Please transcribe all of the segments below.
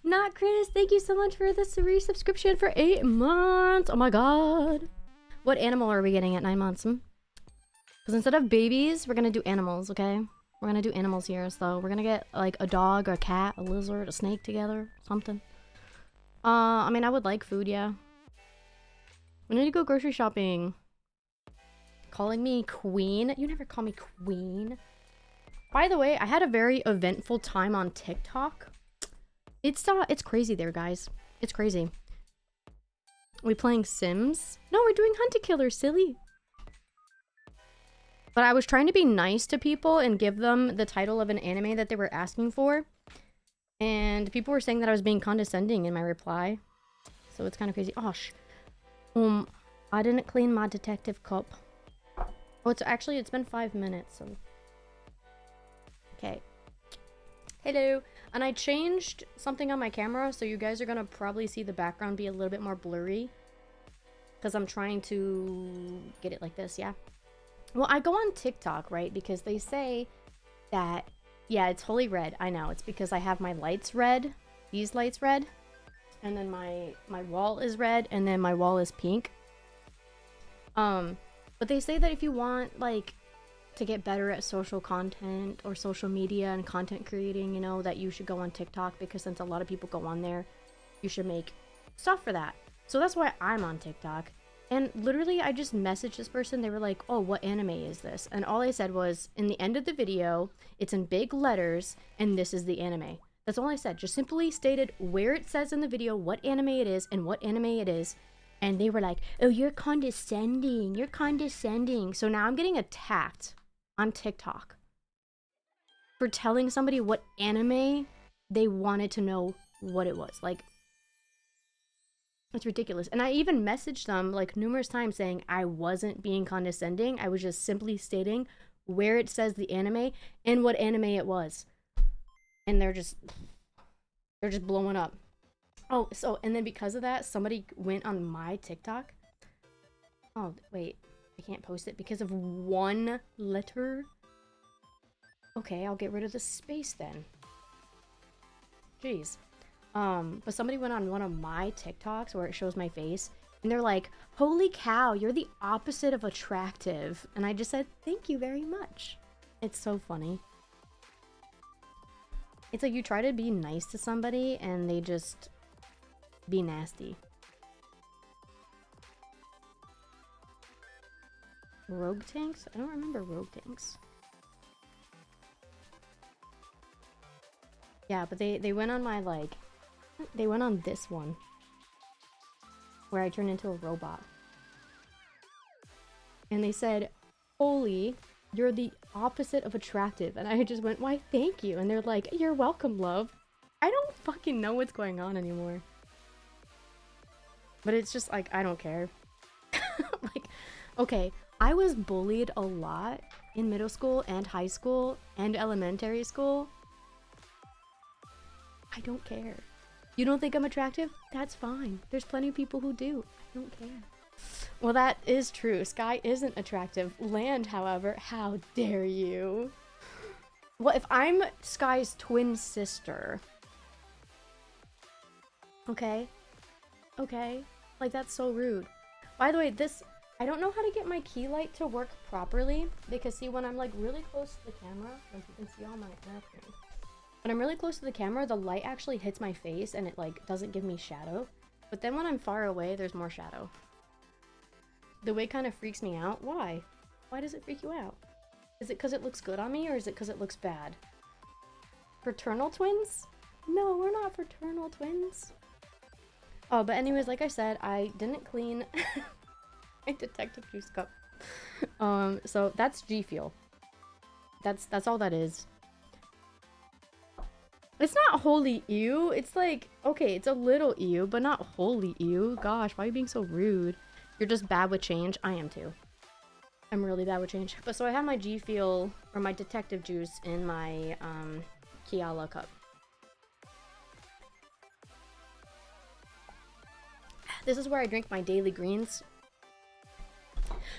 Not Chris, thank you so much for the resubscription for 8 months. Oh my god. What animal are we getting at 9 months? Because instead of babies, we're gonna do animals, okay? We're gonna do animals here, so we're gonna get like a dog, a cat, a lizard, a snake together, something. I mean, I would like food, yeah. We need to go grocery shopping. Calling me queen? You never call me queen. By the way, I had a very eventful time on TikTok. It's crazy there, guys. It's crazy. We playing Sims? No, we're doing Hunt a Killer, silly. But I was trying to be nice to people and give them the title of an anime that they were asking for. And people were saying that I was being condescending in my reply. So it's kind of crazy. Oh, I didn't clean my detective cup. Oh, it's been 5 minutes, so. Okay. Hello. And I changed something on my camera, so you guys are gonna probably see the background be a little bit more blurry. Because I'm trying to get it like this, yeah? Well, I go on TikTok, right? Because they say that, yeah, it's holy red. I know, it's because I have my lights red. These lights red. And then my wall is red, and then my wall is pink. But they say that if you want, like, to get better at social content or social media and content creating, you know, that you should go on TikTok, because since a lot of people go on there, you should make stuff for that. So that's why I'm on TikTok. And literally, I just messaged this person. They were like, oh, what anime is this? And all I said was, in the end of the video, it's in big letters, and this is the anime. That's all I said. Just simply stated where it says in the video what anime it is and what anime it is. And they were like, oh, you're condescending. You're condescending. So now I'm getting attacked on TikTok for telling somebody what anime they wanted to know what it was. Like, it's ridiculous. And I even messaged them like numerous times saying I wasn't being condescending. I was just simply stating where it says the anime and what anime it was. And they're just blowing up. Oh, so, and then because of that, somebody went on my TikTok. Oh, wait. I can't post it because of one letter. Okay, I'll get rid of the space then. Jeez. But somebody went on one of my TikToks where it shows my face, and they're like, holy cow, you're the opposite of attractive. And I just said, thank you very much. It's so funny. It's like you try to be nice to somebody and they just be nasty. Rogue tanks? I don't remember rogue tanks. Yeah, but they went on my, like, they went on this one where I turned into a robot. And they said, holy, you're the opposite of attractive. And I just went, why, thank you. And they're like, you're welcome, love. I don't fucking know what's going on anymore. But it's just like, I don't care. Like, okay, I was bullied a lot in middle school and high school and elementary school. I don't care. You don't think I'm attractive? That's fine. There's plenty of people who do. I don't care. Well, that is true. Sky isn't attractive. Land, however, how dare you? Well, if I'm Sky's twin sister... Okay? Okay? Like, that's so rude. By the way, this... I don't know how to get my key light to work properly, because see, when I'm like really close to the camera, like you can see all my airplane. When I'm really close to the camera, the light actually hits my face and it like doesn't give me shadow. But then when I'm far away, there's more shadow. The way kind of freaks me out. Why? Why does it freak you out? Is it because it looks good on me, or is it because it looks bad? Fraternal twins? No, we're not fraternal twins. Oh, but anyways, like I said, I didn't clean my detective juice cup. So that's G Fuel. That's all that is. It's not wholly ew. It's like, okay, it's a little ew, but not wholly ew. Gosh, why are you being so rude? You're just bad with change. I am too. I'm really bad with change. But so I have my G Fuel, or my detective juice, in my Kiala cup. This is where I drink my daily greens.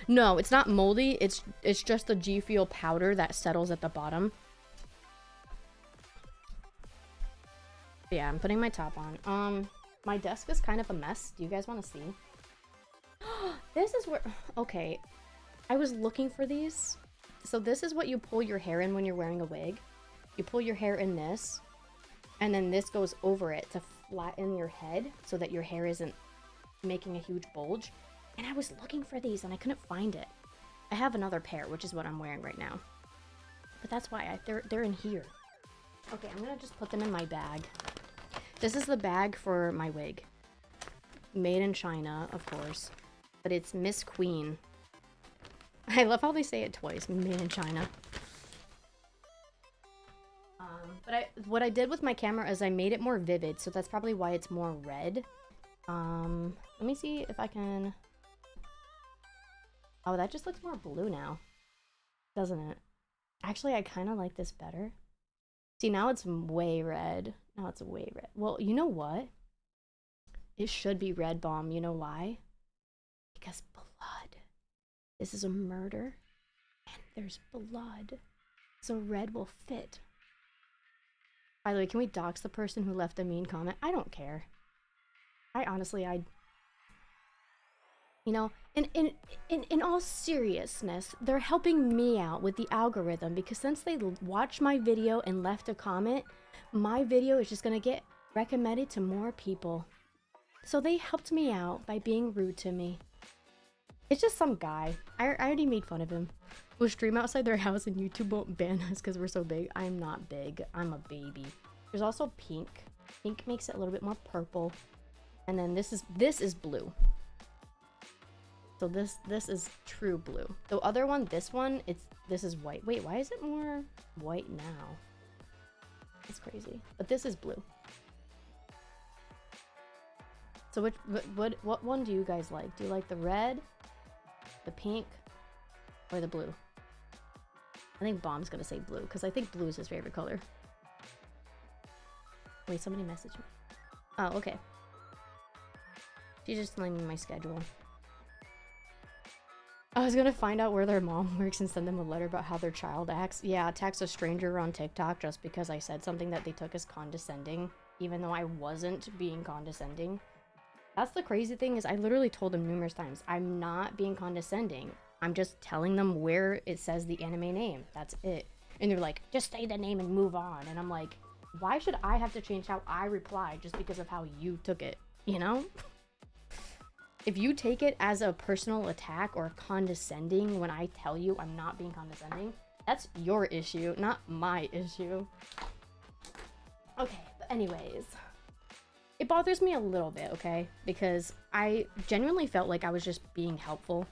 No, it's not moldy. It's just the G Fuel powder that settles at the bottom. Yeah, I'm putting my top on. My desk is kind of a mess. Do you guys want to see? This is where... Okay. I was looking for these. So this is what you pull your hair in when you're wearing a wig. You pull your hair in this. And then this goes over it to flatten your head so that your hair isn't making a huge bulge. And I was looking for these and I couldn't find it. I have another pair, which is what I'm wearing right now. But that's why they're in here. Okay, I'm gonna just put them in my bag. This is the bag for my wig. Made in China, of course. But it's Miss Queen. I love how they say it twice. Made in China. But what I did with my camera is I made it more vivid, so that's probably why it's more red. Let me see if I can... Oh, that just looks more blue now. Doesn't it? Actually, I kind of like this better. See, now it's way red. Now it's way red. Well, you know what? It should be red bomb. You know why? Because blood. This is a murder. And there's blood. So red will fit. By the way, can we dox the person who left a mean comment? I don't care. You know, in all seriousness, they're helping me out with the algorithm because since they watched my video and left a comment, my video is just gonna get recommended to more people. So they helped me out by being rude to me. It's just some guy. I already made fun of him. We'll stream outside their house and YouTube won't ban us because we're so big. I'm not big. I'm a baby. There's also pink. Pink makes it a little bit more purple. And then this is blue. So this is true blue. The other one, this is white. Wait, why is it more white now? That's crazy. But this is blue. So what one do you guys like? Do you like the red, the pink, or the blue? I think Bomb's gonna say blue because I think blue is his favorite color. Wait, somebody messaged me. Oh, okay. She's just telling me my schedule. I was gonna find out where their mom works and send them a letter about how their child acts. Yeah, text a stranger on TikTok just because I said something that they took as condescending, even though I wasn't being condescending. That's the crazy thing is I literally told them numerous times, I'm not being condescending. I'm just telling them where it says the anime name. That's it. And they're like, just say the name and move on. And I'm like, why should I have to change how I reply just because of how you took it? You know? If you take it as a personal attack or condescending when I tell you I'm not being condescending, that's your issue, not my issue. Okay, but anyways. It bothers me a little bit, okay? Because I genuinely felt like I was just being helpful.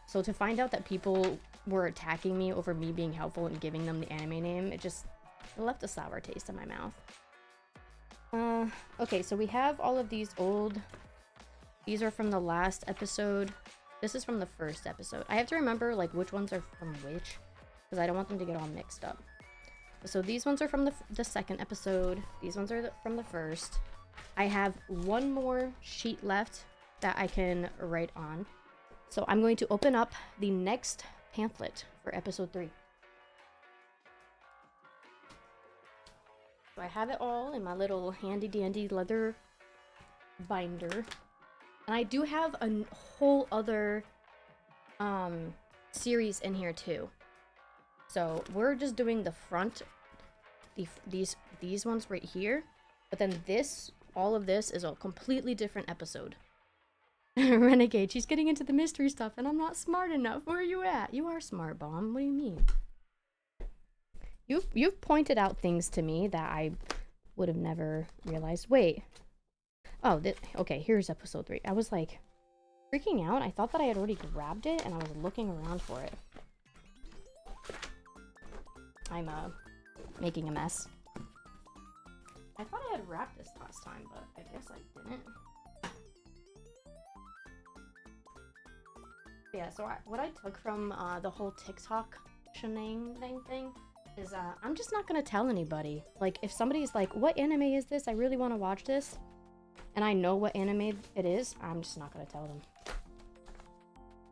So to find out that people were attacking me over me being helpful and giving them the anime name, it left a sour taste in my mouth. Okay, so we have all of these old... These are from the last episode. This is from the first episode. I have to remember, like, which ones are from which, because I don't want them to get all mixed up. So these ones are from the second episode. These ones are from the first. I have one more sheet left that I can write on. So I'm going to open up the next pamphlet for episode 3. So I have it all in my little handy dandy leather binder. And I do have a whole other series in here too. So we're just doing the front, these ones right here. But then all of this is a completely different episode. Renegade, she's getting into the mystery stuff and I'm not smart enough. Where are you at? You are smart, Bomb. What do you mean? You've pointed out things to me that I would have never realized. Wait. Oh, okay, here's episode 3. I was like freaking out. I thought that I had already grabbed it and I was looking around for it. I'm making a mess. I thought I had wrapped this last time, but I guess I didn't. Yeah, so what I took from the whole TikTok shenanigans thing is I'm just not gonna tell anybody. Like, if somebody's like, what anime is this? I really want to watch this. And I know what anime it is, I'm just not gonna tell them.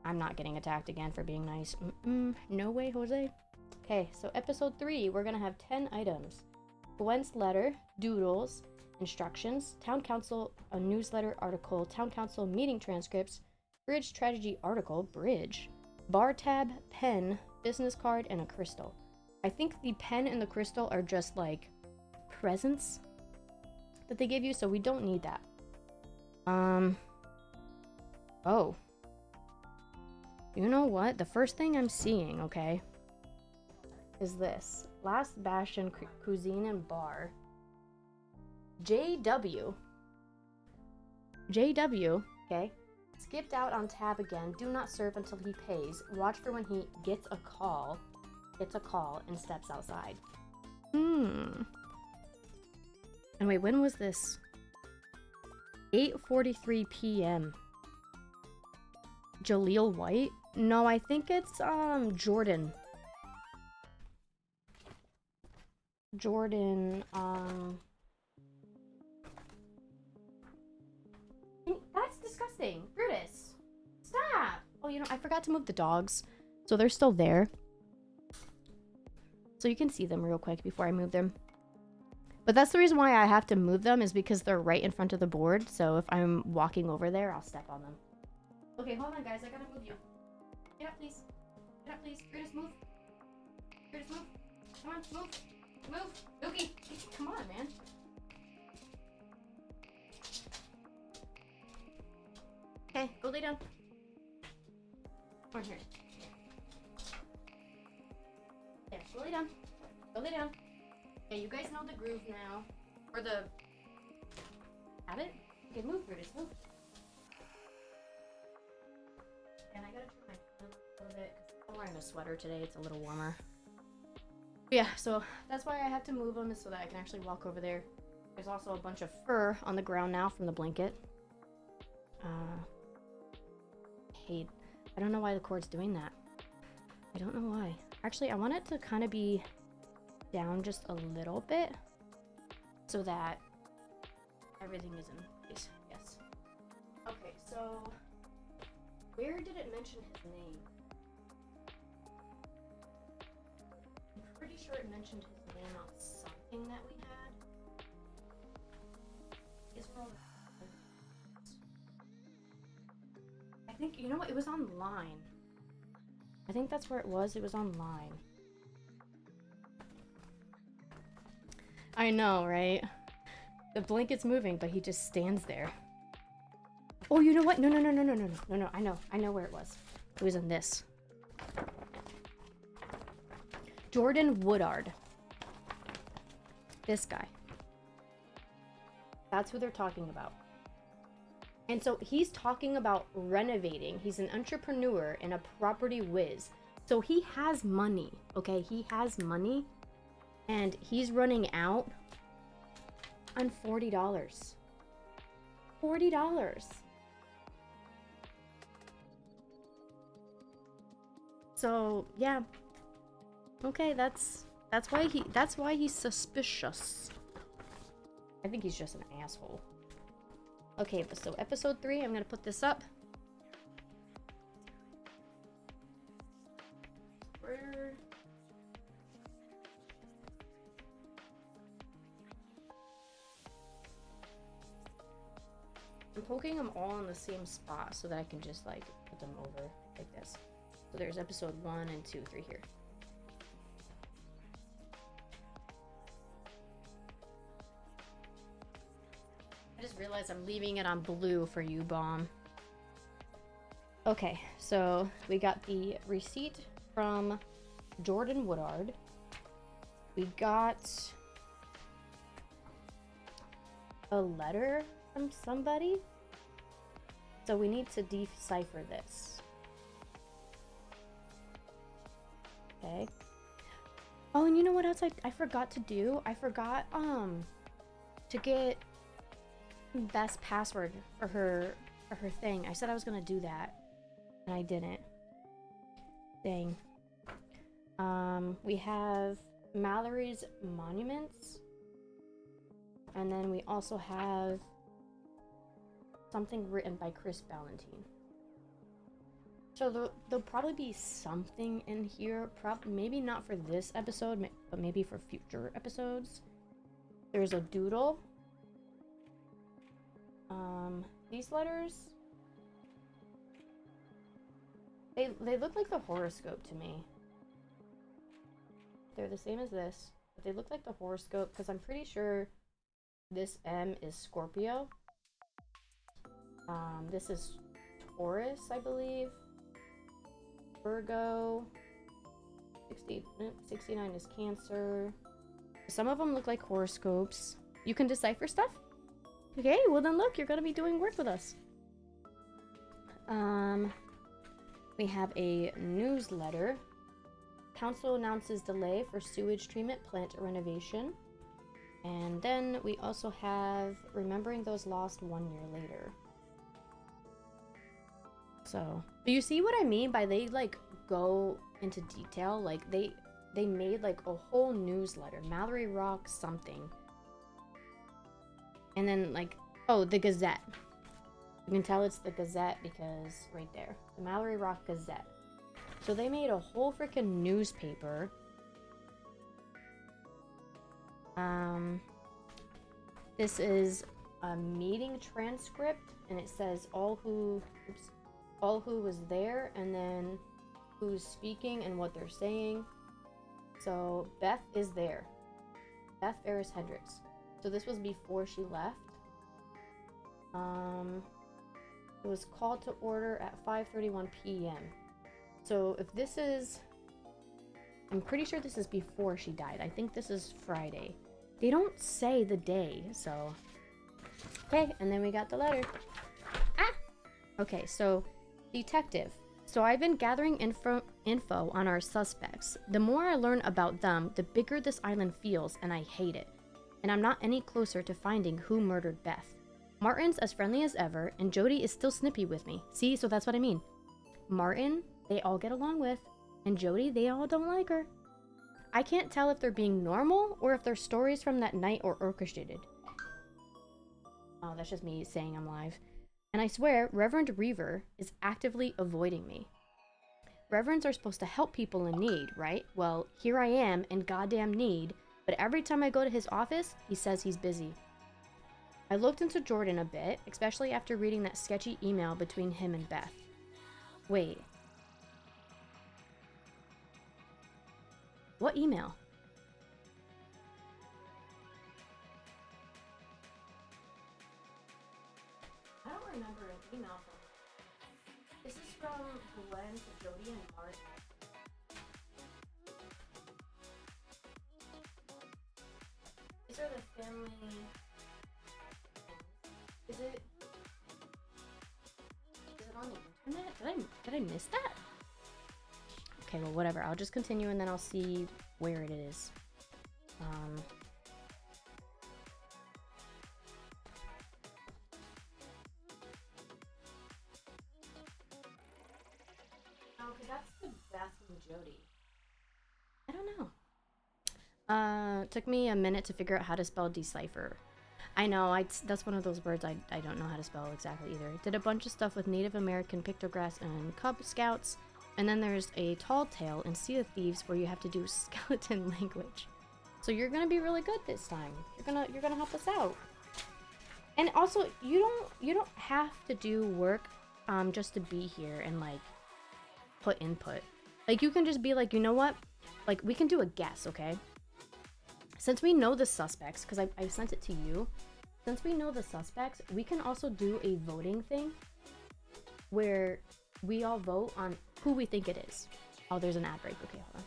I'm not getting attacked again for being nice. No way, Jose. Okay, so episode 3, we're gonna have 10 items. Gwen's letter, doodles, instructions, town council, a newsletter article, town council meeting transcripts, bridge strategy article, bridge, bar tab, pen, business card, and a crystal. I think the pen and the crystal are just like presents that they give you, so we don't need that. Oh. You know what? The first thing I'm seeing, okay, is this. Last Bastion Cuisine and Bar. JW, okay, skipped out on tab again. Do not serve until he pays. Watch for when he gets a call, and steps outside. And wait, when was this? 8:43 p.m. Jaleel White? No, I think it's Jordan. That's disgusting. Brutus. Stop. Oh, you know, I forgot to move the dogs. So they're still there. So you can see them real quick before I move them. But that's the reason why I have to move them, is because they're right in front of the board. So if I'm walking over there, I'll step on them. Okay, hold on, guys. I gotta move you. Get up, please. Get up, please. Brutus, move. Brutus, move. Come on, move. Move. Dookie. Come on, man. Okay, go lay down. Over here. There, go lay down. Go lay down. Okay, you guys know the groove now. Or the habit? Okay, move, Brutus, move. And I gotta trim my clothes a little bit because I'm wearing a sweater today. It's a little warmer. Yeah, so that's why I have to move them, is so that I can actually walk over there. There's also a bunch of fur on the ground now from the blanket. I don't know why the cord's doing that. I don't know why. Actually, I want it to kind of be down just a little bit so that everything is in place. Yes. Okay, so where did it mention his name? I'm pretty sure it mentioned his name on something that we had. I think, you know what, it was online. I think that's where it was. It was online. I know, right? The blanket's moving, but he just stands there. Oh, you know what? No. I know where it was. It was in this. Jordan Woodard. This guy. That's who they're talking about. And so he's talking about renovating. He's an entrepreneur and a property whiz. So he has money, okay? He has money. And he's running out on $40. $40. So, yeah. Okay, that's why he's suspicious. I think he's just an asshole. Okay, so episode 3, I'm gonna put this up. I'm poking them all in the same spot so that I can just like put them over like this. So there's episode 1 and 2, 3 here. I just realized I'm leaving it on blue for you, Bomb. Okay, so we got the receipt from Jordan Woodard. We got a letter from somebody. So we need to decipher this. Okay. Oh, and you know what else I forgot to do? I forgot to get best password for her thing. I said I was gonna do that, and I didn't. Dang. We have Mallory's monuments, and then we also have something written by Chris Ballantyne. So there'll probably be something in here, maybe not for this episode, but maybe for future episodes. There's a doodle. These letters, they look like the horoscope to me. They're the same as this, but they look like the horoscope because I'm pretty sure this M is Scorpio. This is Taurus, I believe. Virgo. 69 is Cancer. Some of them look like horoscopes. You can decipher stuff? Okay, well then look, you're gonna be doing work with us. We have a newsletter. Council announces delay for sewage treatment plant renovation. And then we also have remembering those lost 1 year later. So, do you see what I mean by they like go into detail? Like they made like a whole newsletter, Mallory Rock something. And then like, oh, the Gazette. You can tell it's the Gazette because right there, the Mallory Rock Gazette. So they made a whole freaking newspaper. This is a meeting transcript, and it says all who was there, and then who's speaking and what they're saying. So Beth is there. Beth Ferris Hendricks. So this was before she left. It was called to order at 5:31 p.m. So if this is, I'm pretty sure this is before she died. I think this is Friday. They don't say the day, so. Okay, and then we got the letter. Ah! Okay, so detective. So I've been gathering info on our suspects. The more I learn about them, the bigger this island feels, and I hate it. And I'm not any closer to finding who murdered Beth. Martin's as friendly as ever, and Jody is still snippy with me. See, so that's what I mean. Martin, they all get along with, and Jody, they all don't like her. I can't tell if they're being normal or if they're stories from that night or orchestrated. Oh, that's just me saying I'm live. And I swear, Reverend Reaver is actively avoiding me. Reverends are supposed to help people in need, right? Well, here I am in goddamn need, but every time I go to his office, he says he's busy. I looked into Jordan a bit, especially after reading that sketchy email between him and Beth. Wait. What email? I don't remember an email from. This is from Glenn to Jody and Martin. These are the family. Is it on the internet? Did I miss that? Okay, well, whatever. I'll just continue and then I'll see where it is. Oh, because that's the Beth and Jody. I don't know. Took me a minute to figure out how to spell decipher. I know, that's one of those words I don't know how to spell exactly either. Did a bunch of stuff with Native American pictographs and Cub Scouts. And then there's a Tall Tale in Sea of Thieves where you have to do skeleton language. So you're gonna be really good this time. You're gonna help us out. And also, you don't have to do work just to be here and like put input. Like you can just be like, you know what? Like we can do a guess, okay? Since we know the suspects, because I sent it to you. Since we know the suspects, we can also do a voting thing where we all vote on who we think it is. Oh, there's an ad break. Okay, hold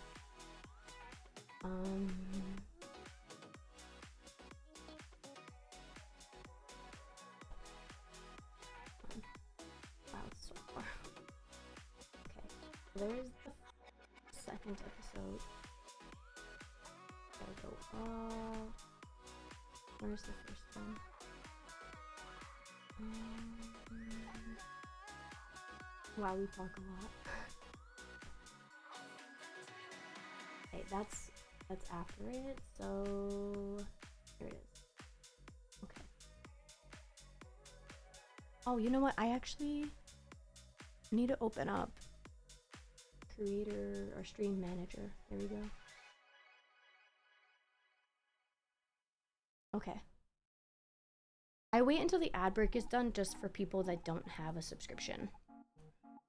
on. Wow, it's so far. Okay, there's the second episode. Gotta go all. Where's the first one? Wow, we talk a lot. Okay, that's after it, so here it is. Okay. Oh, you know what? I actually need to open up Creator or Stream Manager. There we go. Okay. I wait until the ad break is done just for people that don't have a subscription.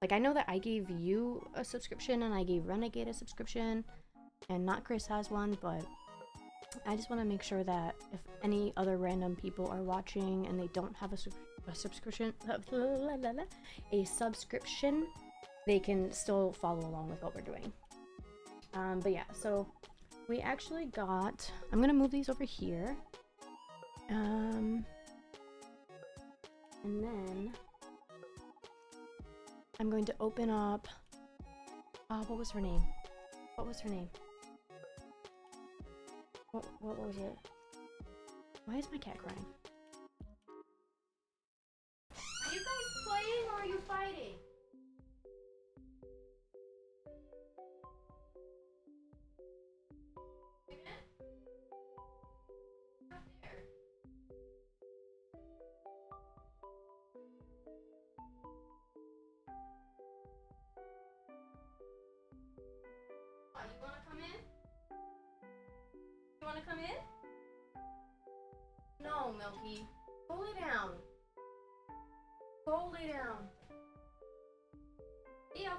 Like, I know that I gave you a subscription and I gave Renegade a subscription and Not Chris has one, but I just want to make sure that if any other random people are watching and they don't have a subscription, they can still follow along with what we're doing. But yeah, so we actually got, I'm gonna move these over here. And then I'm going to open up, what was her name? What was her name? What was it? Why is my cat crying? Are you guys playing or are you fighting? Oh, you wanna come in? You wanna come in? No, Milky. Go lay down. Go lay down. Theo.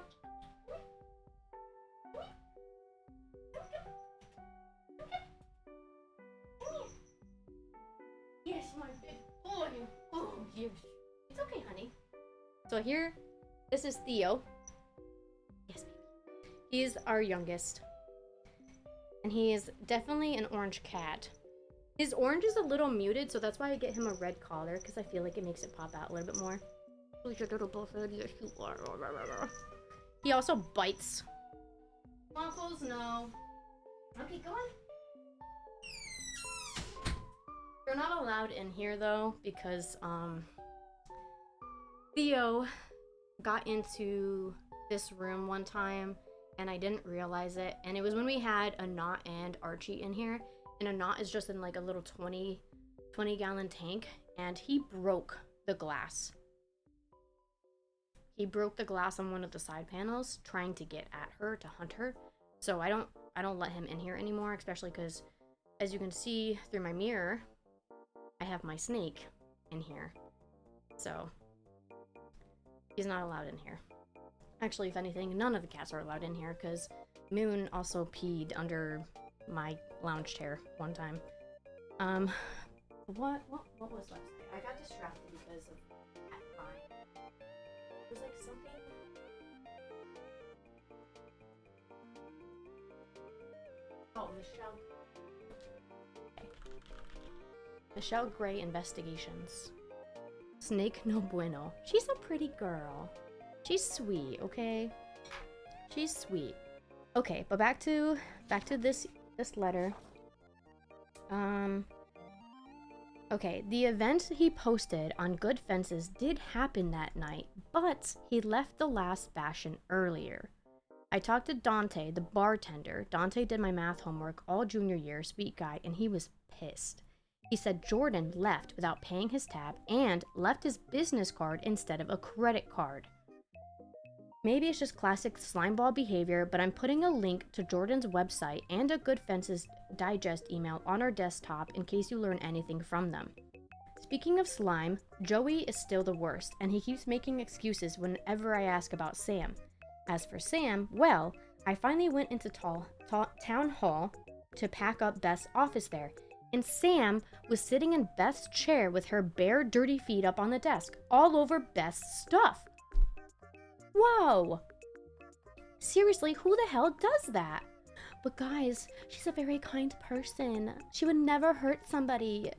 Yes, my big boy. Oh, yes. It's okay, honey. So here, this is Theo. Yes, baby. He's our youngest. And he is definitely an orange cat. His orange is a little muted, so that's why I get him a red collar, because I feel like it makes it pop out a little bit more. Who's your little bullhead? Yes, you are. He also bites. Waffles, no. Okay, go on. You're not allowed in here, though, because, Theo got into this room one time, and I didn't realize it, and it was when we had a Knot and Archie in here, and a Knot is just in like a little 20-gallon tank, and he broke the glass. He broke the glass on one of the side panels trying to get at her, to hunt her. So I don't let him in here anymore, especially because, as you can see through my mirror, I have my snake in here. So he's not allowed in here. Actually, if anything, none of the cats are allowed in here because Moon also peed under my lounge chair one time. What was last night? I got distracted because of cat crying. It was like something. Oh, Michelle. Okay. Michelle Gray Investigations. Snake no bueno. She's a pretty girl. She's sweet, okay? She's sweet. Okay, but back to this letter. Okay, the event he posted on Good Fences did happen that night, but he left the last bastion earlier. I talked to Dante, the bartender. Dante did my math homework all junior year, sweet guy, and he was pissed. He said Jordan left without paying his tab and left his business card instead of a credit card. Maybe it's just classic slimeball behavior, but I'm putting a link to Jordan's website and a Good Fences digest email on our desktop in case you learn anything from them. Speaking of slime, Joey is still the worst, and he keeps making excuses whenever I ask about Sam. As for Sam, well, I finally went into town hall to pack up Beth's office there, and Sam was sitting in Beth's chair with her bare, dirty feet up on the desk, all over Beth's stuff. Whoa! Seriously, who the hell does that? But guys, she's a very kind person. She would never hurt somebody.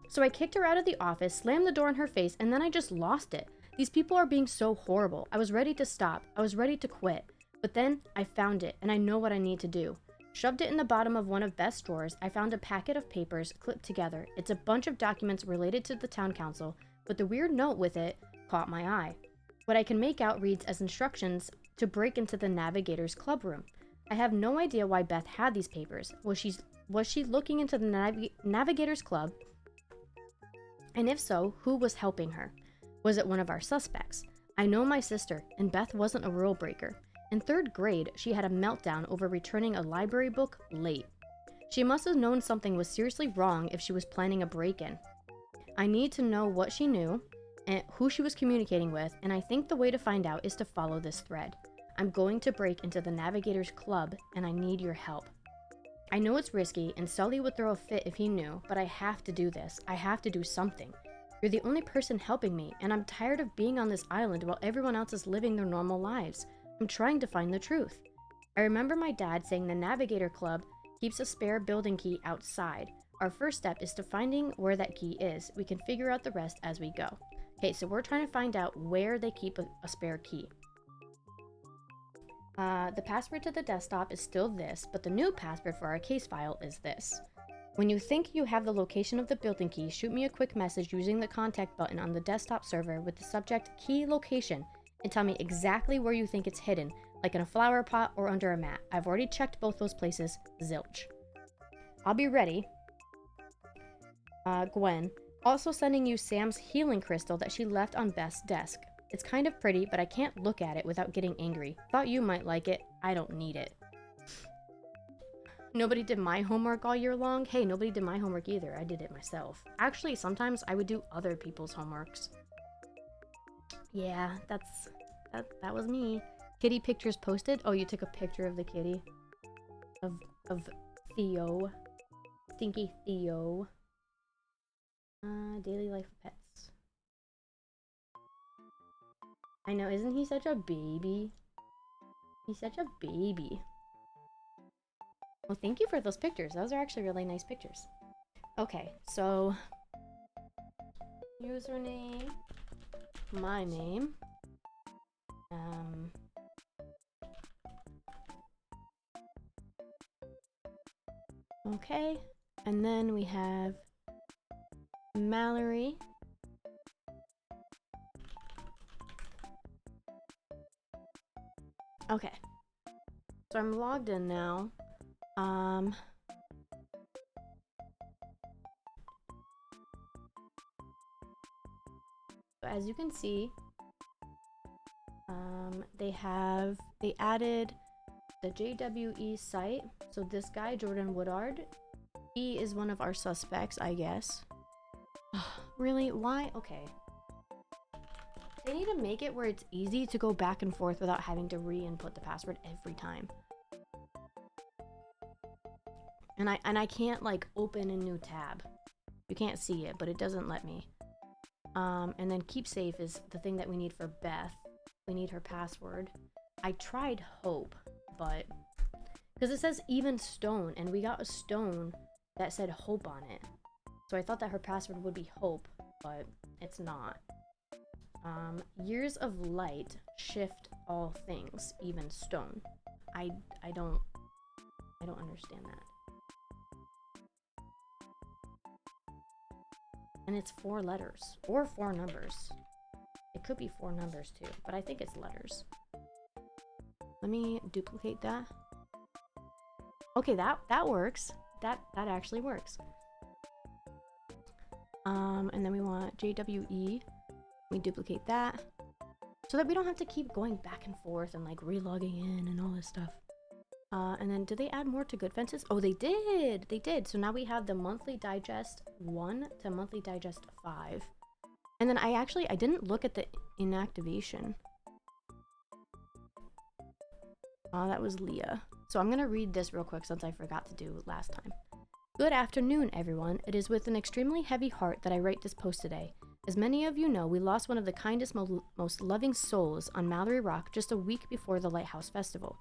So I kicked her out of the office, slammed the door in her face, and then I just lost it. These people are being so horrible. I was ready to stop. I was ready to quit. But then I found it, and I know what I need to do. Shoved it in the bottom of one of Beth's drawers. I found a packet of papers clipped together. It's a bunch of documents related to the town council, but the weird note with it caught my eye. What I can make out reads as instructions to break into the Navigator's club room. I have no idea why Beth had these papers. Was she looking into the Navigator's club? And if so, who was helping her? Was it one of our suspects? I know my sister, and Beth wasn't a rule breaker. In 3rd grade, she had a meltdown over returning a library book late. She must have known something was seriously wrong if she was planning a break-in. I need to know what she knew and who she was communicating with, and I think the way to find out is to follow this thread. I'm going to break into the Navigators Club, and I need your help. I know it's risky, and Sully would throw a fit if he knew, but I have to do this. I have to do something. You're the only person helping me, and I'm tired of being on this island while everyone else is living their normal lives. I'm trying to find the truth. I remember my dad saying the Navigator Club keeps a spare building key outside. Our first step is to finding where that key is. We can figure out the rest as we go. Okay, so we're trying to find out where they keep a spare key. The password to the desktop is still this, but the new password for our case file is this. When you think you have the location of the building key, shoot me a quick message using the contact button on the desktop server with the subject key location and tell me exactly where you think it's hidden, like in a flower pot or under a mat. I've already checked both those places. Zilch. I'll be ready. Gwen. Also sending you Sam's healing crystal that she left on Beth's desk. It's kind of pretty, but I can't look at it without getting angry. Thought you might like it. I don't need it. Nobody did my homework all year long? Hey, nobody did my homework either. I did it myself. Actually, sometimes I would do other people's homeworks. Yeah, that was me. Kitty pictures posted? Oh, you took a picture of the kitty? Of Theo. Stinky Theo. Daily life of pets. I know, isn't he such a baby? He's such a baby. Well, thank you for those pictures. Those are actually really nice pictures. Okay, so username, my name, okay, and then we have Mallory. Okay, so I'm logged in now. So as you can see, they added the JWE site. So this guy, Jordan Woodard, he is one of our suspects, I guess. Really? Why? Okay. They need to make it where it's easy to go back and forth without having to re-input the password every time. And I can't like open a new tab. You can't see it, but it doesn't let me. And then keep safe is the thing that we need for Beth. We need her password. I tried Hope, but because it says even stone, and we got a stone that said Hope on it. So I thought that her password would be Hope, but it's not. Years of light, shift all things, even stone. I don't understand that. And it's 4 letters or 4 numbers. It could be 4 numbers too, but I think it's letters. Let me duplicate that. Okay, that works. That actually works. And then we want JWE. We duplicate that so that we don't have to keep going back and forth and like relogging in and all this stuff. And then did they add more to Good Fences? Oh, they did. They did. So now we have the monthly digest 1 to monthly digest 5. And then I didn't look at the inactivation. That was Leah. So I'm going to read this real quick since I forgot to do last time. Good afternoon, everyone. It is with an extremely heavy heart that I write this post today. As many of you know, we lost one of the kindest, most loving souls on Mallory Rock just a week before the Lighthouse Festival.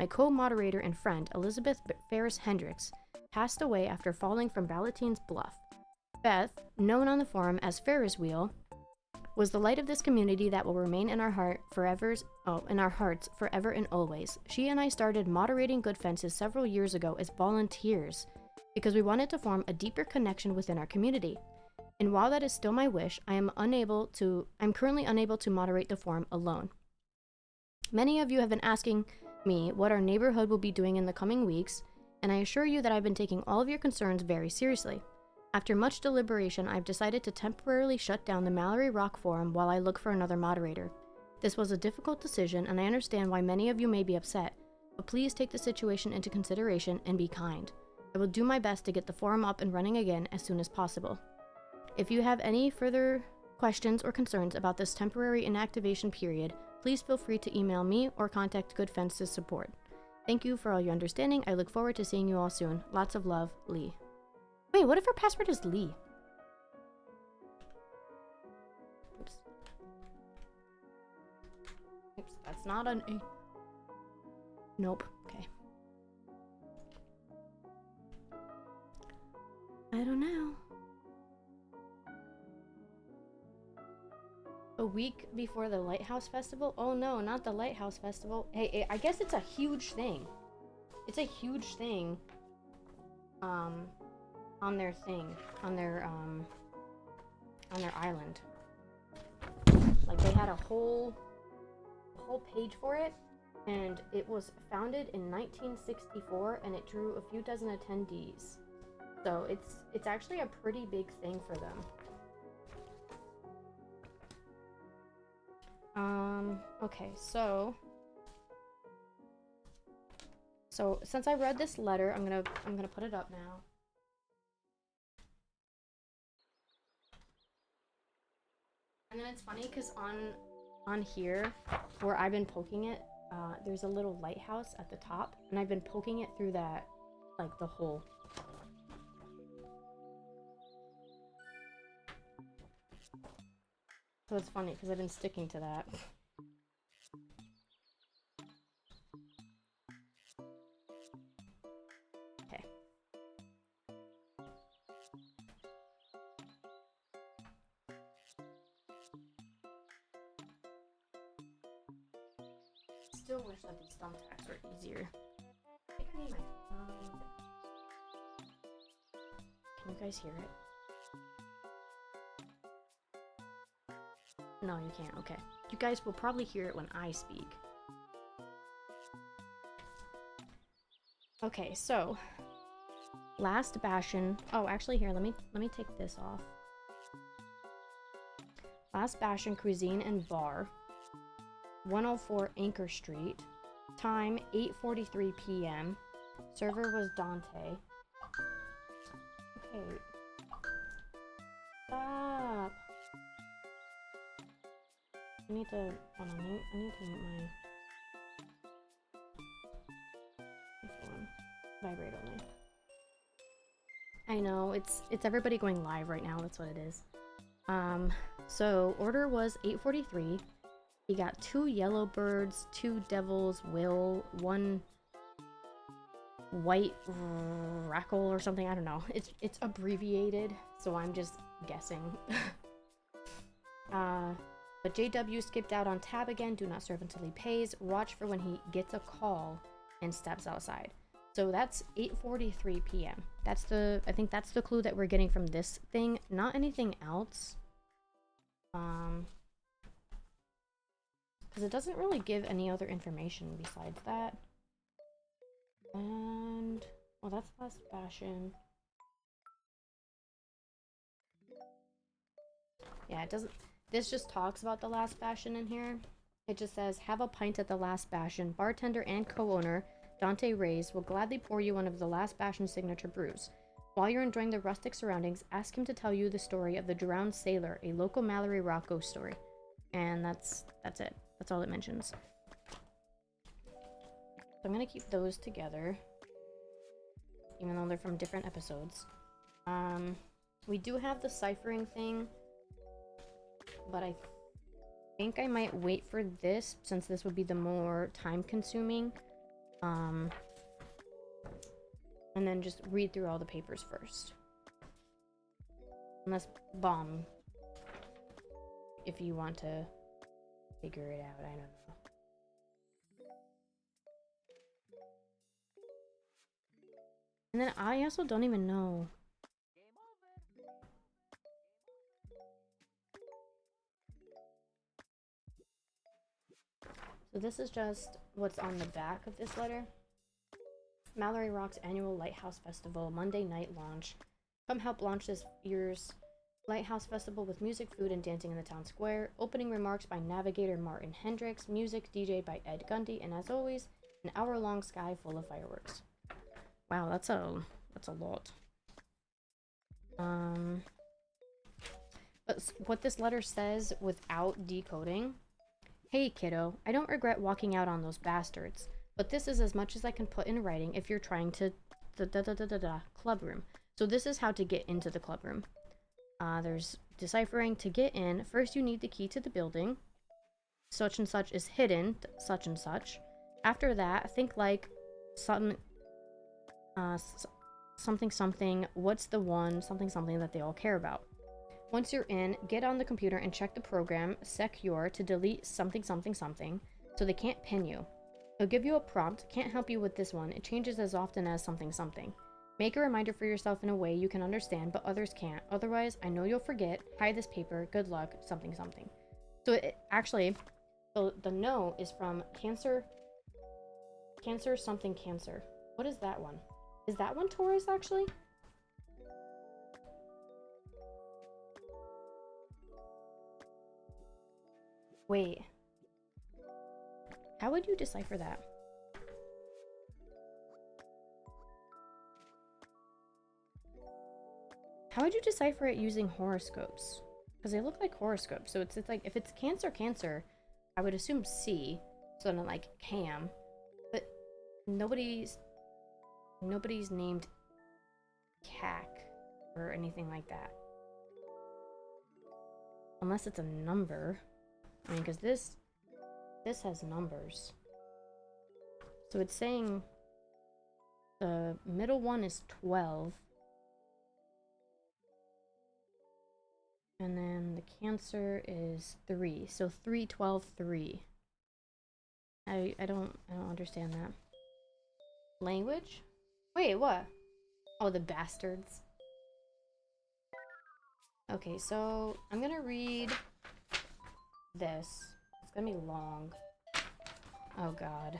My co-moderator and friend, Elizabeth Ferris Hendricks, passed away after falling from Ballatine's Bluff. Beth, known on the forum as Ferris Wheel, was the light of this community that will remain in our hearts forever and always. She and I started moderating Good Fences several years ago as volunteers because we wanted to form a deeper connection within our community. And while that is still my wish, I'm currently unable to moderate the forum alone. Many of you have been asking me what our neighborhood will be doing in the coming weeks, and I assure you that I've been taking all of your concerns very seriously. After much deliberation, I've decided to temporarily shut down the Mallory Rock Forum while I look for another moderator. This was a difficult decision, and I understand why many of you may be upset, but please take the situation into consideration and be kind. I will do my best to get the forum up and running again as soon as possible. If you have any further questions or concerns about this temporary inactivation period, please feel free to email me or contact Good Fences support. Thank you for all your understanding. I look forward to seeing you all soon. Lots of love, Lee. Wait, what if her password is Lee? Oops. Oops, that's not an A. Nope. Okay. I don't know. A week before the Lighthouse Festival? Oh no, not the Lighthouse Festival. Hey, I guess it's a huge thing. It's a huge thing. On their thing. On their island. Like, they had a whole page for it. And it was founded in 1964, and it drew a few dozen attendees. So it's actually a pretty big thing for them. Okay, so since I read this letter, I'm gonna put it up now. And then it's funny because on here where I've been poking it, there's a little lighthouse at the top, and I've been poking it through that, like, the hole. So it's funny because I've been sticking to that. Okay. Still wish that these thumbtacks were easier. I think I need my phone. Can you guys hear it? No, you can't. Okay. You guys will probably hear it when I speak. Okay, so Last Bastion. Oh, actually, here, let me take this off. Last Bastion Cuisine and Bar, 104 Anchor Street. Time 8:43 p.m. Server was Dante. Okay. Stop. I need to, hold on, I need to mute my phone. Vibrate only. I know, it's everybody going live right now, that's what it is. So order was 8:43. We got 2 Yellowbirds, 2 Devil's Will, 1 White Rackle or something, I don't know. It's abbreviated, so I'm just guessing. But JW skipped out on tab again. Do not serve until he pays. Watch for when he gets a call and steps outside. So that's 8:43 p.m. I think that's the clue that we're getting from this thing. Not anything else. Because it doesn't really give any other information besides that. And well, that's Last Bastion. Yeah, it doesn't. This just talks about the Last Bastion in here. It just says, have a pint at the Last Bastion. Bartender and co-owner Dante Reyes will gladly pour you one of the Last Bastion signature brews. While you're enjoying the rustic surroundings, ask him to tell you the story of the drowned sailor, a local Mallory Rock ghost story. And that's it. That's all it mentions. So I'm gonna keep those together, even though they're from different episodes. We do have the ciphering thing, but I think I might wait for this, since this would be the more time-consuming. And then just read through all the papers first. Unless Bomb, if you want to figure it out, I don't know. And then I also don't even know. So this is just what's on the back of this letter. Mallory Rock's annual Lighthouse Festival, Monday night launch. Come help launch this year's Lighthouse Festival with music, food, and dancing in the town square. Opening remarks by Navigator Martin Hendricks. Music DJ by Ed Gundy. And as always, an hour-long sky full of fireworks. Wow, that's a That's a lot. But what this letter says without decoding: "Hey kiddo, I don't regret walking out on those bastards, but this is as much as I can put in writing if you're trying to club room." So this is how to get into the club room. There's deciphering. To get in, first you need the key to the building. Such and such is hidden, such and such. After that, think like something something, what's the one, something something that they all care about. Once you're in, get on the computer and check the program secure to delete something something something so they can't pin you. It'll give you a prompt. Can't help you with this one. It changes as often as something something. Make a reminder for yourself in a way you can understand, but others can't. Otherwise, I know you'll forget. Hide this paper. Good luck. Something something. So it actually, the no is from Cancer something Cancer. What is that one? Is that one Taurus actually? Wait. How would you decipher that? How would you decipher it using horoscopes? Because they look like horoscopes. So it's like, if it's Cancer, I would assume C. So then like Cam. But nobody's named Cac or anything like that. Unless it's a number. I mean, because this has numbers. So it's saying the middle one is 12. And then the Cancer is 3. So 3, 12, 3. I don't understand that. Language? Wait, what? Oh, the bastards. Okay, so I'm gonna read this. It's gonna be long. Oh god.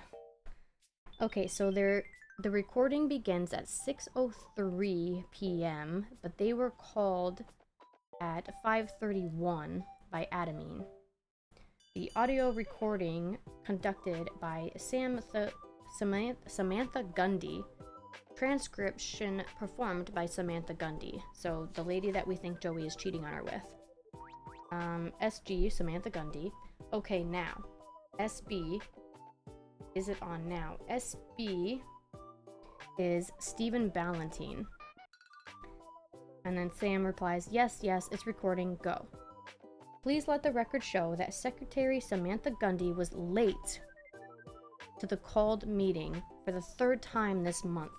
Okay, so the recording begins at 6:03 p.m., but they were called at 5:31 by Adamine. The audio recording conducted by Samantha Gundy. Transcription performed by Samantha Gundy. So the lady that we think Joey is cheating on her with. SG, Samantha Gundy. Okay, now. SB. Is it on now? SB is Stephen Ballantine. And then Sam replies, yes, it's recording, go. Please let the record show that Secretary Samantha Gundy was late to the called meeting for the 3rd time this month.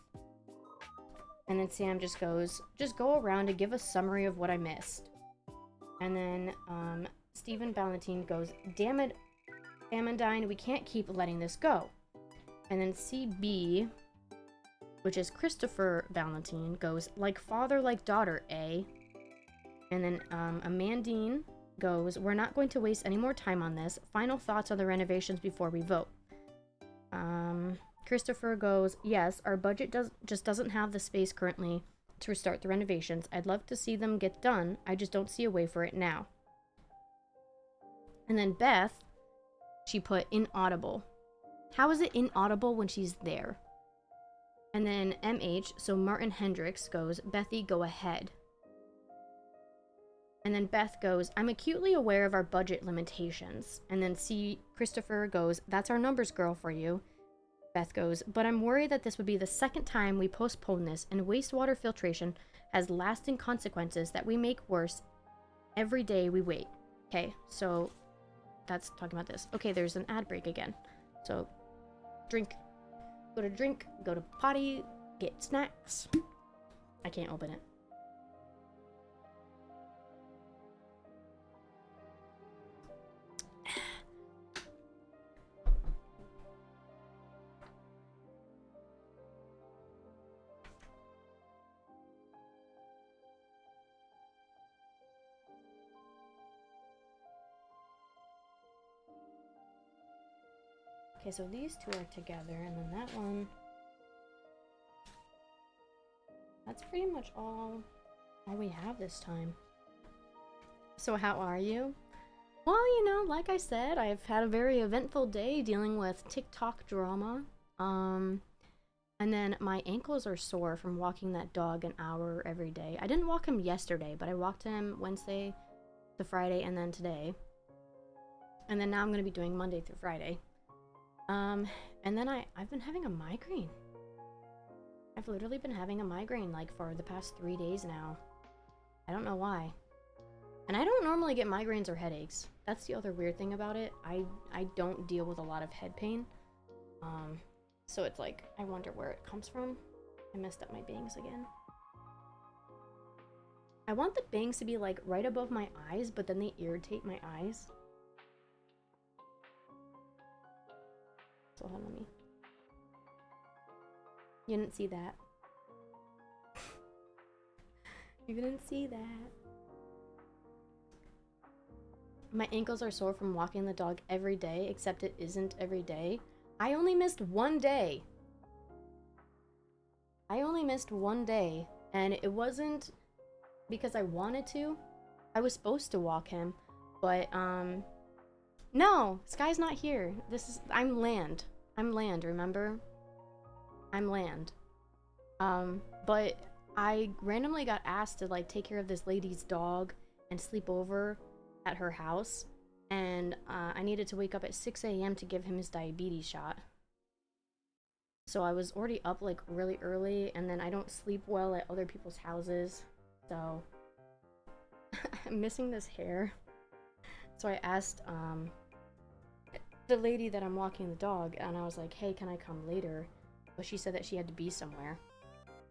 And then Sam just goes, just go around and give a summary of what I missed. And then Stephen Ballantine goes, damn it, Amandine, we can't keep letting this go. And then CB, which is Christopher Ballantine, goes, like father, like daughter, eh? And then Amandine goes, we're not going to waste any more time on this. Final thoughts on the renovations before we vote. Christopher goes, yes, our budget just doesn't have the space currently to restart the renovations. I'd love to see them get done. I just don't see a way for it now. And then Beth, she put inaudible. How is it inaudible when she's there? And then MH, so Martin Hendricks goes, Bethy, go ahead. And then Beth goes, I'm acutely aware of our budget limitations. And then Christopher goes, that's our numbers girl for you. Beth goes, but I'm worried that this would be the 2nd time we postpone this, and wastewater filtration has lasting consequences that we make worse every day we wait. Okay, so that's talking about this. Okay, there's an ad break again. So drink, go to potty, get snacks. I can't open it. Okay, so these two are together, and then that one... That's pretty much all we have this time. So how are you? Well, you know, like I said, I've had a very eventful day dealing with TikTok drama. And then my ankles are sore from walking that dog an hour every day. I didn't walk him yesterday, but I walked him Wednesday to Friday and then today. And then now I'm going to be doing Monday through Friday. And then I've been having a migraine. I've literally been having a migraine like for the past 3 days now. I don't know why. And I don't normally get migraines or headaches. That's the other weird thing about it. I don't deal with a lot of head pain. So it's like, I wonder where it comes from. I messed up my bangs again. I want the bangs to be like right above my eyes, but then they irritate my eyes. So hold on me. You didn't see that. You didn't see that. My ankles are sore from walking the dog every day, except it isn't every day. I only missed 1 day. I only missed 1 day, and it wasn't because I wanted to. I was supposed to walk him, but, no, Sky's not here. I'm land. I'm land, remember? I'm land. But I randomly got asked to, like, take care of this lady's dog and sleep over at her house, and I needed to wake up at 6 a.m. to give him his diabetes shot. So I was already up like really early, and then I don't sleep well at other people's houses, so I'm missing this hair. So I asked the lady that I'm walking the dog, and I was like, hey, can I come later? But she said that she had to be somewhere,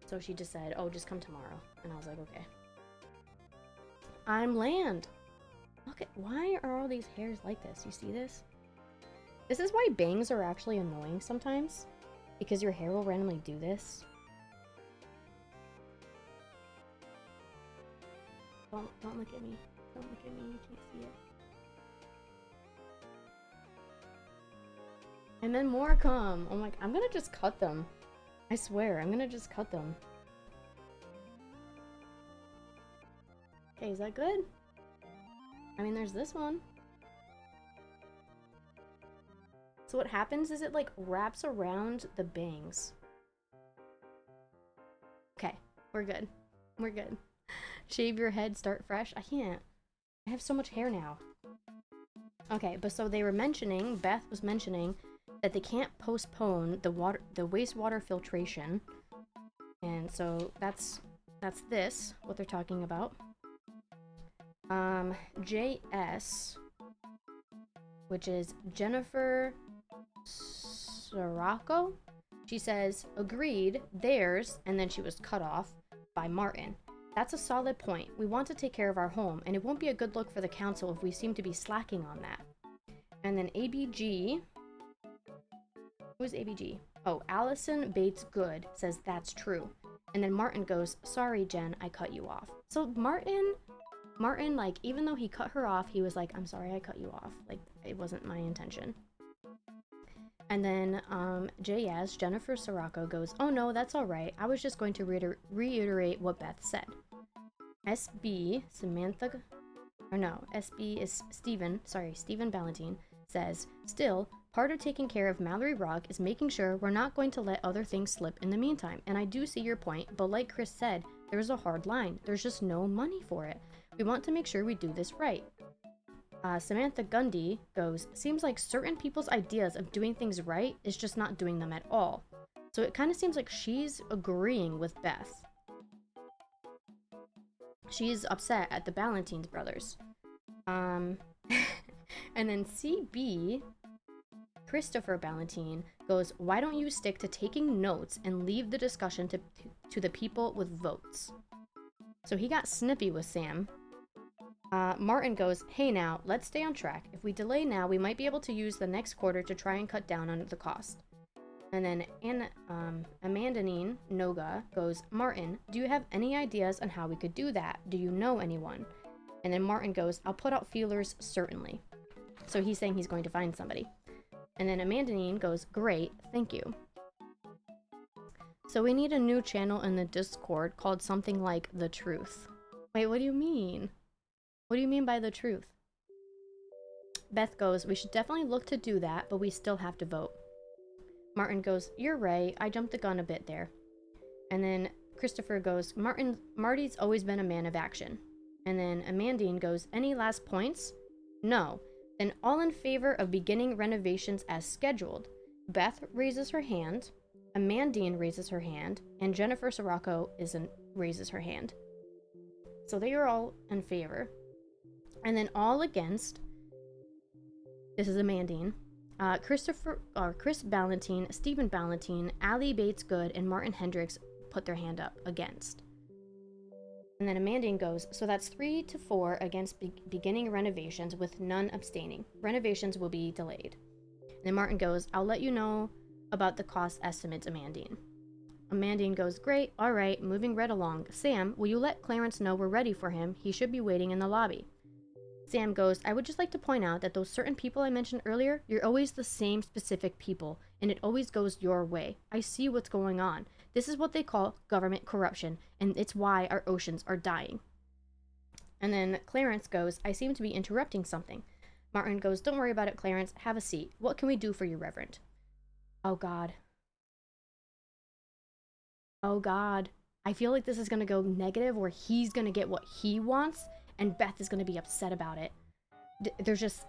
so she just said, oh, just come tomorrow. And I was like, okay. I'm land. Look at, why are all these hairs like this? You see this? This is why bangs are actually annoying sometimes, because your hair will randomly do this. Don't look at me. Don't look at me. You can't see it. And then more come. I'm like, I'm gonna just cut them. I swear, I'm gonna just cut them. Okay, is that good? I mean, there's this one. So what happens is it like wraps around the bangs. Okay, we're good. We're good. Shave your head, start fresh. I can't. I have so much hair now. Okay, but so they were mentioning, Beth was mentioning that they can't postpone the wastewater filtration. And so that's this, what they're talking about. JS, which is Jennifer Sirocco, she says, agreed, theirs, and then she was cut off by Martin. That's a solid point. We want to take care of our home, and it won't be a good look for the council if we seem to be slacking on that. And then ABG, who's ABG? Oh, Allison Bates Good says that's true. And then Martin goes, sorry, Jen, I cut you off. So Martin, like, even though he cut her off, he was like, I'm sorry I cut you off. Like, it wasn't my intention. And then JS, Jennifer Sirocco, goes, oh no, that's all right. I was just going to reiterate what Beth said. SB, Samantha, or no, SB is Stephen Ballantine, says, still, part of taking care of Mallory Rock is making sure we're not going to let other things slip in the meantime. And I do see your point, but like Chris said, there's a hard line. There's just no money for it. We want to make sure we do this right. Samantha Gundy goes, seems like certain people's ideas of doing things right is just not doing them at all. So it kind of seems like she's agreeing with Beth. She's upset at the Ballantines brothers. And then CB, Christopher Ballantine, goes, why don't you stick to taking notes and leave the discussion to the people with votes? So he got snippy with Sam. Martin goes, hey now, let's stay on track. If we delay now, we might be able to use the next quarter to try and cut down on the cost. And then Amandanine Noga goes, Martin, do you have any ideas on how we could do that? Do you know anyone? And then Martin goes, I'll put out feelers, certainly. So he's saying he's going to find somebody. And then Amandanine goes, great, thank you. So we need a new channel in the Discord called something like The Truth. Wait, what do you mean? What do you mean by The Truth? Beth goes, we should definitely look to do that, but we still have to vote. Martin goes, you're right, I jumped the gun a bit there. And then Christopher goes, Marty's always been a man of action. And then Amandine goes, any last points? No. Then all in favor of beginning renovations as scheduled. Beth raises her hand, Amandine raises her hand, and Jennifer Sirocco raises her hand. So they are all in favor. And then all against, this is Amandine, Chris Ballantine, Stephen Ballantine, Allie Bates Good, and Martin Hendricks put their hand up against. And then Amandine goes, so that's 3-4 against beginning renovations with none abstaining. Renovations will be delayed. And then Martin goes, I'll let you know about the cost estimates, Amandine. Amandine goes, great, all right, moving right along. Sam, will you let Clarence know we're ready for him? He should be waiting in the lobby. Sam goes, I would just like to point out that those certain people I mentioned earlier, you're always the same specific people, and it always goes your way. I see what's going on. This is what they call government corruption, and it's why our oceans are dying. And then Clarence goes, I seem to be interrupting something. Martin goes, don't worry about it, Clarence. Have a seat. What can we do for you, Reverend? Oh, God. Oh, God. I feel like this is going to go negative, where he's going to get what he wants, and Beth is going to be upset about it. There's just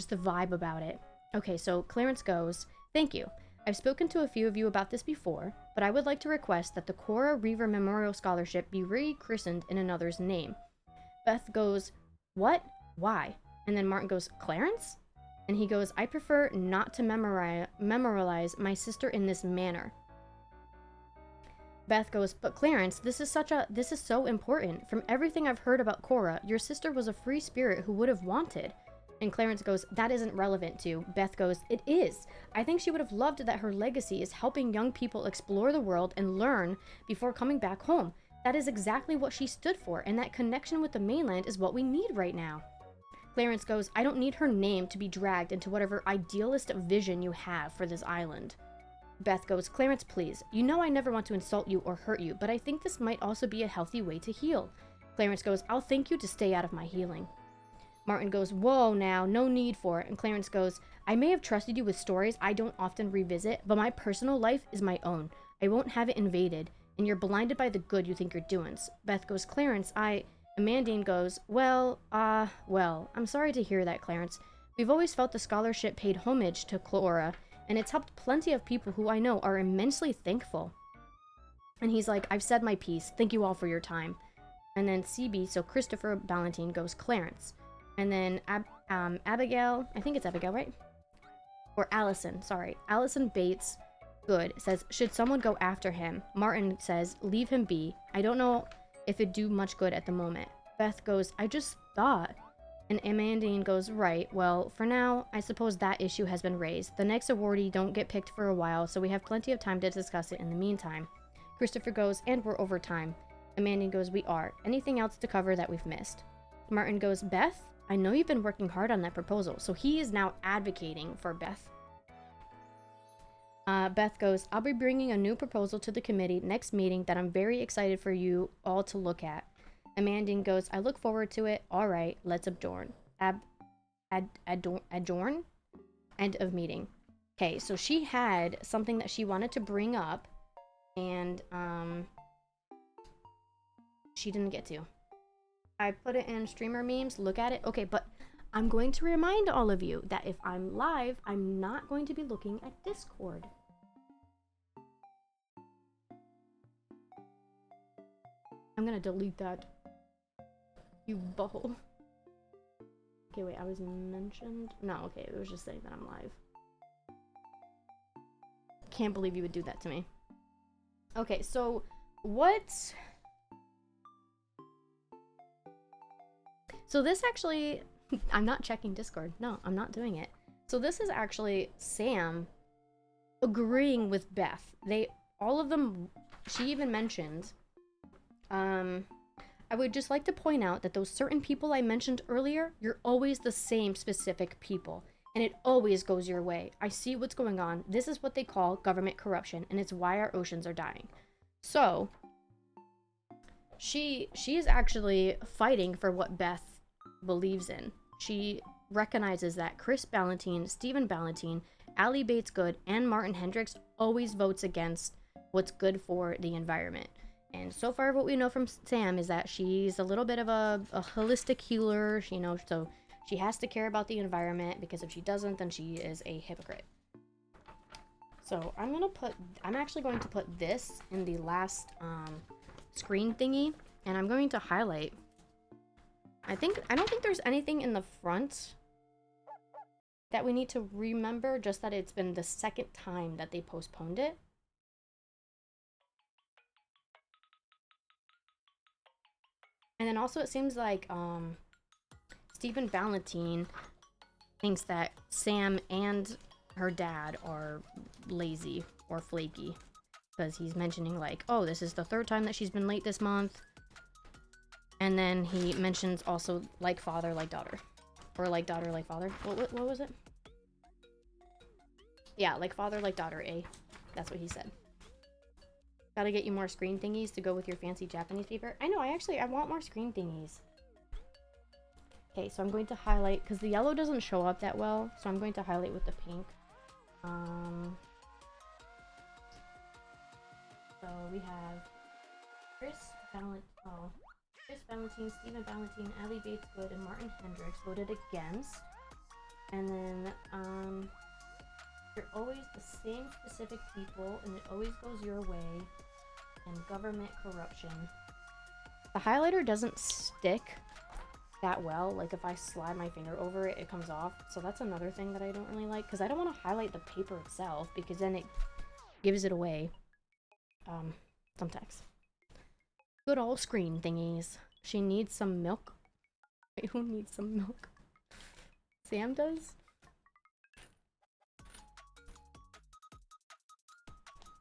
the vibe about it. Okay, so Clarence goes, thank you. I've spoken to a few of you about this before, but I would like to request that the Cora Reaver Memorial Scholarship be rechristened in another's name. Beth goes, what? Why? And then Martin goes, Clarence? And he goes, I prefer not to memorialize my sister in this manner. Beth goes, but Clarence, this is so important. From everything I've heard about Cora, your sister was a free spirit who would have wanted. And Clarence goes, that isn't relevant to. Beth goes, it is. I think she would have loved that her legacy is helping young people explore the world and learn before coming back home. That is exactly what she stood for, and that connection with the mainland is what we need right now. Clarence goes, I don't need her name to be dragged into whatever idealist vision you have for this island. Beth goes, Clarence, please. You know I never want to insult you or hurt you, but I think this might also be a healthy way to heal. Clarence goes, I'll thank you to stay out of my healing. Martin goes, whoa now, no need for it. And Clarence goes, I may have trusted you with stories I don't often revisit, but my personal life is my own. I won't have it invaded, and you're blinded by the good you think you're doing. Beth goes, Clarence, Amandine goes, well, I'm sorry to hear that, Clarence. We've always felt the scholarship paid homage to Cora, and it's helped plenty of people who I know are immensely thankful. And he's like, I've said my piece. Thank you all for your time. And then CB, so Christopher Ballantine goes, Clarence. And then Abigail, I think it's Abigail, right? Or Allison, sorry. Allison Bates Good says, should someone go after him? Martin says, leave him be. I don't know if it'd do much good at the moment. Beth goes, I just thought. And Amandine goes, right, well, for now, I suppose that issue has been raised. The next awardee don't get picked for a while, so we have plenty of time to discuss it in the meantime. Christopher goes, and we're over time. Amandine goes, we are. Anything else to cover that we've missed? Martin goes, Beth, I know you've been working hard on that proposal, so he is now advocating for Beth. Beth goes, I'll be bringing a new proposal to the committee next meeting that I'm very excited for you all to look at. Amandine goes, I look forward to it. All right, let's adjourn. Adjourn? End of meeting. Okay, so she had something that she wanted to bring up, and she didn't get to. I put it in streamer memes. Look at it. Okay, but I'm going to remind all of you that if I'm live, I'm not going to be looking at Discord. I'm gonna delete that. You butthole. Okay, wait, I was mentioned? No, okay, it was just saying that I'm live. Can't believe you would do that to me. Okay, so what... So this actually... I'm not checking Discord. No, I'm not doing it. So this is actually Sam agreeing with Beth. All of them, she even mentioned... I would just like to point out that those certain people I mentioned earlier, you're always the same specific people, and it always goes your way. I see what's going on. This is what they call government corruption, and it's why our oceans are dying. So, she is actually fighting for what Beth believes in. She recognizes that Chris Ballantine, Stephen Ballantine, Allie Bates Good, and Martin Hendricks always votes against what's good for the environment. And so far, what we know from Sam is that she's a little bit of a holistic healer, so she has to care about the environment, because if she doesn't, then she is a hypocrite. So I'm actually going to put this in the last screen thingy, and I'm going to highlight. I don't think there's anything in the front that we need to remember, just that it's been the second time that they postponed it. And then also it seems like Stephen Valentine thinks that Sam and her dad are lazy or flaky, because he's mentioning like, oh, this is the third time that she's been late this month. And then he mentions also like father, like daughter. Or like daughter, like father. What was it? Yeah, like father, like daughter, eh? That's what he said. Gotta get you more screen thingies to go with your fancy Japanese paper. I know, I want more screen thingies. Okay, so I'm going to highlight, because the yellow doesn't show up that well, so I'm going to highlight with the pink. So we have Chris Valentine, Stephen Valentine, Allie Bates Good, and Martin Hendricks voted against. And then, you're always the same specific people, and it always goes your way, and government corruption. The highlighter doesn't stick that well. Like, if I slide my finger over it, it comes off. So that's another thing that I don't really like, because I don't want to highlight the paper itself, because then it gives it away. Some text. Good old screen thingies. She needs some milk. Wait, who needs some milk? Sam does?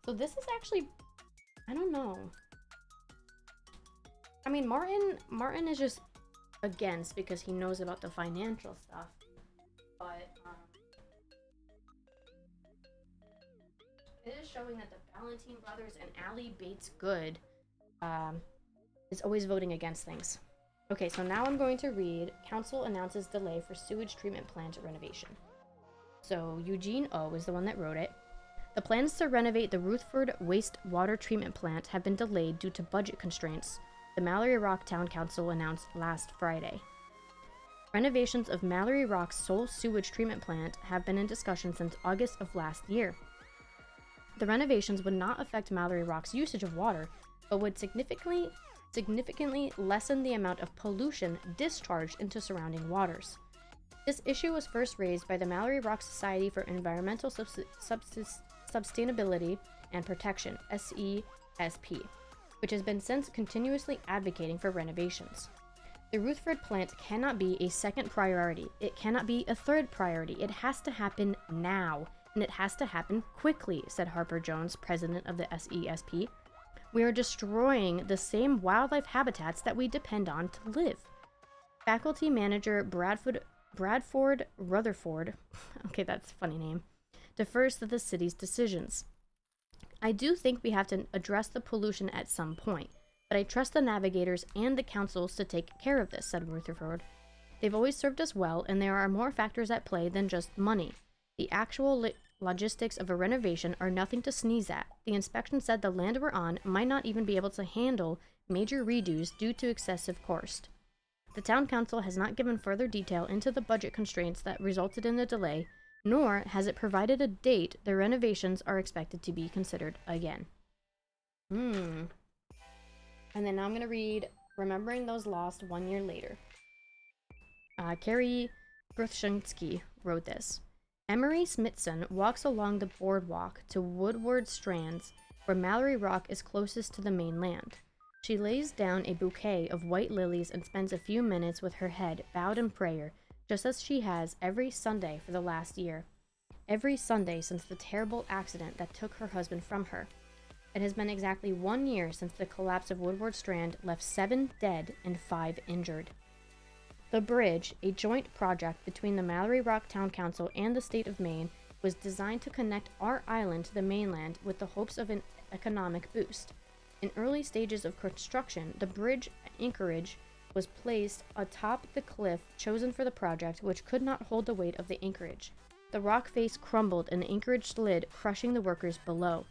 So this is actually, I don't know. I mean, Martin is just against because he knows about the financial stuff. But, it is showing that the Valentine brothers and Allie Bates Good, is always voting against things. Okay, so now I'm going to read, Council announces delay for sewage treatment plant renovation. So Eugene O is the one that wrote it. The plans to renovate the Rutherford wastewater treatment plant have been delayed due to budget constraints, the Mallory Rock Town Council announced last Friday. Renovations of Mallory Rock's sole sewage treatment plant have been in discussion since August of last year. The renovations would not affect Mallory Rock's usage of water, but would significantly lessen the amount of pollution discharged into surrounding waters. This issue was first raised by the Mallory Rock Society for Environmental Sustainability and Protection, SESP, which has been since continuously advocating for renovations. The Rutherford plant cannot be a second priority. It cannot be a third priority. It has to happen now, and it has to happen quickly, said Harper Jones, president of the SESP. We are destroying the same wildlife habitats that we depend on to live. Faculty manager Bradford Rutherford, okay, that's a funny name, defers to the city's decisions. I do think we have to address the pollution at some point, but I trust the navigators and the councils to take care of this, said Rutherford. They've always served us well, and there are more factors at play than just money. The actual logistics of a renovation are nothing to sneeze at. The inspection said the land we're on might not even be able to handle major redos due to excessive cost. The town council has not given further detail into the budget constraints that resulted in the delay, nor has it provided a date the renovations are expected to be considered again. And then now I'm going to read Remembering Those Lost 1 Year Later. Carrie Gruszynski wrote this. Emery Smithson walks along the boardwalk to Woodward Strands, where Mallory Rock is closest to the mainland. She lays down a bouquet of white lilies and spends a few minutes with her head bowed in prayer, just as she has every Sunday for the last year. Every Sunday since the terrible accident that took her husband from her. It has been exactly 1 year since the collapse of Woodward Strand left 7 dead and 5 injured. The bridge, a joint project between the Mallory Rock Town Council and the state of Maine, was designed to connect our island to the mainland with the hopes of an economic boost. In early stages of construction, the bridge anchorage was placed atop the cliff chosen for the project, which could not hold the weight of the anchorage. the rock face crumbled and the anchorage slid, crushing the workers below.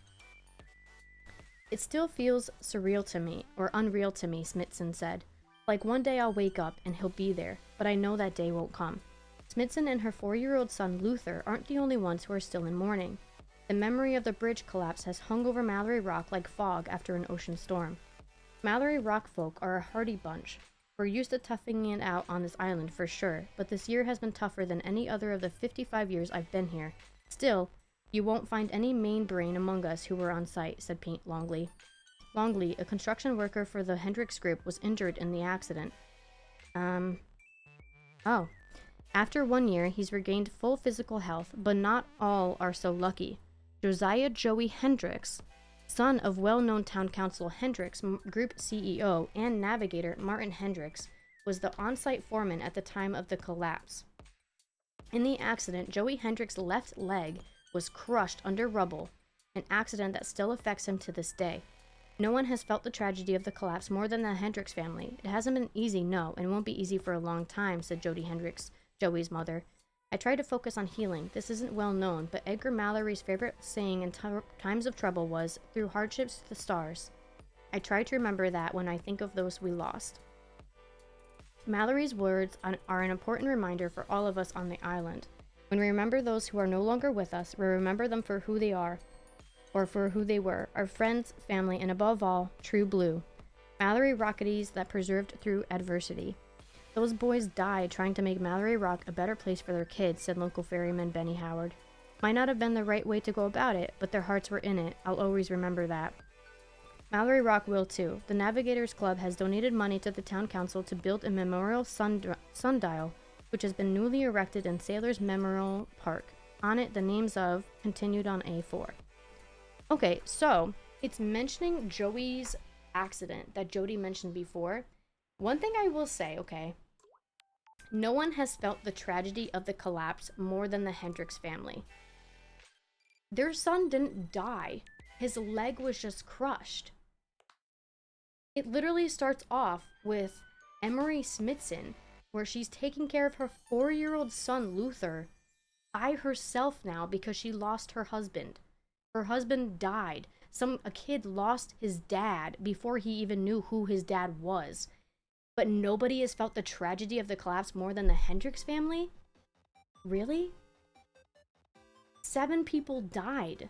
It still feels surreal to me, or unreal to me, Smithson said. Like one day I'll wake up and he'll be there, but I know that day won't come. Smithson and her 4-year-old son Luther aren't the only ones who are still in mourning. The memory of the bridge collapse has hung over Mallory Rock like fog after an ocean storm. Mallory Rock folk are a hardy bunch. We're used to toughing it out on this island for sure, but this year has been tougher than any other of the 55 years I've been here. Still, you won't find any main brain among us who were on site, said Paint Longley. Longley, a construction worker for the Hendricks Group, was injured in the accident. Oh. After 1 year, he's regained full physical health, but not all are so lucky. Josiah Joey Hendricks, son of well-known town council Hendricks Group CEO and navigator Martin Hendricks, was the on-site foreman at the time of the collapse. In the accident, Joey Hendricks' left leg was crushed under rubble, an accident that still affects him to this day. No one has felt the tragedy of the collapse more than the Hendricks family. It hasn't been easy, no, and won't be easy for a long time, said Jody Hendricks, Joey's mother. I try to focus on healing. This isn't well known, but Edgar Mallory's favorite saying in times of trouble was, through hardships to the stars. I try to remember that when I think of those we lost. Mallory's words are an important reminder for all of us on the island. When we remember those who are no longer with us, we remember them for who they are, or for who they were, our friends, family, and above all, true blue. Mallory Rocketies that preserved through adversity. Those boys died trying to make Mallory Rock a better place for their kids, said local ferryman Benny Howard. Might not have been the right way to go about it, but their hearts were in it. I'll always remember that. Mallory Rock will too. The Navigators Club has donated money to the town council to build a memorial sundial, which has been newly erected in Sailors Memorial Park. On it, the names of continued on A4. Okay, so it's mentioning Joey's accident that Jody mentioned before. One thing I will say, okay, no one has felt the tragedy of the collapse more than the Hendricks family. Their son didn't die. His leg was just crushed. It literally starts off with Emery Smithson, where she's taking care of her 4-year-old son, Luther, by herself now because she lost her husband. Her husband died. A kid lost his dad before he even knew who his dad was. But nobody has felt the tragedy of the collapse more than the Hendricks family? Really? 7 people died.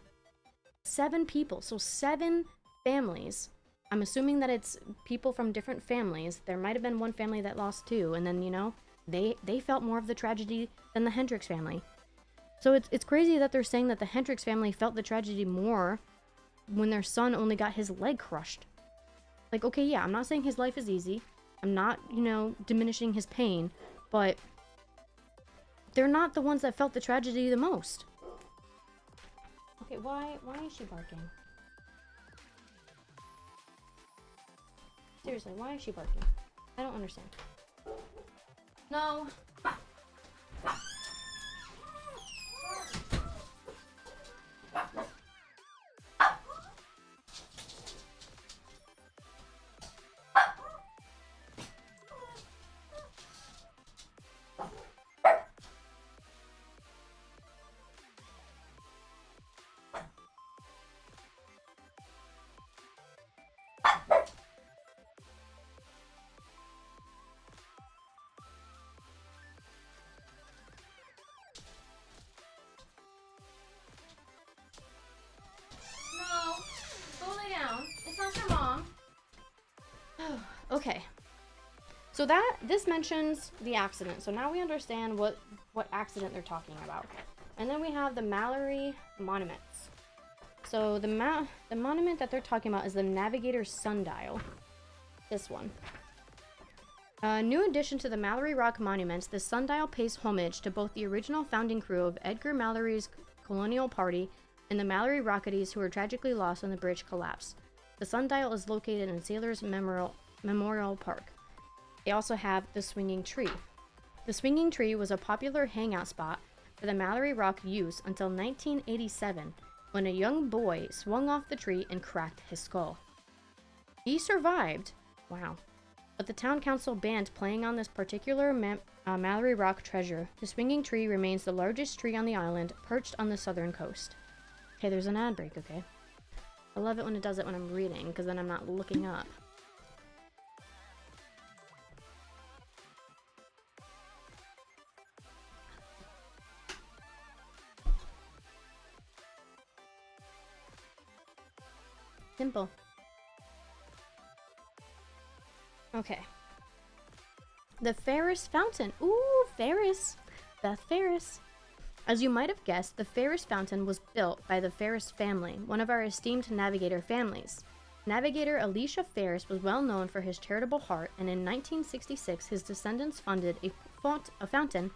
7 people. So 7 families. I'm assuming that it's people from different families. There might have been one family that lost 2. And then, you know, they felt more of the tragedy than the Hendricks family. So it's crazy that they're saying that the Hendricks family felt the tragedy more when their son only got his leg crushed. Like, okay, yeah, I'm not saying his life is easy. I'm not, you know, diminishing his pain, but they're not the ones that felt the tragedy the most. Okay, why is she barking? Seriously, why is she barking? I don't understand. No. Okay, so this mentions the accident. So now we understand what accident they're talking about. And then we have the Mallory monuments. So the monument that they're talking about is the Navigator's Sundial. This one. A new addition to the Mallory Rock monuments, the sundial pays homage to both the original founding crew of Edgar Mallory's colonial party and the Mallory Rocketies who were tragically lost when the bridge collapsed. The sundial is located in Sailors Memorial Park. They also have the swinging tree. The swinging tree was a popular hangout spot for the Mallory Rock youth until 1987, when a young boy swung off the tree and cracked his skull. He survived, wow, but the town council banned playing on this particular Mallory Rock treasure. The swinging tree remains the largest tree on the island, perched on the southern coast. Okay, there's an ad break, okay? I love it when it does it when I'm reading, because then I'm not looking up. Simple. Okay. The Ferris Fountain. Ooh, Ferris. Beth Ferris. As you might have guessed, the Ferris Fountain was built by the Ferris family, one of our esteemed navigator families. Navigator Elisha Ferris was well known for his charitable heart, and in 1966 his descendants funded a fountain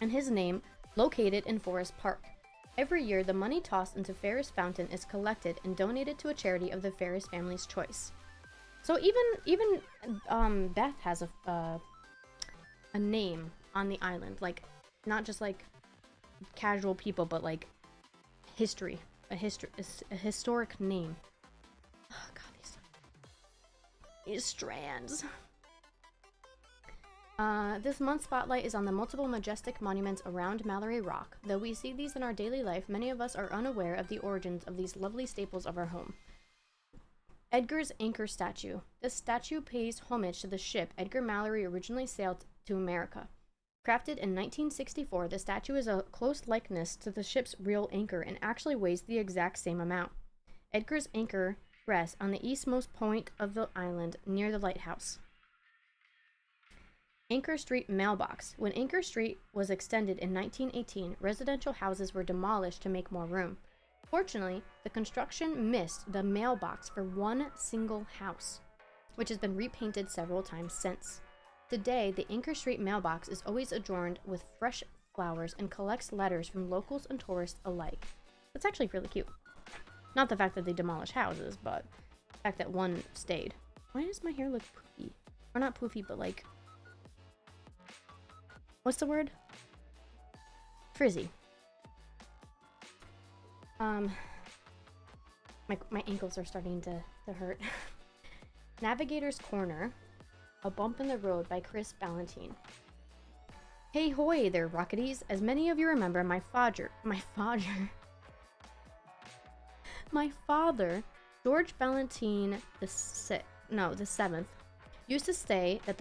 in his name located in Forest Park. Every year, the money tossed into Ferris Fountain is collected and donated to a charity of the Ferris family's choice. So even Beth has a name on the island, like not just like casual people, but like history, a historic name. Oh god, these strands. This month's spotlight is on the multiple majestic monuments around Mallory Rock. Though we see these in our daily life, many of us are unaware of the origins of these lovely staples of our home. Edgar's Anchor Statue. This statue pays homage to the ship Edgar Mallory originally sailed to America. Crafted in 1964, the statue is a close likeness to the ship's real anchor and actually weighs the exact same amount. Edgar's Anchor rests on the eastmost point of the island near the lighthouse. Anchor Street Mailbox. When Anchor Street was extended in 1918, residential houses were demolished to make more room. Fortunately, the construction missed the mailbox for one single house, which has been repainted several times since. Today, the Anchor Street Mailbox is always adorned with fresh flowers and collects letters from locals and tourists alike. That's actually really cute. Not the fact that they demolish houses, but the fact that one stayed. Why does my hair look poofy? Or not poofy, but like... what's the word? Frizzy. My ankles are starting to hurt. Navigator's Corner. A Bump in the Road by Chris Ballantine. Hey hoy there, Rocketies. As many of you remember, my father, George Ballantine the seventh, used to say that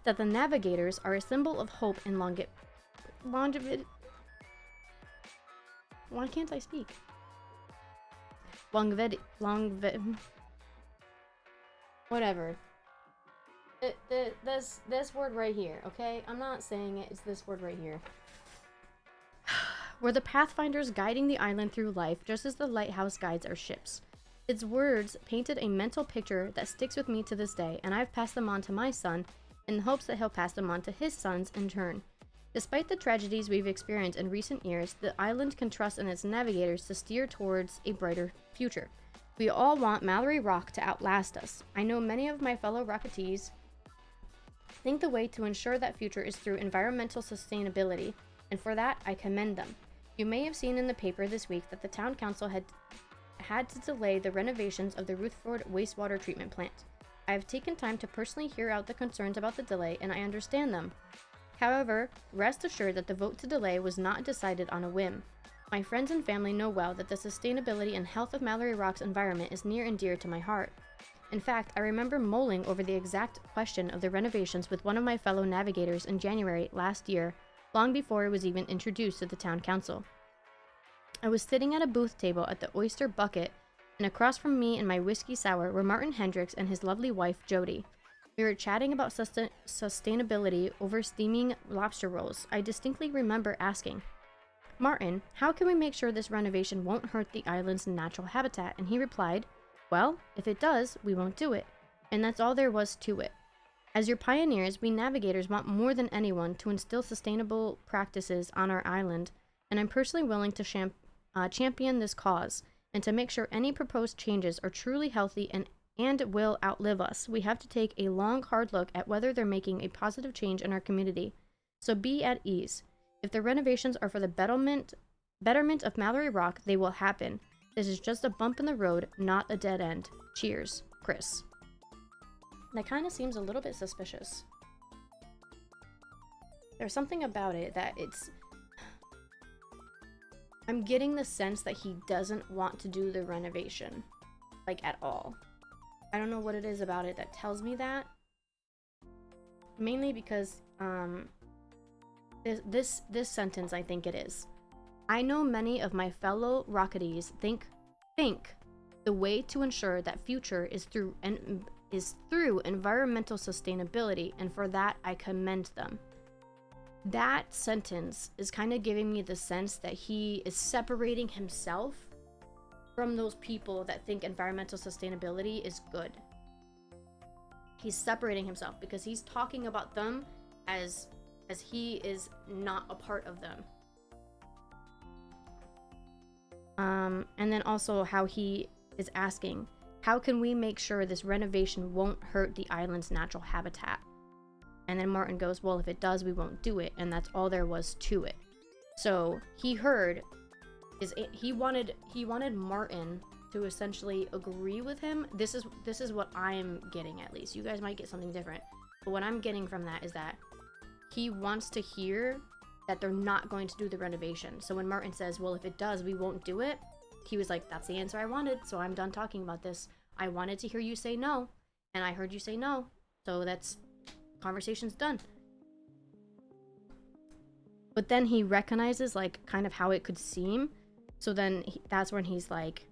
that the navigators are a symbol of hope and longevity. Why can't I speak? Longevity. Whatever. This word right here, okay? I'm not saying it, it's this word right here. We're the pathfinders guiding the island through life, just as the lighthouse guides our ships. Its words painted a mental picture that sticks with me to this day, and I've passed them on to my son in the hopes that he'll pass them on to his sons in turn. Despite the tragedies we've experienced in recent years, the island can trust in its navigators to steer towards a brighter future. We all want Mallory Rock to outlast us. I know many of my fellow Rocketees think the way to ensure that future is through environmental sustainability, and for that, I commend them. You may have seen in the paper this week that the town council had to delay the renovations of the Rutherford wastewater treatment plant. I have taken time to personally hear out the concerns about the delay, and I understand them. However, rest assured that the vote to delay was not decided on a whim. My friends and family know well that the sustainability and health of Mallory Rock's environment is near and dear to my heart. In fact, I remember mulling over the exact question of the renovations with one of my fellow navigators in January last year, long before it was even introduced to the town council. I was sitting at a booth table at the Oyster Bucket, and across from me and my whiskey sour were Martin Hendricks and his lovely wife, Jody. We were chatting about sustainability over steaming lobster rolls. I distinctly remember asking, Martin, how can we make sure this renovation won't hurt the island's natural habitat? And he replied, well, if it does, we won't do it. And that's all there was to it. As your pioneers, we navigators want more than anyone to instill sustainable practices on our island, and I'm personally willing to champion this cause, and to make sure any proposed changes are truly healthy and will outlive us. We have to take a long, hard look at whether they're making a positive change in our community. So be at ease. If the renovations are for the betterment of Mallory Rock, they will happen. This is just a bump in the road, not a dead end. Cheers. Chris. That kind of seems a little bit suspicious. There's something about it that I'm getting the sense that he doesn't want to do the renovation, like, at all. I don't know what it is about it that tells me that. Mainly because, this sentence, I think it is. I know many of my fellow Rocketies think the way to ensure that future is through environmental sustainability, and for that I commend them. That sentence is kind of giving me the sense that he is separating himself from those people that think environmental sustainability is good. He's separating himself because he's talking about them as he is not a part of them. And then also how he is asking, how can we make sure this renovation won't hurt the island's natural habitat? And then Martin goes, well, if it does, we won't do it. And that's all there was to it. So he wanted Martin to essentially agree with him. This is what I'm getting, at least. You guys might get something different. But what I'm getting from that is that he wants to hear that they're not going to do the renovation. So when Martin says, well, if it does, we won't do it, he was like, that's the answer I wanted, so I'm done talking about this. I wanted to hear you say no, and I heard you say no, so that's, conversation's done. But then he recognizes, like, kind of how it could seem, so then that's when he's like,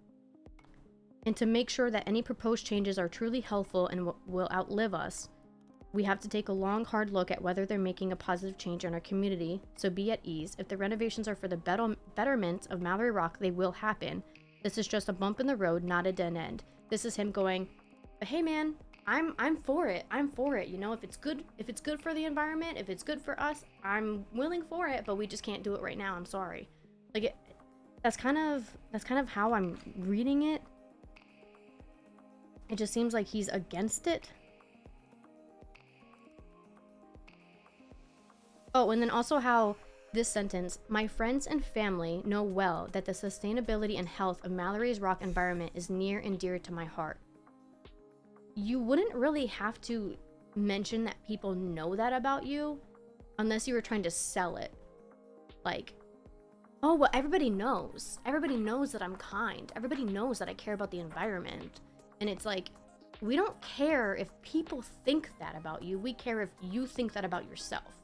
and to make sure that any proposed changes are truly helpful and will outlive us, we have to take a long, hard look at whether they're making a positive change in our community, so be at ease. If the renovations are for the betterment of Mallory Rock, they will happen. This is just a bump in the road, not a dead end. This is him going, hey man, I'm for it. I'm for it. You know, if it's good for the environment, if it's good for us, I'm willing for it, but we just can't do it right now. I'm sorry. Like, that's kind of how I'm reading it. It just seems like he's against it. Oh, and then also how this sentence, my friends and family know well that the sustainability and health of Mallory's Rock environment is near and dear to my heart. You wouldn't really have to mention that people know that about you unless you were trying to sell it. Like, oh, well, everybody knows. Everybody knows that I'm kind. Everybody knows that I care about the environment. And it's like, we don't care if people think that about you. We care if you think that about yourself.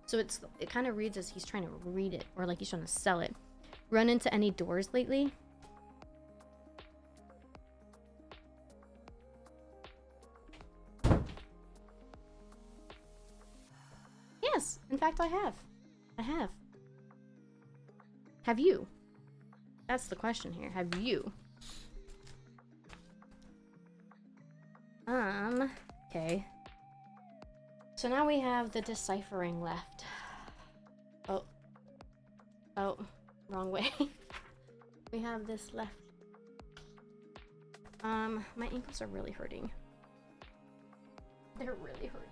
So it kind of reads as he's trying to read it, or like he's trying to sell it. Run into any doors lately? Yes, in fact I have. Have you? That's the question here. Have you? Okay. So now we have the deciphering left. Oh, wrong way. We have this left. My ankles are really hurting. They're really hurting.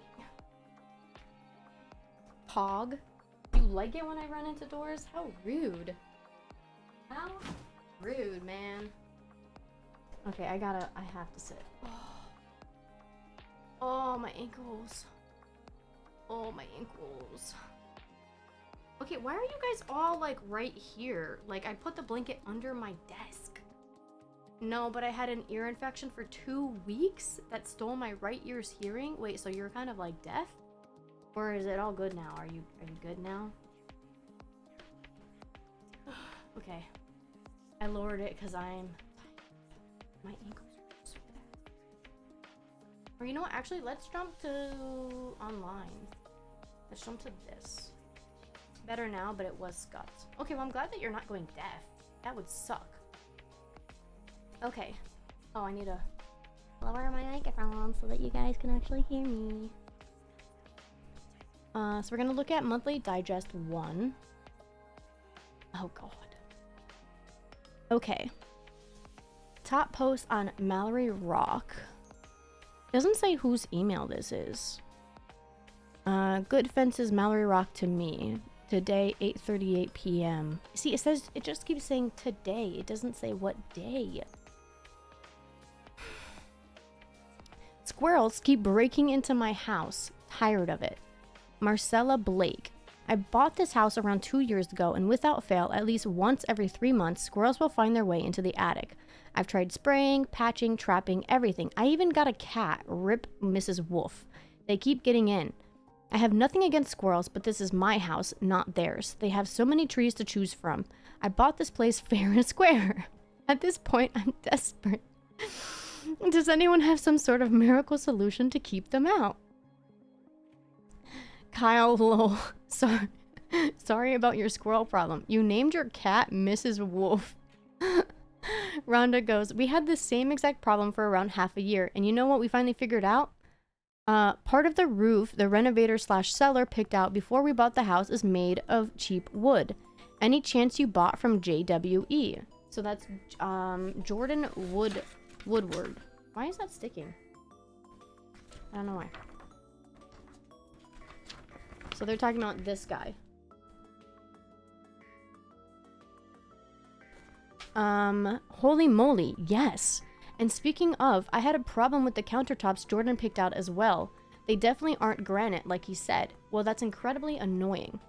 Pog? You like it when I run into doors? How rude. How rude, man. Okay, I have to sit. Oh, my ankles. Oh, my ankles. Okay, why are you guys all, like, right here? Like, I put the blanket under my desk. No, but I had an ear infection for 2 weeks that stole my right ear's hearing. Wait, so you're kind of, like, deaf? Or is it all good now? Are you good now? Okay. I lowered it because my ankles are so bad. Or you know what? Actually, let's jump to online. Let's jump to this. Better now, but it was scuffed. Okay, well, I'm glad that you're not going deaf. That would suck. Okay. Oh, I need to lower my microphone so that you guys can actually hear me. So we're gonna look at Monthly Digest 1. Oh, God. Okay. Top post on Mallory Rock. Doesn't say whose email this is. Good fences, Mallory Rock to me. Today, 8:38 p.m. See, it just keeps saying today. It doesn't say what day. Squirrels keep breaking into my house. Tired of it. Marcella Blake. I bought this house around 2 years ago, and without fail, at least once every 3 months, squirrels will find their way into the attic. I've tried spraying, patching, trapping, everything. I even got a cat, Rip Mrs. Wolf. They keep getting in. I have nothing against squirrels, but this is my house, not theirs. They have so many trees to choose from. I bought this place fair and square. At this point, I'm desperate. Does anyone have some sort of miracle solution to keep them out? Kyle Lowell. Sorry about your squirrel problem. You named your cat Mrs. Wolf. Rhonda goes, we had the same exact problem for around half a year, and you know what we finally figured out? Part of the roof the renovator / seller picked out before we bought the house is made of cheap wood. Any chance you bought from JWE? So that's Jordan Woodward. Why is that sticking? I don't know why. So they're talking about this guy. Holy moly, yes. And speaking of, I had a problem with the countertops Jordan picked out as well. They definitely aren't granite, like he said. Well, that's incredibly annoying.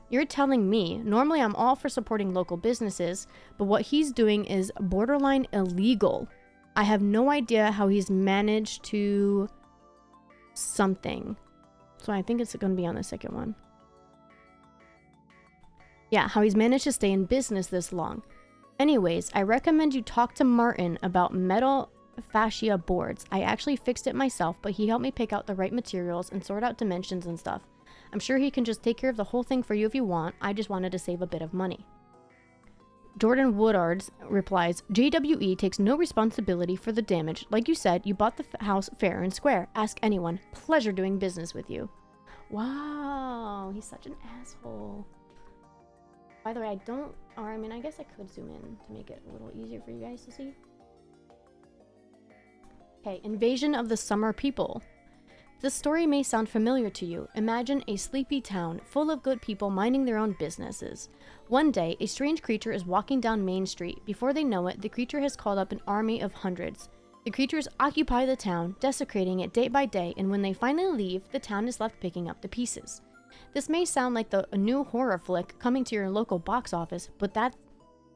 You're telling me, normally I'm all for supporting local businesses, but what he's doing is borderline illegal. I have no idea how he's managed to... something. So I think it's going to be on the second one. Yeah, how he's managed to stay in business this long. Anyways, I recommend you talk to Martin about metal fascia boards. I actually fixed it myself, but he helped me pick out the right materials and sort out dimensions and stuff. I'm sure he can just take care of the whole thing for you if you want. I just wanted to save a bit of money. Jordan Woodards replies, JWE takes no responsibility for the damage. Like you said, you bought the house fair and square. Ask anyone. Pleasure doing business with you. Wow, he's such an asshole. By the way, I guess I could zoom in to make it a little easier for you guys to see. Okay, Invasion of the Summer People. This story may sound familiar to you. Imagine a sleepy town full of good people minding their own businesses. One day, a strange creature is walking down Main Street. Before they know it, the creature has called up an army of hundreds. The creatures occupy the town, desecrating it day by day, and when they finally leave, the town is left picking up the pieces. This may sound like a new horror flick coming to your local box office, but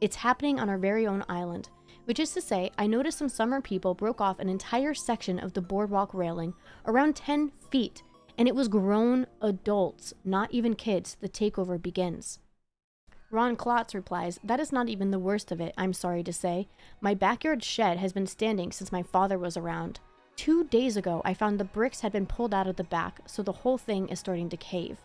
it's happening on our very own island. Which is to say, I noticed some summer people broke off an entire section of the boardwalk railing, around 10 feet, and it was grown adults, not even kids. The takeover begins. Ron Klotz replies, that is not even the worst of it, I'm sorry to say. My backyard shed has been standing since my father was around. 2 days ago, I found the bricks had been pulled out of the back, so the whole thing is starting to cave.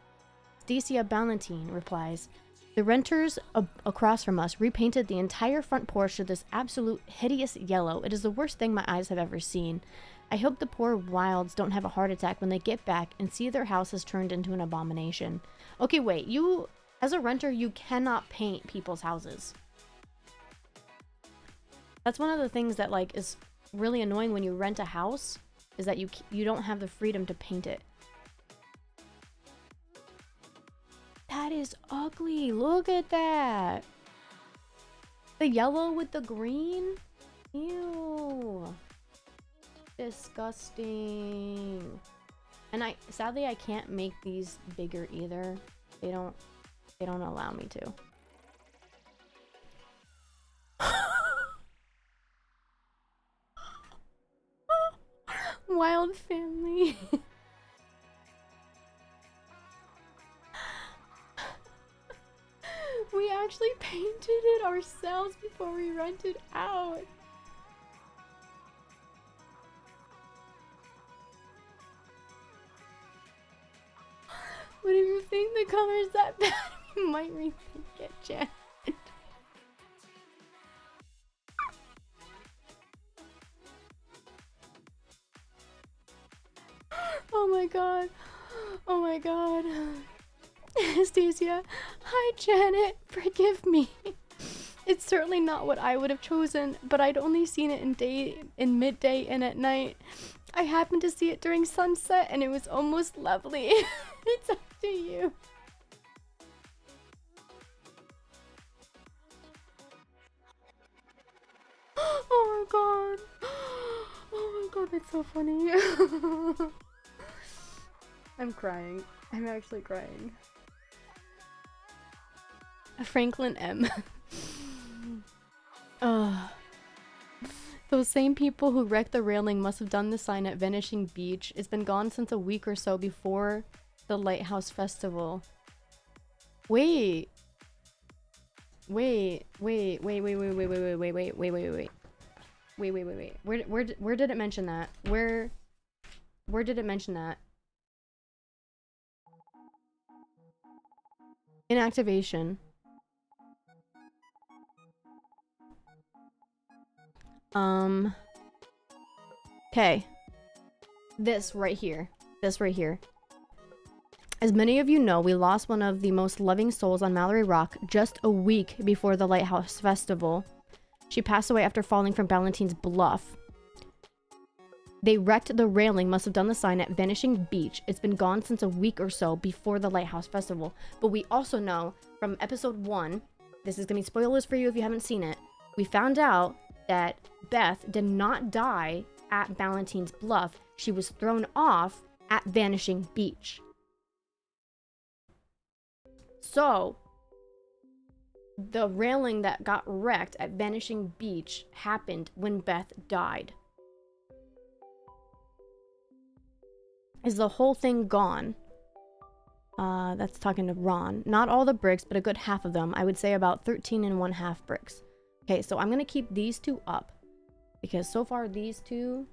Stacia Ballantine replies, the renters across from us repainted the entire front porch to this absolute hideous yellow. It is the worst thing my eyes have ever seen. I hope the poor Wilds don't have a heart attack when they get back and see their house has turned into an abomination. Okay, wait, you, as a renter, you cannot paint people's houses. That's one of the things that, like, is really annoying when you rent a house, is that you don't have the freedom to paint it. That is ugly. Look at that. The yellow with the green? Ew. Disgusting. And sadly I can't make these bigger either. They don't allow me to. Wild family. We actually painted it ourselves before we rented out. But if you think the color's that bad, you might rethink it, Jen. Oh my god. Oh my god. Anastasia, hi Janet, forgive me. It's certainly not what I would have chosen, but I'd only seen it in midday and at night. I happened to see it during sunset and it was almost lovely. It's up to you. Oh my god. Oh Oh god, that's so funny. I'm crying. I'm actually crying. Franklin M. Those same people who wrecked the railing must have done the sign at Vanishing Beach. It's been gone since a week or so before the Lighthouse Festival. Wait. Wait. Where did it mention that? Where did it mention that? Inactivation. Okay. This right here. As many of you know, we lost one of the most loving souls on Mallory Rock just a week before the Lighthouse Festival. She passed away after falling from Valentine's Bluff. They wrecked the railing, must have done the sign at Vanishing Beach. It's been gone since a week or so before the Lighthouse Festival. But we also know from episode 1, this is going to be spoilers for you if you haven't seen it, we found out that Beth did not die at Valentine's Bluff. She was thrown off at Vanishing Beach. So, the railing that got wrecked at Vanishing Beach happened when Beth died. Is the whole thing gone? That's talking to Ron. Not all the bricks, but a good half of them. I would say about 13 and 1/2 bricks. Okay, so I'm going to keep these two up. Because so far these two,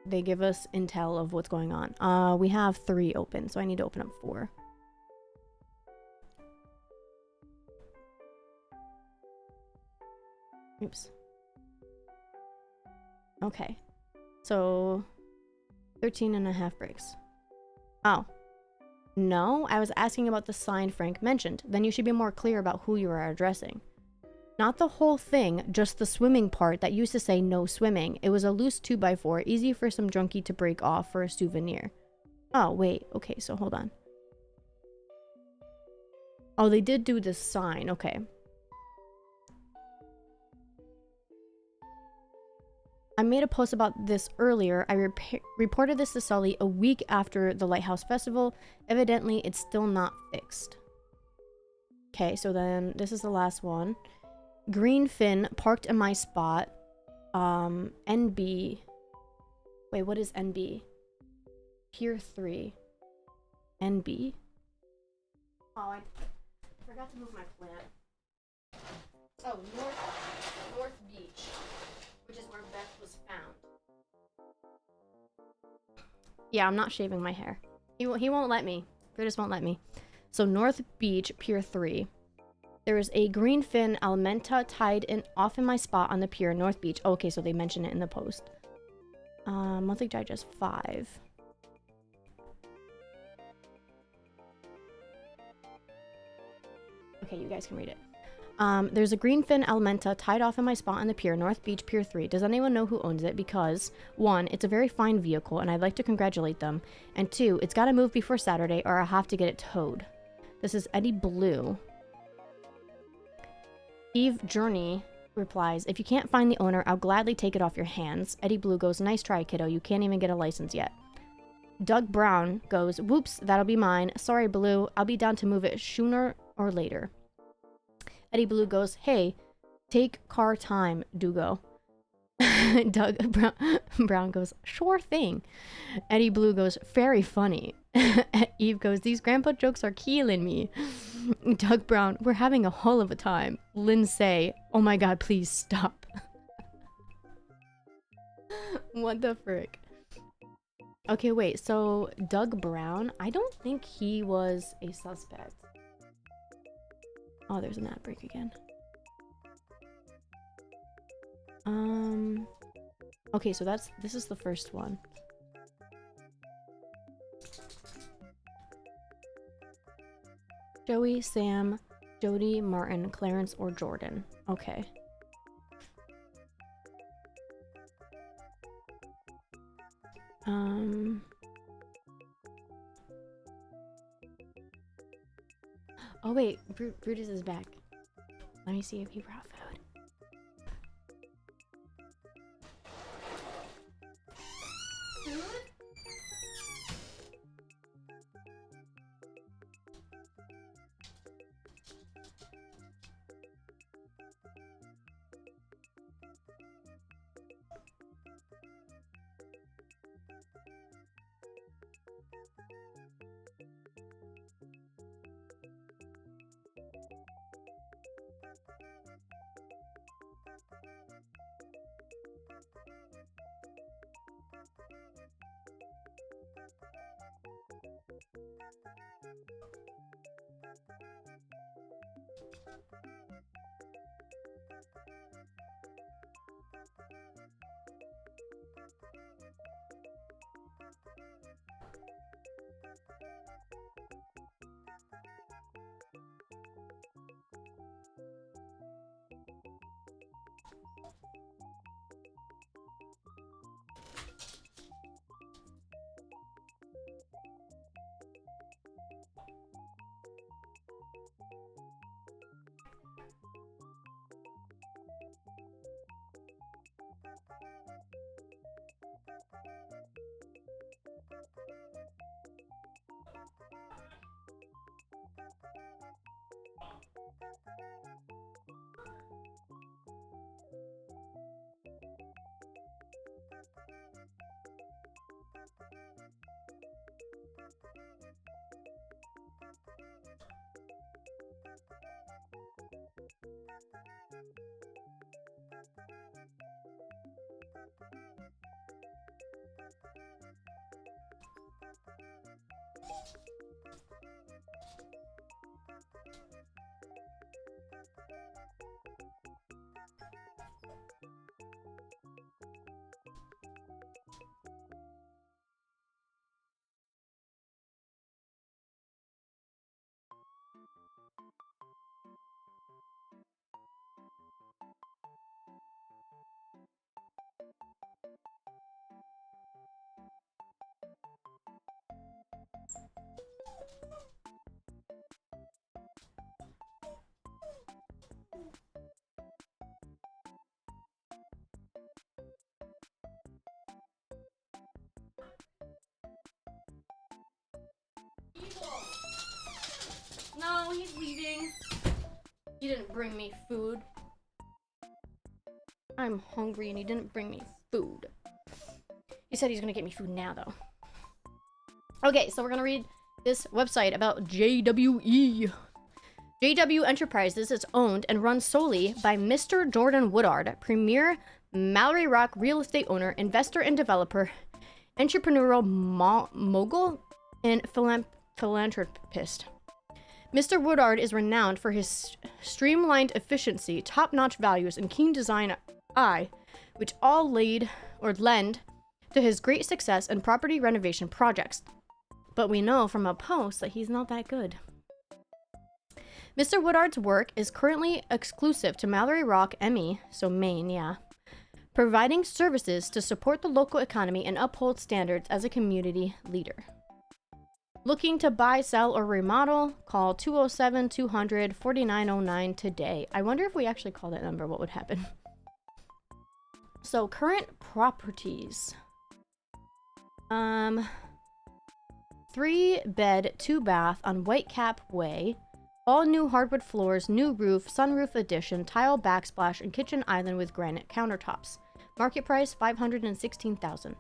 they give us intel of what's going on. We have 3 open, so I need to open up 4. Oops. Okay. So 13 and 1/2 bricks. Oh. No, I was asking about the sign Frank mentioned. Then you should be more clear about who you are addressing. Not the whole thing, just the swimming part that used to say no swimming. It was a loose 2x4, easy for some junkie to break off for a souvenir. Oh, wait. Okay, so hold on. Oh, they did do this sign. Okay. I made a post about this earlier. I reported this to Sully a week after the Lighthouse Festival. Evidently, it's still not fixed. Okay, so then this is the last one. Green Fin parked in my spot. NB. Wait, what is NB? Pier 3. NB. Oh, I forgot to move my plant. Oh, North Beach, which is where Beth was found. Yeah, I'm not shaving my hair. He won't let me. Brutus won't let me. So North Beach, Pier 3. There is a green fin Almenta tied off in my spot on the pier, North Beach. Oh, okay, so they mention it in the post. Monthly Digest 5. Okay, you guys can read it. There's a green fin Almenta tied off in my spot on the pier, North Beach, Pier 3. Does anyone know who owns it? Because, 1, it's a very fine vehicle, and I'd like to congratulate them. And 2, it's got to move before Saturday, or I'll have to get it towed. This is Eddie Blue. Eve Journey replies, if you can't find the owner, I'll gladly take it off your hands. Eddie Blue goes, nice try, kiddo. You can't even get a license yet. Doug Brown goes, whoops, that'll be mine. Sorry, Blue. I'll be down to move it sooner or later. Eddie Blue goes, hey, take car time, Dugo. Doug Brown goes, sure thing. Eddie Blue goes, very funny. Eve goes, these grandpa jokes are killing me. Doug Brown, we're having a hell of a time. Lindsay, oh my god, please stop. What the frick? Okay, wait, so Doug Brown, I don't think he was a suspect. Oh, there's an ad break again. Okay, so this is the first one. Joey, Sam, Jody, Martin, Clarence, or Jordan. Okay. Oh wait, Brutus is back. Let me see if he brought food. No, he's leaving. He didn't bring me food. I'm hungry and he didn't bring me food. He said he's gonna get me food now, though. Okay, so we're gonna read this website about JWE. JW Enterprises is owned and run solely by Mr. Jordan Woodard, premier Mallory Rock real estate owner, investor and developer, entrepreneurial mogul, and philanthropist. Mr. Woodard is renowned for his streamlined efficiency, top-notch values, and keen design eye, which all lend to his great success in property renovation projects. But we know from a post that he's not that good. Mr. Woodard's work is currently exclusive to Mallory Rock, ME, so Maine, yeah, providing services to support the local economy and uphold standards as a community leader. Looking to buy, sell, or remodel? Call 207-200-4909 today. I wonder if we actually call that number, what would happen? So, current properties. 3-bed, 2-bath on Whitecap Way. All new hardwood floors, new roof, sunroof addition, tile backsplash, and kitchen island with granite countertops. Market price $516,000.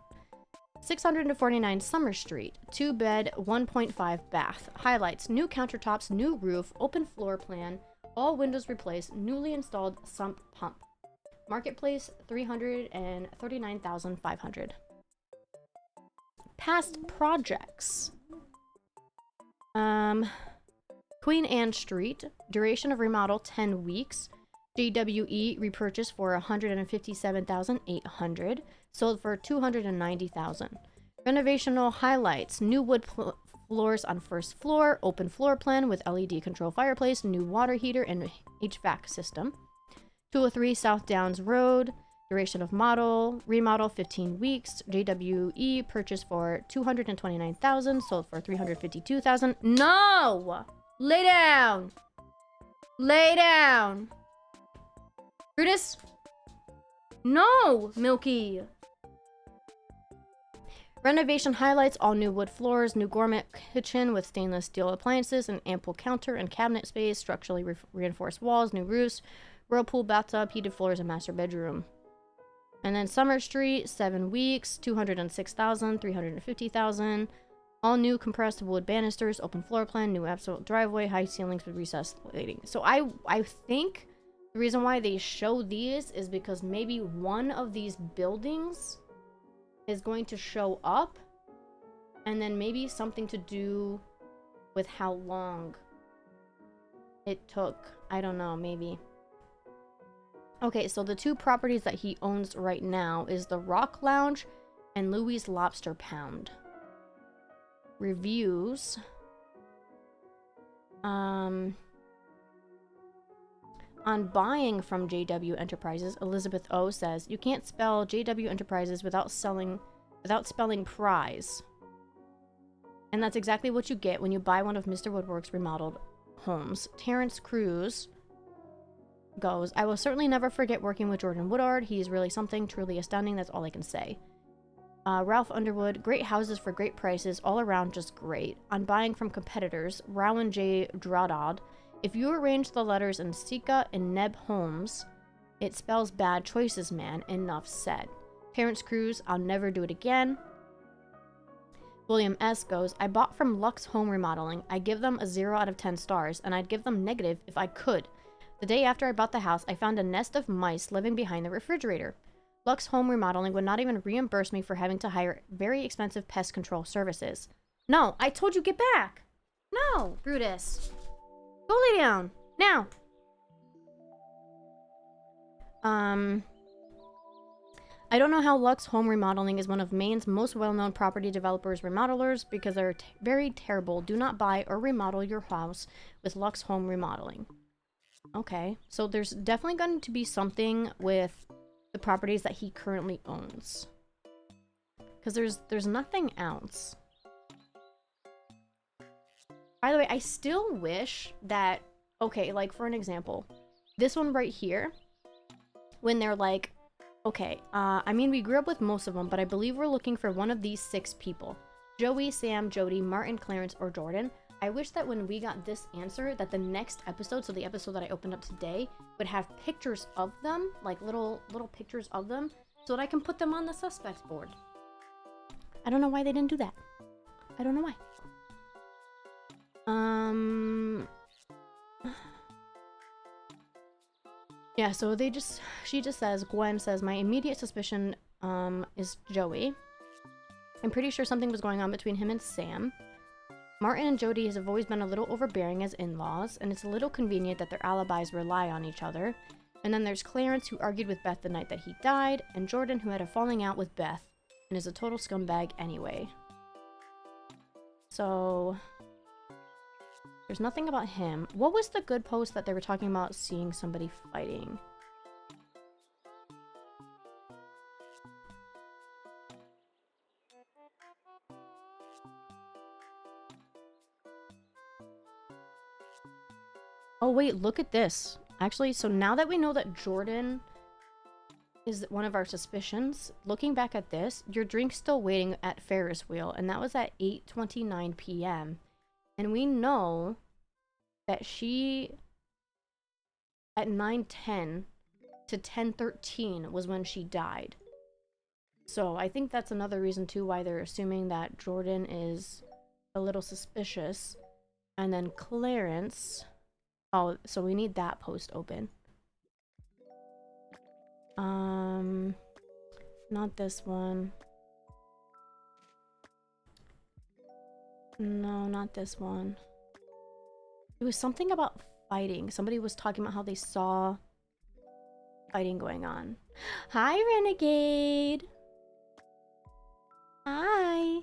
649 Summer Street, 2-bed, 1.5 bath. Highlights: new countertops, new roof, open floor plan, all windows replaced, newly installed sump pump. Marketplace $339,500. Past projects. Queen Anne Street, duration of remodel 10 weeks. JWE repurchase for $157,800, sold for $290,000. Renovational highlights: new wood floors on first floor, open floor plan with LED control fireplace, new water heater and HVAC system. 203 South Downs Road, duration of remodel 15 weeks. JWE purchase for $229,000, sold for $352,000. No! Lay down! Lay down! Brutus? No, Milky! Renovation highlights: all new wood floors, new gourmet kitchen with stainless steel appliances and ample counter and cabinet space, structurally reinforced walls, new roofs, whirlpool, bathtub, heated floors, and master bedroom. And then Summer Street, 7 weeks, $206,000, $350,000. All new compressed wood banisters, open floor plan, new asphalt driveway, high ceilings with recessed lighting. So I think the reason why they show these is because maybe one of these buildings is going to show up, and then maybe something to do with how long it took. I don't know, maybe. Okay, so the two properties that he owns right now is the Rock Lounge and Louis' Lobster Pound. Reviews. On buying from JW Enterprises, Elizabeth O says, "You can't spell JW Enterprises without spelling prize." And that's exactly what you get when you buy one of Mr. Woodwork's remodeled homes. Terrence Cruz goes, "I will certainly never forget working with Jordan Woodard. He is really something, truly astounding. That's all I can say." Ralph Underwood, "Great houses for great prices, all around just great. On buying from competitors, Rowan J. Dradad, "If you arrange the letters in Sika and Neb Holmes, it spells bad choices, man. Enough said." Terrence Cruz, "I'll never do it again." William S. goes, "I bought from Lux Home Remodeling. I give them a 0 out of 10 stars, and I'd give them negative if I could. The day after I bought the house, I found a nest of mice living behind the refrigerator. Lux Home Remodeling would not even reimburse me for having to hire very expensive pest control services." No, I told you, get back. No, Brutus. Go lay down. Now. I don't know how Lux Home Remodeling is one of Maine's most well-known property developers remodelers because they're very terrible. Do not buy or remodel your house with Lux Home Remodeling. Okay, so there's definitely going to be something with the properties that he currently owns. Because there's nothing else. By the way, I still wish that, okay, like for an example, this one right here, when they're like, okay, I mean, we grew up with most of them, but I believe we're looking for one of these 6 people. Joey, Sam, Jody, Martin, Clarence, or Jordan. I wish that when we got this answer, that the next episode, so the episode that I opened up today, would have pictures of them, like little pictures of them, so that I can put them on the suspects board. I don't know why they didn't do that. I don't know why. Yeah, so she just says, Gwen says, "My immediate suspicion, is Joey. I'm pretty sure something was going on between him and Sam. Martin and Jody have always been a little overbearing as in-laws, and it's a little convenient that their alibis rely on each other. And then there's Clarence, who argued with Beth the night that he died, and Jordan, who had a falling out with Beth, and is a total scumbag anyway." So there's nothing about him. What was the good post that they were talking about seeing somebody fighting? Oh wait, look at this. Actually, so now that we know that Jordan is one of our suspicions, looking back at this, your drink's still waiting at Ferris wheel, and that was at 8:29 p.m. And we know that she, at 9:10 to 10:13 was when she died. So I think that's another reason too why they're assuming that Jordan is a little suspicious. And then Clarence, oh, so we need that post open. Not this one. No, not this one. It was something about fighting. Somebody was talking about how they saw fighting going on. Hi, Renegade. Hi.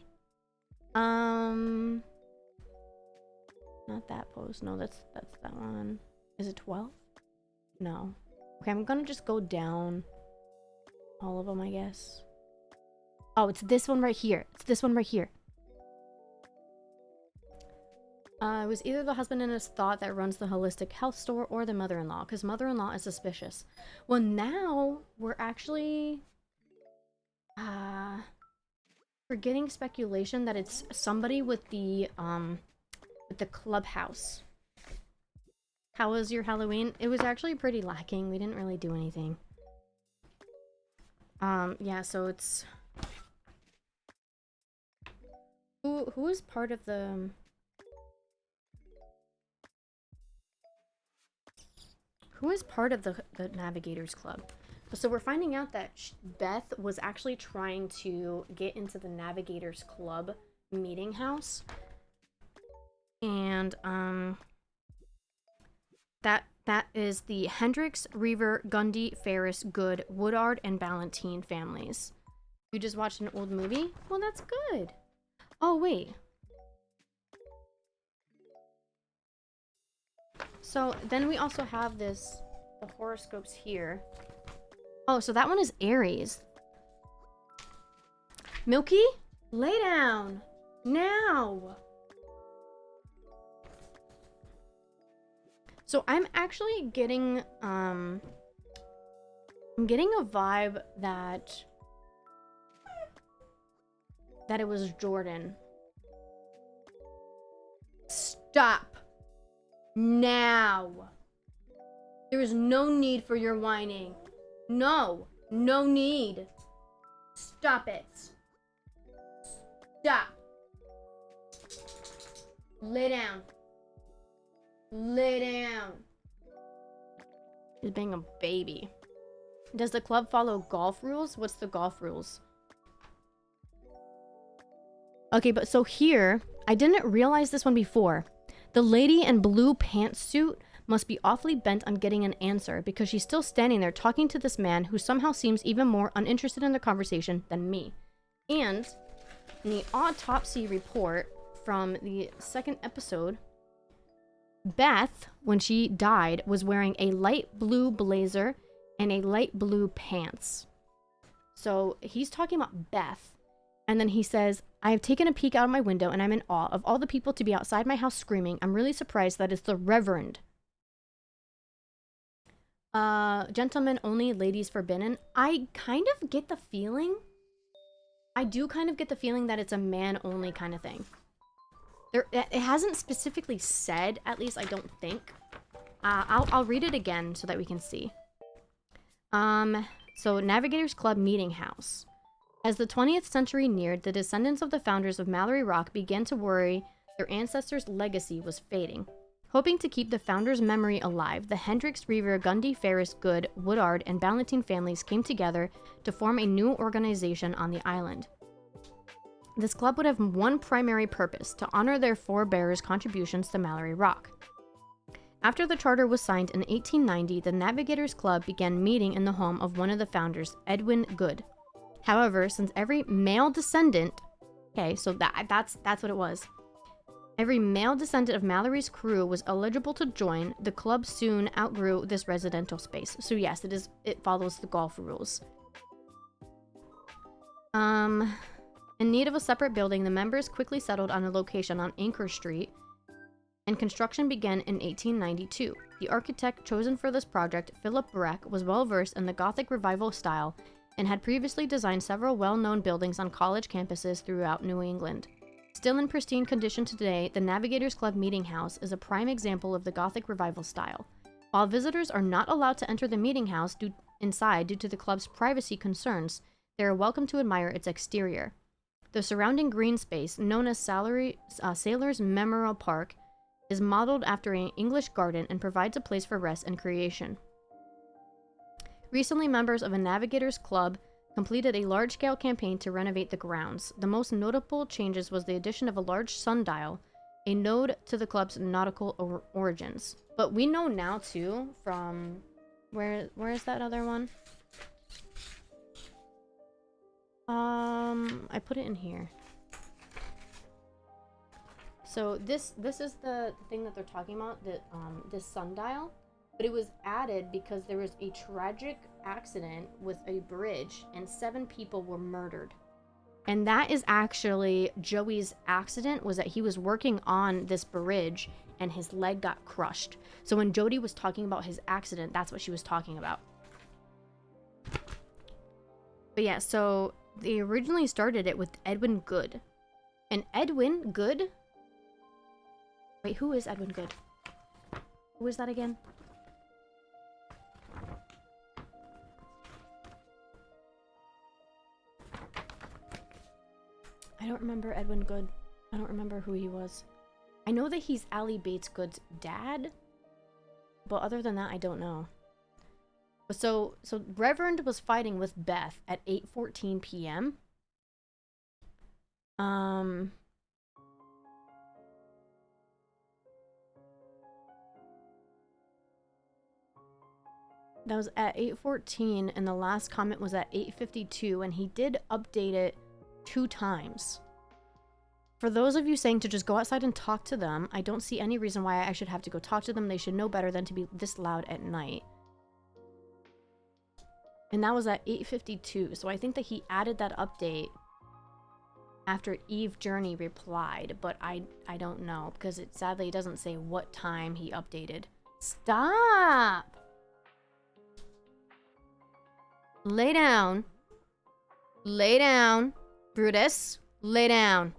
Not that post. No, that's that one. Is it 12? No. Okay, I'm gonna just go down all of them, I guess. Oh, it's this one right here. It's this one right here. It was either the husband and his thought that runs the holistic health store or the mother-in-law, because mother-in-law is suspicious. Well, now we're actually we're getting speculation that it's somebody with the clubhouse. How was your Halloween? It was actually pretty lacking. We didn't really do anything. Yeah, so it's who is part of the Navigators Club? So we're finding out that Beth was actually trying to get into the Navigators Club meeting house. And that is the Hendricks, Reaver, Gundy, Ferris, Good, Woodard, and Ballantine families. You just watched an old movie? Well, that's good. Oh, wait. So then we also have the horoscopes here. Oh, so that one is Aries. Milky, lay down now. So I'm actually getting I'm getting a vibe that it was Jordan. Stop now. There is no need for your whining. No need. Stop it. Stop. Lay down. Lay down. He's being a baby. Does the club follow golf rules? What's the golf rules? Okay, but so here, I didn't realize this one before. The lady in blue pantsuit must be awfully bent on getting an answer because she's still standing there talking to this man who somehow seems even more uninterested in the conversation than me. And in the autopsy report from the second episode, Beth, when she died, was wearing a light blue blazer and a light blue pants. So he's talking about Beth. And then he says, I have taken a peek out of my window and I'm in awe of all the people to be outside my house screaming. I'm really surprised that it's the Reverend. Gentlemen only, ladies forbidden. I kind of get the feeling. I do kind of get the feeling that it's a man only kind of thing. It hasn't specifically said, at least I don't think. I'll read it again so that we can see. So Navigators Club Meeting House. As the 20th century neared, the descendants of the founders of Mallory Rock began to worry their ancestors' legacy was fading. Hoping to keep the founders' memory alive, the Hendricks, Reaver, Gundy, Ferris, Good, Woodard, and Ballantine families came together to form a new organization on the island. This club would have one primary purpose, to honor their forebears' contributions to Mallory Rock. After the charter was signed in 1890, the Navigators Club began meeting in the home of one of the founders, Edwin Good. However, since every male descendant... Okay, so that's what it was. Every male descendant of Mallory's crew was eligible to join. The club soon outgrew this residential space. So yes, it follows the golf rules. In need of a separate building, the members quickly settled on a location on Anchor Street, and construction began in 1892. The architect chosen for this project, Philip Breck, was well versed in the Gothic Revival style and had previously designed several well-known buildings on college campuses throughout New England. Still in pristine condition today, the Navigators Club Meeting House is a prime example of the Gothic Revival style. While visitors are not allowed to enter the meeting house inside due to the club's privacy concerns, they are welcome to admire its exterior. The surrounding green space, known as Sailor's Memorial Park, is modeled after an English garden and provides a place for rest and creation. Recently, members of a Navigators Club completed a large-scale campaign to renovate the grounds. The most notable changes was the addition of a large sundial, a node to the club's nautical origins. But we know now, too, from... Where is that other one? I put it in here. So this is the thing that they're talking about, this sundial. But it was added because there was a tragic accident with a bridge and 7 people were murdered. And that is actually Joey's accident, was that he was working on this bridge and his leg got crushed. So when Jody was talking about his accident, that's what she was talking about. But yeah, so they originally started it with Edwin Good. And Edwin Good? Wait, who is Edwin Good? Who is that again? I don't remember Edwin Good. I don't remember who he was. I know that he's Allie Bates Good's dad, but other than that, I don't know. So Reverend was fighting with Beth at 8:14 p.m. That was at 8:14, and the last comment was at 8:52, and he did update it 2 times. For those of you saying to just go outside and talk to them, I don't see any reason why I should have to go talk to them. They should know better than to be this loud at night. And that was at 8:52, so I think that he added that update after Eve Journey replied, but I don't know, because it sadly doesn't say what time he updated. Stop! Lay down. Lay down. Brutus, lay down.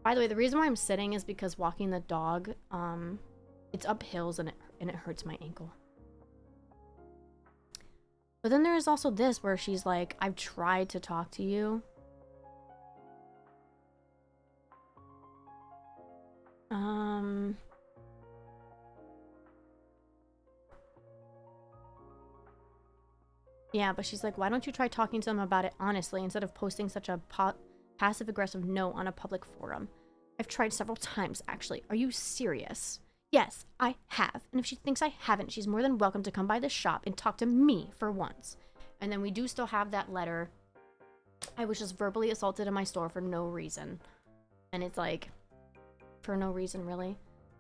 By the way, the reason why I'm sitting is because walking the dog, it's up hills and it hurts my ankle. But then there's also this where she's like, I've tried to talk to you. Yeah, but she's like, why don't you try talking to them about it honestly instead of posting such a passive-aggressive note on a public forum? I've tried several times, actually. Are you serious? Yes, I have. And if she thinks I haven't, she's more than welcome to come by the shop and talk to me for once. And then we do still have that letter. I was just verbally assaulted in my store for no reason. And it's like, for no reason, really.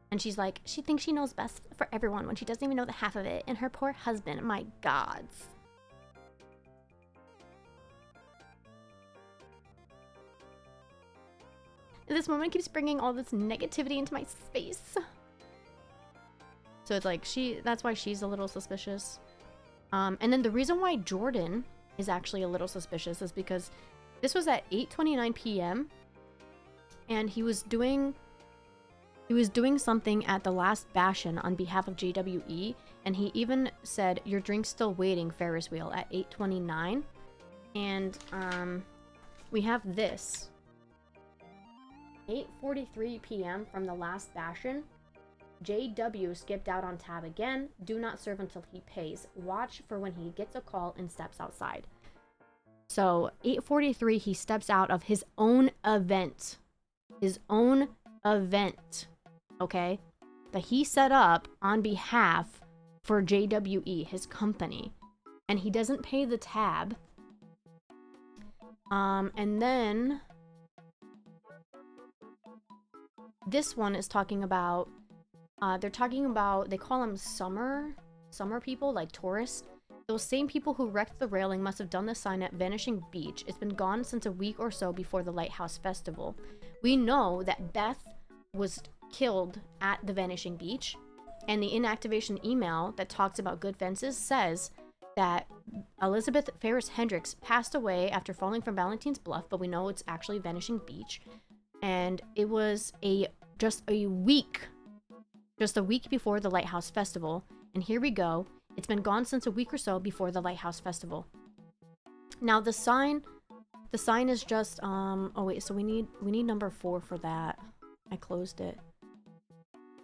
And she's like, she thinks she knows best for everyone when she doesn't even know the half of it. And her poor husband, my gods. This woman keeps bringing all this negativity into my space. So it's like, that's why she's a little suspicious. And then the reason why Jordan is actually a little suspicious is because this was at 8:29 p.m. and he was doing something at the last Bastion on behalf of JWE, and he even said, your drink's still waiting, Ferris wheel, at 8:29. And we have this 8:43 p.m. from the last Bastion. JW skipped out on tab again. Do not serve until he pays. Watch for when he gets a call and steps outside. So 8:43, he steps out of his own event. His own event. Okay? That he set up on behalf for JWE, his company. And he doesn't pay the tab. And then this one is talking about they call them summer people, like tourists. Those same people who wrecked the railing must have done the sign at Vanishing Beach. It's been gone since a week or so before the Lighthouse Festival. We know that Beth was killed at the Vanishing Beach, and the inactivation email that talks about good fences says that Elizabeth Ferris Hendricks passed away after falling from Valentine's Bluff, but we know it's actually Vanishing Beach. And it was just a week before the Lighthouse Festival. And here we go. It's been gone since a week or so before the Lighthouse Festival. Now the sign is just oh wait, so we need number 4 for that. I closed it.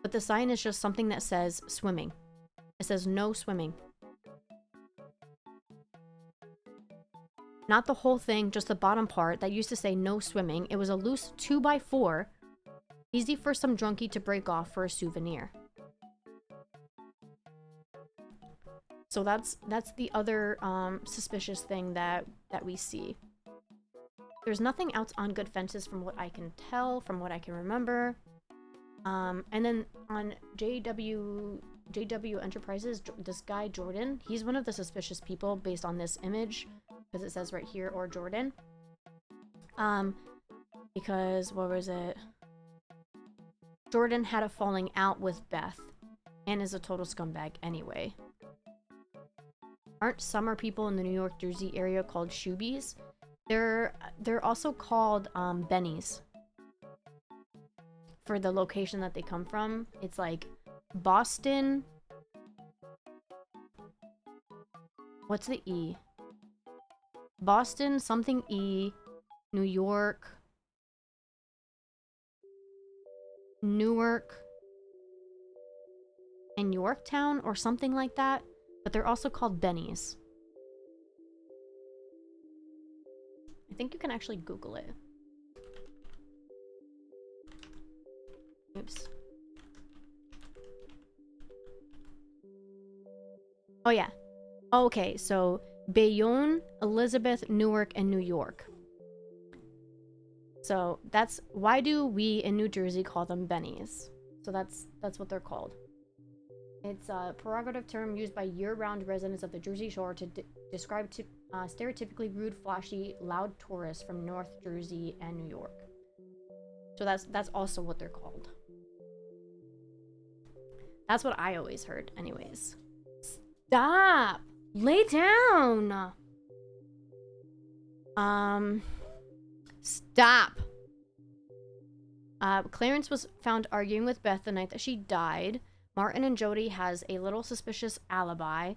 But the sign is just something that says swimming. It says no swimming. Not the whole thing, just the bottom part that used to say no swimming. It was a loose 2x4. Easy for some drunkie to break off for a souvenir. So that's the other suspicious thing that we see. There's nothing else on good fences from what I can tell, from what I can remember. And then on JW Enterprises, this guy Jordan, he's one of the suspicious people based on this image, because it says right here, or Jordan. Because what was it? Jordan had a falling out with Beth and is a total scumbag anyway. Aren't summer people in the New York, Jersey area called shoobies? They're also called bennies. For the location that they come from, it's like Boston. What's the E? Boston something E, New York, Newark, and Yorktown or something like that. But they're also called bennies. I think you can actually Google it. Oops. Oh, yeah. Okay, so Bayonne, Elizabeth, Newark, and New York. So that's why do we in New Jersey call them bennies? So that's what they're called. It's a prerogative term used by year-round residents of the Jersey Shore to describe stereotypically rude, flashy, loud tourists from North Jersey and New York. So that's also what they're called. That's what I always heard, anyways. Stop! Lay down! Stop! Clarence was found arguing with Beth the night that she died. Martin and Jody has a little suspicious alibi.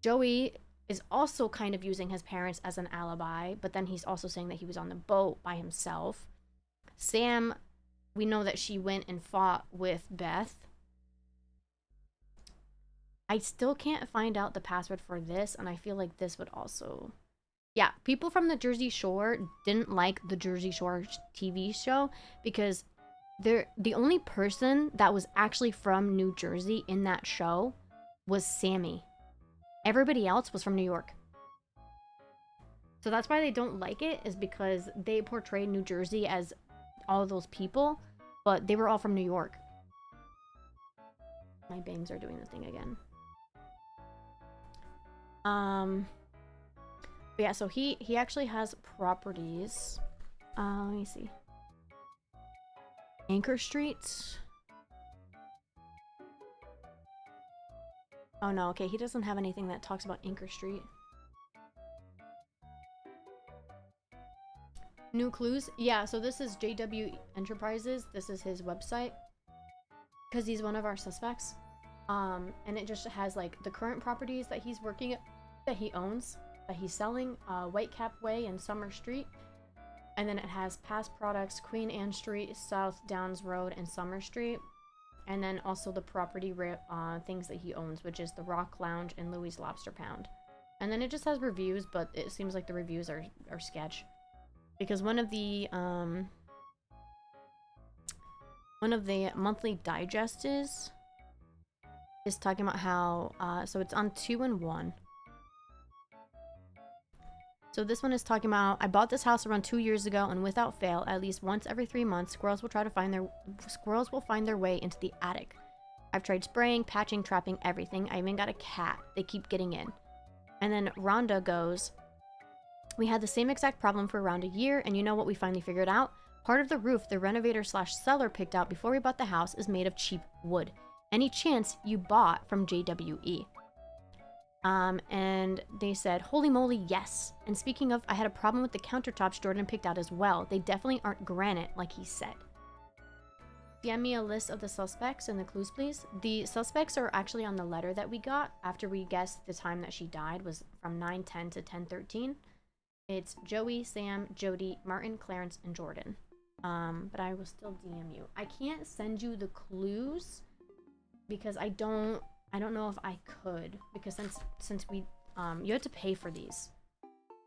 Joey is also kind of using his parents as an alibi, but then he's also saying that he was on the boat by himself. Sam, we know that she went and fought with Beth. I still can't find out the password for this, and I feel like this would also... Yeah, people from the Jersey Shore didn't like the Jersey Shore TV show because the only person that was actually from New Jersey in that show was Sammy. Everybody else was from New York. So that's why they don't like it, is because they portrayed New Jersey as all of those people, but they were all from New York. My bangs are doing the thing again. But yeah, so he actually has properties. Let me see. Anchor Street. Oh no, okay, he doesn't have anything that talks about Anchor Street. New clues? Yeah, so this is JW Enterprises. This is his website. Because he's one of our suspects. And it just has like the current properties that he's working at, that he owns, that he's selling, Whitecap Way and Summer Street. And then it has past products, Queen Anne Street, South Downs Road, and Summer Street. And then also the property things that he owns, which is the Rock Lounge and Louis Lobster Pound. And then it just has reviews, but it seems like the reviews are sketch. Because one of the monthly digests is talking about how, so it's on 2 and 1. So this one is talking about, I bought this house around 2 years ago, and without fail, at least once every 3 months, squirrels will find their way into the attic. I've tried spraying, patching, trapping, everything. I even got a cat. They keep getting in. And then Rhonda goes, we had the same exact problem for around a year, and you know what we finally figured out? Part of the roof the renovator/seller picked out before we bought the house is made of cheap wood. Any chance you bought from JWE? And they said, holy moly, yes. And speaking of, I had a problem with the countertops Jordan picked out as well. They definitely aren't granite, like he said. DM me a list of the suspects and the clues, please. The suspects are actually on the letter that we got after we guessed the time that she died was from 9:10 to 10:13. It's Joey, Sam, Jody, Martin, Clarence, and Jordan. But I will still DM you. I can't send you the clues because I don't know if I could, because since we you had to pay for these,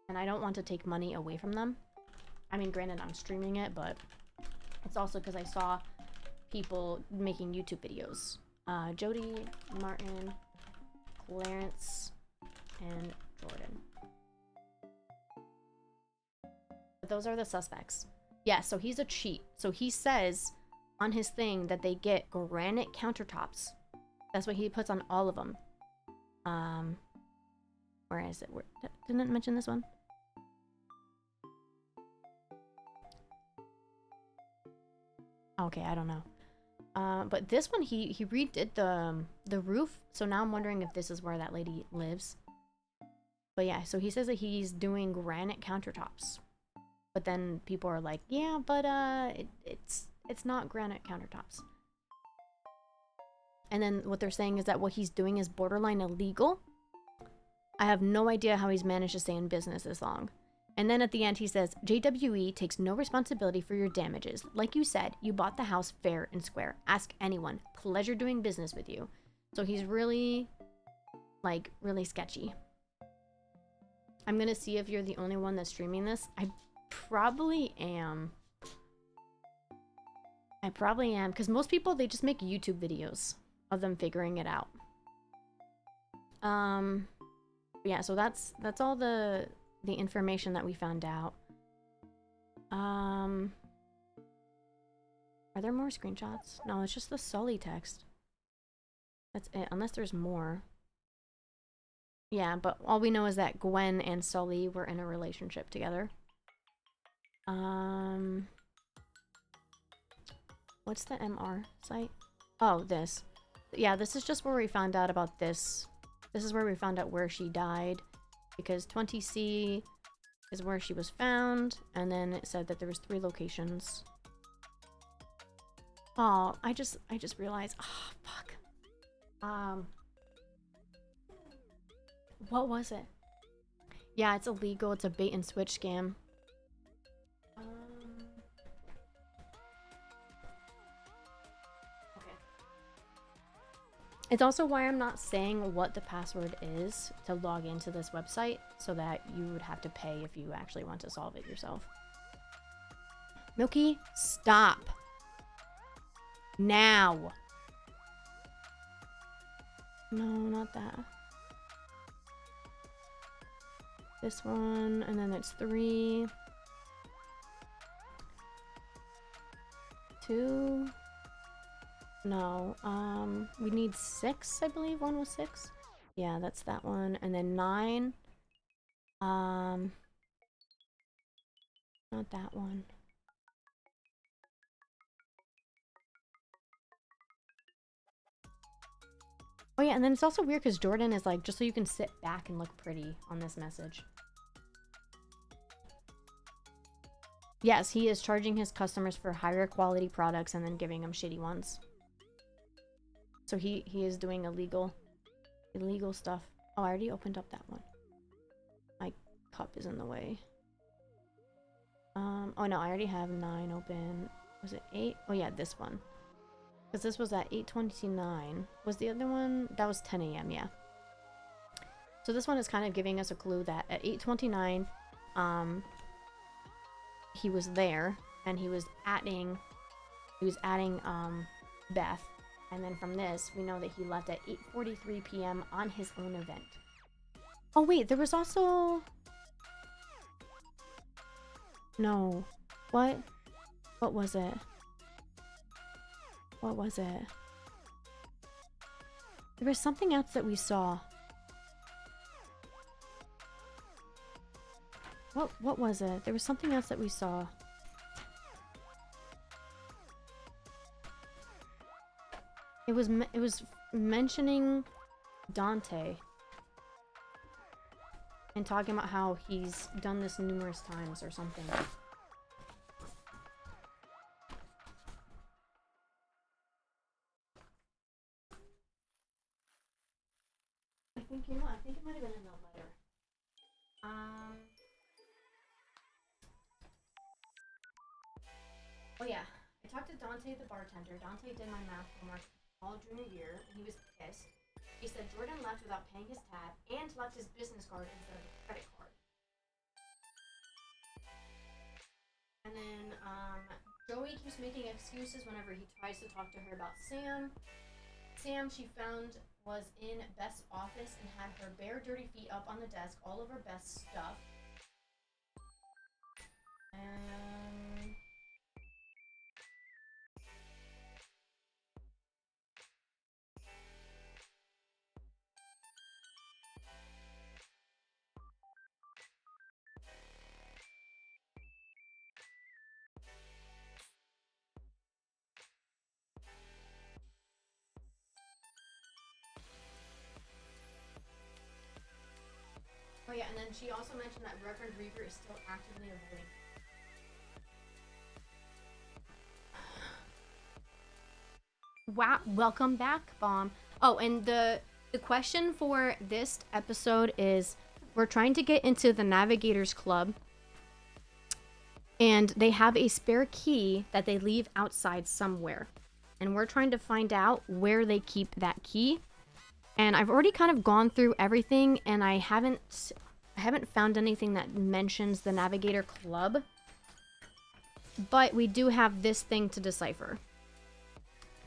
and I don't want to take money away from them. I mean, granted, I'm streaming it, but it's also because I saw people making YouTube videos. Jody, Martin, Clarence, and Jordan. But those are the suspects. Yeah, so he's a cheat. So he says on his thing that they get granite countertops. That's what he puts on all of them. Where is it? Didn't it mention this one? Okay, I don't know. But this one, he redid the roof. So now I'm wondering if this is where that lady lives. But yeah, so he says that he's doing granite countertops. But then people are like, yeah, but it's not granite countertops. And then what they're saying is that what he's doing is borderline illegal. I have no idea how he's managed to stay in business this long. And then at the end he says, JWE takes no responsibility for your damages. Like you said, you bought the house fair and square. Ask anyone. Pleasure doing business with you. So he's really, like, really sketchy. I'm gonna see if you're the only one that's streaming this. I probably am. Because most people, they just make YouTube videos of them figuring it out. Yeah, so that's all the information that we found out. Are there more screenshots? No, it's just the Sully text. That's it, unless there's more. Yeah, but all we know is that Gwen and Sully were in a relationship together. What's the MR site? Oh, this. Yeah, this is just where we found out about this. This is where we found out where she died. Because 20C is where she was found. And then it said that there was 3 locations. Oh, I just realized. Oh, fuck. What was it? Yeah, it's illegal. It's a bait and switch scam. Okay. It's also why I'm not saying what the password is to log into this website, so that you would have to pay if you actually want to solve it yourself. Milky, stop. Now. No, not that. This one, and then it's 3. 2. No, we need 6, I believe. One was 6. Yeah, that's that one. And then 9. Not that one. Oh yeah, and then it's also weird because Jordan is like, just so you can sit back and look pretty on this message. Yes, he is charging his customers for higher quality products and then giving them shitty ones. So he is doing illegal stuff. Oh, I already opened up that one. My cup is in the way. Oh no, I already have 9 open. Was it 8? Oh yeah, this one. Because this was at 8:29. Was the other one? That was 10 a.m., yeah. So this one is kind of giving us a clue that at 8:29, he was there, and he was adding Beth. And then from this, we know that he left at 8:43 p.m. on his own event. Oh wait, there was also... No. What? What was it? What was it? There was something else that we saw. What was it? There was something else that we saw. It was mentioning Dante and talking about how he's done this numerous times or something. I think, you know, I think it might have been in the letter. Oh yeah, I talked to Dante the bartender. Dante did my math homework all junior year, and he was pissed. He said Jordan left without paying his tab and left his business card instead of a credit card. And then Joey keeps making excuses whenever he tries to talk to her about Sam. Sam, she found, was in Beth's office and had her bare dirty feet up on the desk all over Beth's stuff. And... Oh yeah, and then she also mentioned that Reverend Reaver is still actively avoiding. Wow, welcome back, Bomb. Oh, and the question for this episode is, we're trying to get into the Navigators Club, and they have a spare key that they leave outside somewhere. And we're trying to find out where they keep that key. And I've already kind of gone through everything, and I haven't found anything that mentions the Navigator Club. But we do have this thing to decipher.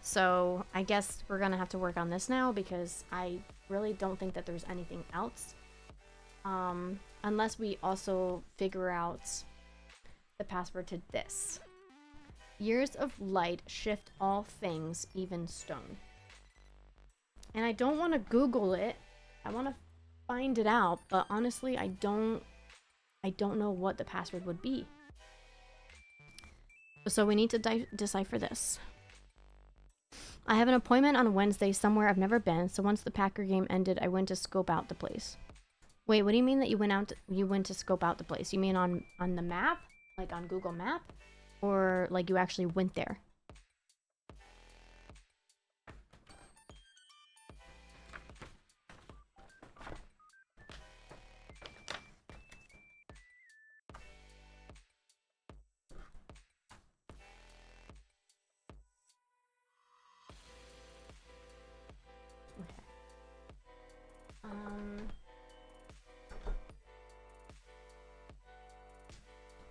So I guess we're gonna have to work on this now, because I really don't think that there's anything else. Unless we also figure out the password to this. Years of light shift all things, even stone. And I don't want to Google it. I want to find it out, but honestly, I don't know what the password would be. So we need to decipher this. I have an appointment on Wednesday somewhere I've never been, so once the Packer game ended, I went to scope out the place. Wait, what do you mean that you went to scope out the place? You mean on the map? Like on Google Map? Or like you actually went there?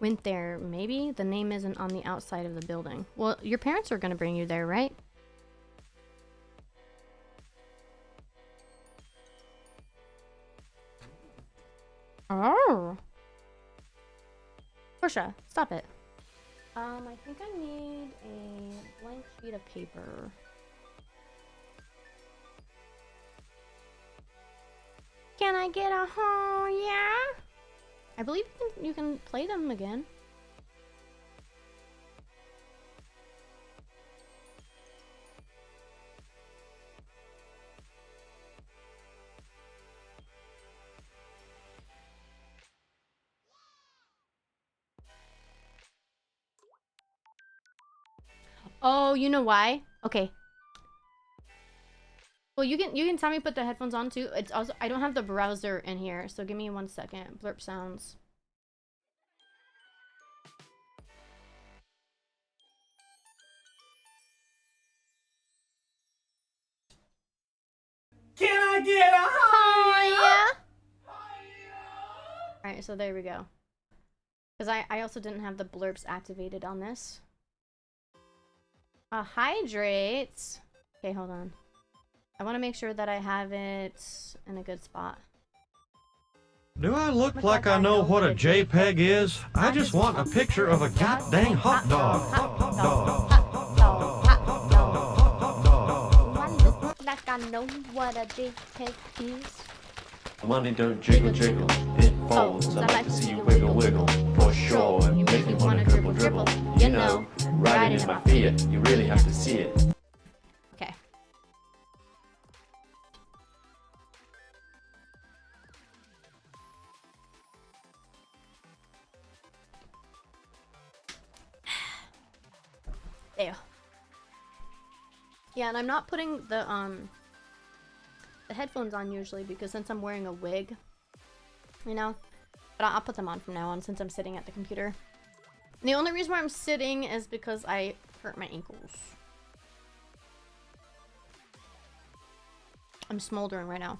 Went there, maybe? The name isn't on the outside of the building. Well, your parents are gonna bring you there, right? Oh! Portia, stop it. I think I need a blank sheet of paper. Can I get a yeah? I believe you can play them again. Oh, you know why? Okay. Well, you can tell me put the headphones on too. It's also I don't have the browser in here, so give me 1 second. Blurp sounds. Can I get a oh yeah? All right, so there we go. Because I also didn't have the blurps activated on this. Hydrate. Okay, hold on. I want to make sure that I have it in a good spot. Do I look like I know what a JPEG is? I just want a picture of a goddamn hot dog. Hot dog. Hot dog. Hot dog. I look like I know what a JPEG is. Money don't jiggle jiggle, it falls. I like to see you wiggle wiggle, for sure. You make me wanna dribble dribble. You know, riding in my Fiat, you really have to see it. Okay. There. Yeah, and I'm not putting the headphones on usually because since I'm wearing a wig, you know, but I'll put them on from now on since I'm sitting at the computer. And the only reason why I'm sitting is because I hurt my ankles. I'm smoldering right now.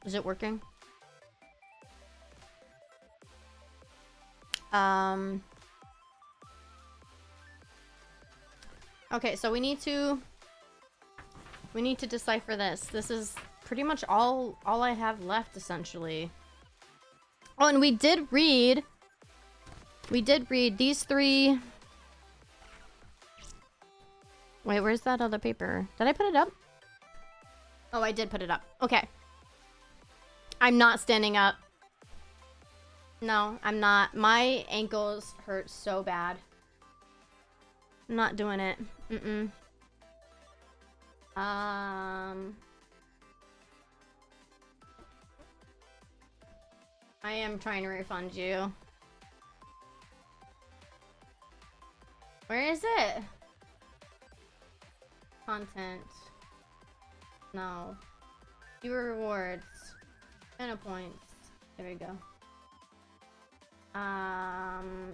Is it working? Okay, so we need to decipher this. This is pretty much all I have left, essentially. Oh, and we did read these three. Wait, where's that other paper? Did I put it up? Oh, I did put it up. Okay. I'm not standing up. No, I'm not. My ankles hurt so bad. I'm not doing it. I am trying to refund you. Where is it? Content. No. Viewer rewards. 10 points. There we go.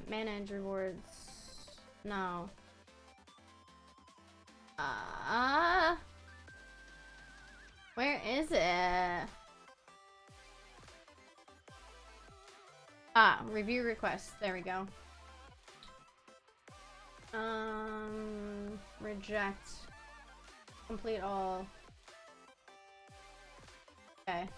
Manage rewards. No. Where is it? Review requests. There we go. Reject. Complete all. Okay.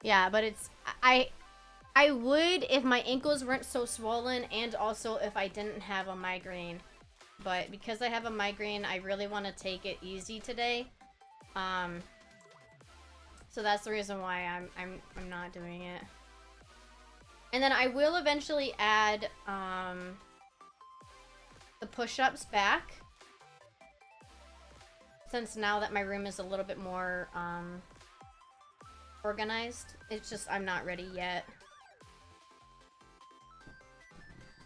Yeah, but it's... I would if my ankles weren't so swollen and also if I didn't have a migraine. But because I have a migraine, I really want to take it easy today. So that's the reason why I'm not doing it. And then I will eventually add the push-ups back. Since now that my room is a little bit more organized. It's just I'm not ready yet.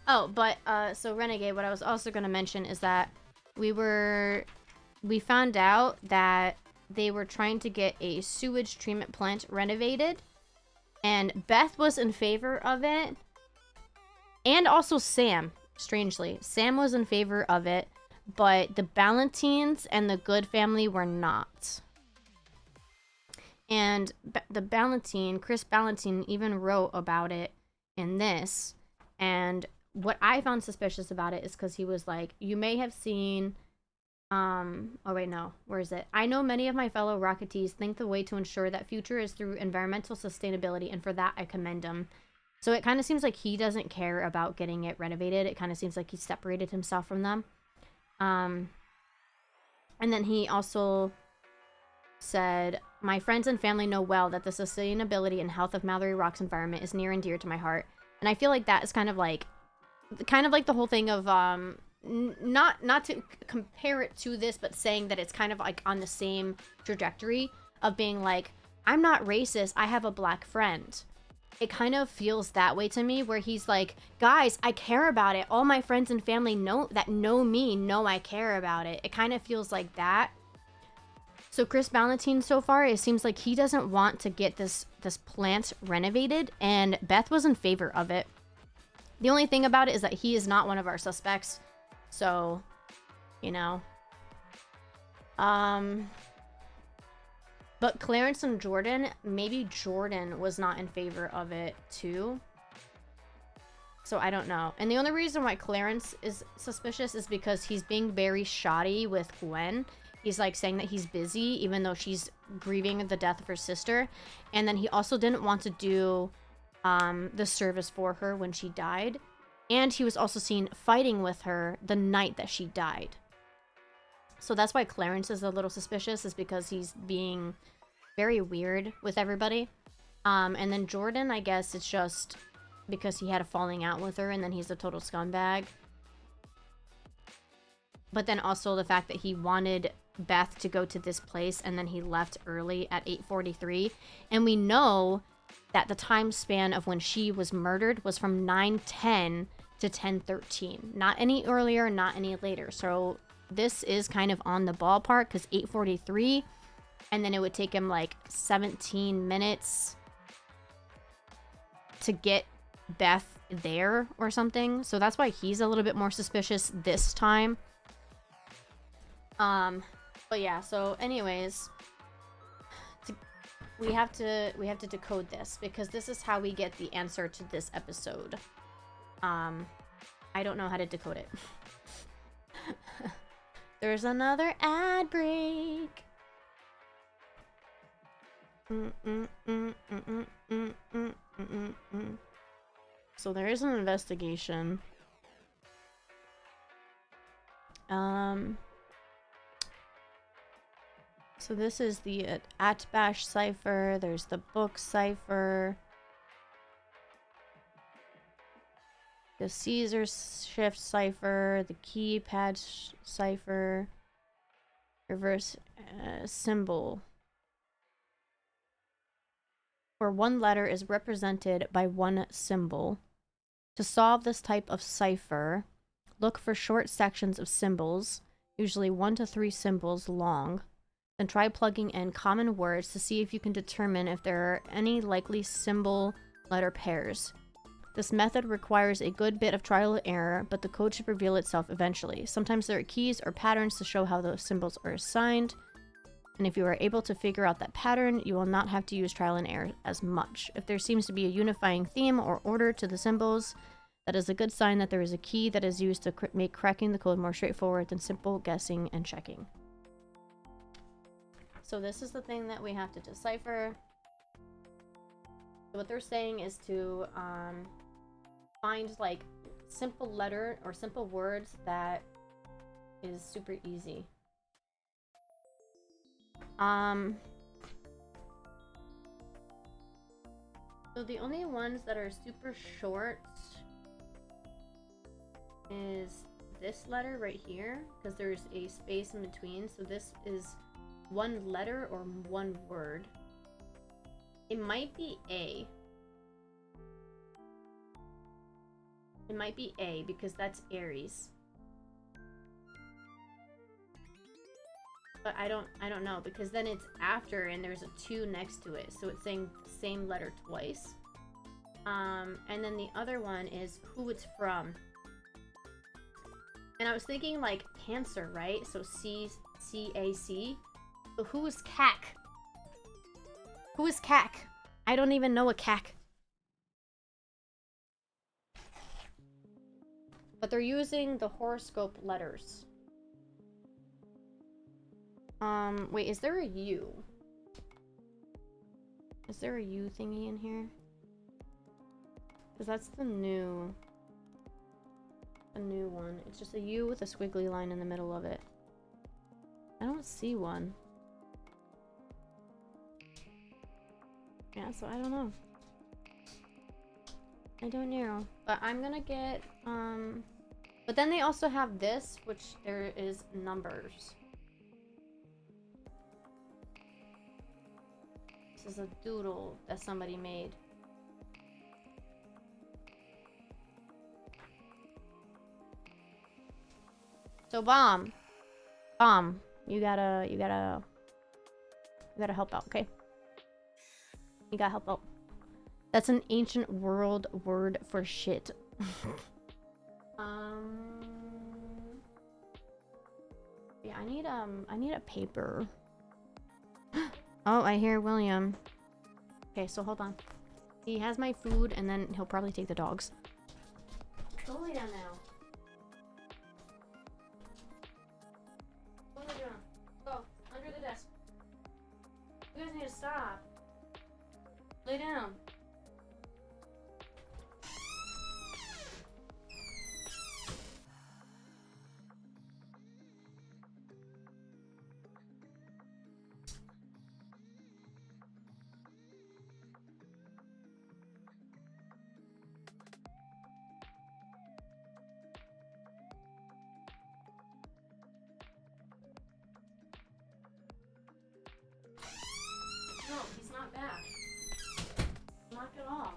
Oh, but so Renegade, what I was also going to mention is that we found out that they were trying to get a sewage treatment plant renovated, and Beth was in favor of it, and also Sam. Strangely, Sam was in favor of it, but the Ballantines and the Good family were not. And the Ballantine, Chris Ballantine, even wrote about it in this. And what I found suspicious about it is because he was like, you may have seen, oh wait, no, where is it? I know many of my fellow Rocketees think the way to ensure that future is through environmental sustainability, and for that I commend him. So it kind of seems like he doesn't care about getting it renovated. It kind of seems like he separated himself from them. And then he also said, my friends and family know well that the sustainability and health of Mallory Rock's environment is near and dear to my heart. And I feel like that is kind of like the whole thing of, not to compare it to this, but saying that it's kind of like on the same trajectory of being like, I'm not racist, I have a black friend. It kind of feels that way to me, where he's like, guys, I care about it. All my friends and family know me know I care about it. It kind of feels like that. So Chris Ballantine, so far, it seems like he doesn't want to get this plant renovated, and Beth was in favor of it. The only thing about it is that he is not one of our suspects. So, you know. But Clarence and Jordan, maybe Jordan was not in favor of it too. So I don't know. And the only reason why Clarence is suspicious is because he's being very shoddy with Gwen. He's like saying that he's busy even though she's grieving the death of her sister. And then he also didn't want to do the service for her when she died. And he was also seen fighting with her the night that she died. So that's why Clarence is a little suspicious, is because he's being very weird with everybody. And then Jordan, I guess it's just because he had a falling out with her and then he's a total scumbag. But then also the fact that he wanted Beth to go to this place and then he left early at 8:43. And we know that the time span of when she was murdered was from 9:10 to 10:13. Not any earlier, not any later. So this is kind of on the ballpark, because 8:43, and then it would take him like 17 minutes to get Beth there or something. So that's why he's a little bit more suspicious this time. But yeah, so anyways, we have to decode this, because this is how we get the answer to this episode. I don't know how to decode it. There's another ad break. So there is an investigation. So this is the Atbash cipher. There's the book cipher. The Caesar shift cipher. The keypad cipher. Reverse symbol, where one letter is represented by one symbol. To solve this type of cipher, look for short sections of symbols, usually 1 to 3 symbols long. Then try plugging in common words to see if you can determine if there are any likely symbol-letter pairs. This method requires a good bit of trial and error, but the code should reveal itself eventually. Sometimes there are keys or patterns to show how those symbols are assigned, and if you are able to figure out that pattern, you will not have to use trial and error as much. If there seems to be a unifying theme or order to the symbols, that is a good sign that there is a key that is used to make cracking the code more straightforward than simple guessing and checking. so this is the thing that we have to decipher. What they're saying is to find like simple letter or simple words that is super easy. So the only ones that are super short is this letter right here, because there's a space in between. So this is one letter or one word. It might be A. It might be A because that's Aries. But I don't know, because then it's after and there's a 2 next to it, so it's saying the same letter twice. And then the other one is who it's from. And I was thinking like Cancer, right? So C-A-C. So who is CAC? Who is CAC? I don't even know a CAC. But they're using the horoscope letters. Wait, is there a U? Is there a U thingy in here? Because that's the new one. It's just a U with a squiggly line in the middle of it. I don't see one. Yeah, so I don't know. I don't know. But I'm gonna get, but then they also have this, which there is numbers. This is a doodle that somebody made. So Bomb, you gotta help out, okay? You gotta help out. That's an ancient world word for shit. Yeah, I need a paper. Oh, I hear William. Okay, so hold on. He has my food, and then he'll probably take the dogs. Go lay down now. What are you doing? Go, under the desk. You guys need to stop. Lay down. No, he's not back. Knock it off.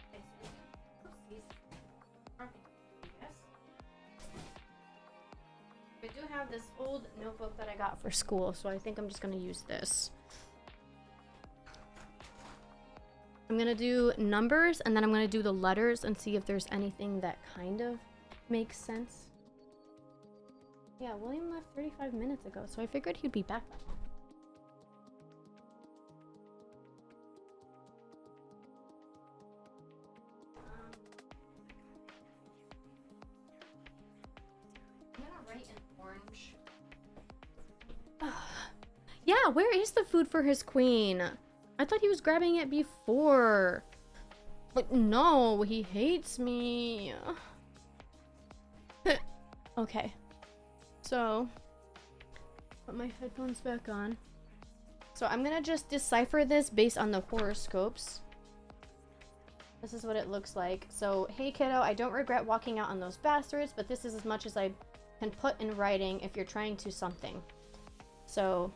Okay, so oopsies. Yes. I do have this old notebook that I got for school, so I think I'm just gonna use this. I'm gonna do numbers, and then I'm gonna do the letters and see if there's anything that kind of makes sense. Yeah, William left 35 minutes ago, so I figured he'd be back by now. I'm gonna write in orange. Yeah, where is the food for his queen? I thought he was grabbing it before. But no, he hates me. Okay. So, put my headphones back on. So I'm gonna just decipher this based on the horoscopes. This is what it looks like. So, hey kiddo, I don't regret walking out on those bastards, but this is as much as I can put in writing if you're trying to something. So,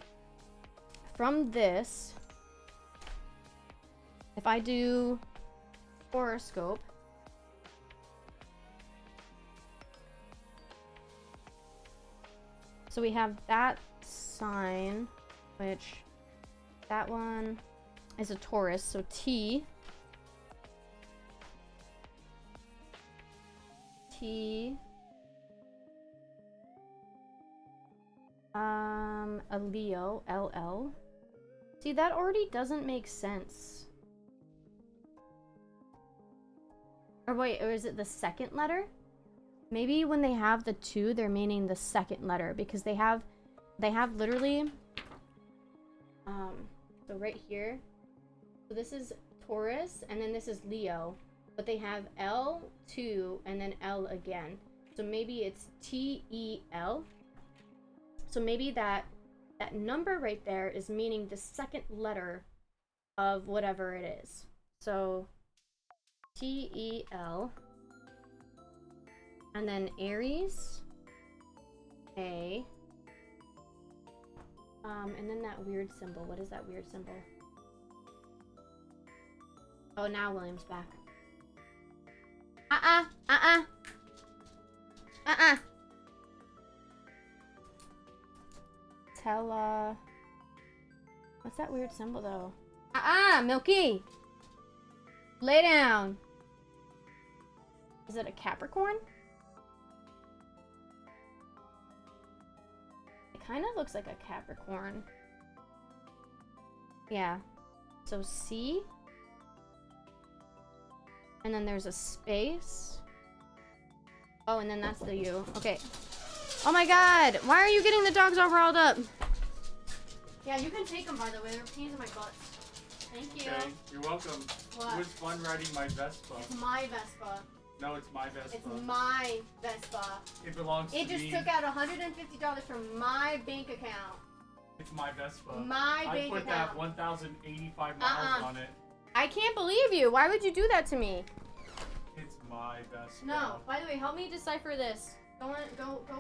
from this, if I do horoscope, so we have that sign, which that one is a Taurus, so T, a Leo, LL. See, that already doesn't make sense. Or wait, or is it the second letter? Maybe when they have the 2, they're meaning the second letter because they have literally so right here. So this is Taurus and then this is Leo, but they have L2 and then L again. So maybe it's TEL. So maybe that number right there is meaning the second letter of whatever it is. So TEL. And then Aries. A. And then that weird symbol. What is that weird symbol? Oh, now William's back. What's that weird symbol though? Milky! Lay down! Is it a Capricorn? It kind of looks like a Capricorn. Yeah. So C. And then there's a space. Oh, and then that's the U. Okay. Oh my god! Why are you getting the dogs all riled up? Yeah, you can take them, by the way. They're pains in my butt. Thank you. Okay, you're welcome. What? It was fun riding my Vespa. It's my Vespa. No, it's my Vespa. It's my Vespa. It belongs to me. It just took out $150 from my bank account. It's my Vespa. My bank I put account. that 1,085 miles on it. I can't believe you. Why would you do that to me? It's my Vespa. No. By the way, help me decipher this. Go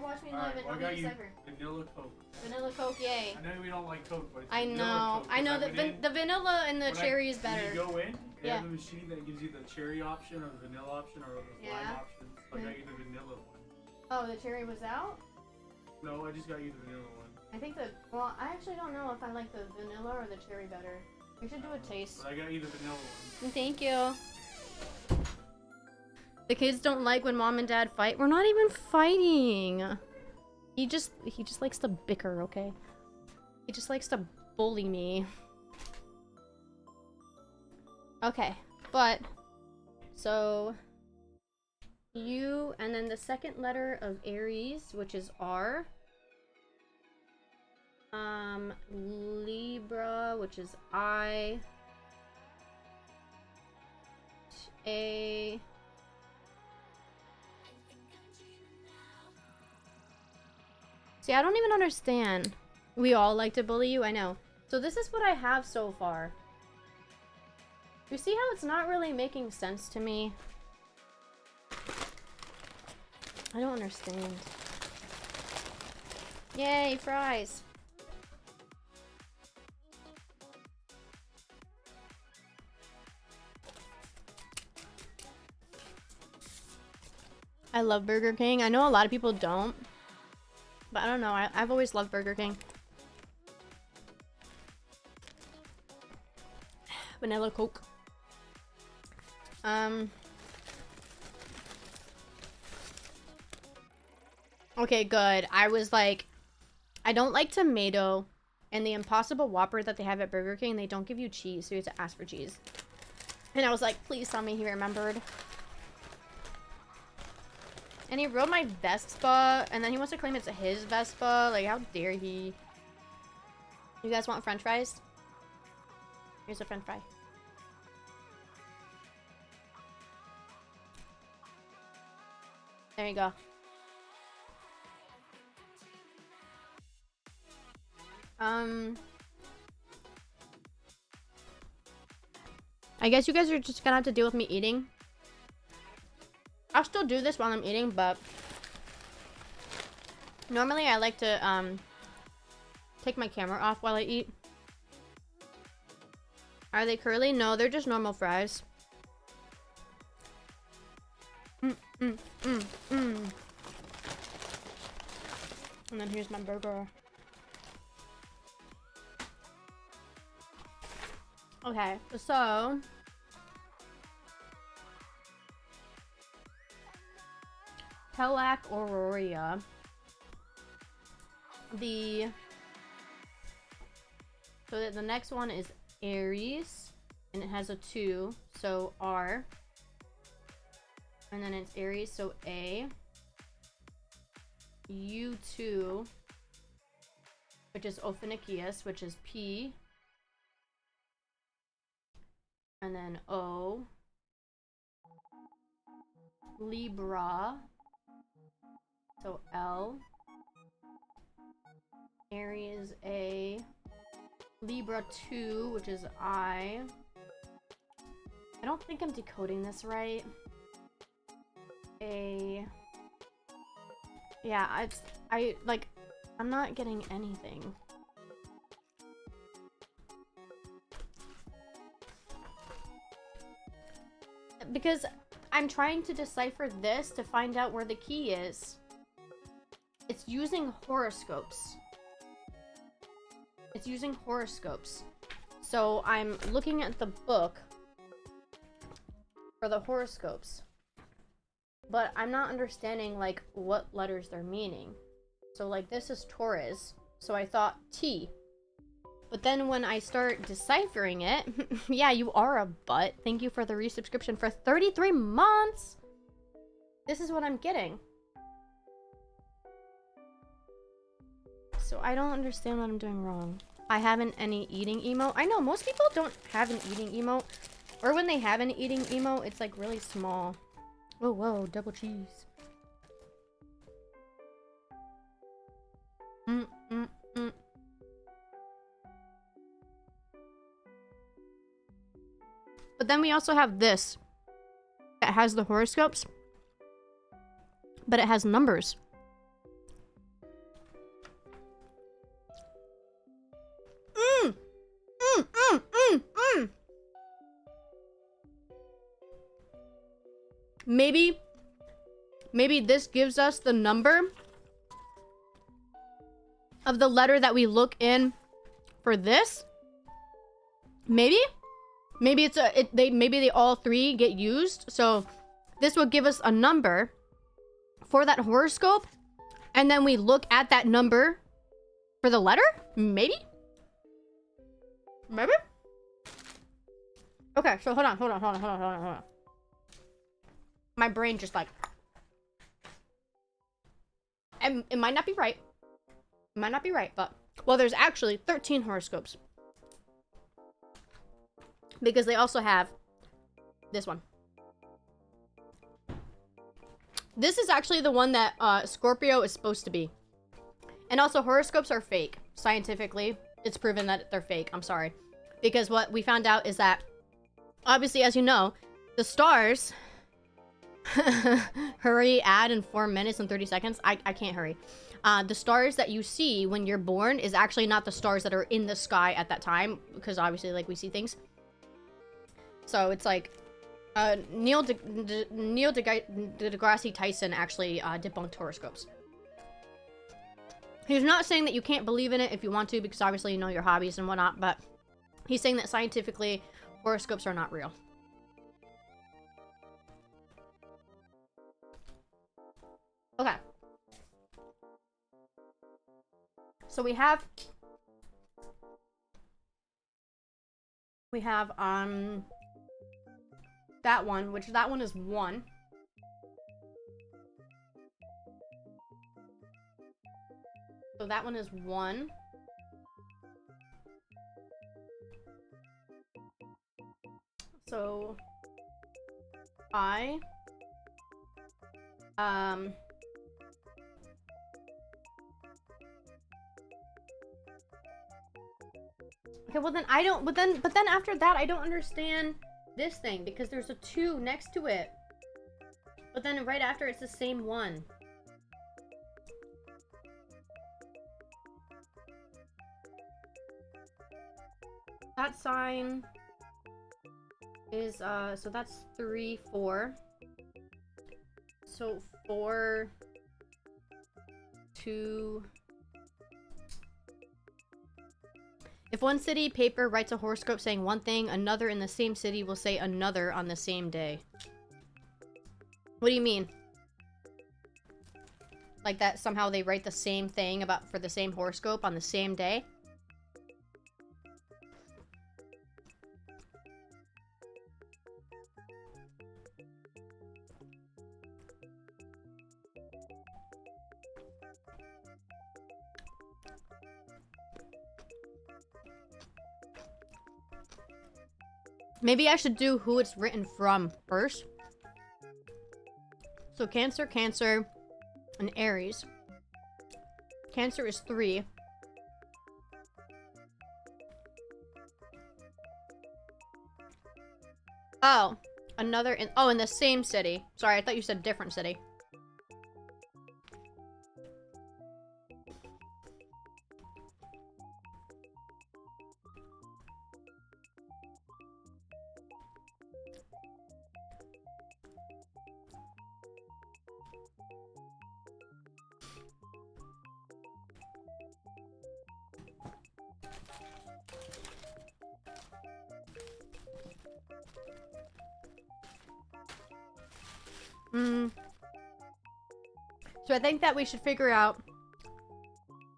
watch me live and help me decipher. Vanilla Coke. Vanilla Coke, yay. I know we don't like Coke, but it's I vanilla know. Coke. I know the vanilla and the cherry is better. When you go in, they Yeah. have a machine that gives you the cherry option or the vanilla option or the lime Yeah. option. So I got you the vanilla one. Oh, the cherry was out? No, I just got you the vanilla one. I think well, I actually don't know if I like the vanilla or the cherry better. We should do a taste. But I got you the vanilla one. Thank you. The kids don't like when mom and dad fight. We're not even fighting. He just likes to bicker, okay? He just likes to bully me. Okay, but so U and then the second letter of Aries, which is R. Libra, which is I. A. See, I don't even understand. We all like to bully you, I know. So this is what I have so far. You see how it's not really making sense to me? I don't understand. Yay, fries. I love Burger King. I know a lot of people don't. But I don't know. I've always loved Burger King. Vanilla Coke. Okay, good. I was like, I don't like tomato. And the Impossible Whopper that they have at Burger King, they don't give you cheese, so you have to ask for cheese. And I was like, please tell me he remembered. And he rode my Vespa, and then he wants to claim it's his Vespa. Like, how dare he? You guys want french fries? Here's a french fry. There you go. I guess you guys are just gonna have to deal with me eating. I'll still do this while I'm eating, but normally I like to take my camera off while I eat. Are they curly? No, they're just normal fries. And then here's my burger. Okay, so Pelak Aurora. So the next one is Aries, and it has a 2, so R. And then it's Aries, so A. U2, which is Ophiuchus, which is P. And then O. Libra. So L. Aries A. Libra 2, which is I. I don't think I'm decoding this right. A. Yeah, I'm not getting anything. Because I'm trying to decipher this to find out where the key is. It's using horoscopes. It's using horoscopes. So I'm looking at the book for the horoscopes. But I'm not understanding, like, what letters they're meaning. So, like, this is Taurus. So I thought T. But then when I start deciphering it, yeah, you are a butt. Thank you for the resubscription for 33 months. This is what I'm getting. So I don't understand what I'm doing wrong. I haven't any eating emote. I know most people don't have an eating emote. Or when they have an eating emote, it's like really small. Whoa, whoa, double cheese. But then we also have this that has the horoscopes, but it has numbers. Maybe this gives us the number of the letter that we look in for this. Maybe it's maybe they all three get used. So this will give us a number for that horoscope, and then we look at that number for the letter. Maybe. Okay, so hold on. My brain just like, and it might not be right. It might not be right, but well, there's actually 13 horoscopes. Because they also have this one. This is actually the one that Scorpio is supposed to be. And also, horoscopes are fake. Scientifically, it's proven that they're fake. I'm sorry. Because what we found out is that, obviously, as you know, the stars... Hurry, add in 4 minutes and 30 seconds. I can't hurry. The stars that you see when you're born is actually not the stars that are in the sky at that time. Because obviously, like, we see things. So it's like Neil deGrasse Tyson actually debunked horoscopes. He's not saying that you can't believe in it if you want to, because obviously you know your hobbies and whatnot, but he's saying that scientifically horoscopes are not real. Okay. So we have that one, which that one is 1. So that one is 1. So okay, well then I don't, but then after that I don't understand this thing, because there's a 2 next to it. But then right after it's the same one. That sign is, so that's 3, 4. So 4, 2. If one city paper writes a horoscope saying one thing, another in the same city will say another on the same day. What do you mean? Like that somehow they write the same thing for the same horoscope on the same day? Maybe I should do who it's written from first. So Cancer, Cancer, and Aries. Cancer is 3. Oh, another in the same city. Sorry, I thought you said different city. So I think that we should figure out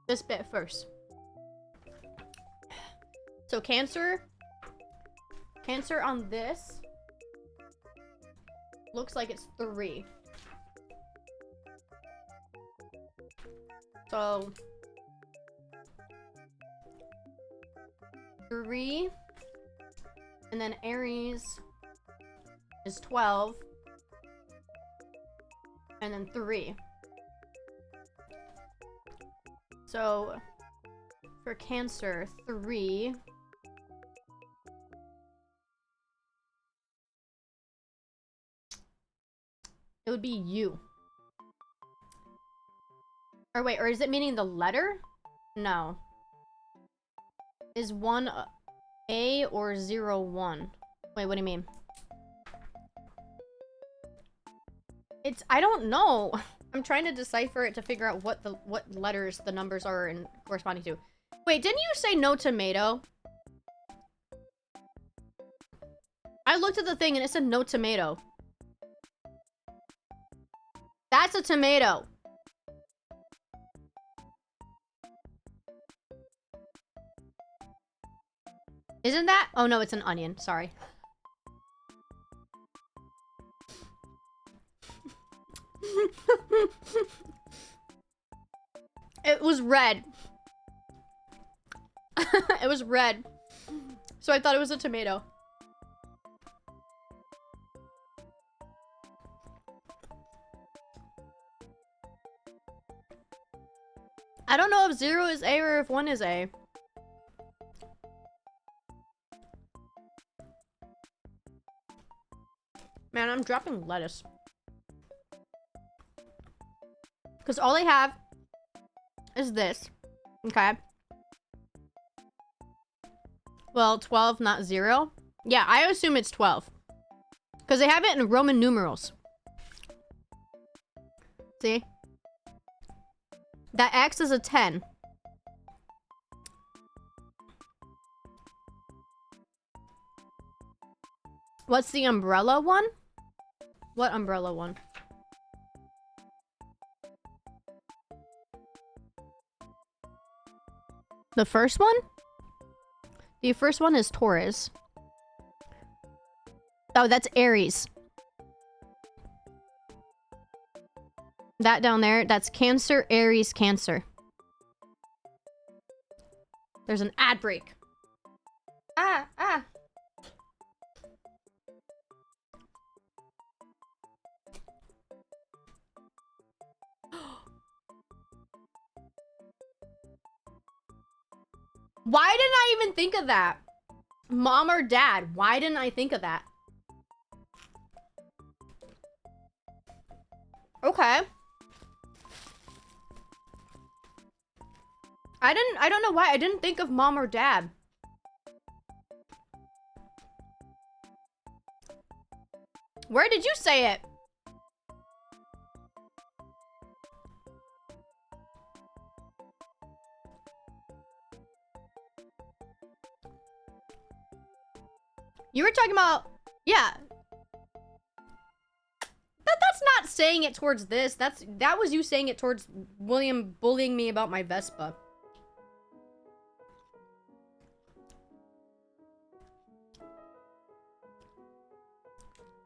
this bit first. So Cancer on this looks like it's 3. So 3, and then Aries is 12, and then 3. So for Cancer, 3. It would be U. Or wait, or is it meaning the letter? No. Is 1 A or 0 1? Wait, what do you mean? I don't know. I'm trying to decipher it to figure out what letters the numbers are in corresponding to. Wait, didn't you say no tomato? I looked at the thing and it said no tomato. That's a tomato. Isn't that? Oh no, it's an onion. Sorry. It was red. It was red. So I thought it was a tomato. I don't know if 0 is A or if 1 is A. Man, I'm dropping lettuce. Because all I have is this. Okay. Well, 12, not 0. Yeah, I assume it's 12. Because they have it in Roman numerals. See? That X is a 10. What's the umbrella one? What umbrella one? The first one? The first one is Taurus. Oh, that's Aries. That down there, that's Cancer, Aries, Cancer. There's an ad break. Ah. Why didn't I even think of that? Mom or dad, why didn't I think of that? Okay. I don't know why I didn't think of mom or dad. Where did you say it? You were talking about, yeah. That's not saying it towards this. That was you saying it towards William bullying me about my Vespa.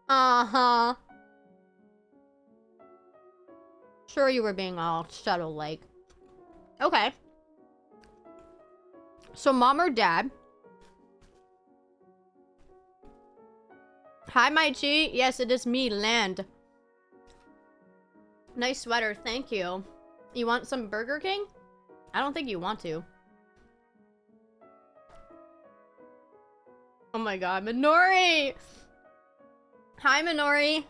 Uh-huh. Sure, you were being all subtle, like. Okay. So mom or dad. Hi, my chi. Yes, it is me, Land. Nice sweater, thank you. You want some Burger King? I don't think you want to. Oh my god, Minori! Hi, Minori.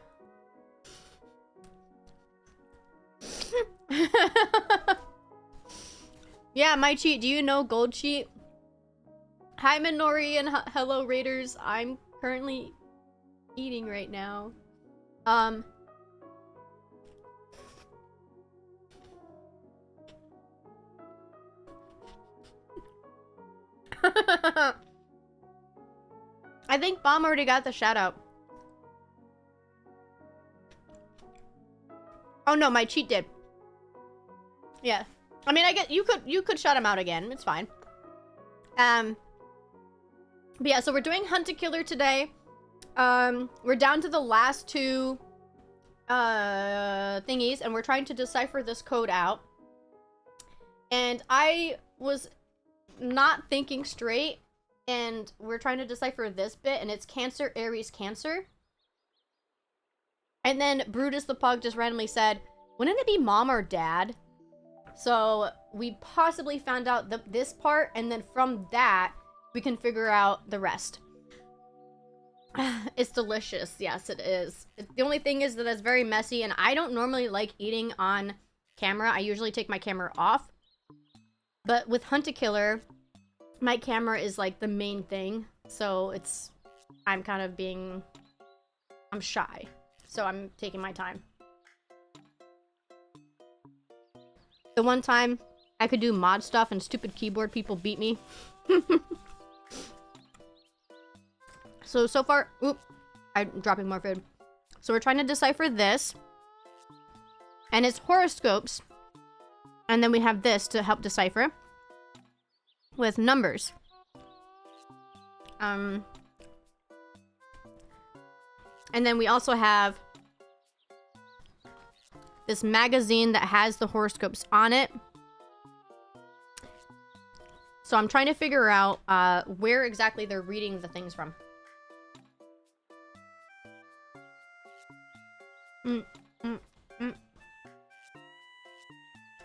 Yeah, my cheat. Do you know Gold Cheat? Hi, Minori, and hello, Raiders. I'm currently eating right now. I think Bomb already got the shout out. Oh no, my cheat did. Yeah. I mean, I get you could shout him out again. It's fine. But yeah, so we're doing Hunt a Killer today. We're down to the last two thingies, and we're trying to decipher this code out. And I was not thinking straight, and we're trying to decipher this bit, and it's Cancer, Aries, Cancer. And then Brutus the Pug just randomly said, wouldn't it be mom or dad? So we possibly found out this part, and then from that, we can figure out the rest. It's delicious. Yes, it is. The only thing is that it's very messy, and I don't normally like eating on camera. I usually take my camera off. But with Hunt a Killer, my camera is like the main thing. So I'm kind of I'm shy. So I'm taking my time. The one time I could do mod stuff and stupid keyboard people beat me. So far, oop, I'm dropping more food. So we're trying to decipher this. And it's horoscopes. And then we have this to help decipher. With numbers. And then we also have this magazine that has the horoscopes on it. So I'm trying to figure out where exactly they're reading the things from.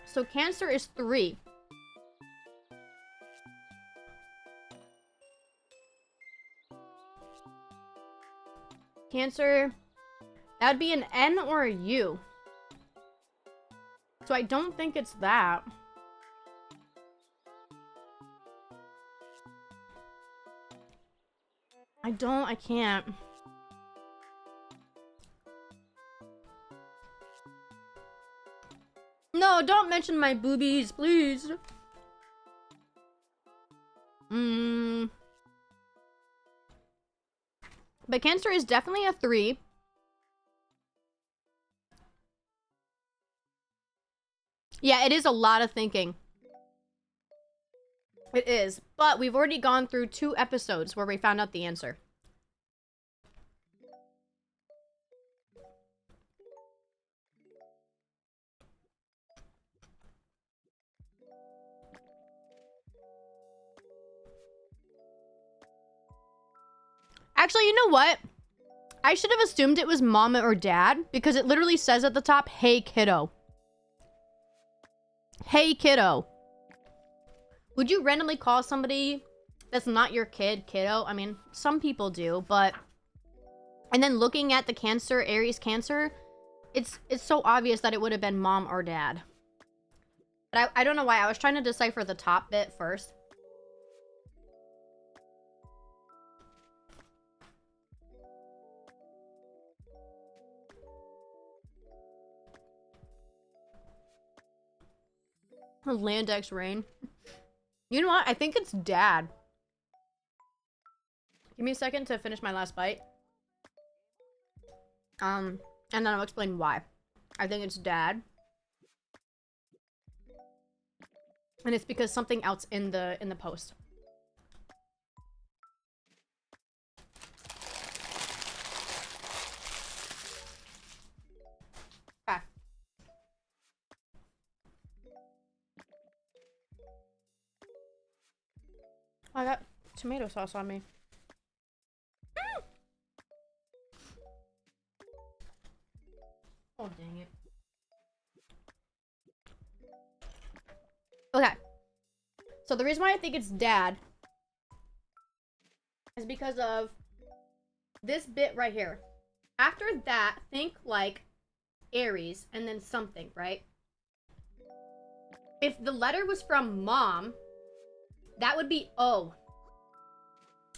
So Cancer is 3. Cancer, that would be an N or a U. So I don't think it's that. I can't. No, don't mention my boobies, please. But Cancer is definitely a 3. Yeah, it is a lot of thinking. It is. But we've already gone through 2 episodes where we found out the answer. Actually, you know what? I should have assumed it was mom or dad because it literally says at the top, hey kiddo. Hey kiddo. Would you randomly call somebody that's not your kiddo? I mean, some people do, but... And then looking at the Cancer, Aries, Cancer, it's so obvious that it would have been mom or dad. But I don't know why. I was trying to decipher the top bit first. Landex Rain. You know what? I think it's dad. Give me a second to finish my last bite. And then I'll explain why. I think it's dad. And it's because something else in the post. Okay. I got tomato sauce on me. Oh, dang it. Okay. So the reason why I think it's dad is because of this bit right here. After that, think like Aries and then something, right? If the letter was from mom, that would be O.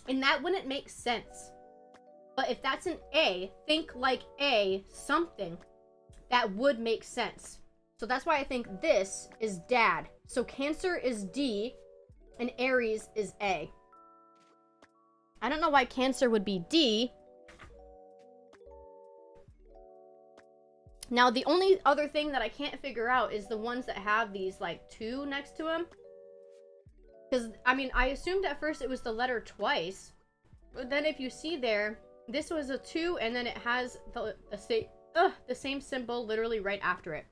And that wouldn't make sense. But if that's an A, think like A something. That would make sense. So that's why I think this is dad. So Cancer is D and Aries is A. I don't know why Cancer would be D. Now, the only other thing that I can't figure out is the ones that have these, like, 2 next to them. Because, I mean, I assumed at first it was the letter twice. But then if you see there, this was a 2, and then it has the same symbol literally right after it.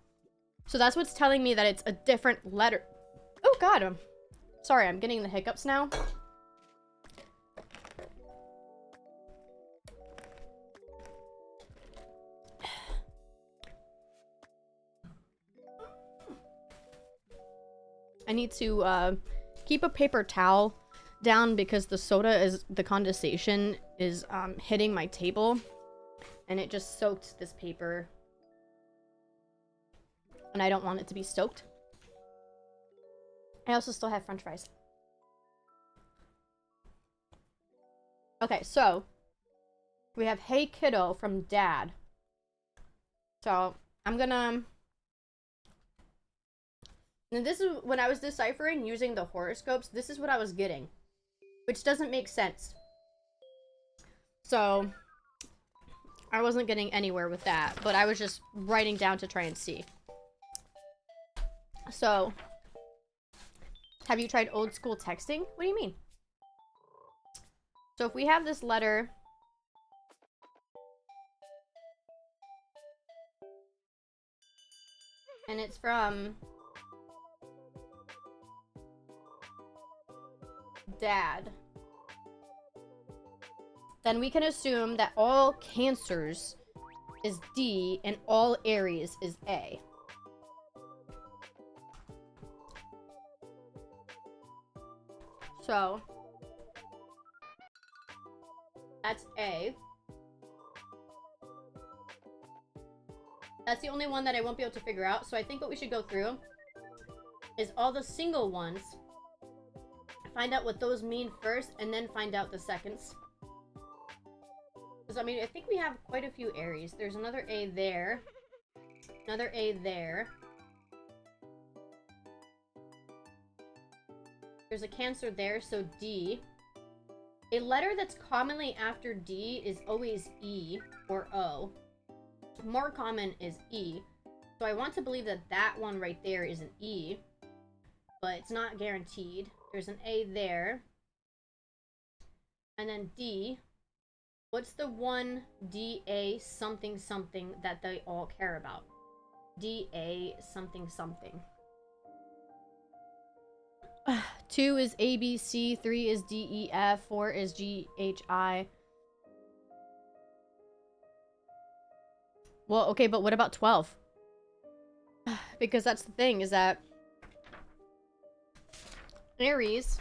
So that's what's telling me that it's a different letter. Oh, God. Sorry, I'm getting the hiccups now. I need to keep a paper towel down because the condensation is hitting my table, and it just soaked this paper, and I don't want it to be soaked. I also still have French fries. Okay, so we have Hey Kiddo from Dad. So I'm gonna. And this is when I was deciphering using the horoscopes, this is what I was getting, which doesn't make sense. So I wasn't getting anywhere with that, but I was just writing down to try and see. So, have you tried old school texting? What do you mean? So if we have this letter, and it's from Dad, then we can assume that all Cancers is D and all Aries is A. So that's A. That's the only one that I won't be able to figure out. So I think what we should go through is all the single ones, find out what those mean first, and then find out the seconds. Because, I mean, I think we have quite a few Aries. There's another A there. Another A there. There's a Cancer there, so D. A letter that's commonly after D is always E or O. More common is E. So I want to believe that that one right there is an E, but it's not guaranteed. There's an A there. And then D. What's the one DA something something that they all care about? DA something something. 2 is ABC, 3 is DEF, 4 is GHI. Well, okay, but what about 12? Because that's the thing, is that Aries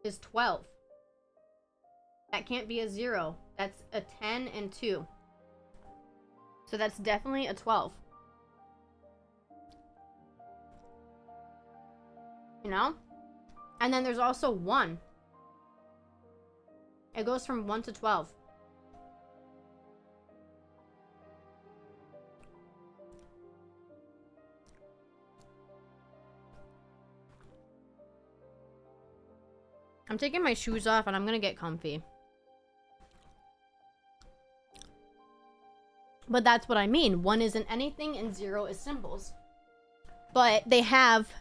is 12. That can't be a 0. That's a 10 and 2. So that's definitely a 12. You know? And then there's also 1. It goes from 1 to 12. I'm taking my shoes off and I'm gonna get comfy. But that's what I mean. 1 isn't anything and 0 is symbols. But they have...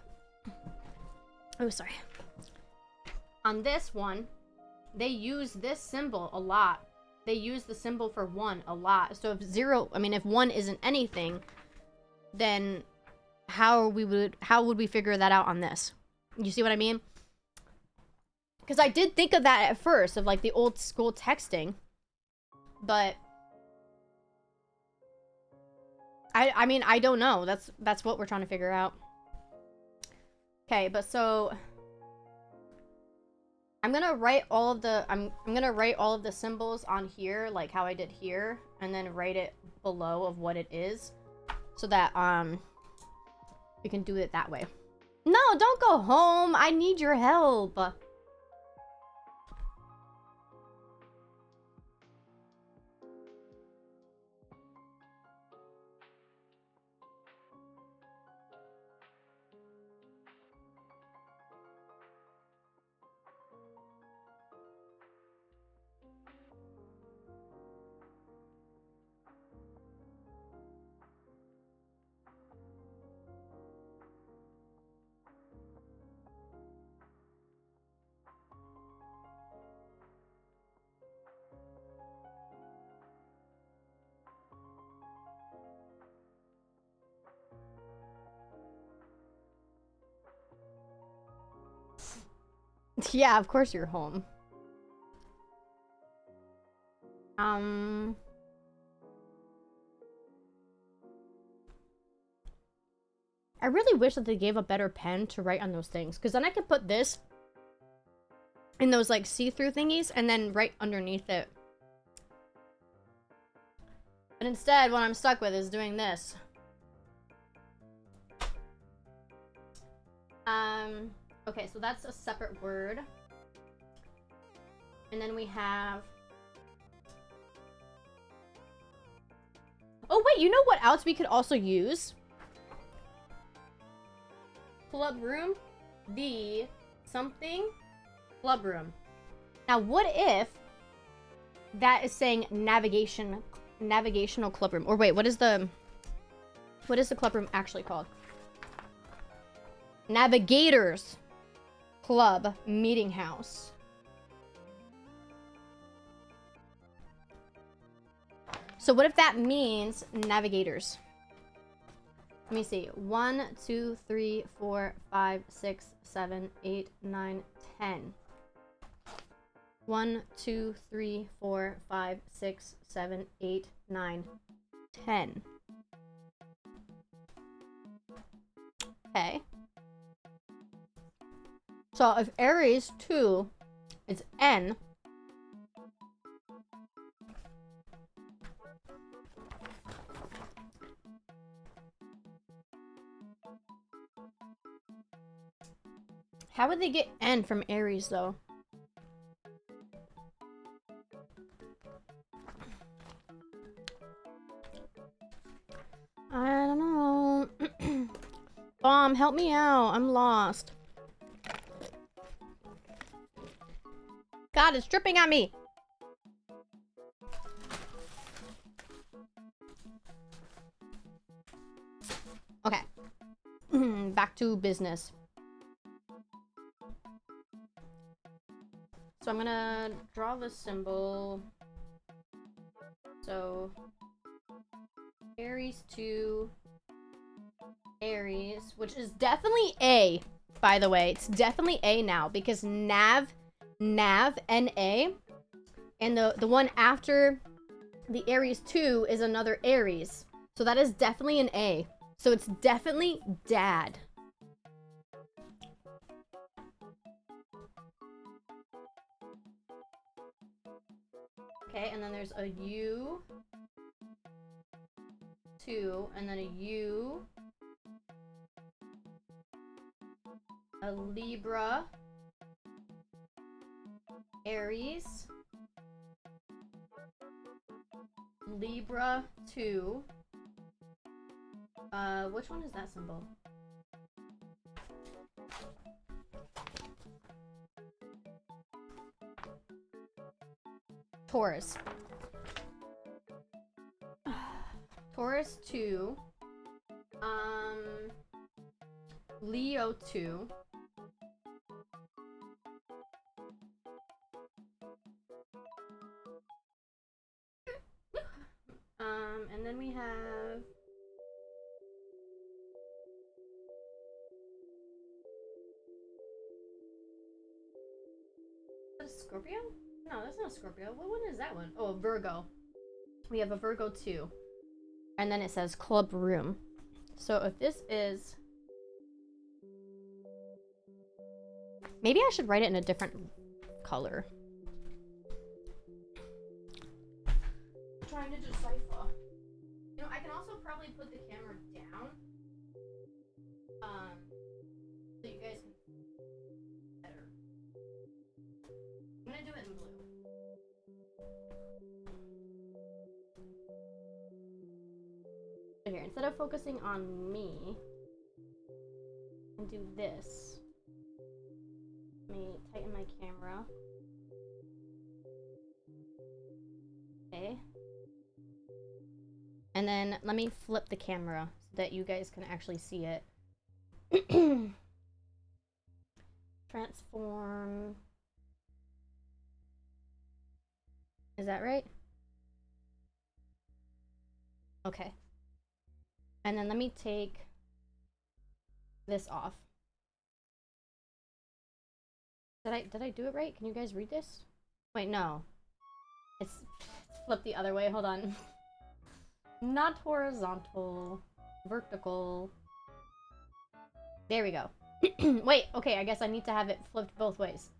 Oh, sorry. On this one, they use this symbol a lot. They use the symbol for 1 a lot. So if 0... I mean, if 1 isn't anything, then how would we figure that out on this? You see what I mean? Because I did think of that at first, of like the old school texting. But I mean, I don't know. That's what we're trying to figure out. Okay, but so I'm gonna write all of the I'm gonna write all of the symbols on here, like how I did here, and then write it below of what it is, so that we can do it that way. No, don't go home. I need your help. Yeah, of course you're home. I really wish that they gave a better pen to write on those things, because then I could put this in those like see-through thingies and then right underneath it. But instead, what I'm stuck with is doing this. Okay, so that's a separate word. And then we have... Oh, wait, you know what else we could also use? Club room. The something club room. Now, what if that is saying navigational club room? Or wait, what is the club room actually called? Navigators Club Meeting House. So what if that means navigators? Let me see. 1, 2, 3, 4, 5, 6, 7, 8, 9, 10. 1, 2, 3, 4, 5, 6, 7, 8, 9, 10. Okay. So if Aries 2 is N, how would they get N from Aries though? I don't know. Bomb, help me out. I'm lost. God, it's dripping at me. Okay. Back to business. So I'm gonna draw the symbol. So Aries 2, Aries, which is definitely A, by the way. It's definitely A now because Nav, N-A, and the one after the Aries 2 is another Aries. So that is definitely an A. So it's definitely dad. Okay, and then there's a U, 2, and then a U, a Libra, Aries, Libra 2. Which one is that symbol? Taurus. Taurus 2. Leo 2. And then we have a Scorpio? No, that's not a Scorpio. What one is that one? Oh, a Virgo. We have a Virgo 2. And then it says club room. So if this is... Maybe I should write it in a different color. I'm trying to decipher. You know, I can also probably put the camera down. So you guys can better. I'm gonna do it in blue. So here, instead of focusing on me, and do this. Let me tighten my camera. Okay. And then let me flip the camera so that you guys can actually see it. Transform. Is that right? Okay. And then let me take this off. Did I do it right? Can you guys read this? Wait, no. It's flipped the other way. Hold on. Not horizontal. Vertical. There we go. Wait, okay, I guess I need to have it flipped both ways.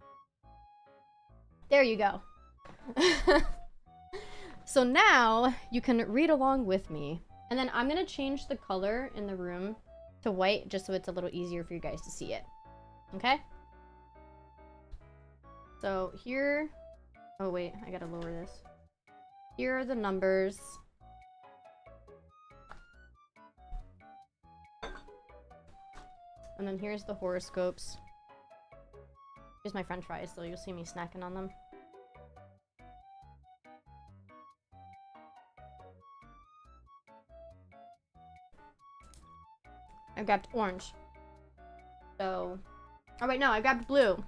There you go. So now you can read along with me. And then I'm gonna change the color in the room to white just so it's a little easier for you guys to see it. Okay? So here... Oh wait, I gotta lower this. Here are the numbers. And then here's the horoscopes. Here's my french fries, so you'll see me snacking on them. I grabbed orange. So... Oh wait, no, I grabbed blue.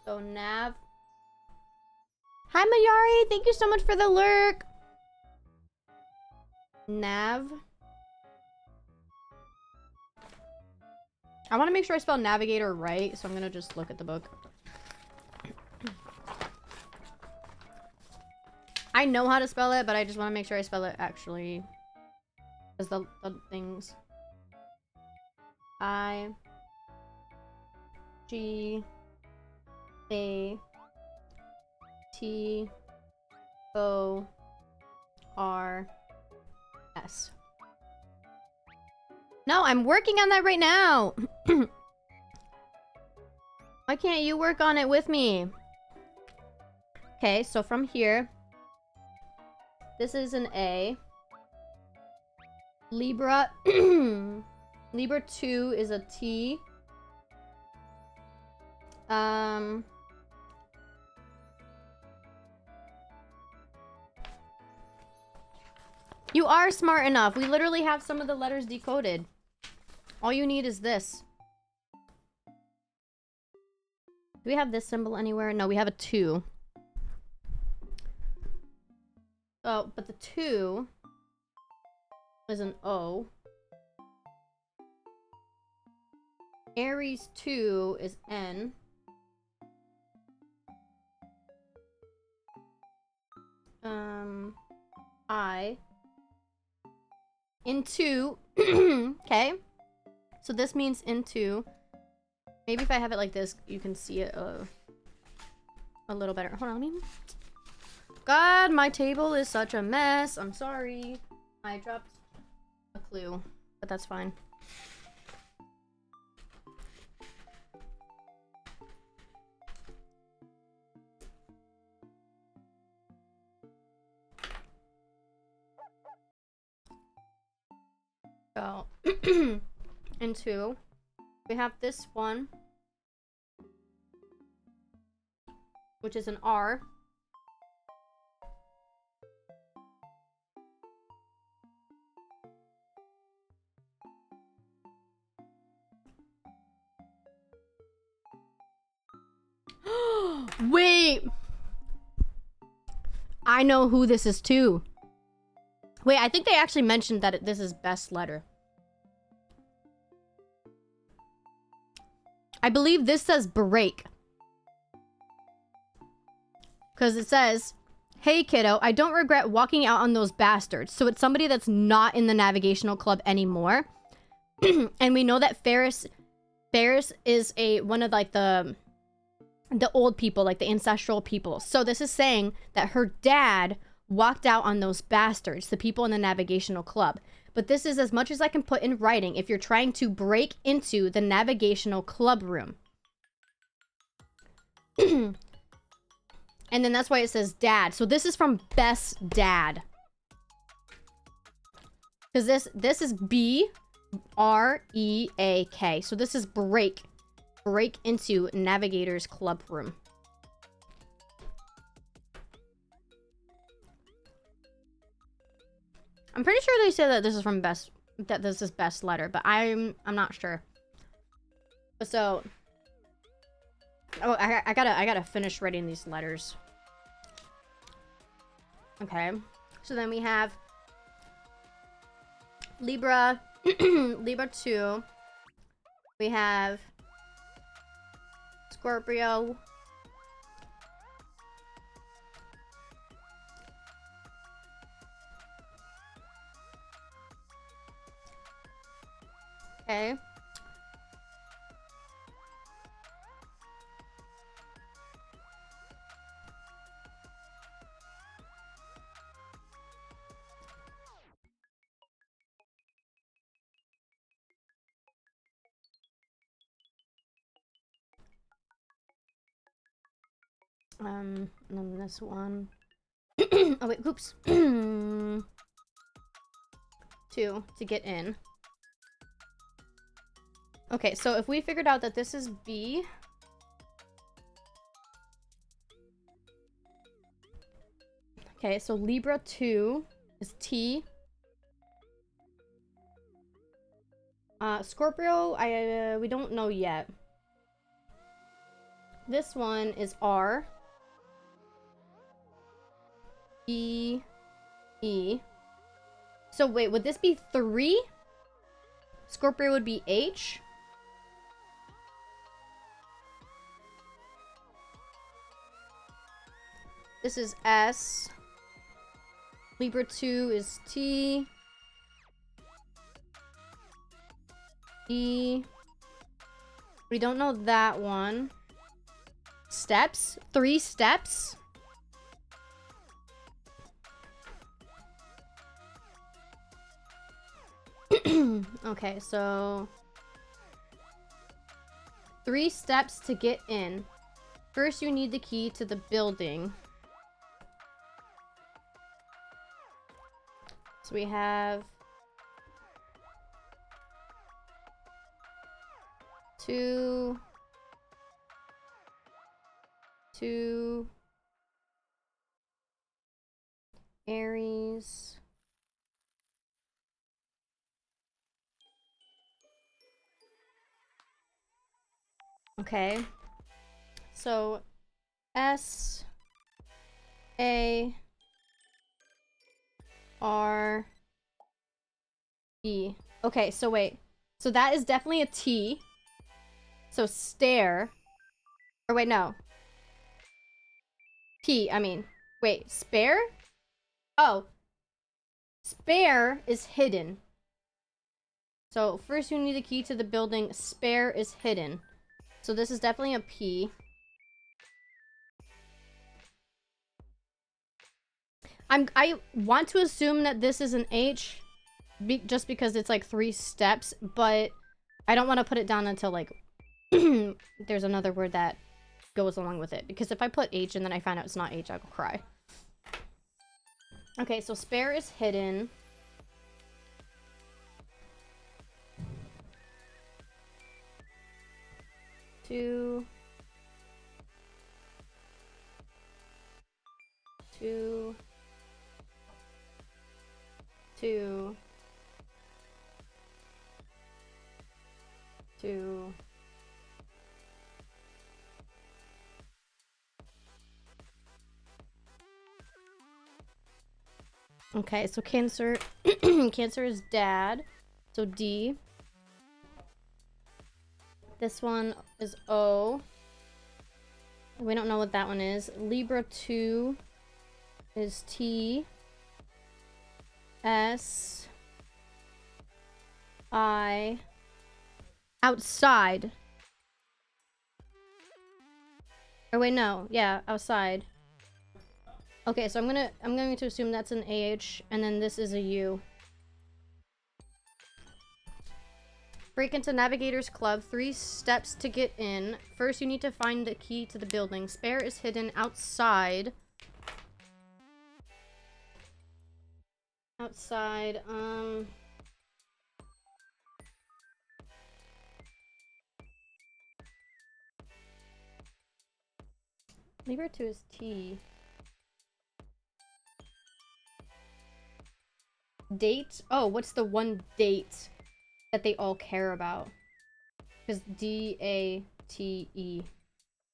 So nav. Hi Mayari, thank you so much for the lurk. Nav. I want to make sure I spell navigator right, so I'm gonna just look at the book. I know how to spell it, but I just want to make sure I spell it actually. As the things. I G A T O R S. No, I'm working on that right now. Why can't you work on it with me? Okay, so from here, this is an A. Libra. Libra 2 is a T. You are smart enough. We literally have some of the letters decoded. All you need is this. Do we have this symbol anywhere? No, we have a 2. Oh, but the 2 is an O. Aries 2 is N. I. Into. Okay. So this means into. Maybe if I have it like this, you can see it a little better. Hold on, let me... God, my table is such a mess. I'm sorry. I dropped a clue, but that's fine. So, into, we have this one, which is an R. Wait! I know who this is too. Wait, I think they actually mentioned that this is best letter. I believe this says break. Because it says, hey kiddo, I don't regret walking out on those bastards. So it's somebody that's not in the navigational club anymore. And we know that Ferris is one of like the old people, like the ancestral people. So this is saying that her dad walked out on those bastards, the people in the navigational club. But this is as much as I can put in writing if you're trying to break into the navigational club room. And then that's why it says dad. So this is from Beth's dad. Because this is B-R-E-A-K. So this is break into Navigator's club room. I'm pretty sure they say that this is from Beth's, that this is Beth's letter, but I'm not sure. So, oh, I gotta finish writing these letters. Okay, so then we have Libra, Libra 2. We have Scorpio. Okay. And then this one. Oh wait, oops. 2 to get in. Okay, so if we figured out that this is B. Okay, so Libra 2 is T. Scorpio, we don't know yet. This one is R. E. E. So wait, would this be 3? Scorpio would be H. This is S. Libra 2 is T. E. We don't know that one. Steps? 3 steps? Okay, so 3 steps to get in. First, you need the key to the building. So we have 2, 2, Aries. Okay. So S A R E. Okay, so wait. So that is definitely a T. So stare. Or wait, no. P, I mean. Wait, spare? Oh. Spare is hidden. So first you need the key to the building. Spare is hidden. So this is definitely a P. I want to assume that this is an H. Just because it's like 3 steps. But I don't want to put it down until like there's another word that goes along with it. Because if I put H and then I find out it's not H, I'll cry. Okay, so spare is hidden. Two. 2. 2. 2. Okay, so Cancer. Cancer is dad. So D. This one is O. We don't know what that one is. Libra 2 is T S I outside. Or wait, no. Yeah, outside. Okay, so I'm going to assume that's an AH, and then this is a U. Break into Navigator's Club. 3 steps to get in. First, you need to find the key to the building. Spare is hidden outside. Outside, Libra 2 is T. Date? Oh, what's the one date that they all care about? Because D-A-T-E.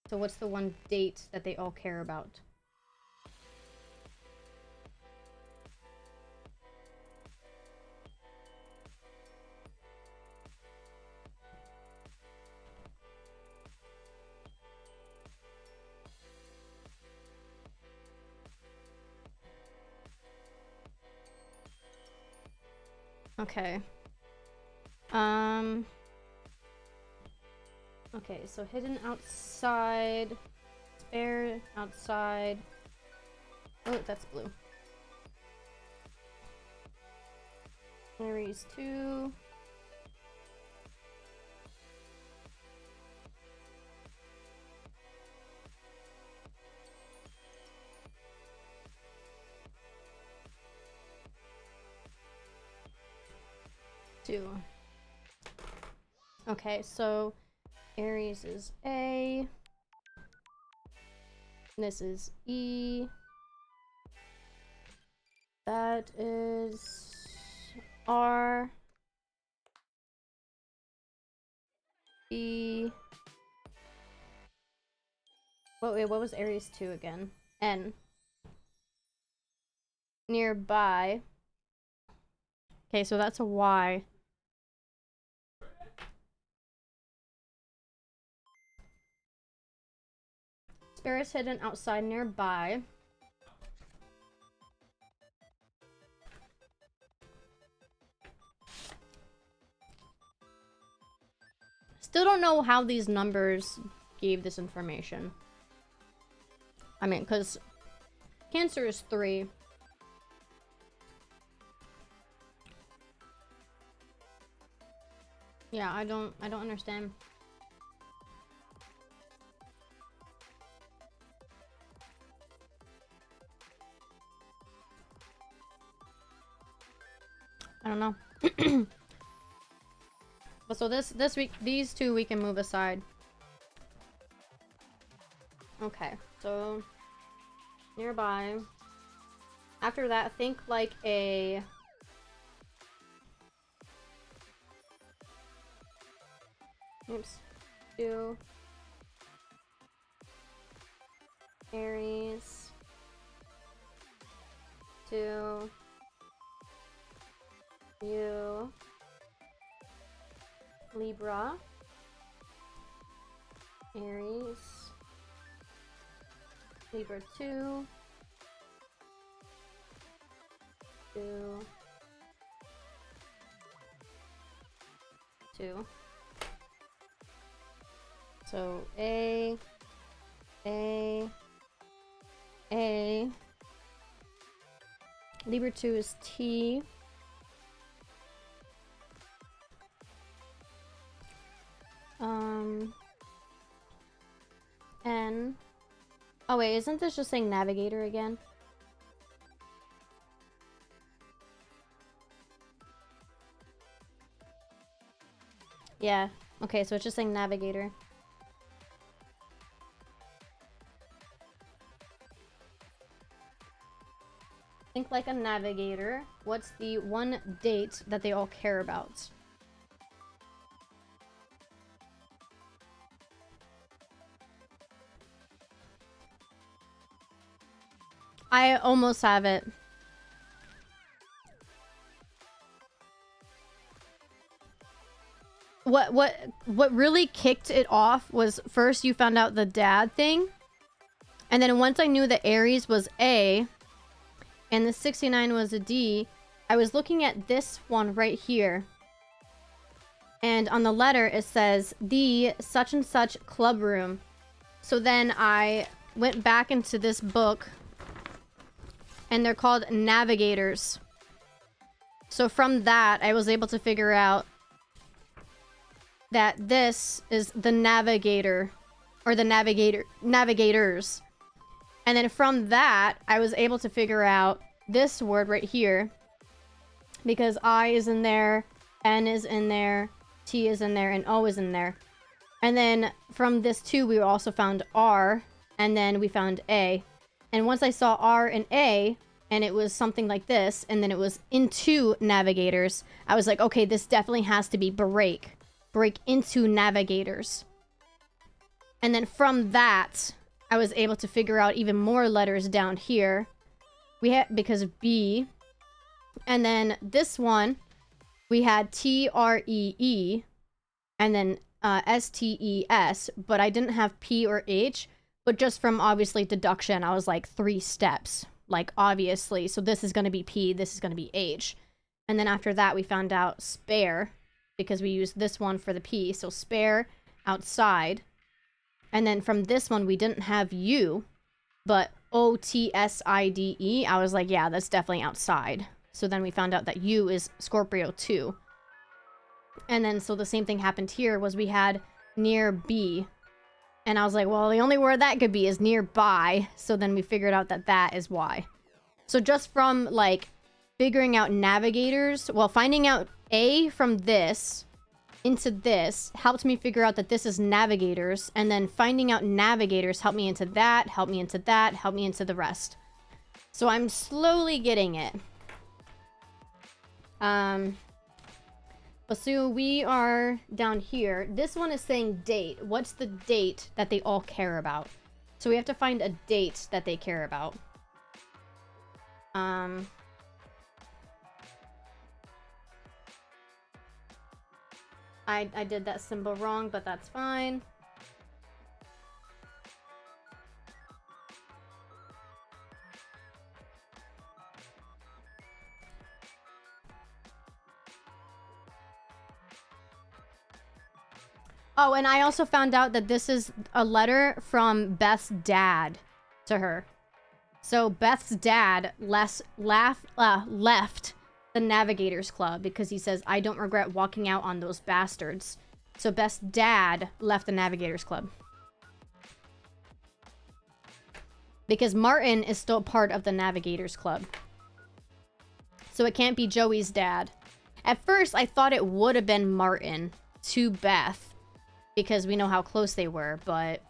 So what's the one date that they all care about? Okay. Okay, so hidden outside. Spare outside. Oh, that's blue. Aries 2. Okay, so Aries is A. This is E. That is R. E. Wait, what was Aries 2 again? N. Nearby. Okay, so that's a Y. Spirits hidden outside nearby. Still don't know how these numbers gave this information. I mean, because Cancer is 3. Yeah, I don't understand. I don't know. But so this week, these two we can move aside. Okay, so nearby. After that, think like a oops, 2 Aries 2 U Libra Aries Libra 2 2 So A Libra 2 is T. N. Oh wait, isn't this just saying Navigator again? Yeah. Okay, so it's just saying Navigator. Think like a navigator. What's the one date that they all care about? I almost have it. What really kicked it off was first you found out the dad thing, And then once I knew that Aries was A and the 69 was a D, I was looking at this one right here. And on the letter, it says, the such and such club room. So then I went back into this book, and they're called navigators. So from that, I was able to figure out that this is the navigator, or the navigators. And then from that, I was able to figure out this word right here, because I is in there, N is in there, T is in there, and O is in there. And then from this too, we also found R, and then we found A. And once I saw R and A, and it was something like this, and then it was into navigators, I was like, okay, this definitely has to be break into navigators. And then from that, I was able to figure out even more letters down here. We had, because of B, and then this one, we had T-R-E-E, and then S-T-E-S, but I didn't have P or H, but just from obviously deduction, I was like 3 steps, like obviously, so this is going to be P, this is going to be H. And then after that, we found out spare, because we used this one for the P, so spare, outside. And then from this one, we didn't have U, but O-T-S-I-D-E, I was like, yeah, that's definitely outside. So then we found out that U is Scorpio too. And then so the same thing happened here, was we had near B. And I was like, well, the only word that could be is nearby. So then we figured out that that is why. So just from like figuring out navigators, well, finding out A from this into this helped me figure out that this is navigators, and then finding out navigators helped me into that, helped me into that, helped me into the rest. So I'm slowly getting it. So we are down here. This one is saying date. What's the date that they all care about? So we have to find a date that they care about. I did that symbol wrong, but that's fine. Oh, and I also found out that this is a letter from Beth's dad to her. So Beth's dad left the Navigators Club because he says, I don't regret walking out on those bastards. So Beth's dad left the Navigators Club. Because Martin is still part of the Navigators Club. So it can't be Joey's dad. At first, I thought it would have been Martin to Beth, because we know how close they were, but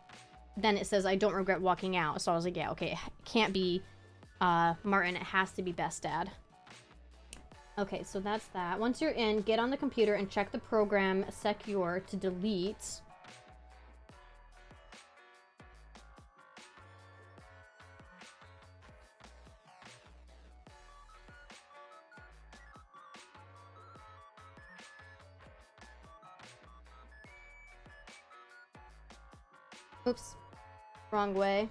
then it says, I don't regret walking out. So I was like, yeah, okay, it can't be Martin. It has to be Beth's dad. Okay, so that's that. Once you're in, get on the computer and check the program Secure to delete. Oops. Wrong way.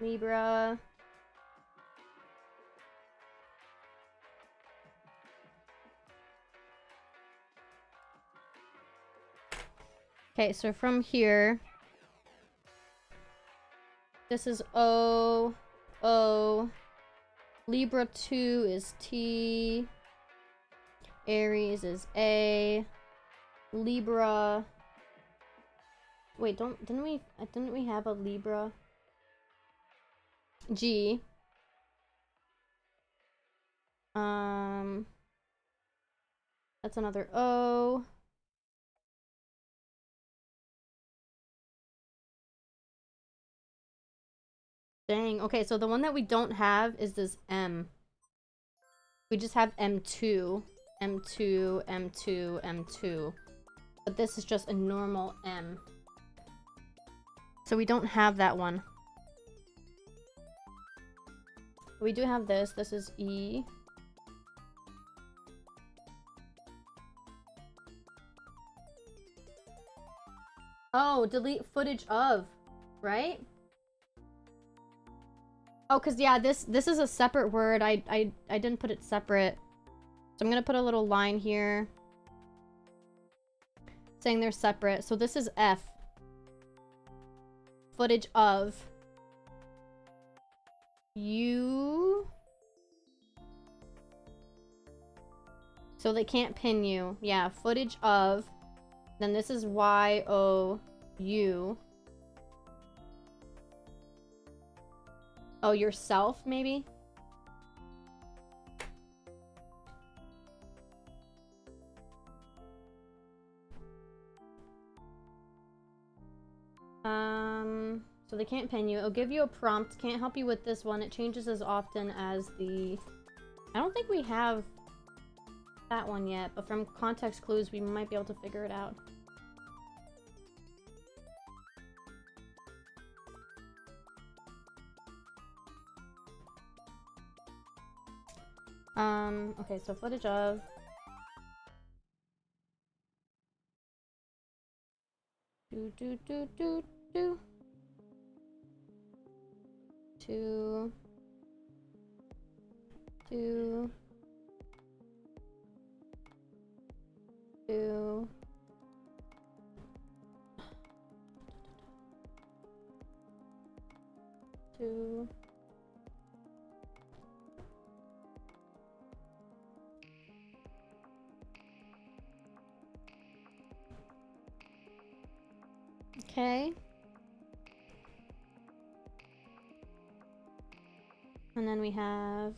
Libra. Okay, so from here, this is O, O, Libra 2 is T, Aries is A, Libra, wait, didn't we have a Libra? G, that's another O. Dang. Okay, so the one that we don't have is this M. We just have M2, M2, M2, M2. But this is just a normal M. So we don't have that one. We do have this. This is E. Oh, delete footage of. Right? Oh, cause yeah, this is a separate word. I didn't put it separate. So I'm gonna put a little line here saying they're separate. So this is F. Footage of you. So they can't pin you. Yeah, footage of. Then this is Y-O-U. Oh, yourself, maybe? So they can't pin you. It'll give you a prompt. Can't help you with this one. It changes as often as the... I don't think we have that one yet, but from context clues, we might be able to figure it out. Okay, so footage of... Do. Two. Okay. And then we have...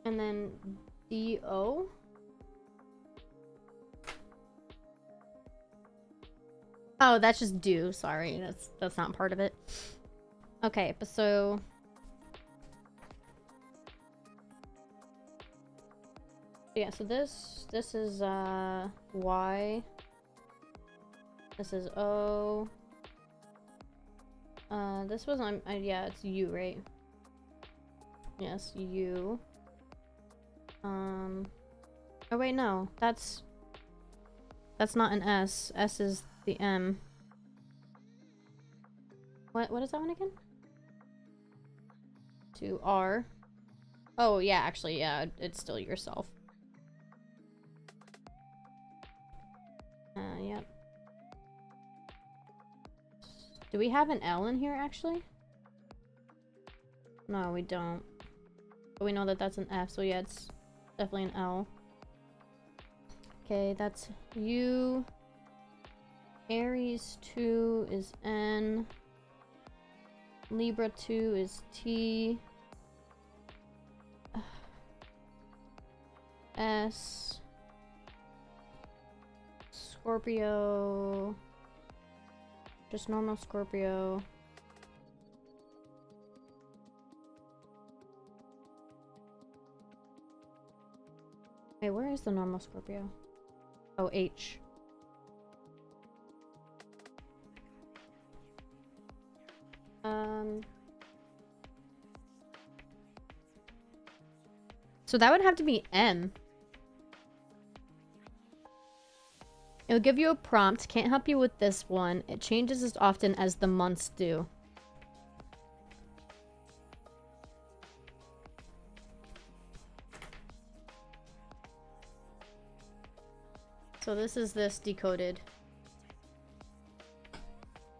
And then D-O. Oh, that's just do. Sorry, that's not part of it. Okay, but so yeah, so this is Y. This is O. This was on yeah, it's U, right? Yes, U. Oh wait, no, that's not an S. S is the M. What is that one again? To R. Oh yeah, actually, yeah, it's still yourself. Yep. Do we have an L in here actually? No, we don't. But we know that that's an F, so yeah, it's definitely an L. Okay, that's U. Aries 2 is N. Libra 2 is T. S. Scorpio. Just normal Scorpio. Hey, where is the normal Scorpio? Oh, H. So that would have to be M. It'll give you a prompt. Can't help you with this one. It changes as often as the months do. So this is this decoded.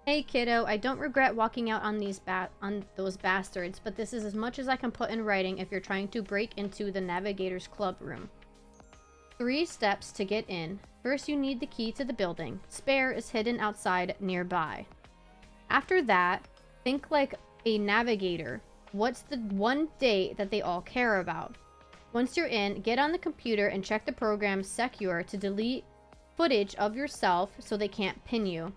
Hey kiddo, I don't regret walking out on those bastards, but this is as much as I can put in writing if you're trying to break into the Navigator's Club room. 3 steps to get in. First, you need the key to the building. Spare is hidden outside nearby. After that, think like a navigator. What's the one date that they all care about? Once you're in, get on the computer and check the program Secure to delete footage of yourself so they can't pin you.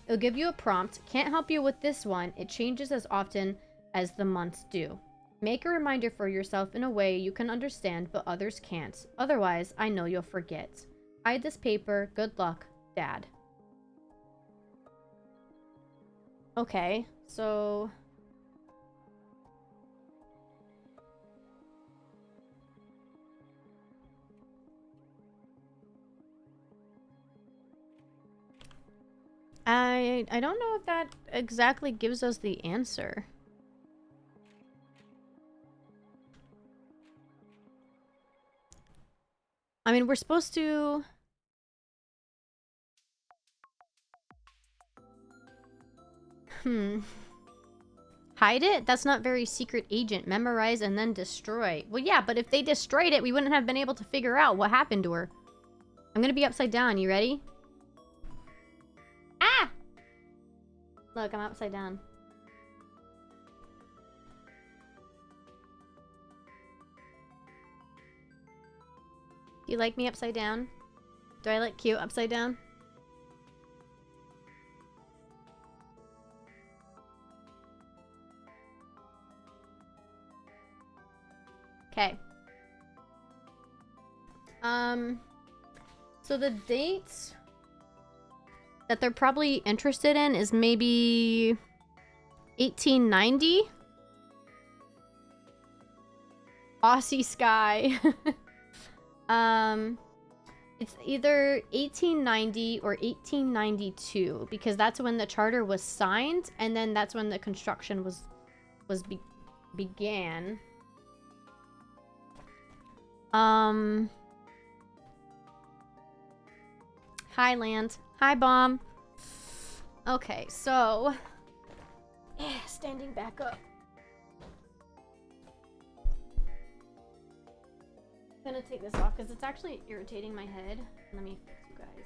It'll give you a prompt. Can't help you with this one. It changes as often as the months do. Make a reminder for yourself in a way you can understand but others can't. Otherwise, I know you'll forget. Hide this paper. Good luck, Dad. Okay, so... I don't know if that exactly gives us the answer. I mean, we're supposed to... Hide it? That's not very secret agent. Memorize and then destroy. Well, yeah, but if they destroyed it, we wouldn't have been able to figure out what happened to her. I'm gonna be upside down. You ready? Ah! Look, I'm upside down. Do you like me upside down? Do I look cute upside down? Okay. So the dates that they're probably interested in is maybe 1890. Aussie Sky. It's either 1890 or 1892 because that's when the charter was signed and then that's when the construction began. Hi, Land. Hi, Bomb. Okay, so... standing back up. I'm gonna take this off because it's actually irritating my head. Let me fix you guys.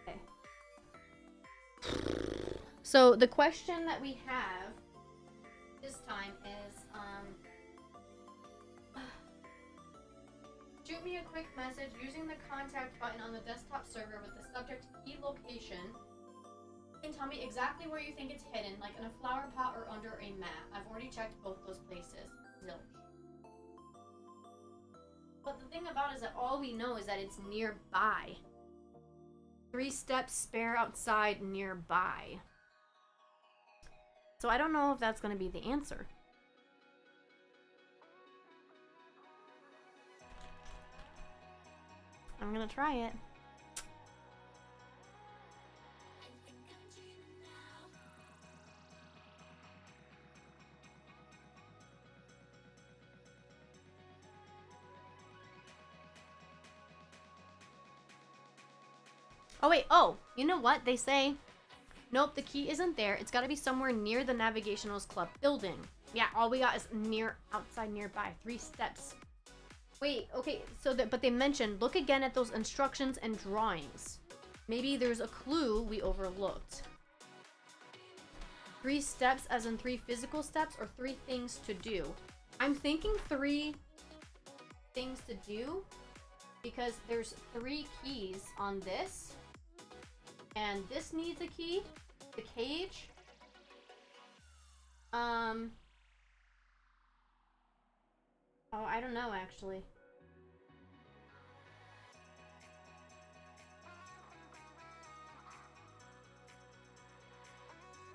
Okay. So, the question that we have this time is, shoot me a quick message using the contact button on the desktop server with the subject key location and tell me exactly where you think it's hidden, like in a flower pot or under a mat. I've already checked both those places. Zilch. But the thing about it is that all we know is that it's nearby. 3 steps spare outside nearby. So I don't know if that's going to be the answer. I'm gonna try it. Oh wait, oh, you know what? They say, nope, the key isn't there. It's gotta be somewhere near the Navigationals Club building. Yeah, all we got is outside nearby. 3 steps. Wait, okay, so but they mentioned, look again at those instructions and drawings. Maybe there's a clue we overlooked. 3 steps as in 3 physical steps or 3 things to do. I'm thinking 3 things to do because there's 3 keys on this. And this needs a key. The cage. Oh, I don't know actually.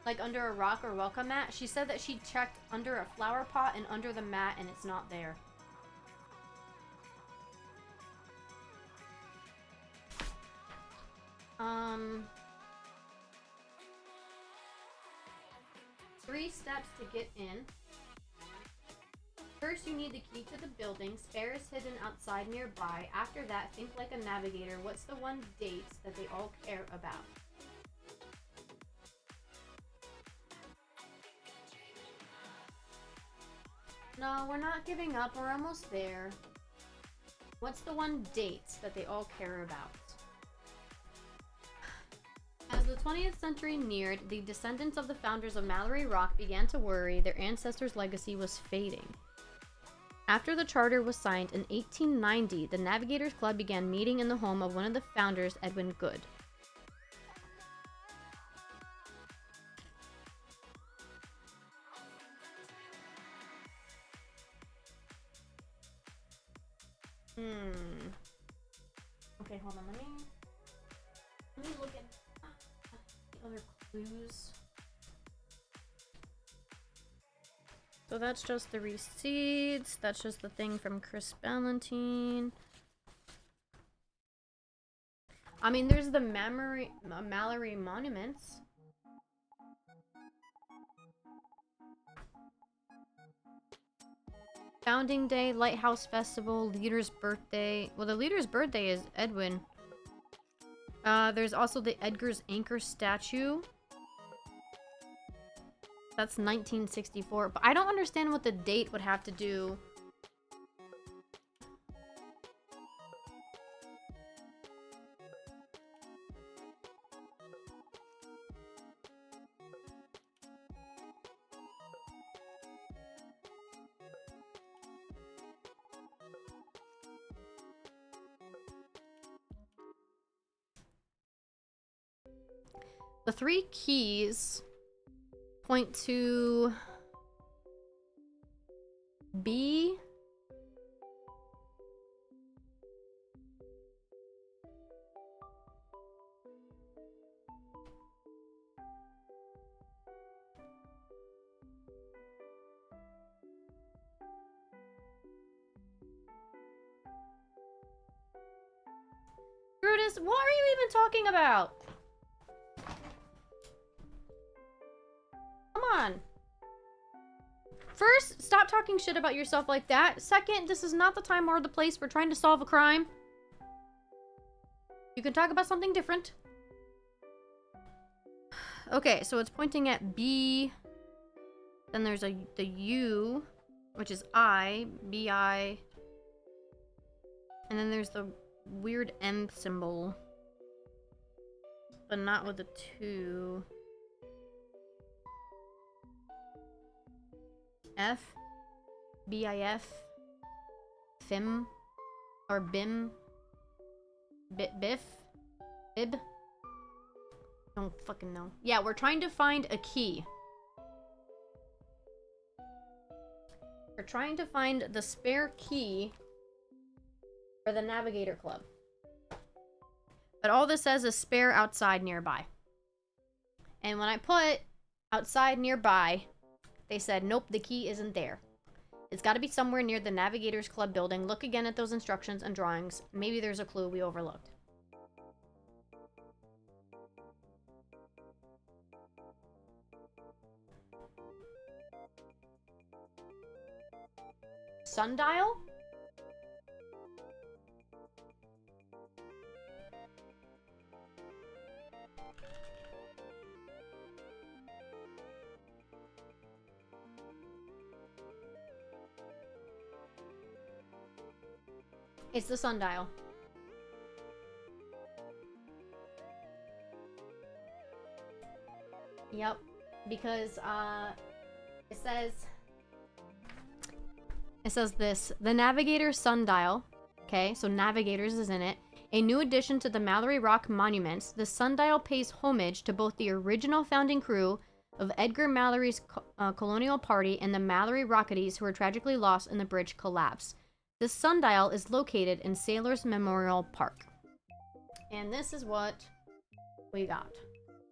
Like under a rock or welcome mat? She said that she checked under a flower pot and under the mat and it's not there. Three steps to get in. First, you need the key to the building. Spare is hidden outside nearby. After that, think like a navigator. What's the one date that they all care about? No, we're not giving up. We're almost there. What's the one date that they all care about? As the 20th century neared, the descendants of the founders of Mallory Rock began to worry their ancestors' legacy was fading. After the charter was signed in 1890, the Navigators Club began meeting in the home of one of the founders, Edwin Good. Okay, hold on. Let me look at. clues. So that's just the receipts. That's just the thing from Chris Ballantine. I mean, there's the Mallory monuments. Founding Day, Lighthouse Festival, Leader's Birthday. Well, the Leader's birthday is Edwin. There's also the Edgar's Anchor statue. That's 1964. But I don't understand what the date would have to do. The three keys point to B. Brutus, what are you even talking about? Come on. First, stop talking shit about yourself like that. Second, this is not the time or the place. We're trying to solve a crime. You can talk about something different. Okay, so it's pointing at B. Then there's the U, which is I, B-I. And then there's the weird M symbol. But not with the 2. F, B-I-F, FIM, or BIM, Biff, Bib. Don't fucking know. Yeah, we're trying to find a key. We're trying to find the spare key for the Navigator Club. But all this says is spare outside nearby. And when I put outside nearby, they said, nope, the key isn't there. It's got to be somewhere near the Navigators Club building. Look again at those instructions and drawings. Maybe there's a clue we overlooked. Sundial? It's the sundial. Yep, because it says this, the Navigator sundial. Okay, so Navigators is in it. A new addition to the Mallory Rock monuments, the sundial pays homage to both the original founding crew of Edgar Mallory's colonial party and the Mallory Rocketies who were tragically lost in the bridge collapse. The sundial is located in Sailors Memorial Park. And this is what we got.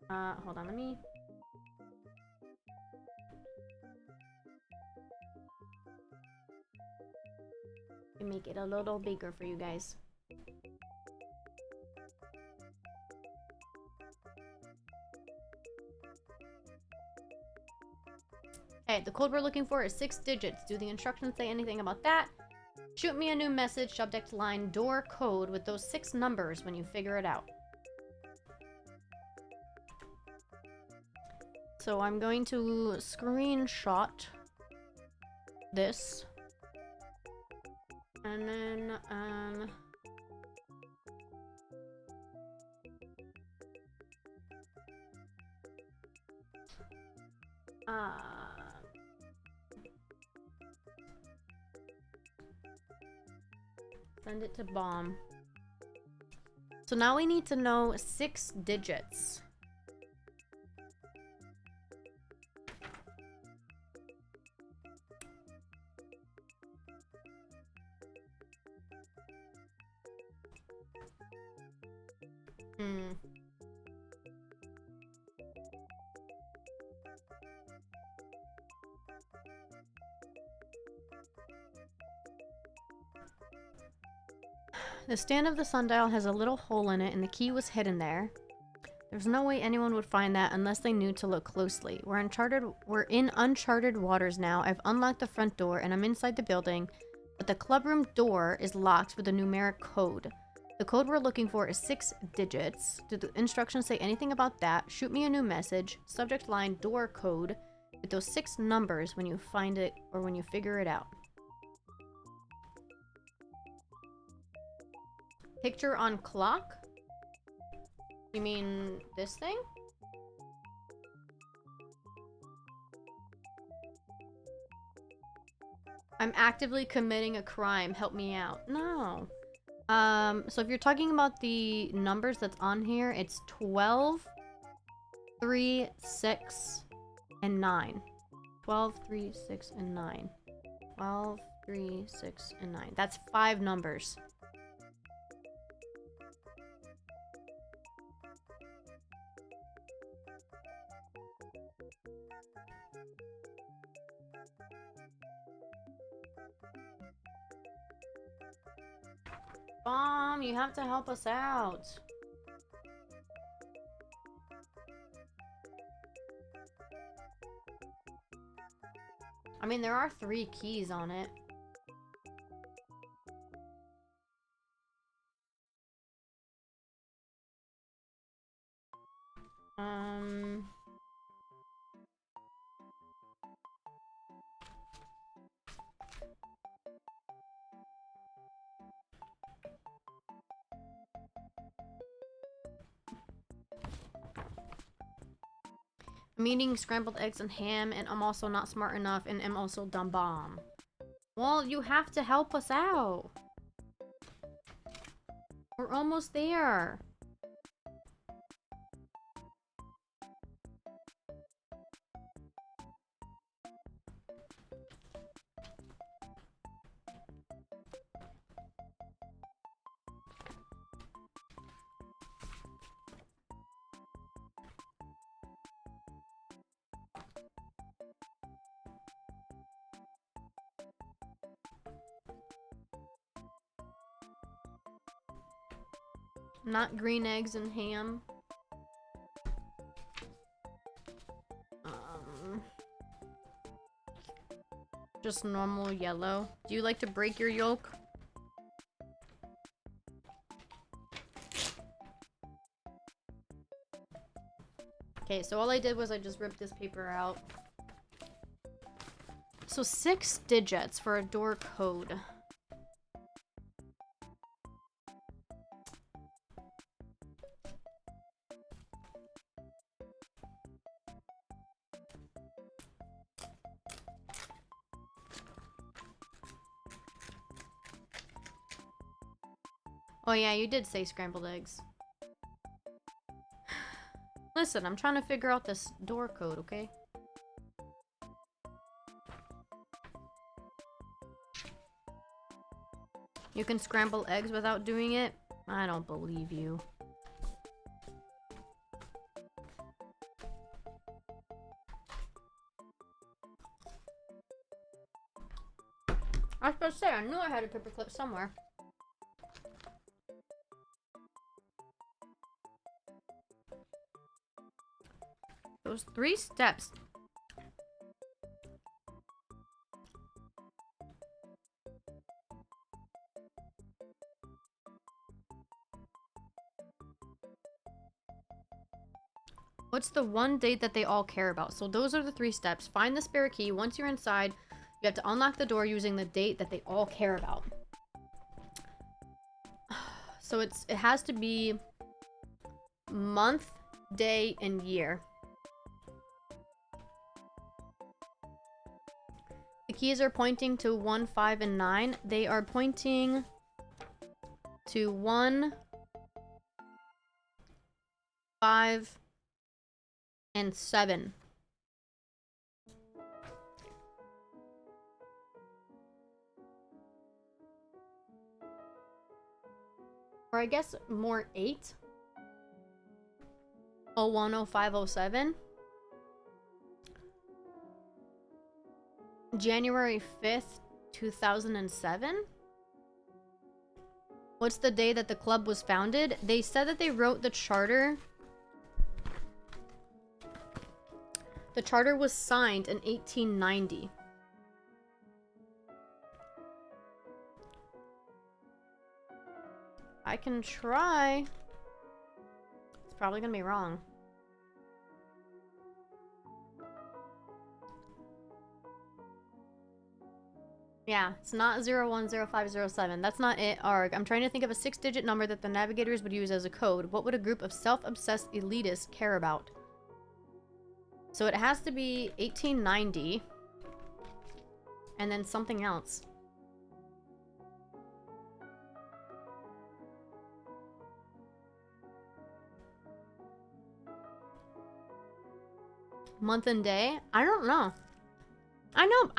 Hold on, let me... make it a little bigger for you guys. Okay, the code we're looking for is 6 digits. Do the instructions say anything about that? Shoot me a new message, subject line, door code with those 6 numbers when you figure it out. So I'm going to screenshot this. And then, send it to bomb. So now we need to know 6 digits. The stand of the sundial has a little hole in it and the key was hidden there. There's no way anyone would find that unless they knew to look closely. We're in uncharted waters now. I've unlocked the front door and I'm inside the building, but the clubroom door is locked with a numeric code. The code we're looking for is 6 digits. Did the instructions say anything about that? Shoot me a new message. Subject line door code with those 6 numbers when you find it or when you figure it out. Picture on clock? You mean this thing? I'm actively committing a crime. Help me out. No. So if you're talking about the numbers that's on here, it's 12, 3, 6, and 9. 12, 3, 6, and 9. 12, 3, 6, and 9. That's 5 numbers. Mom, you have to help us out. I mean, there are 3 keys on it. I'm eating scrambled eggs and ham, and I'm also not smart enough, and I'm also dumb bomb. Well, you have to help us out. We're almost there. Not green eggs and ham. Just normal yellow. Do you like to break your yolk? Okay, so all I did was I just ripped this paper out. So 6 digits for a door code. Oh yeah, you did say scrambled eggs. Listen, I'm trying to figure out this door code, okay? You can scramble eggs without doing it? I don't believe you. I was supposed to say, I knew I had a paperclip somewhere. Those 3 steps. What's the one date that they all care about? So those are the 3 steps. Find the spare key. Once you're inside, you have to unlock the door using the date that they all care about. So it has to be month, day, and year. The keys are pointing to 1, 5, and 9. They are pointing to 1, 5, and 7. Or I guess more 8. 01, 05, 07. January 5th, 2007. What's the day that the club was founded? They said that they wrote the charter. The charter was signed in 1890. I can try. It's probably gonna be wrong. Yeah, it's not 010507. That's not it, ARG. I'm trying to think of a 6-digit number that the navigators would use as a code. What would a group of self-obsessed elitists care about? So it has to be 1890. And then something else. Month and day? I don't know. I know,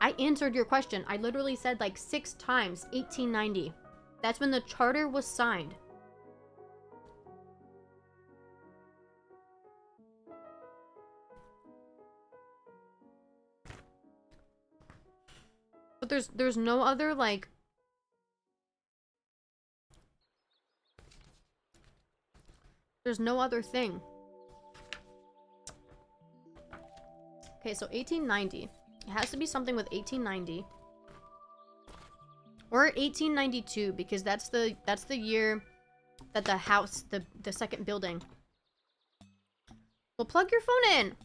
I answered your question. I literally said like 6 times, 1890. That's when the charter was signed. But there's no other like there's no other thing. Okay, so 1890. It has to be something with 1890. Or 1892, because that's the year that the house, the second building. Well, plug your phone in.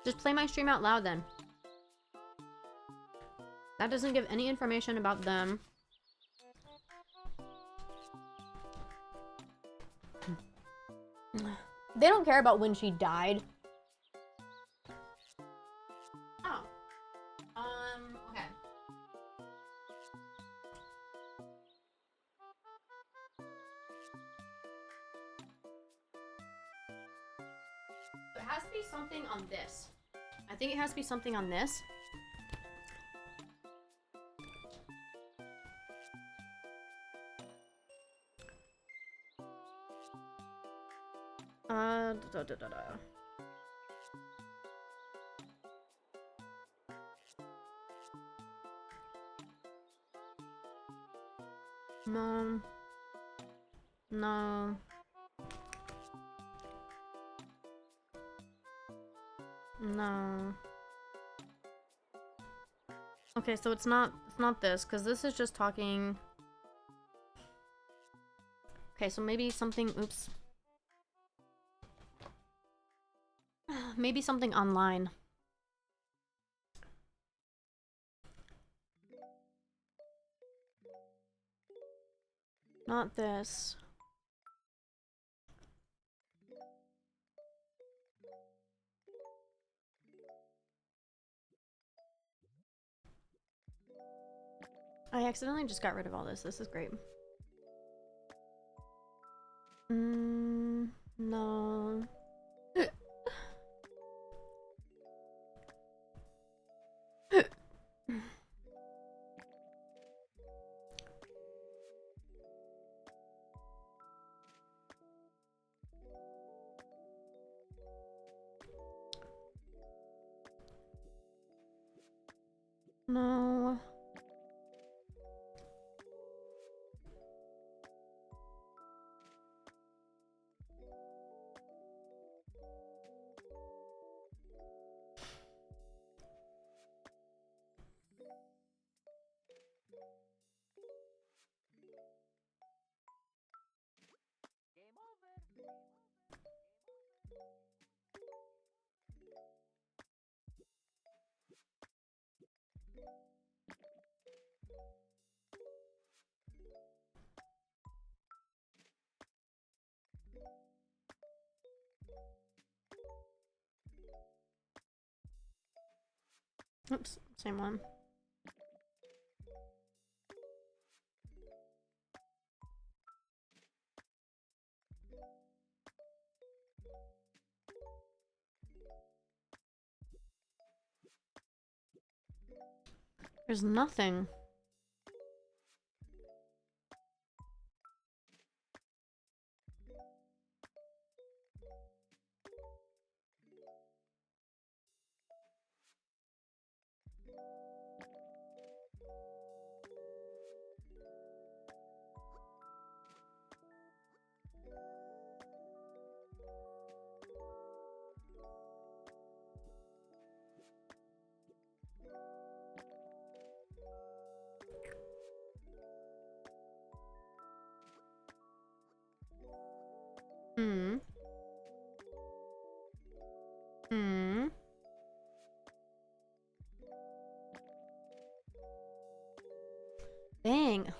Just play my stream out loud then. That doesn't give any information about them. They don't care about when she died. Oh. Okay. It has to be something on this. I think it has to be something on this. No. No. No. Okay, so it's not this, because this is just talking. Okay, so maybe something, oops. Maybe something online. Not this. I accidentally just got rid of all this. This is great. No. No. Oops, same one. There's nothing. Hmm. Hmm. Dang.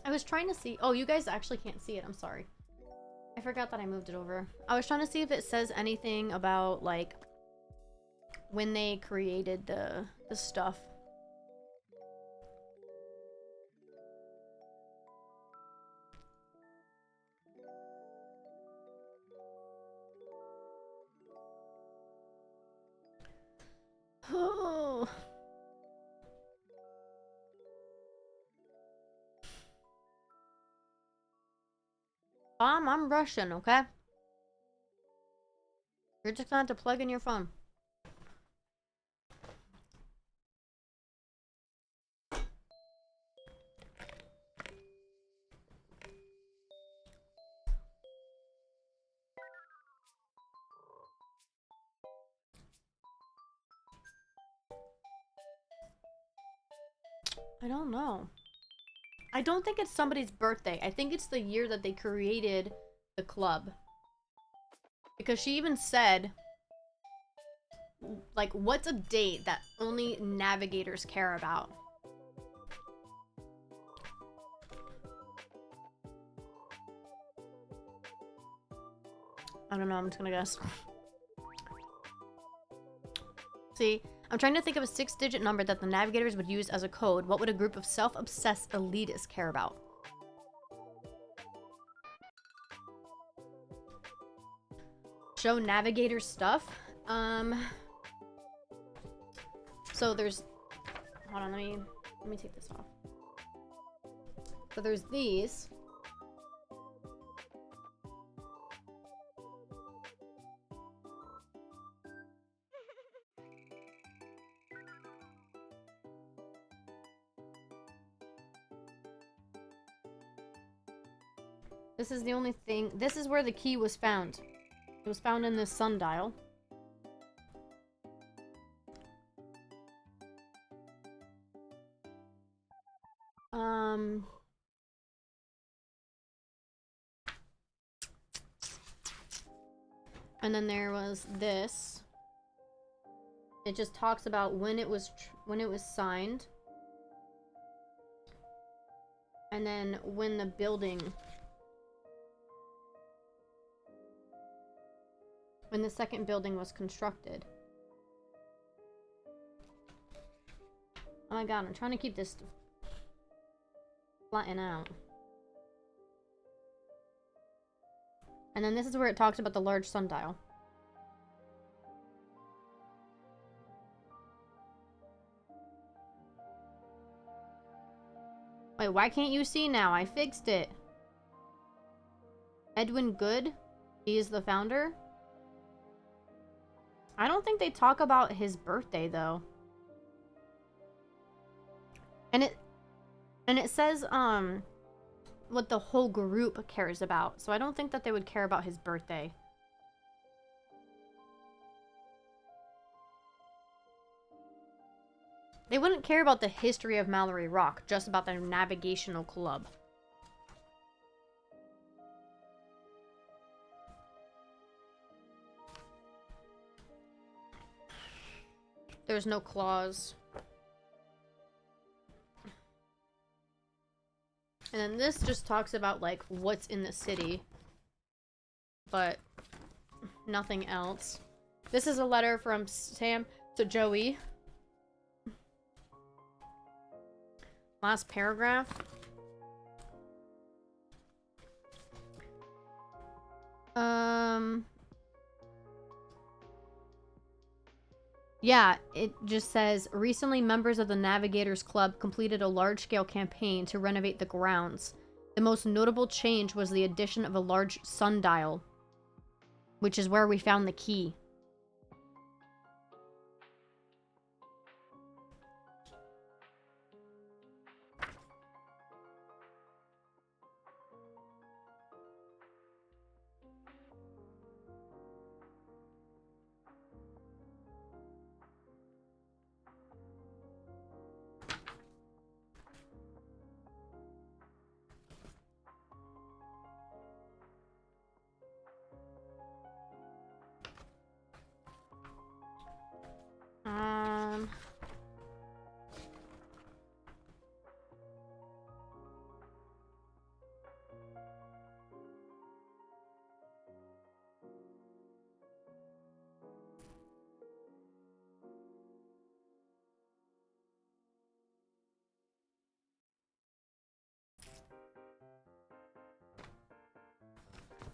I was trying to see. Oh, you guys actually can't see it. I'm sorry. I forgot that I moved it over. I was trying to see if it says anything about, like, when they created the stuff. Oh. I'm Russian, okay? You're just gonna have to plug in your phone. I don't know. I don't think it's somebody's birthday. I think it's the year that they created the club. Because she even said, like, what's a date that only navigators care about? I don't know, I'm just gonna guess. See, I'm trying to think of a 6-digit number that the navigators would use as a code. What would a group of self-obsessed elitists care about? Show navigator stuff. So there's, hold on, let me take this off. So there's these. This is the only thing. This is where the key was found. It was found in this sundial. And then there was this. It just talks about when it was signed. And then when the building, when the second building was constructed. Oh my god, I'm trying to keep this flatten out. And then this is where it talks about the large sundial. Wait, why can't you see now? I fixed it. Edwin Good? He is the founder? I don't think they talk about his birthday, though. And it says, what the whole group cares about. So I don't think that they would care about his birthday. They wouldn't care about the history of Mallory Rock, just about their navigational club. There's no clause. And then this just talks about, like, what's in the city. But nothing else. This is a letter from Sam to Joey. Last paragraph. Yeah, it just says, recently members of the Navigators Club completed a large-scale campaign to renovate the grounds. The most notable change was the addition of a large sundial, which is where we found the key. Um...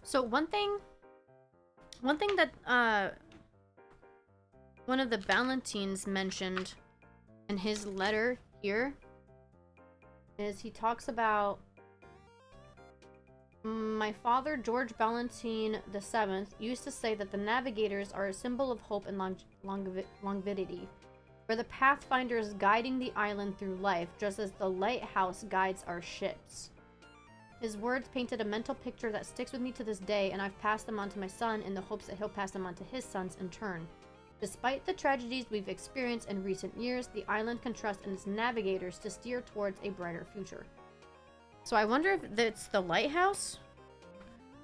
So one thing that one of the Ballantines mentioned in his letter here is he talks about my father George Ballantine VII used to say that the navigators are a symbol of hope and longevity. We're the pathfinders guiding the island through life, just as the lighthouse guides our ships. His words painted a mental picture that sticks with me to this day, and I've passed them on to my son in the hopes that he'll pass them on to his sons in turn. Despite the tragedies we've experienced in recent years, the island can trust in its navigators to steer towards a brighter future. So I wonder if it's the lighthouse?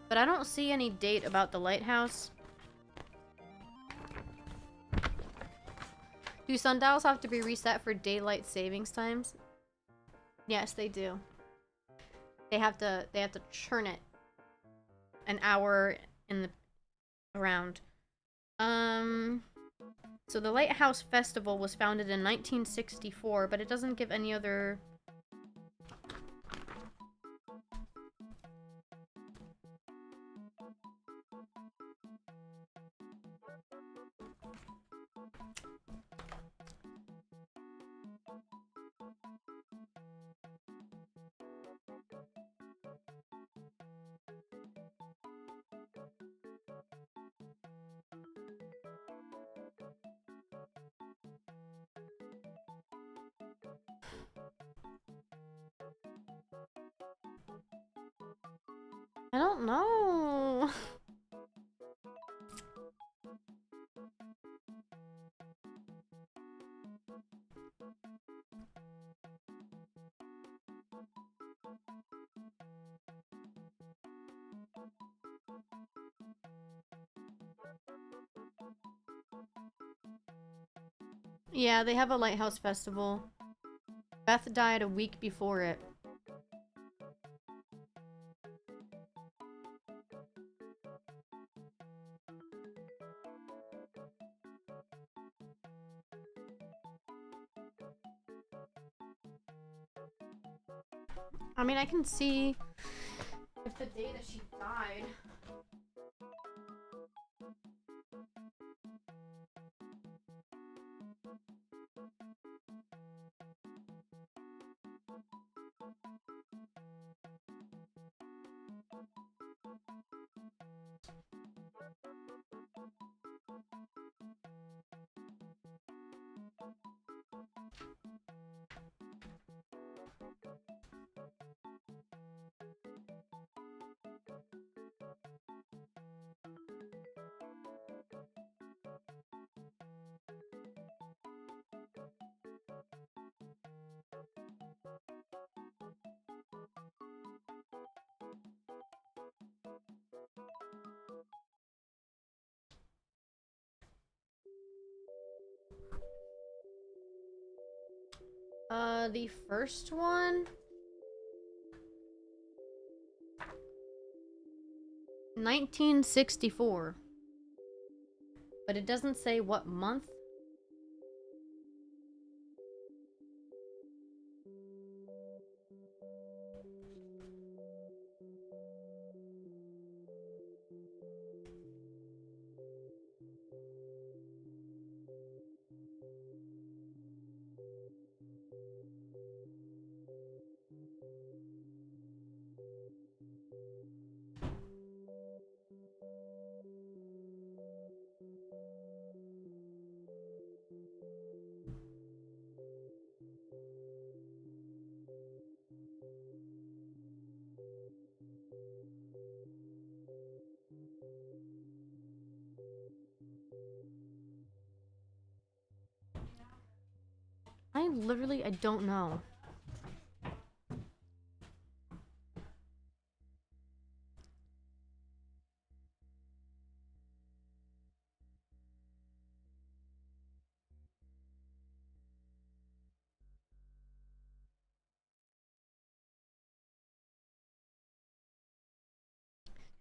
But I don't see any date about the lighthouse. Do sundials have to be reset for daylight savings times? Yes, they do. They have to churn it an hour in the around. So the Lighthouse Festival was founded in 1964, but it doesn't give any other. I don't know. Yeah, they have a Lighthouse Festival. Beth died a week before it. I mean, I can see if the day that she died. The first one? 1964. But it doesn't say what month. I don't know.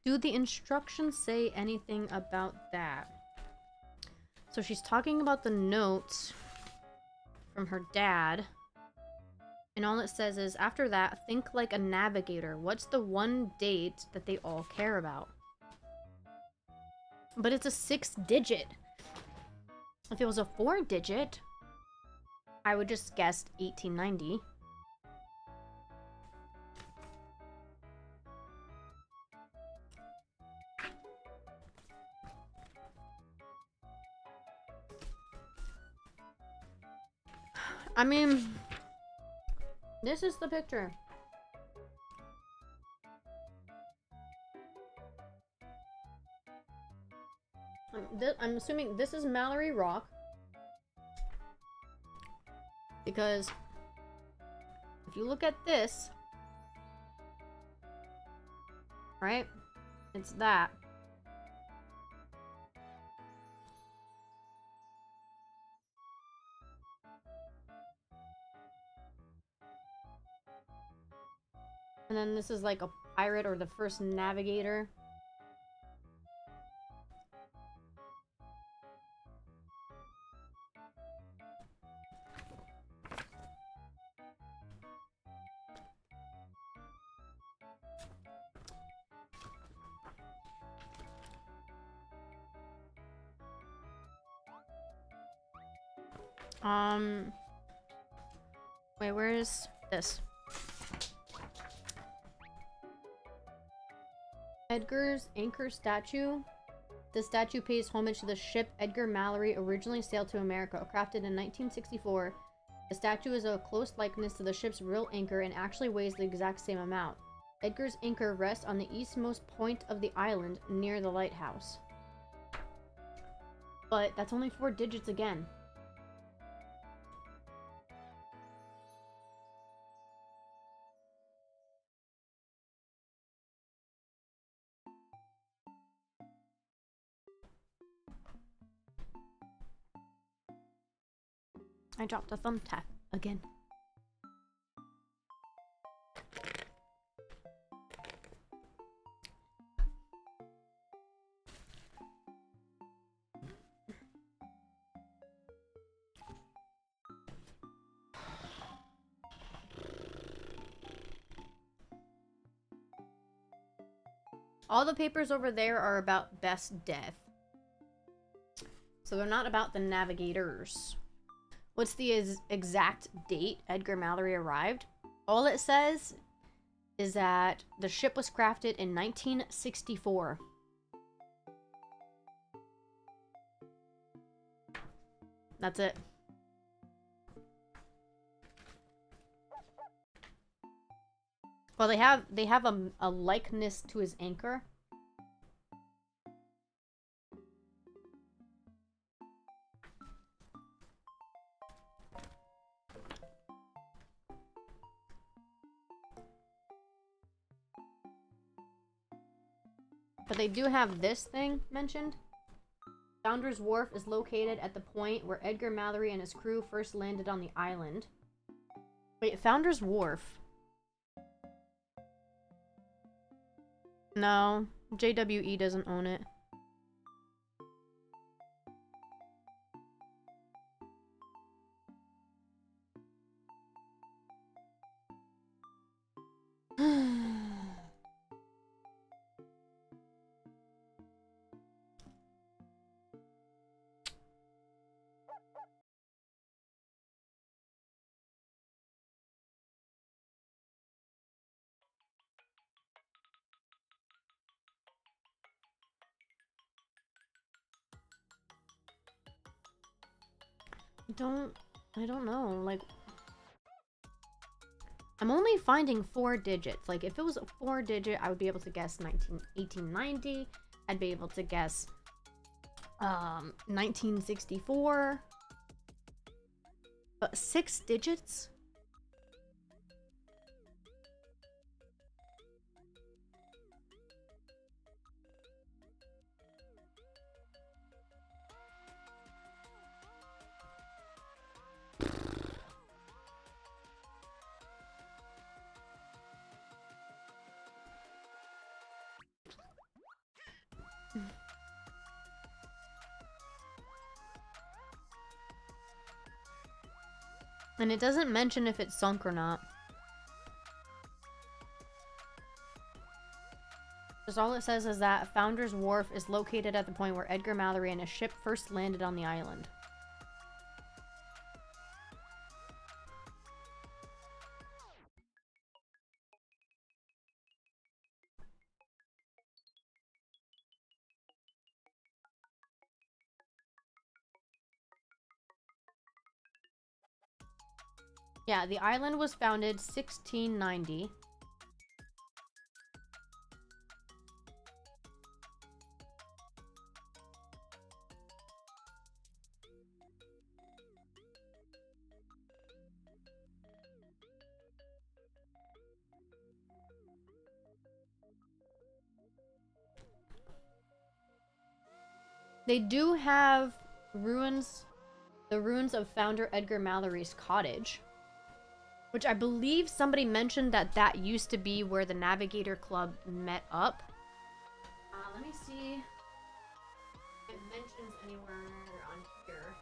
Do the instructions say anything about that? So she's talking about the notes from her dad. And all it says is, after that, think like a navigator. What's the one date that they all care about? But it's a 6-digit. If it was a 4-digit, I would just guess 1890. I mean, this is the picture. I'm assuming this is Mallory Rock. Because if you look at this, right? It's that. And then this is like a pirate or the first navigator. Wait, where is this? Edgar's anchor statue. The statue pays homage to the ship Edgar Mallory originally sailed to America. Crafted in 1964, the statue is a close likeness to the ship's real anchor and actually weighs the exact same amount. Edgar's anchor rests on the eastmost point of the island, near the lighthouse. But that's only 4 digits again. I dropped a thumbtack again. All the papers over there are about Beth's death. So they're not about the navigators. What's the exact date Edgar Mallory arrived? All it says is that the ship was crafted in 1964. That's it. Well, they have a likeness to his anchor. But they do have this thing mentioned. Founder's Wharf is located at the point where Edgar Mallory and his crew first landed on the island. Wait, Founder's Wharf? No, JWE doesn't own it. I don't know, like, I'm only finding 4 digits. Like, if it was a 4-digit, I would be able to guess 1890. I'd be able to guess 1964. 6 digits? And it doesn't mention if it's sunk or not. Just all it says is that Founder's Wharf is located at the point where Edgar Mallory and his ship first landed on the island. Yeah, the island was founded 1690. They do have ruins, the ruins of founder Edgar Mallory's cottage, which I believe somebody mentioned that that used to be where the Navigator Club met up. Let me see if it mentions anywhere on here.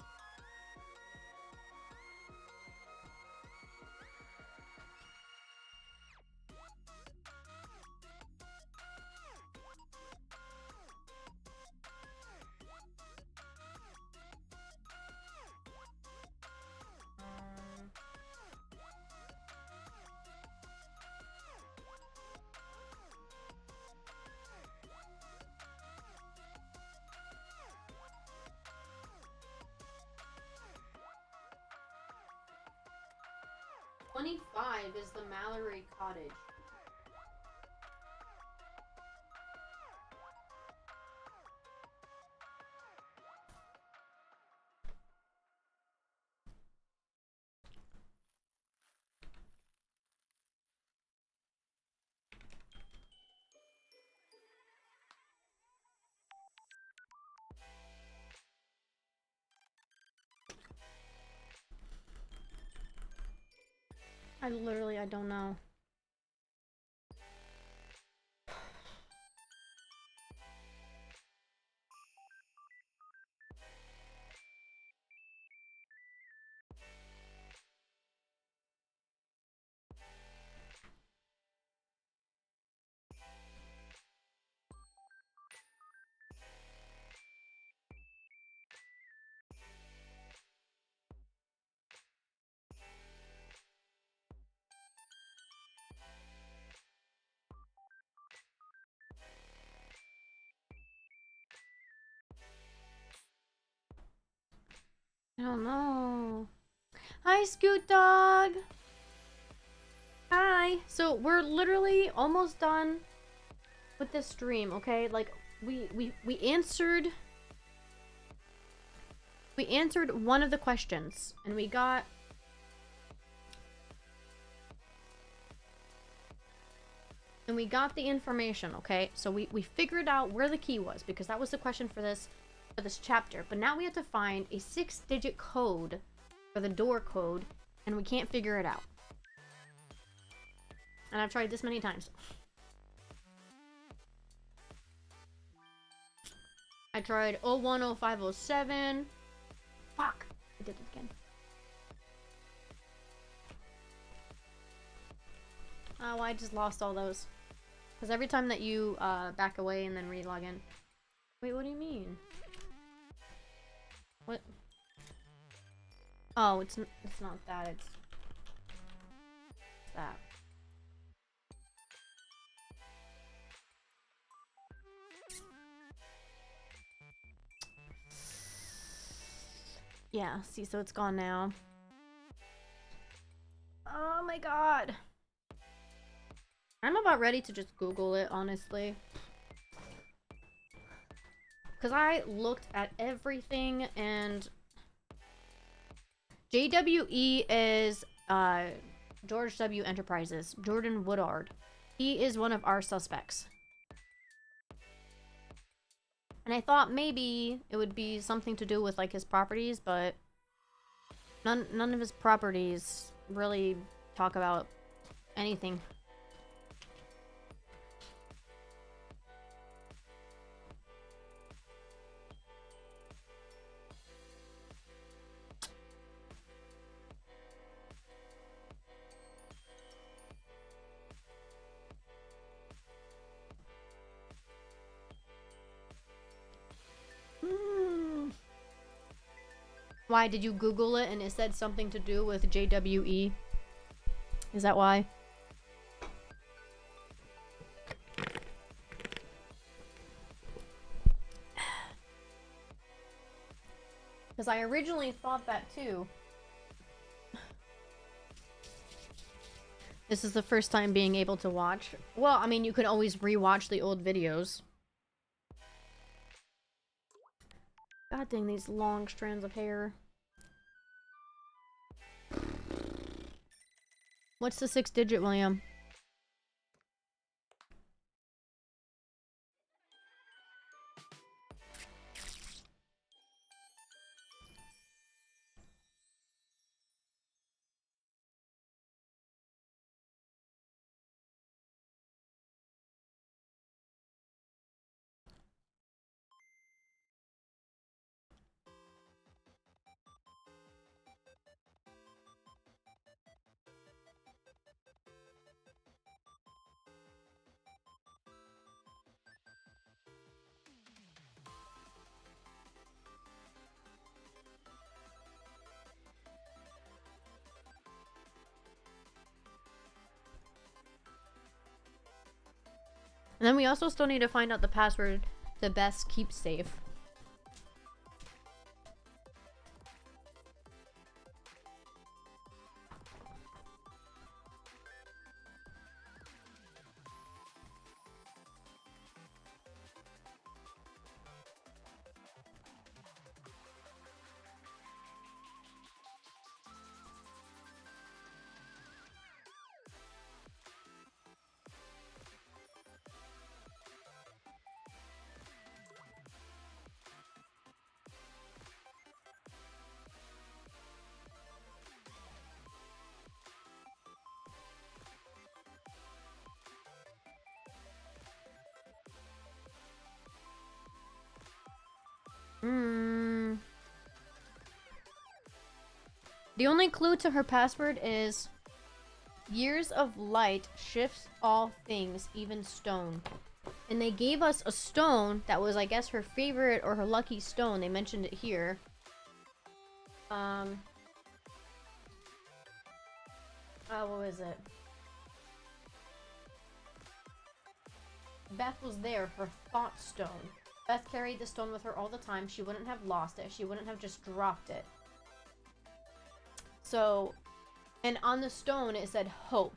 $25 is the Mallory Cottage. I don't know. I don't know. Hi, Scoot Dog. Hi. So we're literally almost done with this stream, okay? Like we answered one of the questions and we got the information, okay? So we figured out where the key was because that was the question for this chapter. But now we have to find a 6-digit code for the door code and we can't figure it out. And I've tried this many times. I tried 010507. Fuck! I did it again. Oh, I just lost all those. Because every time that you back away and then re-log in. Wait, what do you mean? What? Oh, it's not that. It's that. Yeah, see, so it's gone now. Oh my god. I'm about ready to just Google it, honestly. Because I looked at everything and JWE is George W. Enterprises. Jordan Woodard. He is one of our suspects. And I thought maybe it would be something to do with like his properties, but none of his properties really talk about anything. Why did you Google it and it said something to do with JWE? Is that why? Because I originally thought that too. This is the first time being able to watch. Well, I mean, you can always rewatch the old videos. God dang, these long strands of hair. What's the 6th digit, William? And then we also still need to find out the password to best keep safe. The only clue to her password is years of light shifts all things, even stone. And they gave us a stone that was, I guess, her favorite or her lucky stone. They mentioned it here. What was it? Beth was there, her thought stone. Beth carried the stone with her all the time. She wouldn't have lost it. She wouldn't have just dropped it. So, and on the stone it said hope.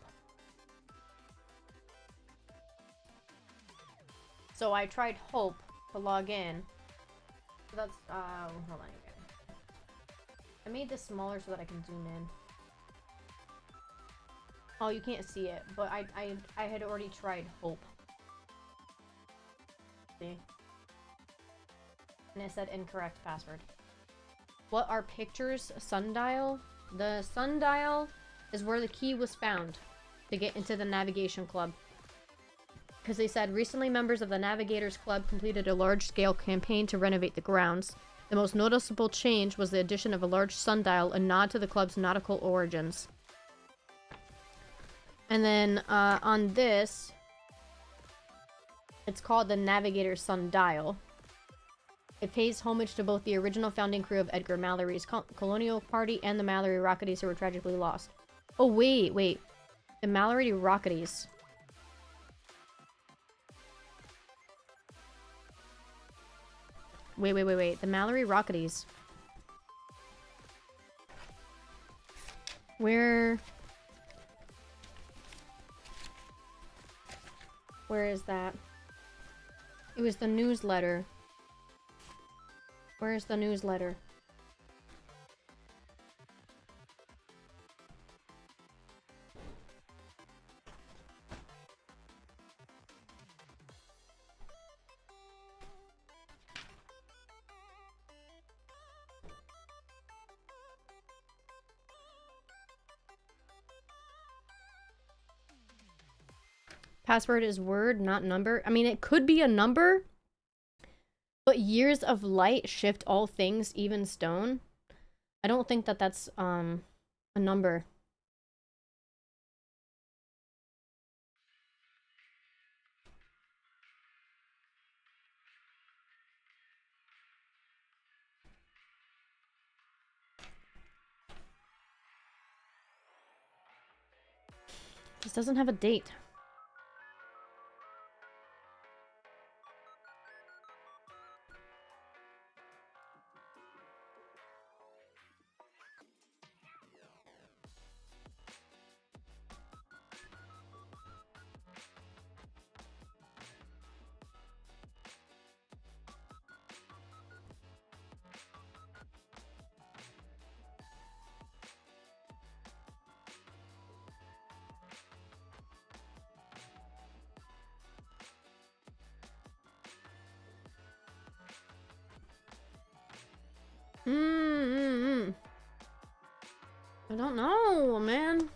So I tried hope to log in. So that's, hold on again. I made this smaller so that I can zoom in. Oh, you can't see it, but I had already tried hope. See? And it said incorrect password. What are pictures? Sundial? The sundial is where the key was found to get into the navigation club. Because they said recently members of the Navigators Club completed a large-scale campaign to renovate the grounds. The most noticeable change was the addition of a large sundial, a nod to the club's nautical origins. And then on this, it's called the Navigator Sundial. It pays homage to both the original founding crew of Edgar Mallory's colonial party and the Mallory Rocketies who were tragically lost. Oh, wait. The Mallory Rocketies. Wait. The Mallory Rocketies. Where is that? It was the newsletter. Where's the newsletter? Password is word, not number. I mean, it could be a number, but years of light shift all things, even stone. I don't think that that's a number. This doesn't have a date. I don't know, man.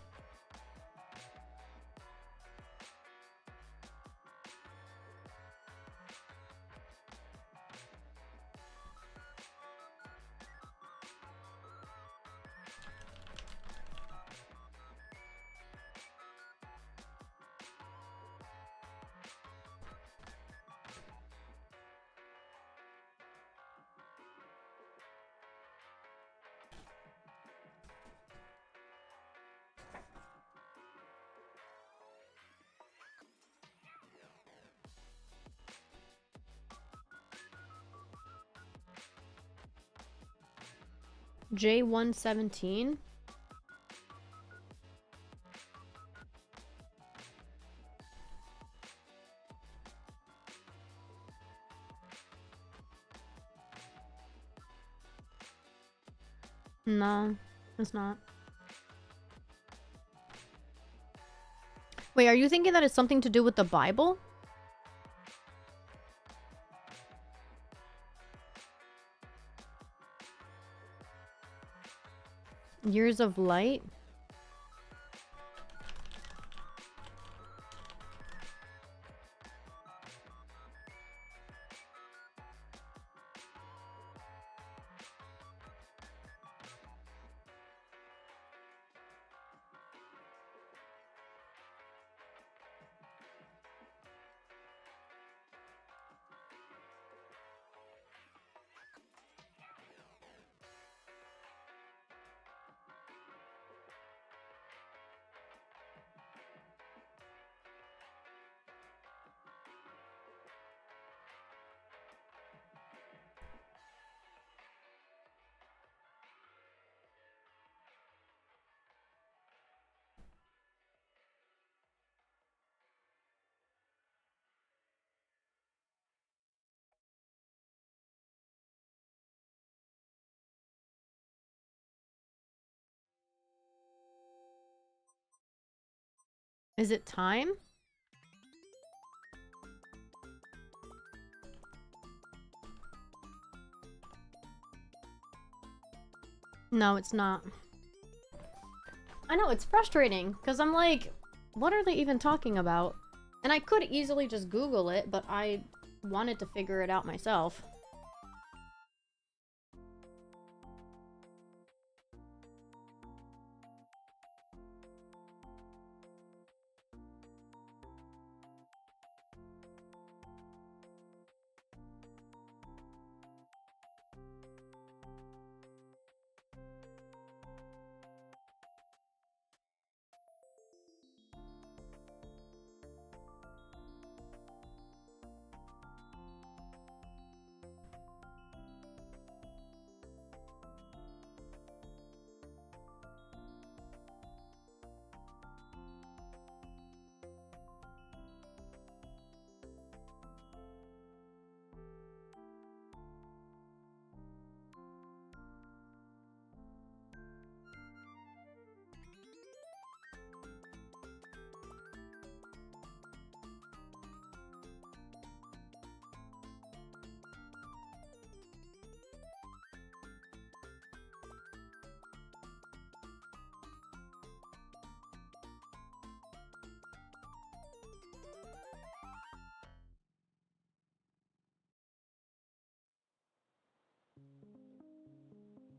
J117. No, it's not. Wait, are you thinking that it's something to do with the Bible? Years of light? Is it time? No, it's not. I know, it's frustrating, because I'm like, what are they even talking about? And I could easily just Google it, but I wanted to figure it out myself.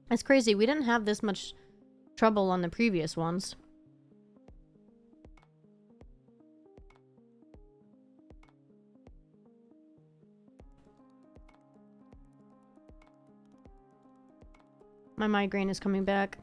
It's crazy. We didn't have this much trouble on the previous ones. My migraine is coming back.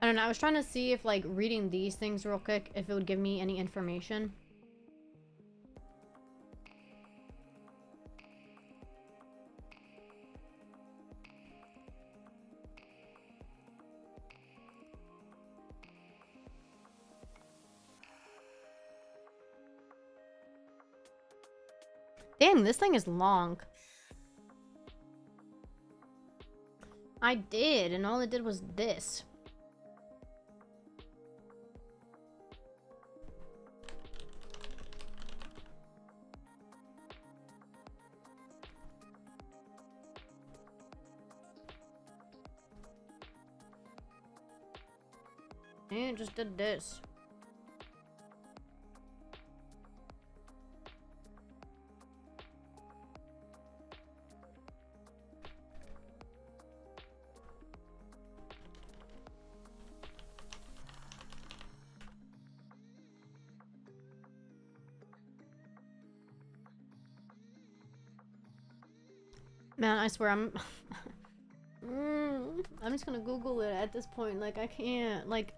I don't know, I was trying to see if, like, reading these things real quick, if it would give me any information. Dang, this thing is long. I did, and all it did was this. And it just did this. Man, I swear I'm I'm just gonna Google it at this point. Like, I can't, like...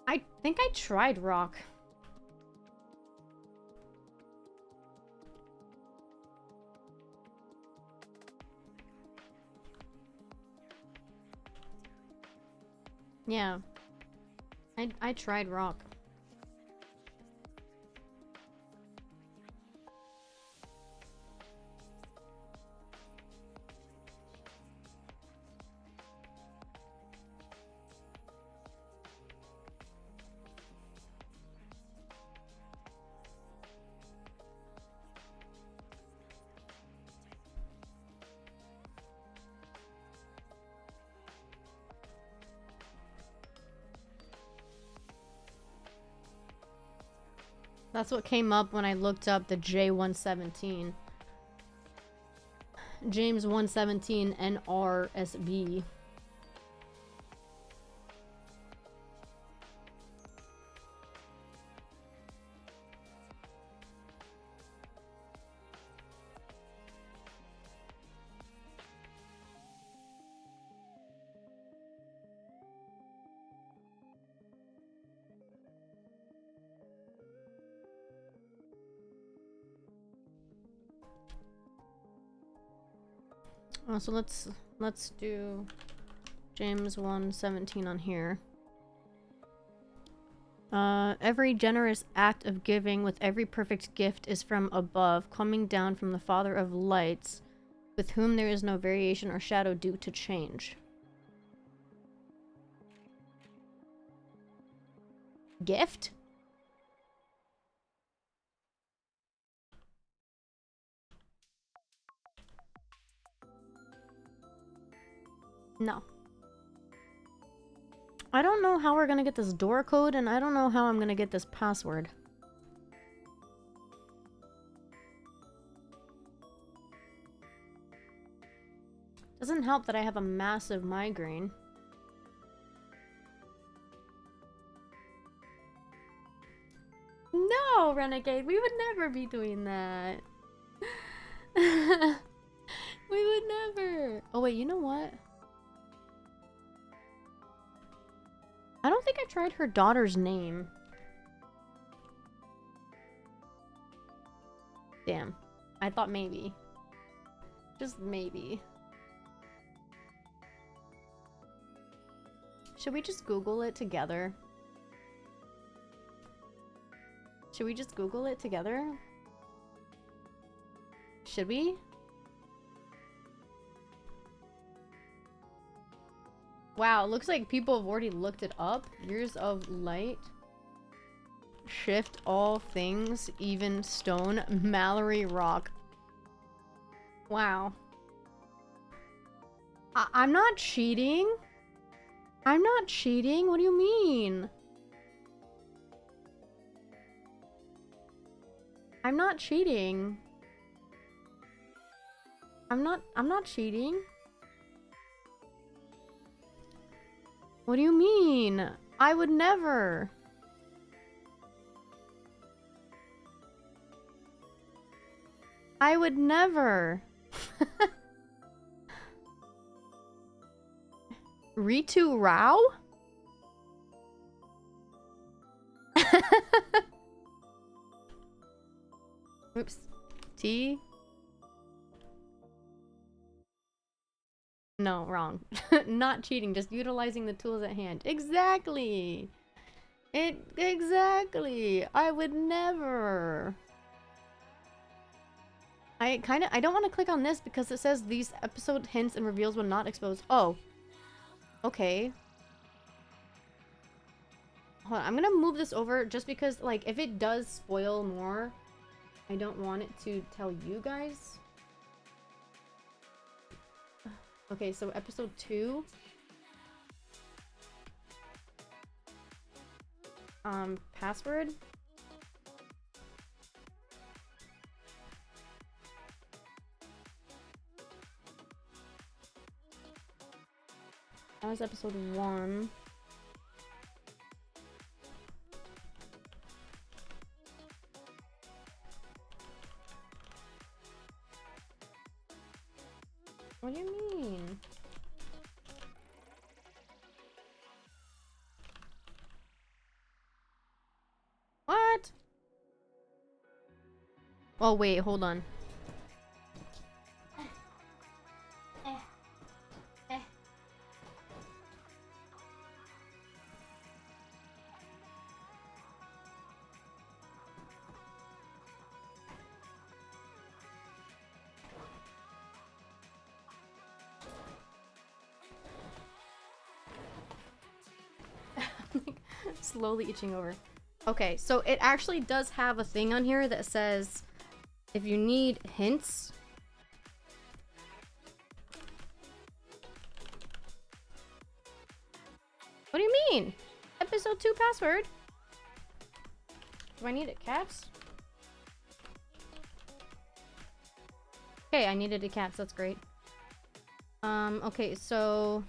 I think I tried rock. Yeah. I tried rock. That's what came up when I looked up the J117. James 117 NRSB. Oh, so let's do James 1:17 on here. Every generous act of giving with every perfect gift is from above, coming down from the Father of lights, with whom there is no variation or shadow due to change. Gift? No. I don't know how we're gonna get this door code, and I don't know how I'm gonna get this password. Doesn't help that I have a massive migraine. No, Renegade, we would never be doing that. We would never. Oh wait, you know what? I don't think I tried her daughter's name. Damn. I thought maybe. Just maybe. Should we just Google it together? Should we just Google it together? Should we? Wow, it looks like people have already looked it up. Years of light. Shift all things. Even stone. Mallory Rock. Wow. I'm not cheating. I'm not cheating. What do you mean? I'm not cheating. I'm not cheating. What do you mean? I would never. I would never. Ritu Rao? Oops. T? No, wrong. Not cheating, just utilizing the tools at hand. Exactly! Exactly! I would never. I don't want to click on this because it says these episode hints and reveals will not expose. Oh. Okay. Hold on, I'm gonna move this over just because, like, if it does spoil more, I don't want it to tell you guys. Okay, so episode 2. Password. That was episode 1. What do you mean? What? Oh, wait, hold on. Slowly itching over. Okay, so it actually does have a thing on here that says if you need hints. What do you mean? Episode 2 password? Do I need it caps? Okay, I needed it caps. That's great. Okay, so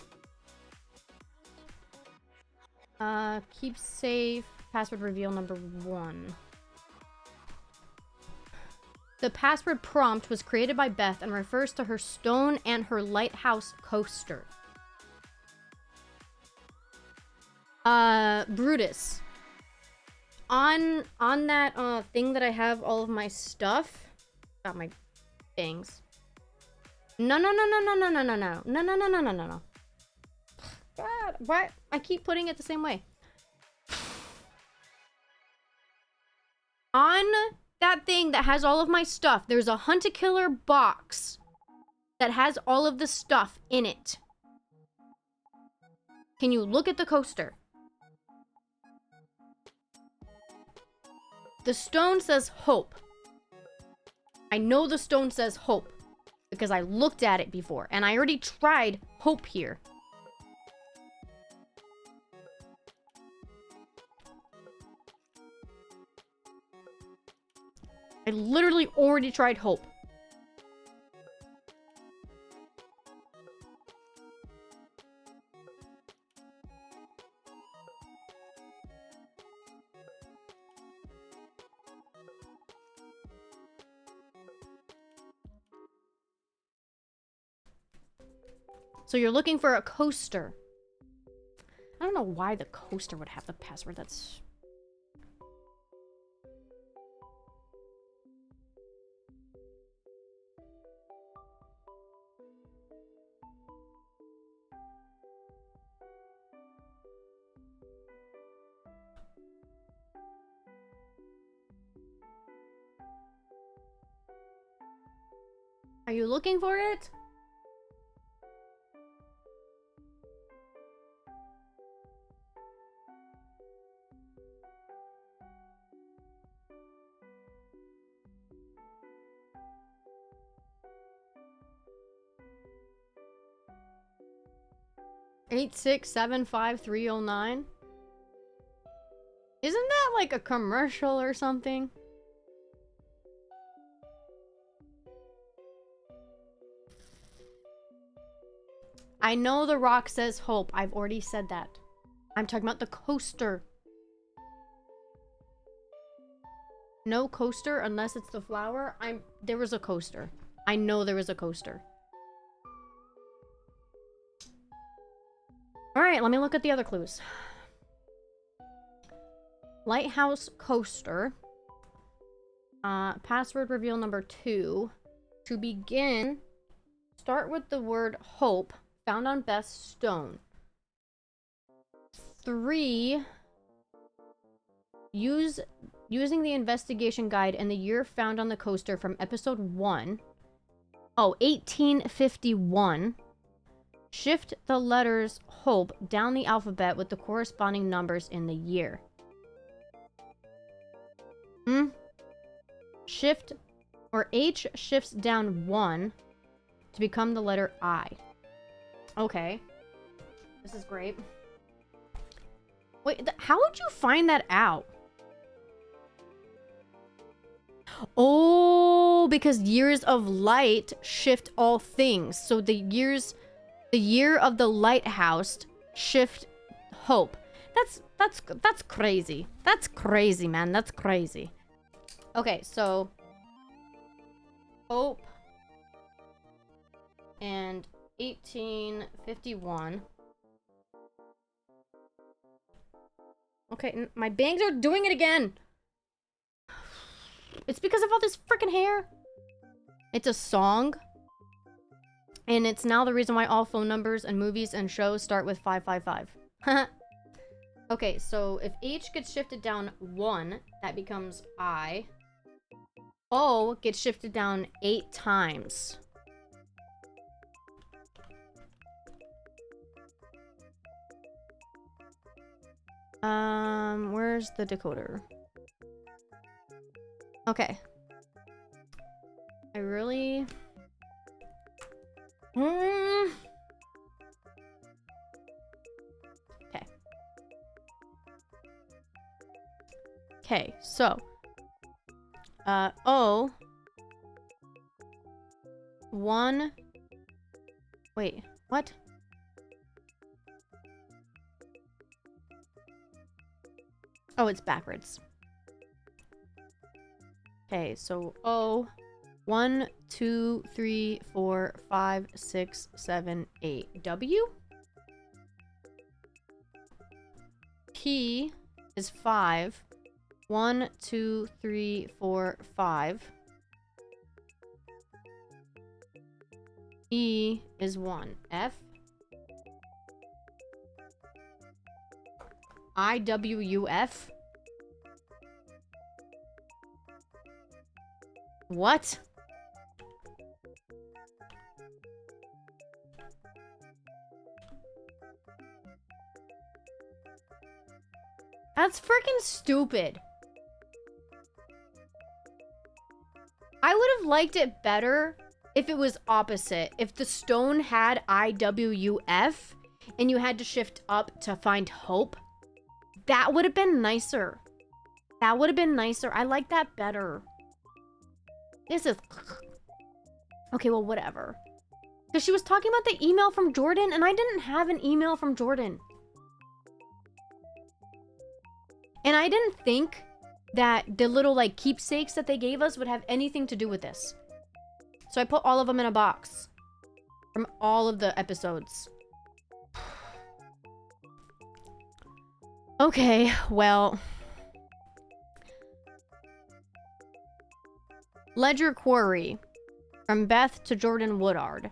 keep safe. Password reveal number 1. The password prompt was created by Beth and refers to her stone and her lighthouse coaster. Brutus. On that thing that I have all of my stuff. Got my things. No. God, why? I keep putting it the same way. On that thing that has all of my stuff, there's a Hunt-A-Killer box that has all of the stuff in it. Can you look at the coaster? The stone says hope. I know the stone says hope because I looked at it before and I already tried hope here. I literally already tried hope. So you're looking for a coaster. I don't know why the coaster would have the password. That's... Are you looking for it? Eight six seven five 309. Isn't that like a commercial or something? I know The Rock says hope. I've already said that. I'm talking about the coaster. No coaster unless it's the flower. There was a coaster. I know there was a coaster. Alright, let me look at the other clues. Lighthouse coaster. Password reveal number 2. To begin, start with the word hope found on Beth's stone. 3. Using the investigation guide and the year found on the coaster from episode 1. Oh, 1851. Shift the letters hope down the alphabet with the corresponding numbers in the year. Shift, or H shifts down 1 to become the letter I. Okay. This is great. Wait, how would you find that out? Oh, because years of light shift all things. So the year of the lighthouse shift hope. That's crazy. That's crazy, man. That's crazy. Okay, so hope and 1851. Okay, my bangs are doing it again. It's because of all this freaking hair. It's a song. And it's now the reason why all phone numbers and movies and shows start with 555. Okay, so if H gets shifted down 1, that becomes I. O gets shifted down 8 times. Where's the decoder? Okay. I really... Okay. Okay, so... O... 1... Wait, what? Oh, it's backwards. Okay, so O... 1, 2, 3, 4, 5, 6, 7, 8. W? P is 5. 1, 2, 3, 4, 5. E is 1. F. I, W, U, F. What? That's freaking stupid. I would have liked it better if it was opposite. If the stone had IWUF and you had to shift up to find hope, that would have been nicer. That would have been nicer. I like that better. This is... Okay, well, whatever. Because she was talking about the email from Jordan, and I didn't have an email from Jordan. And I didn't think that the little, like, keepsakes that they gave us would have anything to do with this. So I put all of them in a box. From all of the episodes. Okay, well... Ledger Quarry. From Beth to Jordan Woodard.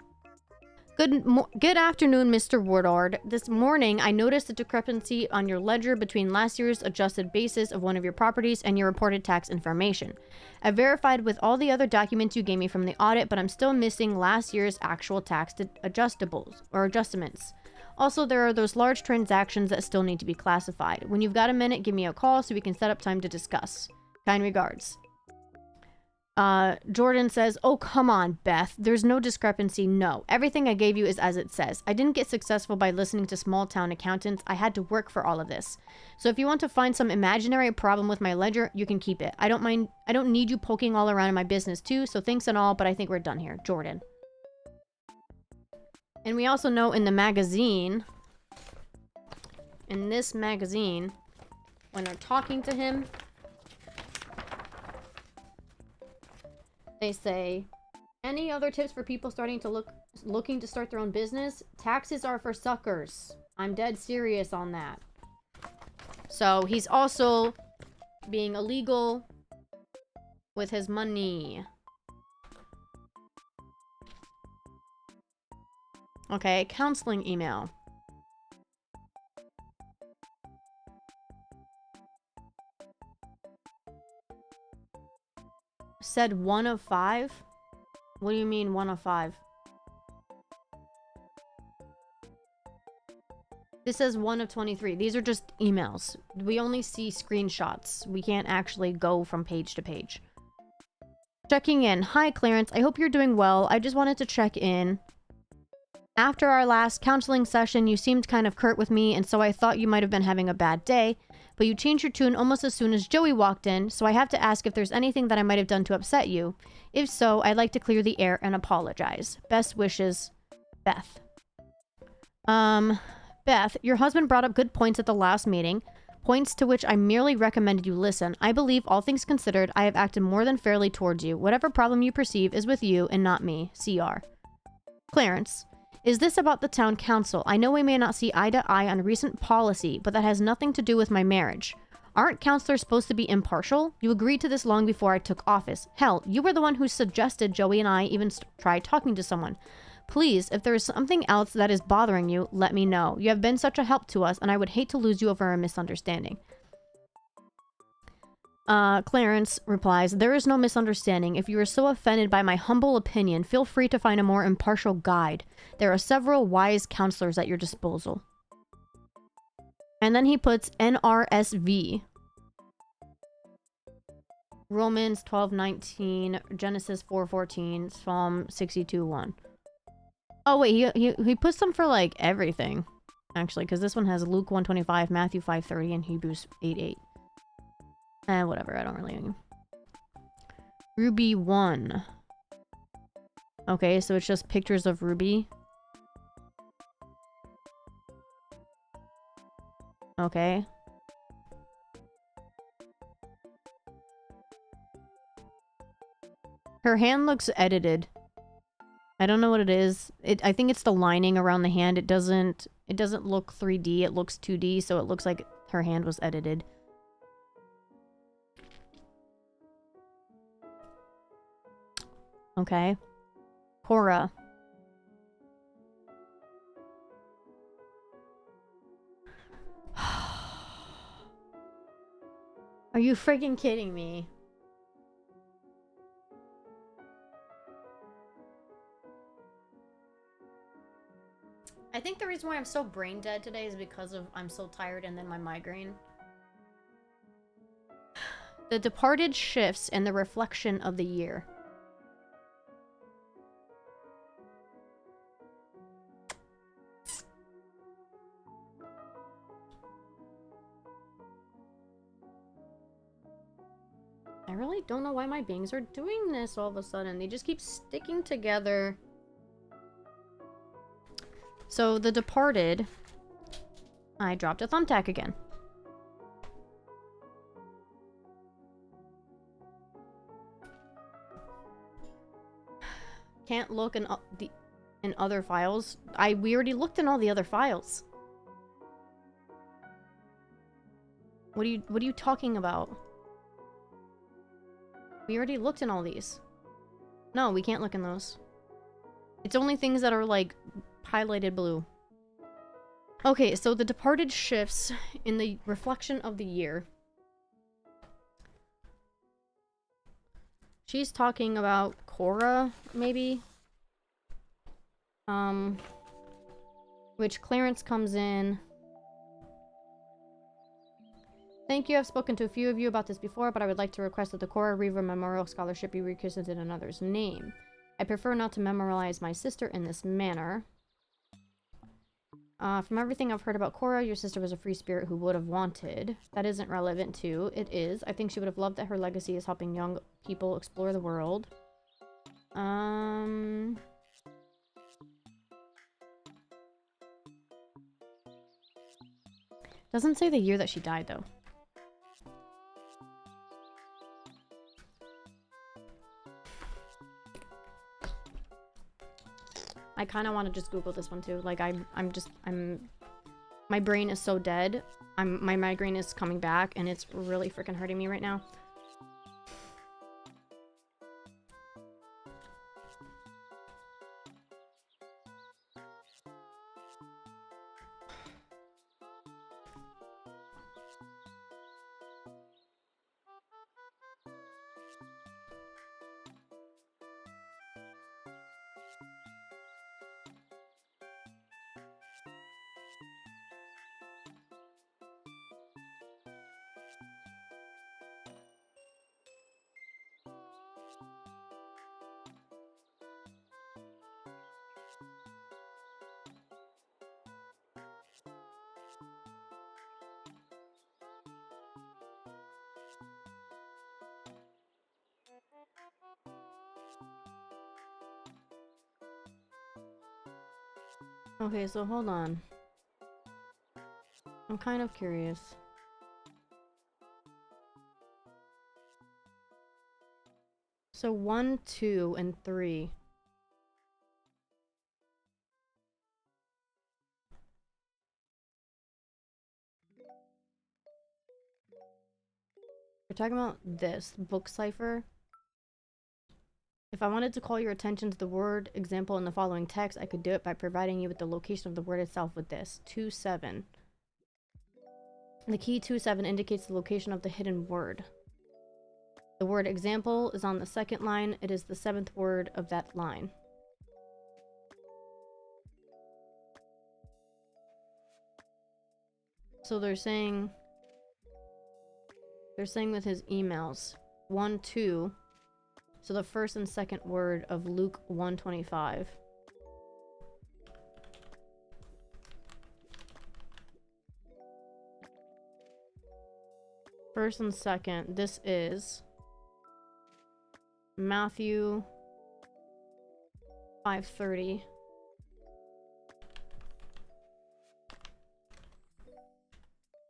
Good afternoon, Mr. Woodard. This morning, I noticed a discrepancy on your ledger between last year's adjusted basis of one of your properties and your reported tax information. I verified with all the other documents you gave me from the audit, but I'm still missing last year's actual tax adjustments. Also, there are those large transactions that still need to be classified. When you've got a minute, give me a call so we can set up time to discuss. Kind regards. Jordan says, oh, come on, Beth. There's no discrepancy. No. Everything I gave you is as it says. I didn't get successful by listening to small town accountants. I had to work for all of this. So if you want to find some imaginary problem with my ledger, you can keep it. I don't mind. I don't need you poking all around in my business too. So thanks and all, but I think we're done here. Jordan. And we also know in the magazine, in this magazine, when they're talking to him, they say, any other tips for people starting to looking to start their own business? Taxes are for suckers. I'm dead serious on that. So he's also being illegal with his money. Okay, counseling email. Said 1 of 5? What do you mean 1 of 5? This says 1 of 23. These are just emails. We only see screenshots. We can't actually go from page to page. Checking in. Hi, Clarence. I hope you're doing well. I just wanted to check in. After our last counseling session, you seemed kind of curt with me, and so I thought you might have been having a bad day. But you changed your tune almost as soon as Joey walked in, so I have to ask if there's anything that I might have done to upset you. If so, I'd like to clear the air and apologize. Best wishes, Beth. Beth, your husband brought up good points at the last meeting, points to which I merely recommended you listen. I believe, all things considered, I have acted more than fairly towards you. Whatever problem you perceive is with you and not me. CR. Clarence. Is this about the town council? I know we may not see eye to eye on recent policy, but that has nothing to do with my marriage. Aren't counselors supposed to be impartial? You agreed to this long before I took office. Hell, you were the one who suggested Joey and I even try talking to someone. Please, if there is something else that is bothering you, let me know. You have been such a help to us, and I would hate to lose you over a misunderstanding. Clarence replies, there is no misunderstanding. If you are so offended by my humble opinion, feel free to find a more impartial guide. There are several wise counselors at your disposal. And then he puts NRSV. Romans 12:19, Genesis 4:14, Psalm 62:1. Oh wait, he puts them for like everything, actually, because this one has Luke 1:25, Matthew 5:30, and Hebrews 8:8. Whatever, I don't really know. Ruby 1. Okay, so it's just pictures of Ruby. Okay. Her hand looks edited. I don't know what it is. I think it's the lining around the hand. It doesn't look 3D. It looks 2D, so it looks like her hand was edited. Okay. Cora. Are you freaking kidding me? I think the reason why I'm so brain dead today is because of I'm so tired and then my migraine. The departed shifts and the reflection of the year. I really don't know why my bangs are doing this all of a sudden. They just keep sticking together. So, The Departed. I dropped a thumbtack again. Can't look in other files. We already looked in all the other files. What are you talking about? We already looked in all these. No, we can't look in those. It's only things that are, like, highlighted blue. Okay, so the departed shifts in the reflection of the year. She's talking about Cora, maybe? Which Clarence comes in. Thank you, I've spoken to a few of you about this before, but I would like to request that the Cora Reaver Memorial Scholarship be rechristened in another's name. I prefer not to memorialize my sister in this manner. From everything I've heard about Cora, your sister was a free spirit who would have wanted. That isn't relevant too. It is. I think she would have loved that her legacy is helping young people explore the world. Doesn't say the year that she died, though. I kind of want to just Google this one too. Like my brain is so dead. My migraine is coming back and it's really freaking hurting me right now. Okay, so hold on. I'm kind of curious. So 1, 2, and 3. We're talking about this book cipher. If I wanted to call your attention to the word example in the following text, I could do it by providing you with the location of the word itself with this. 2-7. The key 2-7 indicates the location of the hidden word. The word example is on the second line. It is the 7th word of that line. So they're saying with his emails 1, 2. So the first and second word of Luke 1:25. First and second, this is Matthew 5:30.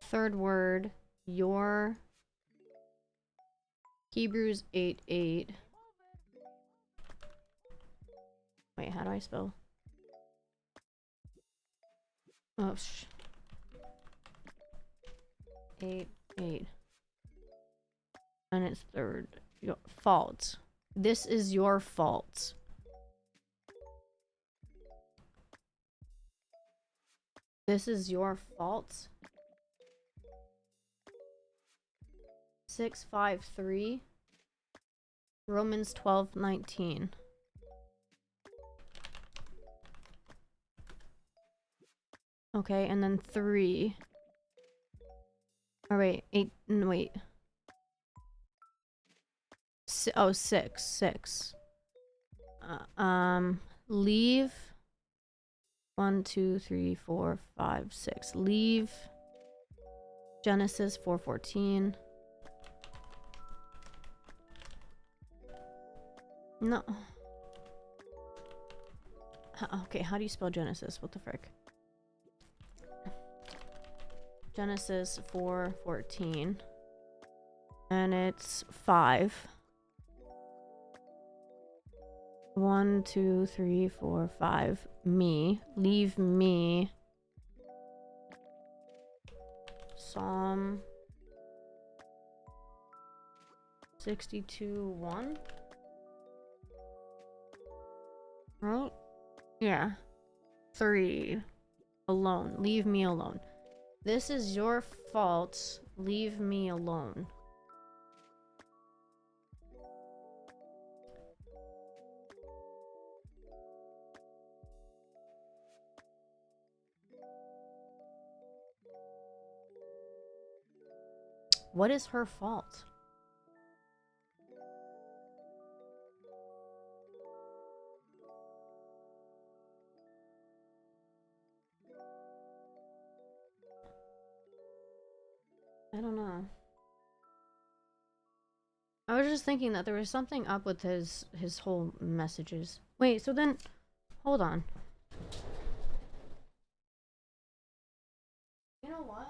Third word, your Hebrews 8:8. Wait, how do I spell? Oh, 8:8. And it's third. Your fault. This is your fault. This is your fault. 6:5:3. Romans 12:19. Okay, and then 3. Oh wait, 8. No, wait. 6. Leave. 1, 2, 3, 4, 5, 6. Leave. Genesis 4:14. No. Okay, how do you spell Genesis? What the frick? Genesis 4:14. And it's 5. 1, 2, 3, 4, 5. Me. Leave me. Psalm 62:1. Right? Yeah. 3. Alone. Leave me alone. This is your fault. Leave me alone. What is her fault? I don't know. I was just thinking that there was something up with his whole messages. Wait, so then hold on. You know what?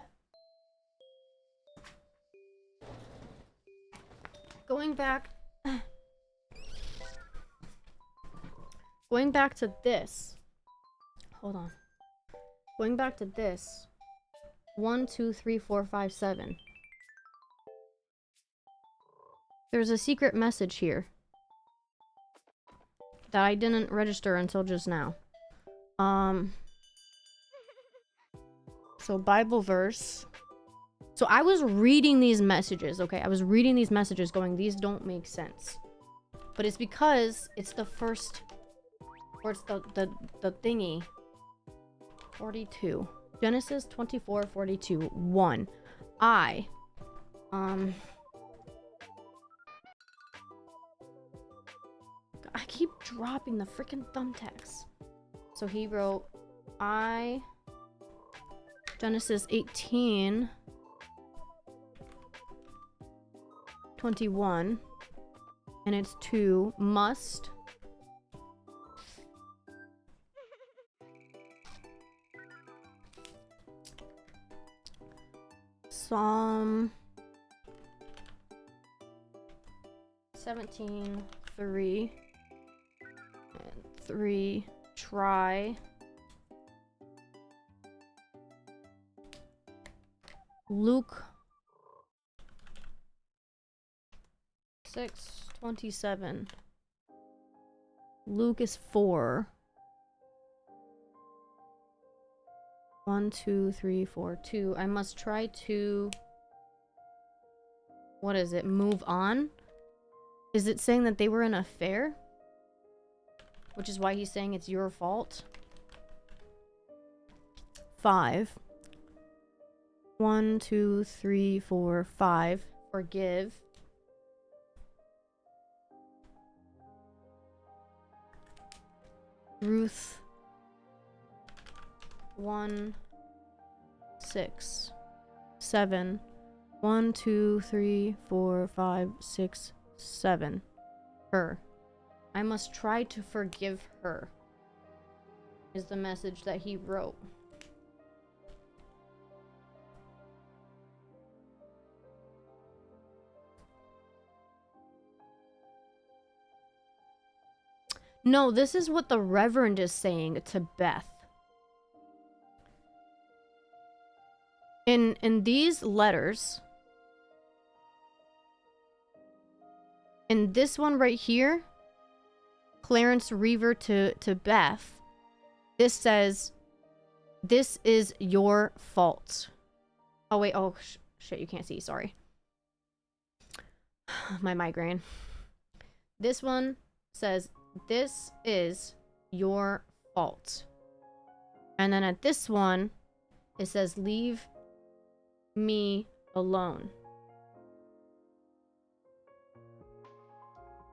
Going back to this. Hold on. Going back to this. 1, 2, 3, 4, 5, 7. There's a secret message here that I didn't register until just now. So Bible verse. So I was reading these messages, okay? I was reading these messages going, these don't make sense. But it's because it's the first, or it's the thingy. 42. Genesis 24:42. 1. I keep dropping the freaking thumbtacks. So he wrote, Genesis 18:21, and it's 2, must Psalm 17:3 and 3 try Luke 6:27. Luke is 4. 1, 2, 3, 4, 2. I must try to... What is it? Move on? Is it saying that they were in an affair? Which is why he's saying it's your fault? 5. 1, 2, 3, 4, 5. Forgive. Ruth 1, 6, 7. 1, 2, 3, 4, 5, 6, 7. Her. I must try to forgive her. Is the message that he wrote. No, this is what the Reverend is saying to Beth. In these letters, in this one right here, Clarence Reaver to Beth, this says, this is your fault. Oh wait, oh shit, you can't see, sorry. My migraine. This one says, this is your fault. And then at this one, it says, leave me alone.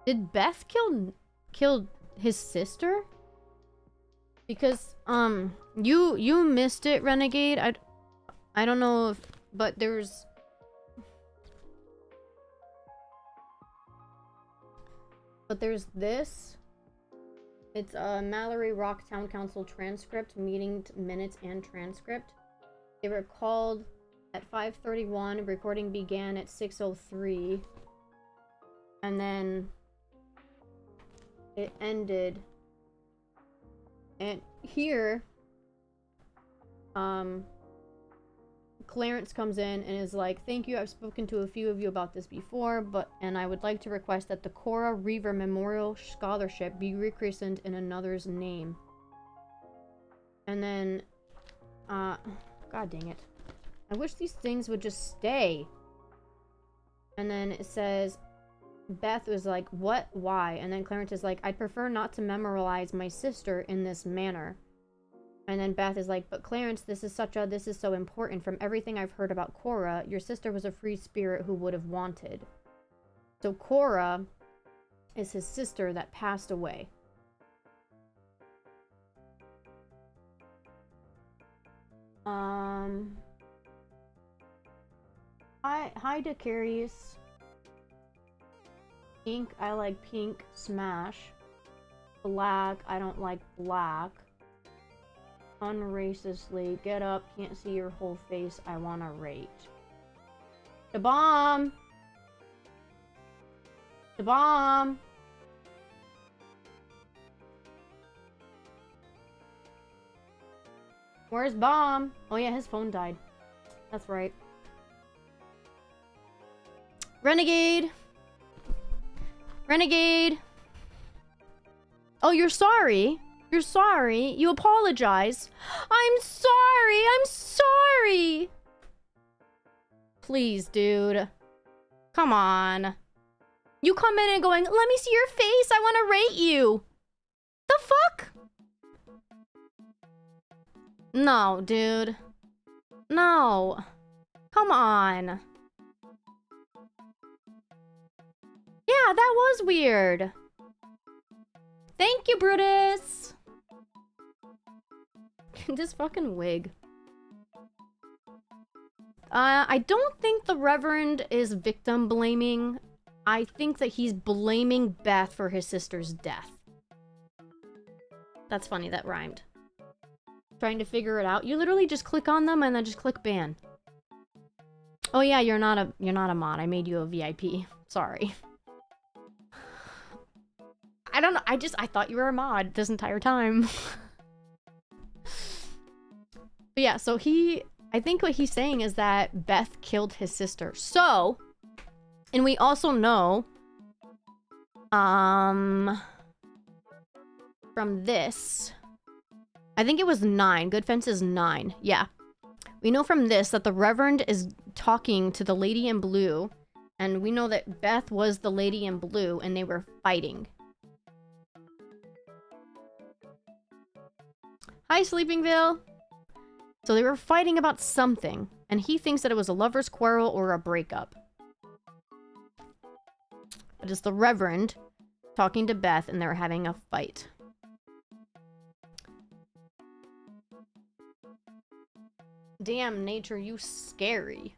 Did Beth kill his sister? Because you missed it, Renegade. I don't know if, but there's this. It's a Mallory Rock Town Council transcript, meeting minutes and transcript. They were called at 5:31. Recording began at 6:03. And then it ended. And here, Clarence comes in and is like, thank you, I've spoken to a few of you about this before, and I would like to request that the Cora Reaver Memorial Scholarship be rechristened in another's name. And then, god dang it. I wish these things would just stay. And then it says, Beth was like, what? Why? And then Clarence is like, I'd prefer not to memorialize my sister in this manner. And then Beth is like, but Clarence, this is so important. From everything I've heard about Cora, your sister was a free spirit who would have wanted. So Cora is his sister that passed away. Hi Decarius. Pink, I like pink. Smash. Black, I don't like black. Unracistly. Get up, can't see your whole face, I wanna rate. The bomb! The bomb! Where's Bomb? Oh yeah, his phone died. That's right. Renegade! Renegade! Oh, you're sorry? You're sorry? You apologize? I'm sorry! I'm sorry! Please, dude. Come on. You come in and going, let me see your face, I want to rate you. The fuck? No, dude. No. Come on. Yeah, that was weird. Thank you, Brutus. This fucking wig. I don't think the Reverend is victim blaming. I think that he's blaming Beth for his sister's death. That's funny, that rhymed. Trying to figure it out. You literally just click on them and then just click ban. Oh yeah, you're not a mod. I made you a VIP. Sorry. I don't know. I thought you were a mod this entire time. But yeah, so I think what he's saying is that Beth killed his sister. So, and we also know, from this, I think it was 9. Good Fence is 9. Yeah. We know from this that the Reverend is talking to the Lady in Blue, and we know that Beth was the Lady in Blue, and they were fighting. Hi, Sleepingville! So they were fighting about something, and he thinks that it was a lover's quarrel or a breakup. But it's the Reverend talking to Beth, and they're having a fight. Damn, Nature, you scary.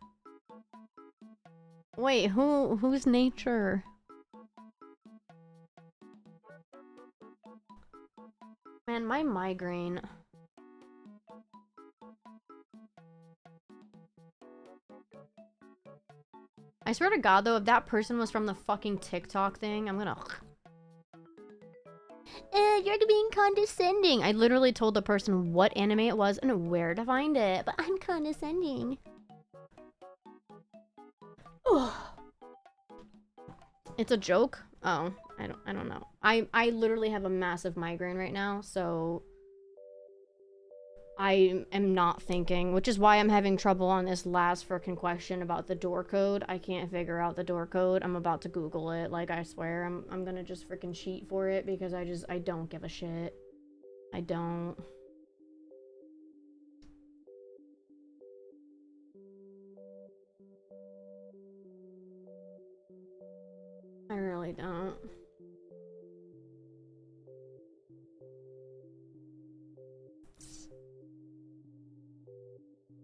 Wait, who's Nature? Man, my migraine. I swear to God, though, if that person was from the fucking TikTok thing, I'm gonna... You're being condescending. I literally told the person what anime it was and where to find it, but I'm condescending. It's a joke? Oh, I don't know. I literally have a massive migraine right now, so I am not thinking, which is why I'm having trouble on this last frickin' question about the door code. I can't figure out the door code. I'm about to Google it. Like, I swear, I'm gonna just frickin' cheat for it because I don't give a shit. I don't. I really don't.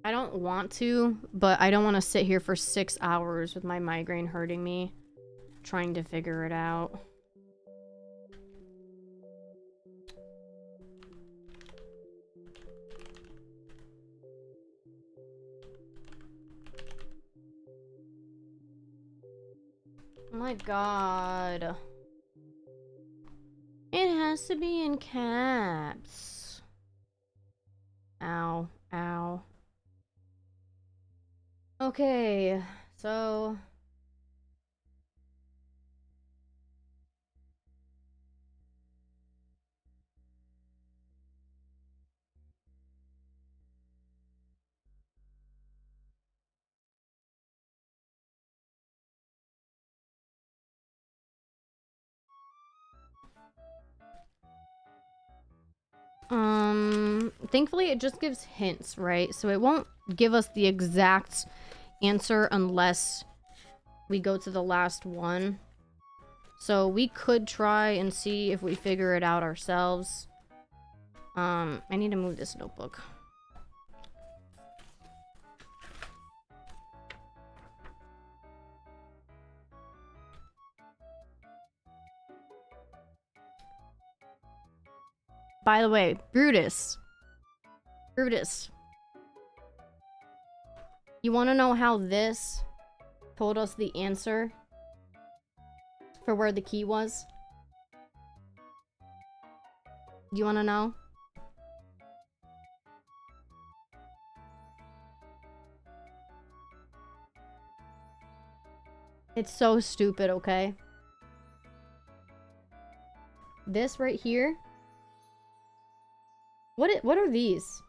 I don't want to, but I don't want to sit here for 6 hours with my migraine hurting me, trying to figure it out. Oh my God. It has to be in caps. Ow. Ow. Okay, so... Thankfully it just gives hints, right? So it won't give us the exact answer unless we go to the last one. So we could try and see if we figure it out ourselves. I need to move this notebook. By the way, Brutus. You want to know how this told us the answer for where the key was? Do you want to know? It's so stupid, okay? This right here. What are these?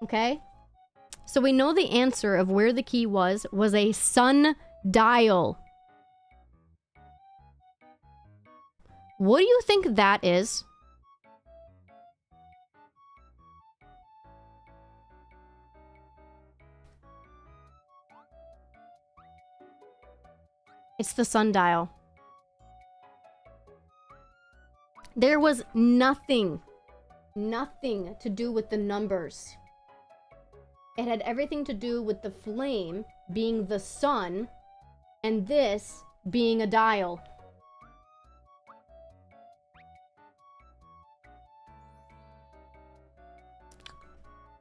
Okay? So we know the answer of where the key was a sundial. What do you think that is? It's the sundial. There was nothing to do with the numbers. It had everything to do with the flame being the sun and this being a dial.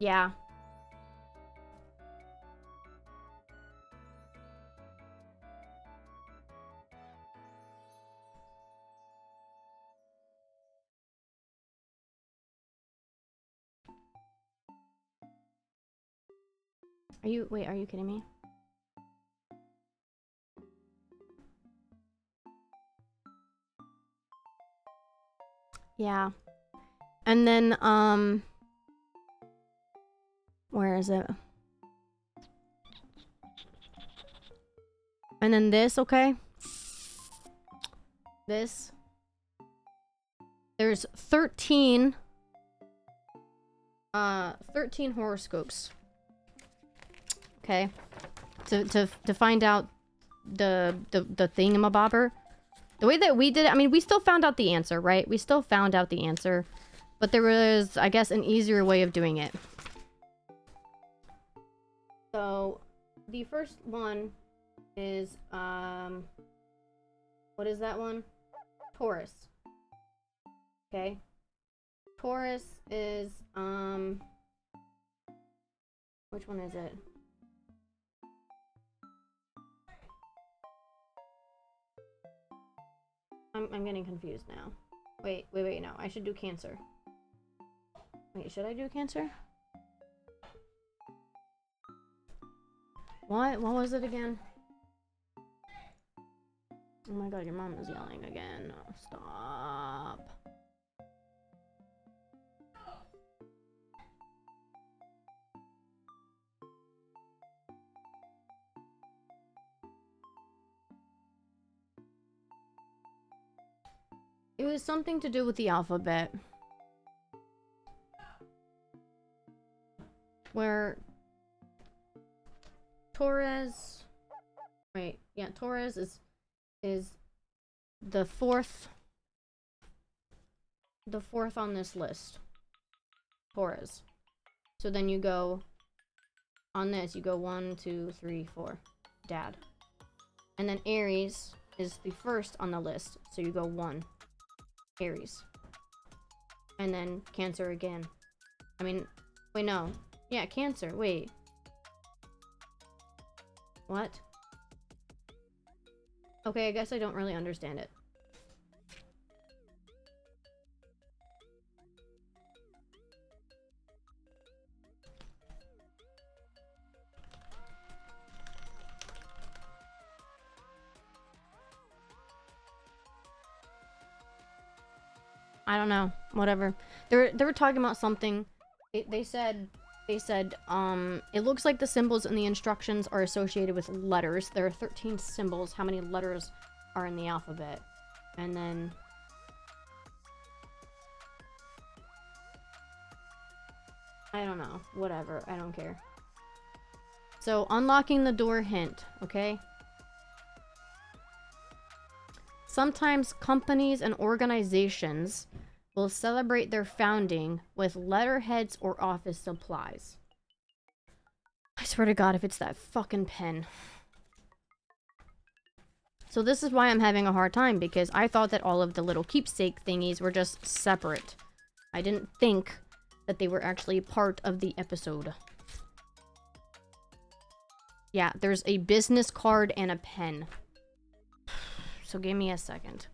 Yeah. Are you kidding me? Yeah. And then, where is it? And then this, okay? This. There's 13 horoscopes. Okay? To find out the thingamabobber. The way that we did it, I mean, we still found out the answer, right? We still found out the answer. But there was, I guess, an easier way of doing it. So, the first one is, what is that one? Taurus. Okay. Taurus is, which one is it? I'm getting confused now. Wait, no. I should do Cancer. Wait, should I do Cancer? What? What was it again? Oh my god, your mom is yelling again. Oh, stop. It was something to do with the alphabet. Where Torres... Wait, yeah, Torres is the fourth on this list. Torres. So then you go on this, you go 1, 2, 3, 4. Dad. And then Aries is the first on the list, so you go 1. Aries. And then Cancer again. I mean, wait, no. Yeah, Cancer, wait. What? Okay, I guess I don't really understand it. I don't know. Whatever. They were talking about something. They said They said, it looks like the symbols in the instructions are associated with letters. There are 13 symbols. How many letters are in the alphabet? And then... I don't know. Whatever. I don't care. So, unlocking the door hint, okay? Sometimes companies and organizations will celebrate their founding with letterheads or office supplies. I swear to God, if it's that fucking pen. So this is why I'm having a hard time, because I thought that all of the little keepsake thingies were just separate. I didn't think that they were actually part of the episode. Yeah, there's a business card and a pen. So give me a second.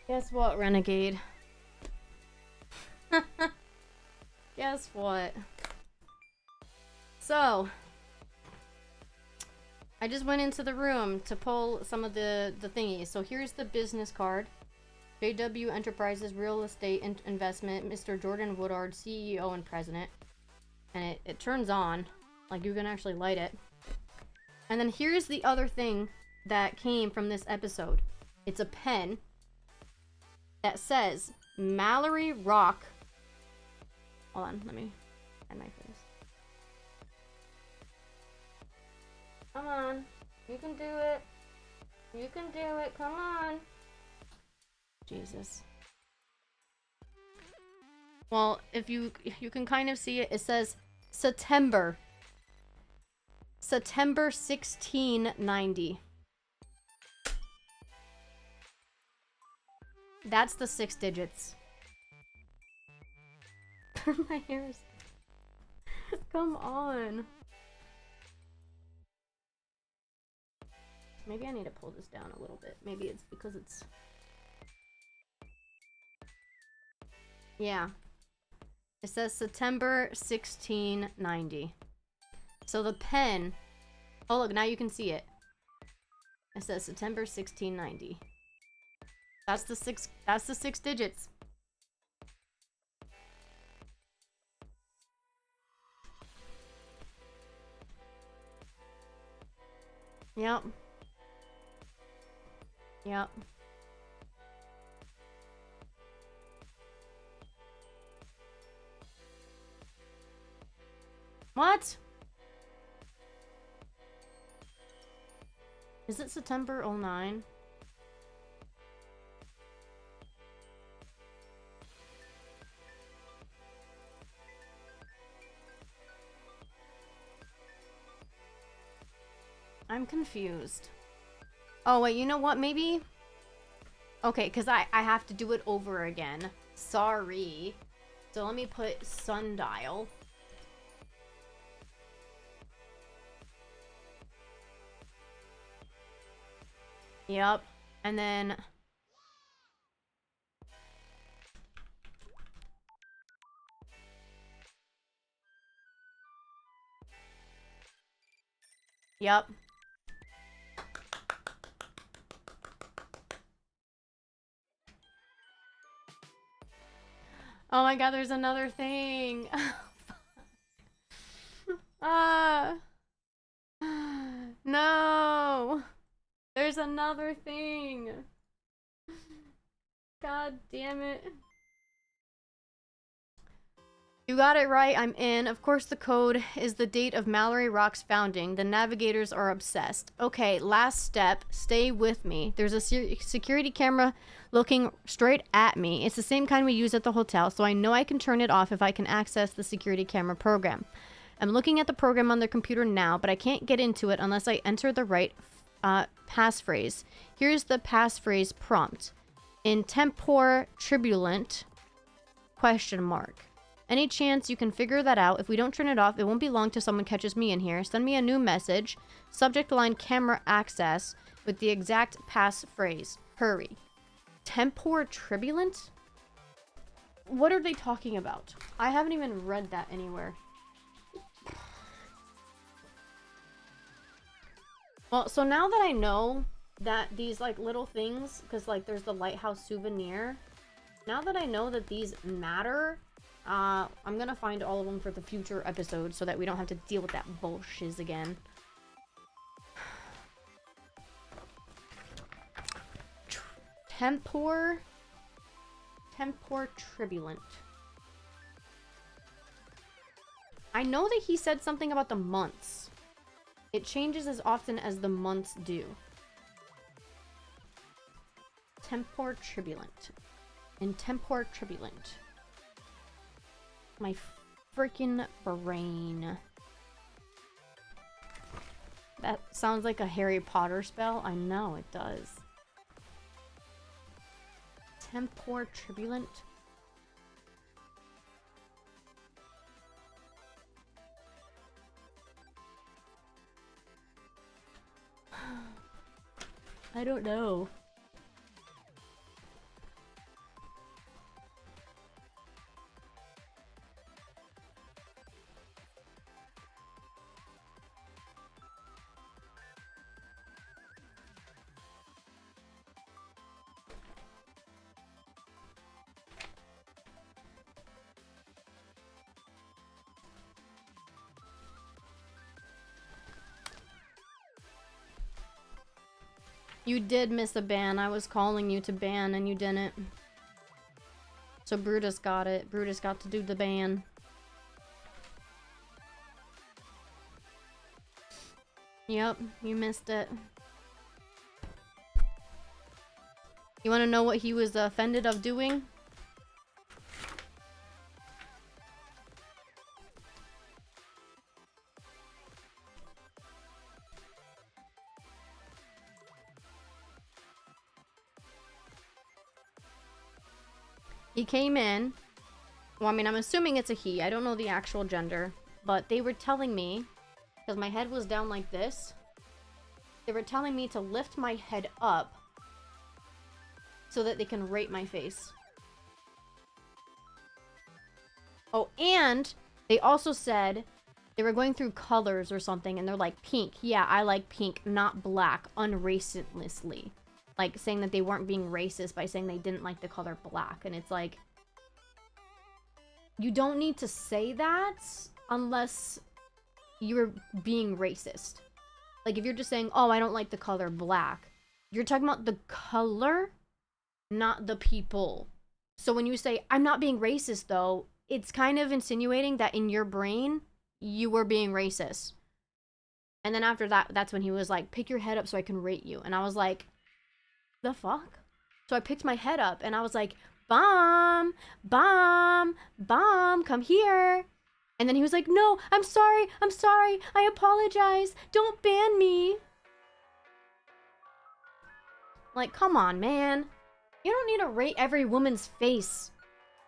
Guess what, Renegade? Guess what? So, I just went into the room to pull some of the thingies. So here's the business card. JW Enterprises Real Estate Investment, Mr. Jordan Woodard, CEO and President. And it turns on, like you can actually light it. And then here's the other thing that came from this episode. It's a pen that says Mallory Rock. Hold on, let me hide my face. Come on, you can do it. You can do it, come on. Jesus. Well, if you can kind of see it, it says September 1690. That's the 6 digits. My hair's... Come on. Maybe I need to pull this down a little bit. Maybe it's because it's... Yeah. It says September 1690. So the pen... Oh, look, now you can see it. It says September 1690. That's the 6 digits. Yep. Yep. What? Is it September 09? I'm confused. Oh, wait, you know what? Maybe... Okay, because I have to do it over again. Sorry. So let me put sundial. Yep. And then... Yep. Oh my god, there's another thing. Ah. No. There's another thing. God damn it. You got it right, I'm in. Of course the code is the date of Mallory Rock's founding. The navigators are obsessed. Okay, last step. Stay with me. There's a security camera looking straight at me. It's the same kind we use at the hotel, so I know I can turn it off if I can access the security camera program. I'm looking at the program on their computer now, but I can't get into it unless I enter the right passphrase. Here's the passphrase prompt. In tempore tribulent, question mark. Any chance you can figure that out? If we don't turn it off, it won't be long till someone catches me in here. Send me a new message. Subject line camera access with the exact passphrase. Hurry. Tempore tribulent? What are they talking about? I haven't even read that anywhere. Well, so now that I know that these like little things, because like there's the lighthouse souvenir, now that I know that these matter, I'm gonna find all of them for the future episodes so that we don't have to deal with that bullshit again. Tempore tribulent. I know that he said something about the months. It changes as often as the months do. Tempore tribulent. In tempore tribulent. My freaking brain. That sounds like a Harry Potter spell. I know it does. Tempore tribulent. I don't know. You did miss a ban. I was calling you to ban and you didn't. So Brutus got it. Brutus got to do the ban. Yep, you missed it. You want to know what he was offended of doing? He came in. Well, I mean, I'm assuming it's a he. I don't know the actual gender. But they were telling me, because my head was down like this, they were telling me to lift my head up so that they can rate my face. Oh, and they also said they were going through colors or something, and they're like, pink. Yeah, I like pink, not black, unracelessly. Like, saying that they weren't being racist by saying they didn't like the color black. And it's like, you don't need to say that unless you're being racist. Like, if you're just saying, oh, I don't like the color black, you're talking about the color, not the people. So when you say, I'm not being racist, though, it's kind of insinuating that in your brain, you were being racist. And then after that, that's when he was like, pick your head up so I can rate you. And I was like, the fuck? So I picked my head up and I was like, Bomb, Bomb, Bomb, come here. And then he was like, no, I'm sorry, I apologize, don't ban me. Like, come on, man. You don't need to rate every woman's face.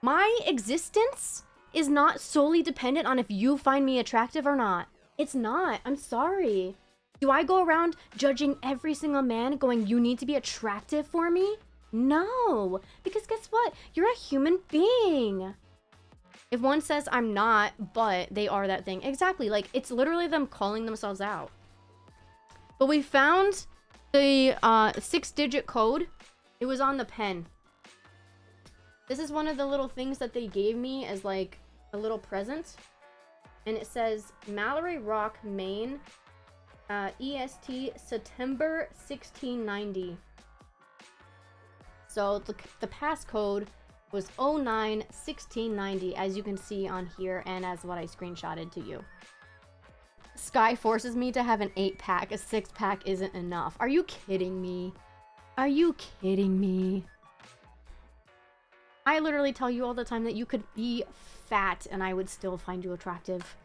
My existence is not solely dependent on if you find me attractive or not. It's not. I'm sorry. Do I go around judging every single man going, you need to be attractive for me? No. Because guess what? You're a human being. If one says I'm not, but they are that thing. Exactly. Like, it's literally them calling themselves out. But we found the 6-digit code. It was on the pen. This is one of the little things that they gave me as like a little present. And it says Mallory Rock, Maine, EST September 1690. So the passcode was 091690, as you can see on here and as what I screenshotted to you. Sky forces me to have an 8-pack. A 6-pack isn't enough. Are you kidding me? Are you kidding me? I literally tell you all the time that you could be fat and I would still find you attractive.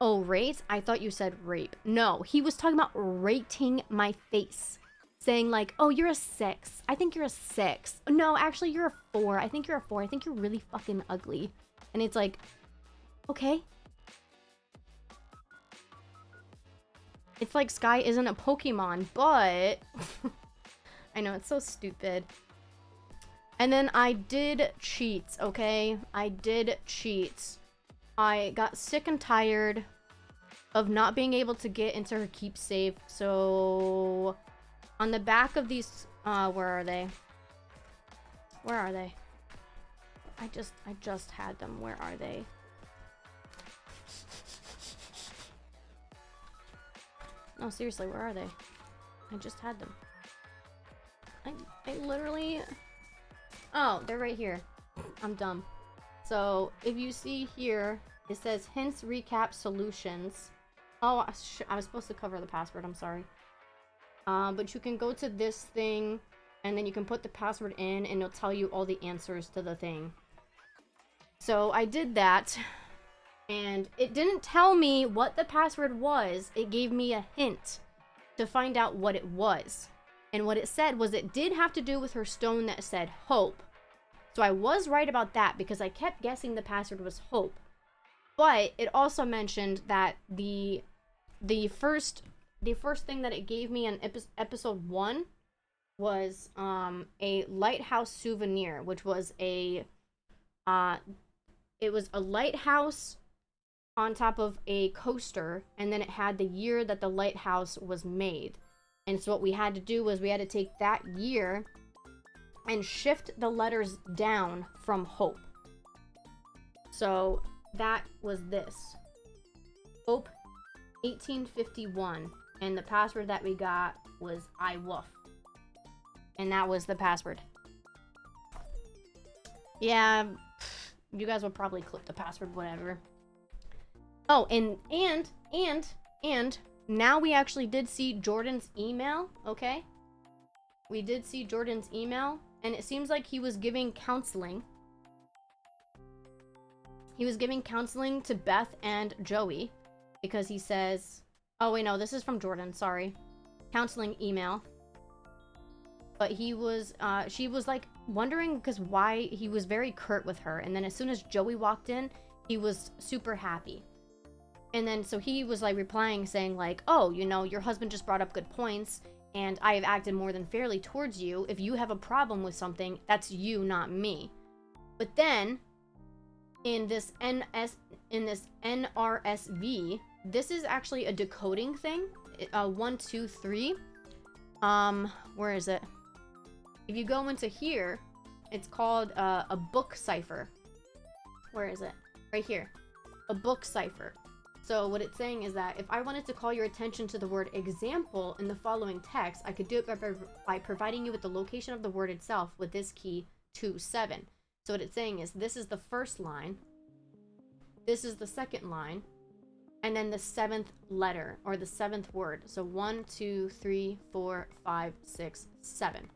Oh, rate? I thought you said rape. No, he was talking about rating my face. Saying like, oh, you're a 6. I think you're a 6. No, actually, you're a 4. I think you're a 4. I think you're really fucking ugly. And it's like, okay. It's like Sky isn't a Pokemon, but... I know, it's so stupid. And then I did cheats, okay? I did cheats. I got sick and tired of not being able to get into her keep save. So on the back of these, where are they? Where are they? I just had them. Where are they? No, seriously, where are they? I just had them. I literally... Oh, they're right here. I'm dumb. So, if you see here, it says hints, recap, solutions. Oh, I was supposed to cover the password. I'm sorry. But you can go to this thing, and then you can put the password in, and it'll tell you all the answers to the thing. So, I did that, and it didn't tell me what the password was. It gave me a hint to find out what it was. And what it said was it did have to do with her stone that said hope. So I was right about that because I kept guessing the password was hope. But it also mentioned that the first thing that it gave me in episode 1 was a lighthouse souvenir, which was it was a lighthouse on top of a coaster, and then it had the year that the lighthouse was made. And so what we had to do was we had to take that year and shift the letters down from hope. So that was this. Hope 1851. And the password that we got was I woof. And that was the password. Yeah, you guys will probably clip the password, whatever. Oh, and now we actually did see Jordan's email, okay? We did see Jordan's email, and it seems like he was giving counseling. He was giving counseling to Beth and Joey because he says... Oh, wait, no, this is from Jordan, sorry. Counseling email. But he was, she was like wondering because why he was very curt with her. And then as soon as Joey walked in, he was super happy. And then so he was like replying saying like, oh, you know, your husband just brought up good points and I have acted more than fairly towards you. If you have a problem with something, that's you, not me. But then in this NRSV, this is actually a decoding thing. 1, 2, 3. Where is it? If you go into here, it's called a book cipher. Where is it? Right here. A book cipher. So what it's saying is that if I wanted to call your attention to the word example in the following text, I could do it by providing you with the location of the word itself with this key 27. So what it's saying is this is the first line. This is the second line. and then the 7th letter, or the 7th word. So 1, 2, 3, 4, 5, 6, 7.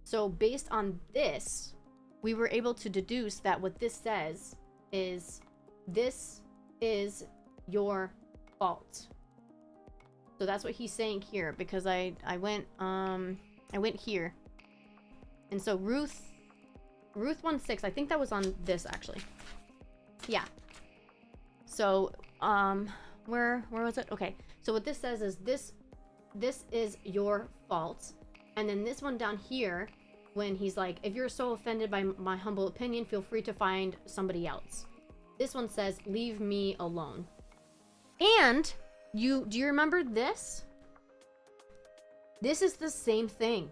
So based on this, we were able to deduce that what this says is, this is your fault. So that's what he's saying here, because I went here. And so Ruth 1:6, I think that was on this actually. Yeah. So where was it? Okay. So what this says is this is your fault. And then this one down here, when he's like, if you're so offended by my humble opinion, feel free to find somebody else. This one says, leave me alone. And do you remember this? This is the same thing.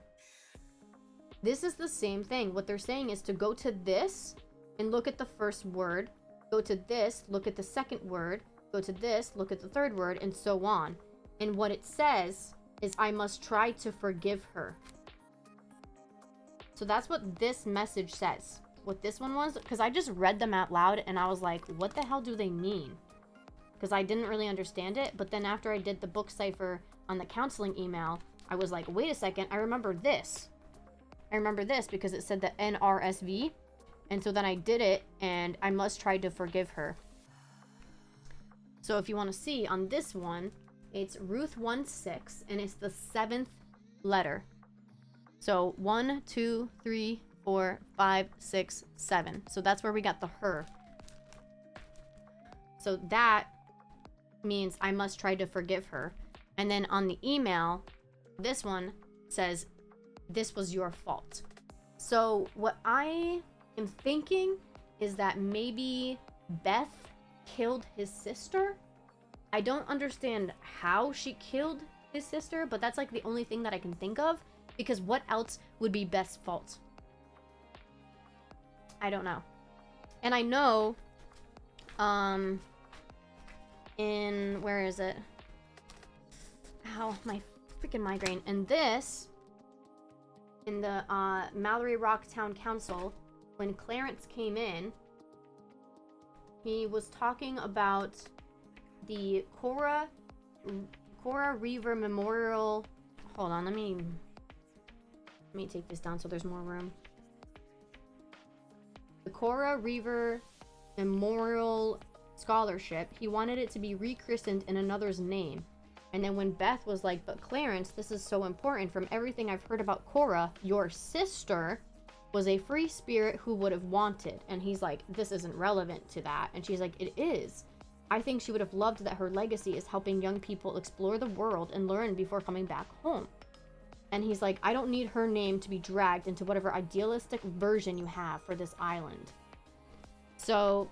This is the same thing. What they're saying is to go to this and look at the first word, go to this, look at the second word, go to this, look at the third word, and so on. And what it says is, I must try to forgive her. So that's what this message says. What this one was, because I just read them out loud and I was like, what the hell do they mean? Because I didn't really understand it. But then after I did the book cipher on the counseling email, I was like, wait a second, I remember this. I remember this because it said the NRSV. And so then I did it, and I must try to forgive her. So if you want to see on this one, it's Ruth 1:6, and it's the 7th letter. So 1, 2, 3, 4, 5, 6, 7. So that's where we got the her. So that means I must try to forgive her. And then on the email, this one says, this was your fault. So what I am thinking is that maybe Beth killed his sister. I don't understand how she killed his sister, but that's like the only thing that I can think of, because what else would be Beth's fault? I don't know. And I know in, where is it? Ow, my freaking migraine. And this, in the Mallory Rock Town Council, when Clarence came in, he was talking about the Cora Reaver Memorial. Hold on, let me take this down so there's more room. The Cora Reaver Memorial Scholarship. He wanted it to be rechristened in another's name. And then when Beth was like, but Clarence, this is so important. From everything I've heard about Cora, your sister was a free spirit who would have wanted. And he's like, this isn't relevant to that. And she's like, it is. I think she would have loved that her legacy is helping young people explore the world and learn before coming back home. And he's like, I don't need her name to be dragged into whatever idealistic version you have for this island. So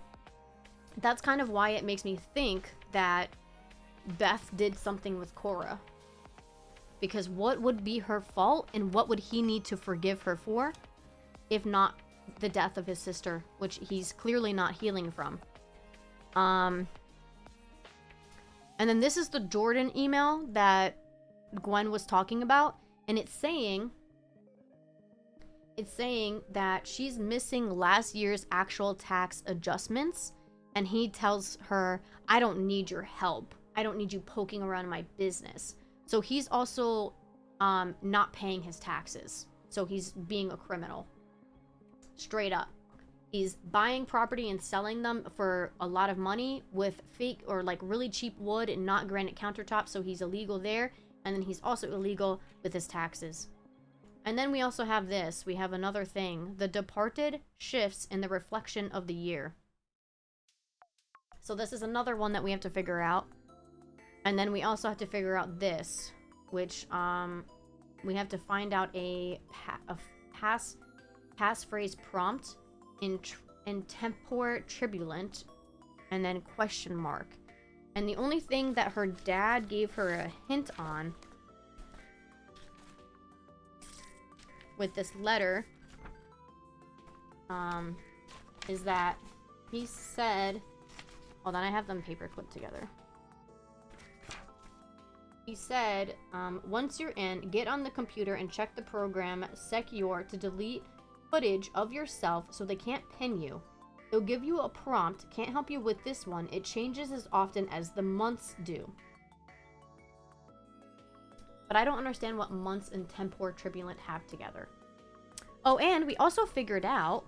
that's kind of why it makes me think that Beth did something with Cora. Because what would be her fault, and what would he need to forgive her for, if not the death of his sister, which he's clearly not healing from. And then this is the Jordan email that Gwen was talking about, and it's saying that she's missing last year's actual tax adjustments, and he tells her, I don't need your help. I don't need you poking around my business. So he's also not paying his taxes. So he's being a criminal. Straight up. He's buying property and selling them for a lot of money with fake or like really cheap wood and not granite countertops. So he's illegal there. And then he's also illegal with his taxes. And then we also have this. We have another thing. The departed shifts in the reflection of the year. So this is another one that we have to figure out. And then we also have to figure out this, which we have to find out a passphrase prompt in tempore tribulant, and then question mark. And the only thing that her dad gave her a hint on with this letter is that he said, hold on, I have them paper clipped together. He said, once you're in, get on the computer and check the program Secure to delete footage of yourself so they can't pin you. It'll give you a prompt. Can't help you with this one. It changes as often as the months do. But I don't understand what months and tempor tribulent have together. Oh, and we also figured out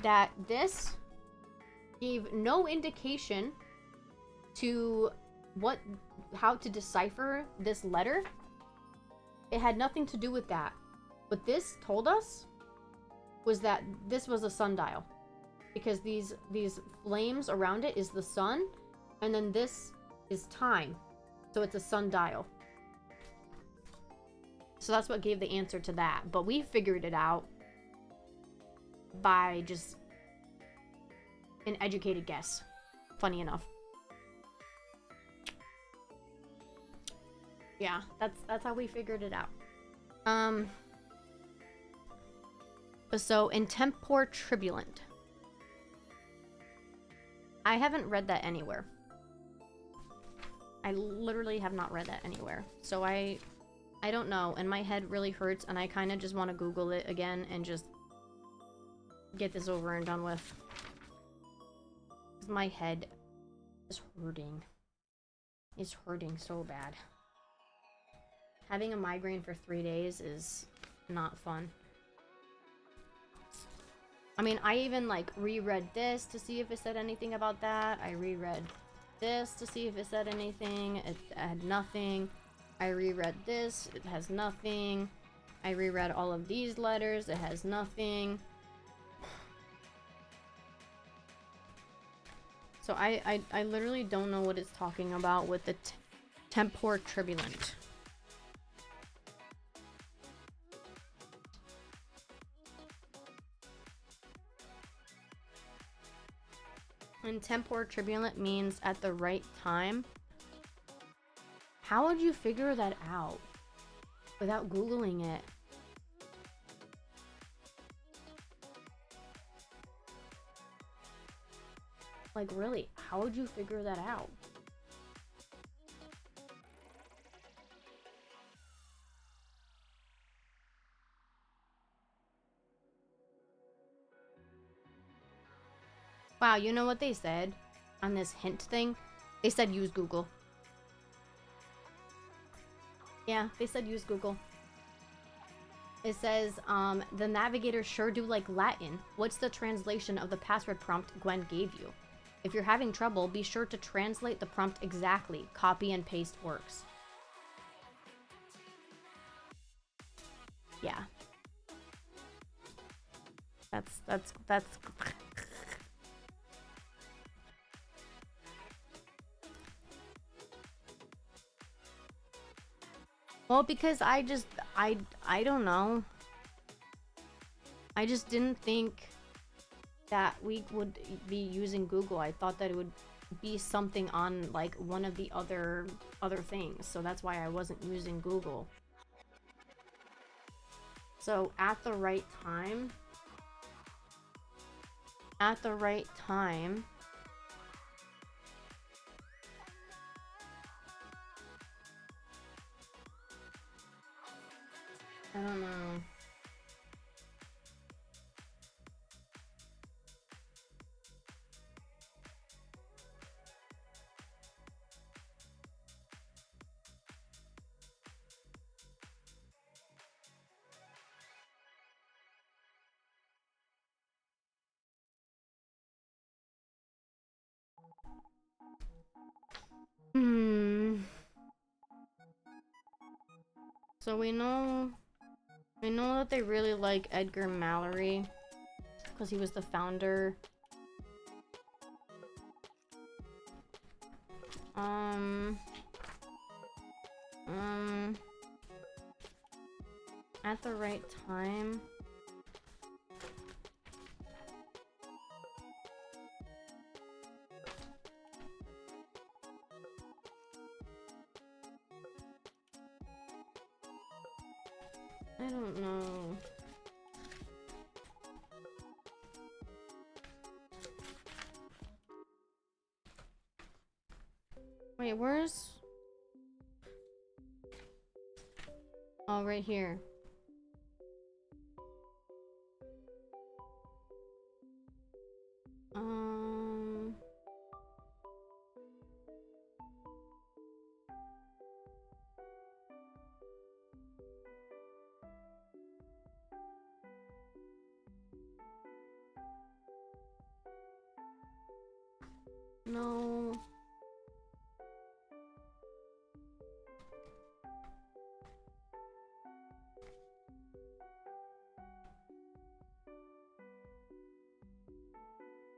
that this gave no indication to how to decipher this letter. It had nothing to do with that. What this told us was that this was a sundial, because these flames around it is the sun, and then this is time, so it's a sundial. So that's what gave the answer to that. But we figured it out by just an educated guess. Funny enough. Yeah, that's how we figured it out. So in tempor tribulent, I haven't read that anywhere. I literally have not read that anywhere. So I don't know, and my head really hurts, and I kind of just want to Google it again and just get this over and done with. My head is hurting. It's hurting so bad. Having a migraine for 3 days is not fun. I mean, I even like reread this to see if it said anything about that. I reread this to see if it said anything. It had nothing. I reread this. It has nothing. I reread all of these letters. It has nothing. So I literally don't know what it's talking about with the tempor tribulent. And tempor tribulent means at the right time. How would you figure that out without Googling it? Like, really, how would you figure that out? Wow, you know what they said on this hint thing? They said use Google. Yeah, they said use Google. It says, the navigators sure do like Latin. What's the translation of the password prompt Gwen gave you? If you're having trouble, be sure to translate the prompt exactly. Copy and paste works. Yeah. That's well, because I don't know. I just didn't think that we would be using Google. I thought that it would be something on like one of the other things. So that's why I wasn't using Google. So at the right time. At the right time. I don't know. So we know that they really like Edgar Mallory because he was the founder. At the right time. I don't know. Wait, where's... Oh, right here. Um... No.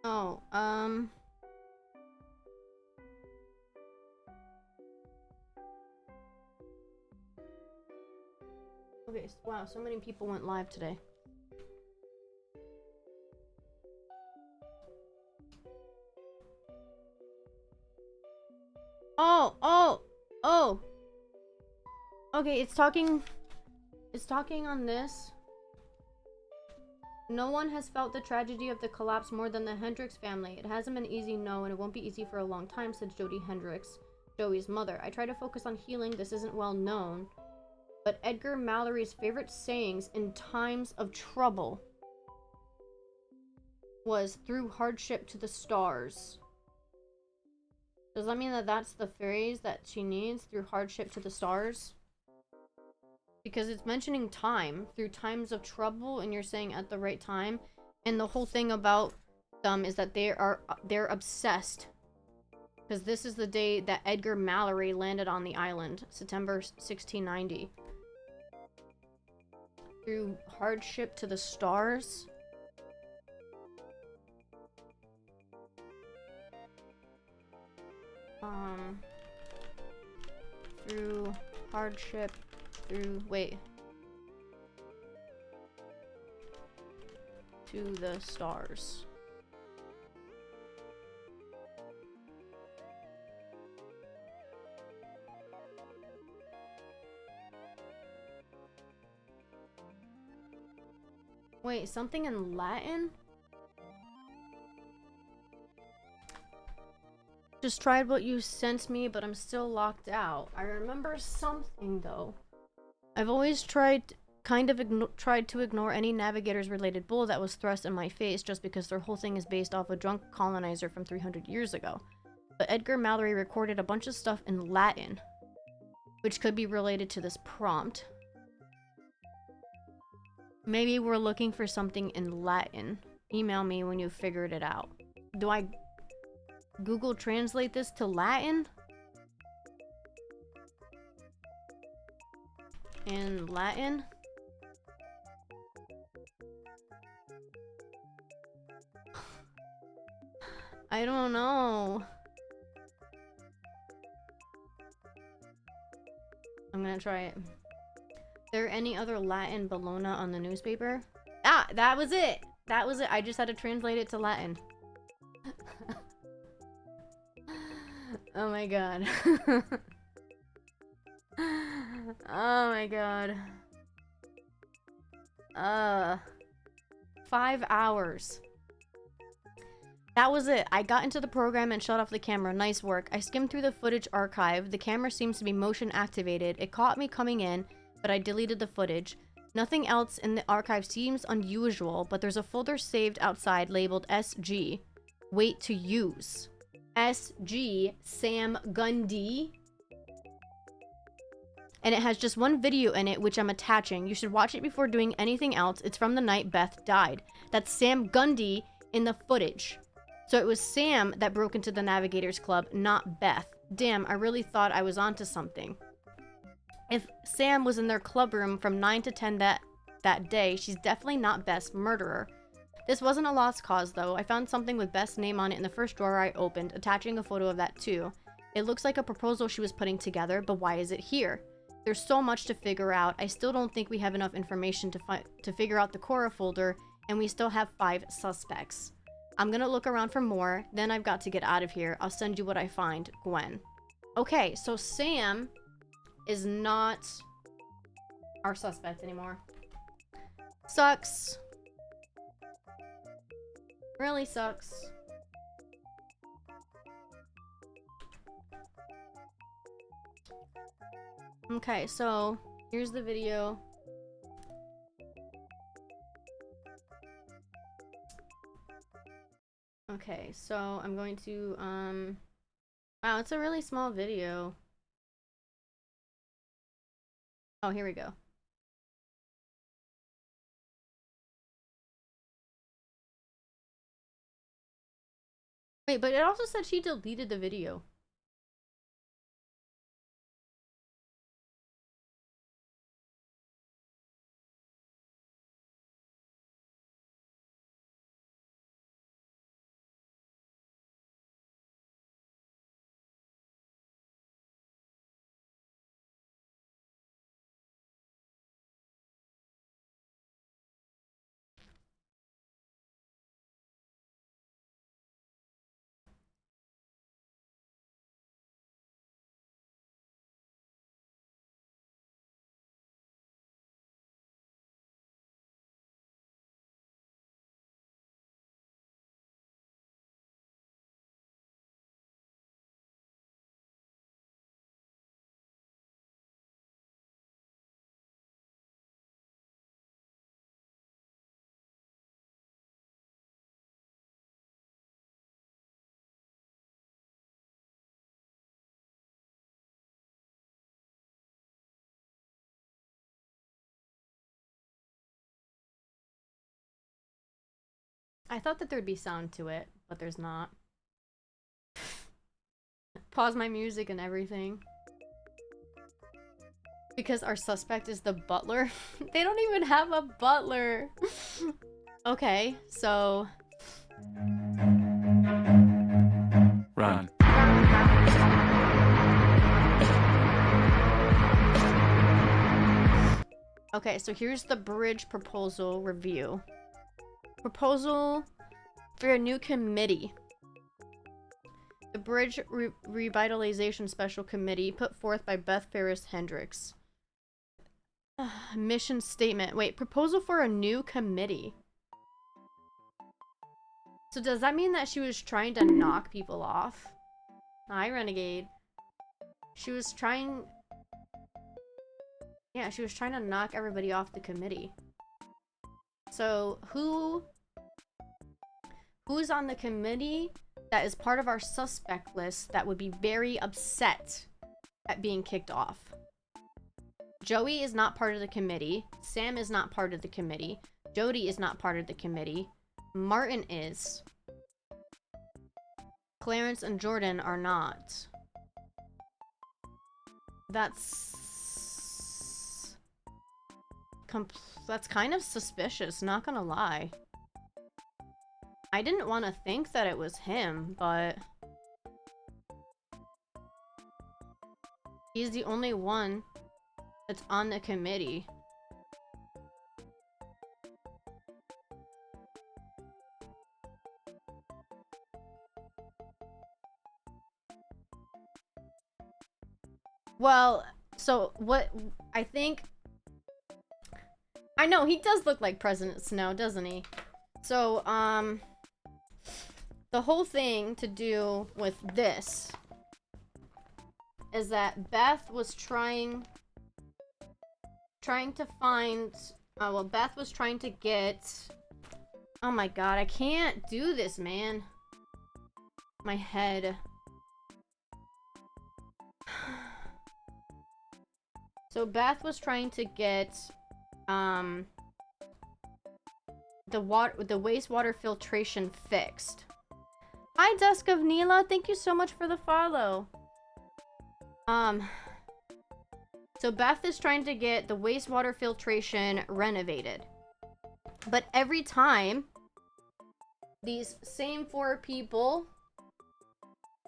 Oh, okay, wow, so many people went live today. Oh! Okay, it's talking on this. No one has felt the tragedy of the collapse more than the Hendricks family. It hasn't been easy, no, and it won't be easy for a long time, said Jody Hendricks, Joey's mother. I try to focus on healing. This isn't well known. But Edgar Mallory's favorite sayings in times of trouble was through hardship to the stars. Does that mean that that's the phrase that she needs? Through hardship to the stars? Because it's mentioning time, through times of trouble, and you're saying at the right time. And the whole thing about them is that they're obsessed. Because this is the day that Edgar Mallory landed on the island, September 1690. Through hardship to the stars? Through hardship, wait. To the stars. Wait, something in Latin? Just tried what you sent me, but I'm still locked out. I remember something, though. I've always tried to ignore any navigators related bull that was thrust in my face just because their whole thing is based off a drunk colonizer from 300 years ago. But Edgar Mallory recorded a bunch of stuff in Latin, which could be related to this prompt. Maybe we're looking for something in Latin. Email me when you figured it out. Do I Google translate this to Latin? In Latin? I don't know. I'm gonna try it. There any other Latin Bologna on the newspaper? Ah, that was it! That was it. I just had to translate it to Latin. Oh my god. Oh my god. 5 hours. That was it. I got into the program and shut off the camera. Nice work. I skimmed through the footage archive. The camera seems to be motion activated. It caught me coming in, but I deleted the footage. Nothing else in the archive seems unusual, but there's a folder saved outside labeled SG. Wait to use. SG Sam Gundy. And it has just one video in it, which I'm attaching. You should watch it before doing anything else. It's from the night Beth died. That's Sam Gundy in the footage. So it was Sam that broke into the Navigators Club, not Beth. Damn, I really thought I was onto something. If Sam was in their club room from 9 to 10 that day, she's definitely not Beth's murderer. This wasn't a lost cause, though. I found something with Beth's name on it in the first drawer I opened, attaching a photo of that, too. It looks like a proposal she was putting together, but why is it here? There's so much to figure out. I still don't think we have enough information to figure out the Cora folder, and we still have 5 suspects. I'm gonna look around for more, then I've got to get out of here. I'll send you what I find, Gwen. Okay, so Sam is not our suspect anymore. Sucks. Really sucks. Okay, so here's the video. Okay. Okay, so I'm going to, wow, it's a really small video. Oh, here we go. Wait, but it also said she deleted the video. I thought that there'd be sound to it, but there's not. Pause my music and everything. Because our suspect is the butler. They don't even have a butler. Okay, so... Run. Okay, so here's the bridge proposal review. Proposal for a new committee. The Bridge Revitalization Special Committee put forth by Beth Ferris Hendricks. Mission statement. Wait, proposal for a new committee. So does that mean that she was trying to knock people off? Hi, Renegade. She was trying... Yeah, she was trying to knock everybody off the committee. So, who's on the committee that is part of our suspect list that would be very upset at being kicked off? Joey is not part of the committee. Sam is not part of the committee. Jody is not part of the committee. Martin is. Clarence and Jordan are not. That's kind of suspicious, not gonna lie. I didn't want to think that it was him, but he's the only one that's on the committee. Well, so what I think... I know, he does look like President Snow, doesn't he? So, the whole thing to do with this is that Beth was trying to find... well, Beth was trying to get... Oh my god, I can't do this, man. My head... So Beth was trying to get the wastewater filtration fixed. Hi, Dusk of Neela, thank you so much for the follow. So Beth is trying to get the wastewater filtration renovated. But every time these same 4 people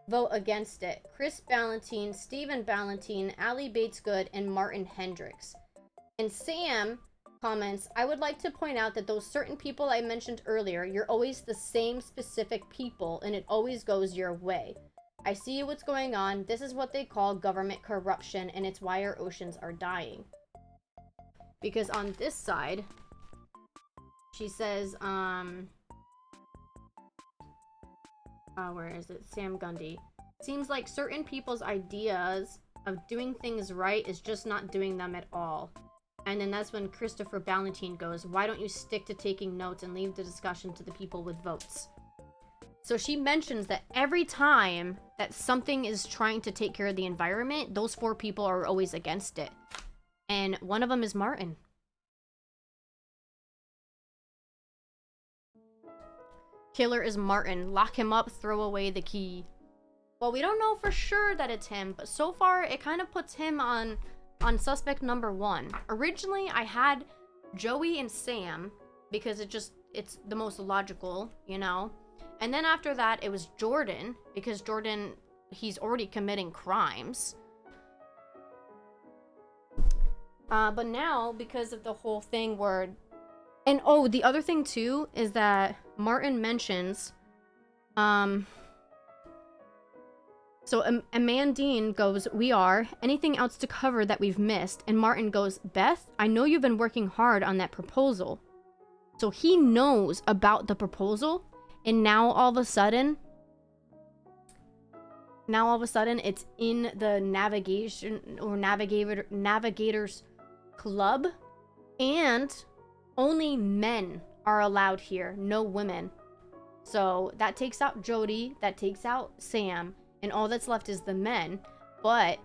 vote against it. Chris Ballantine, Stephen Ballantine, Allie Batesgood, and Martin Hendricks. And Sam comments, I would like to point out that those certain people I mentioned earlier, you're always the same specific people, and it always goes your way. I see what's going on. This is what they call government corruption, and it's why our oceans are dying. Because on this side, she says, where is it? Sam Gundy. Seems like certain people's ideas of doing things right is just not doing them at all. And then that's when Christopher Ballantine goes, why don't you stick to taking notes and leave the discussion to the people with votes? So she mentions that every time that something is trying to take care of the environment, those 4 people are always against it. And one of them is Martin. Killer is Martin. Lock him up, throw away the key. Well, we don't know for sure that it's him, but so far it kind of puts him on suspect number 1. Originally, I had Joey and Sam because it's the most logical, you know? And then after that, it was Jordan, because Jordan, he's already committing crimes. But now, because of the whole thing where... And, oh, the other thing, too, is that Martin mentions... So, Amandine goes, "We are. Anything else to cover that we've missed?" And Martin goes, "Beth, I know you've been working hard on that proposal." So he knows about the proposal. And now all of a sudden, it's in the navigation or navigators club, and only men are allowed here, no women. So that takes out Jody, that takes out Sam, and all that's left is the men. But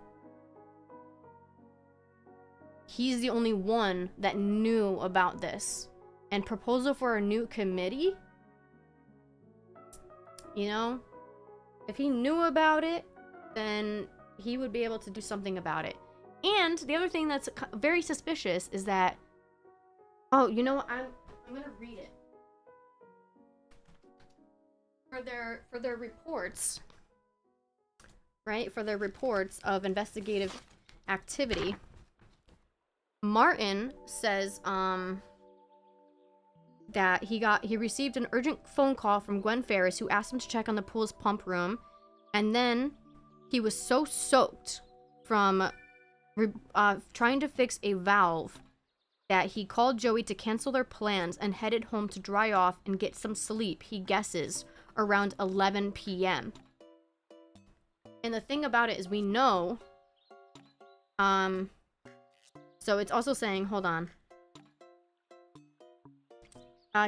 he's the only one that knew about this. And proposal for a new committee? You know, if he knew about it, then he would be able to do something about it. And the other thing that's very suspicious is that, oh, you know what? I'm gonna read it. For their reports, right? For their reports of investigative activity, Martin says, that he received an urgent phone call from Gwen Ferris, who asked him to check on the pool's pump room, and then he was so soaked from trying to fix a valve that he called Joey to cancel their plans and headed home to dry off and get some sleep, he guesses, around 11 p.m. And the thing about it is, we know, so it's also saying, hold on.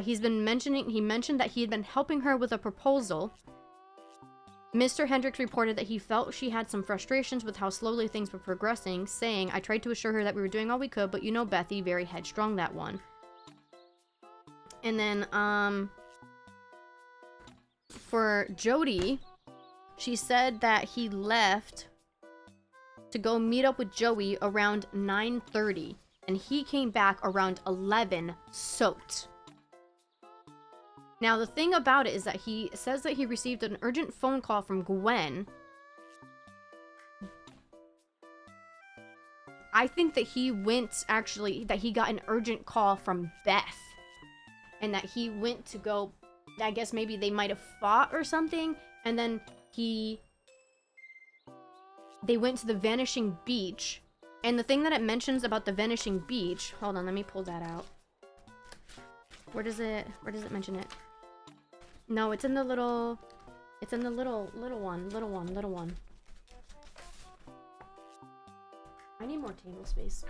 He mentioned that he had been helping her with a proposal. Mr. Hendricks reported that he felt she had some frustrations with how slowly things were progressing, saying, "I tried to assure her that we were doing all we could, but you know Bethy, very headstrong, that one." And then, for Jody, she said that he left to go meet up with Joey around 9:30, and he came back around 11 soaked. Now, the thing about it is that he says that he received an urgent phone call from Gwen. I think that he got an urgent call from Beth. And that he went to go, I guess maybe they might have fought or something. And then they went to the Vanishing Beach. And the thing that it mentions about the Vanishing Beach, hold on, let me pull that out. Where does it mention it? No, it's in the little one. I need more table space.